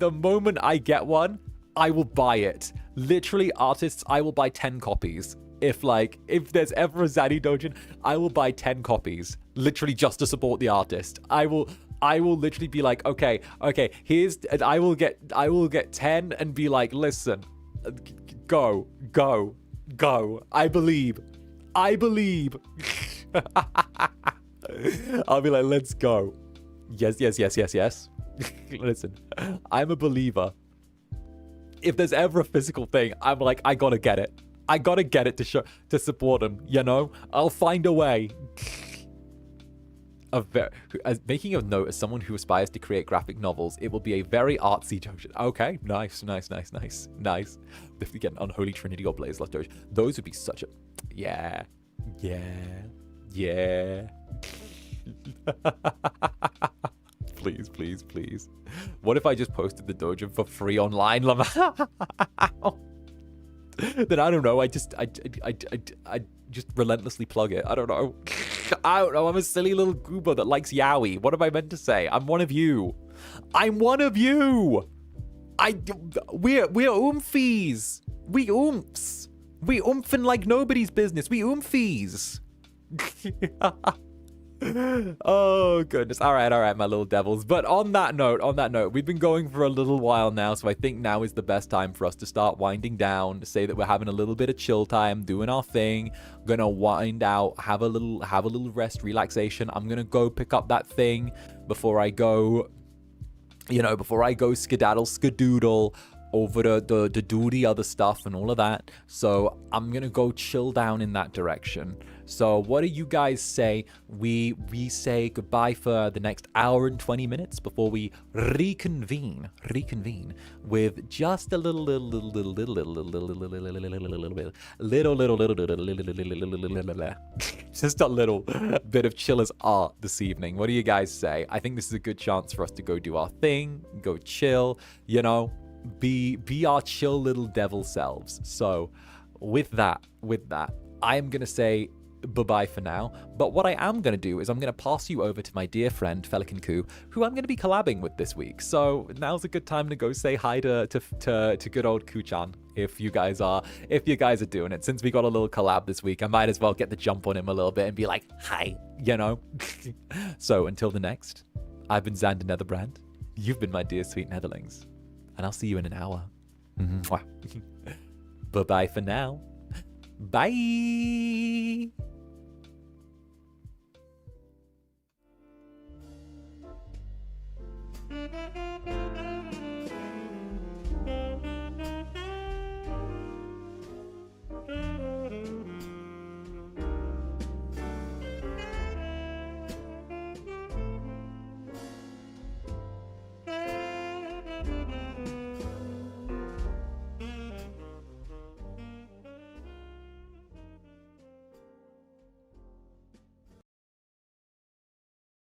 [SPEAKER 1] get one, I will buy it. Literally, artists, I will buy 10 copies. If there's ever a Zanny dojin, I will buy 10 copies. Literally just to support the artist. I will literally be like, okay, I will get 10 and be like, listen, go. I believe. I'll be like, let's go. Yes. Listen, I'm a believer. If there's ever a physical thing, I'm like, I gotta get it. I gotta get it to support them, you know? I'll find a way. Making a note, as someone who aspires to create graphic novels, it will be a very artsy dojin. Okay, nice. If we get an Unholy Trinity or Blaze Lust dojin, those would be such a... Yeah. Please. What if I just posted the dojin for free online? Then I don't know. I just relentlessly plug it. I don't know. I'm a silly little goober that likes yaoi. What am I meant to say? I'm one of you. We're oomfies. We oomphs. We oomphin' like nobody's business. We oomfies. Oh, goodness. All right, my little devils. But on that note, we've been going for a little while now, so I think now is the best time for us to start winding down, to say that we're having a little bit of chill time, doing our thing, gonna wind out, have a little rest, relaxation. I'm gonna go pick up that thing before I go 𝓂𝓸𝓾𝓻 over to do the other stuff and all of that. So I'm gonna go chill down in that direction. So what do you guys say we say goodbye for the next hour and 20 minutes before we reconvene with just a little just a little bit of chiller's art this evening. What do you guys say? I think this is a good chance for us to go do our thing, go chill, you know, be our chill little devil selves. So with that, I am gonna say bye-bye for now, but what I am going to do is I'm going to pass you over to my dear friend 𝓂𝓸𝓾𝓻, who I'm going to be collabing with this week. So now's a good time to go say hi to good old 𝓂𝓻 if you guys are doing it. Since we got a little collab this week, I might as well get the jump on him a little bit and be like, hi, you know. So until the next, I've been Zander Netherbrand, you've been my dear sweet Netherlings, and I'll see you in an hour. Bye-bye for now. Bye.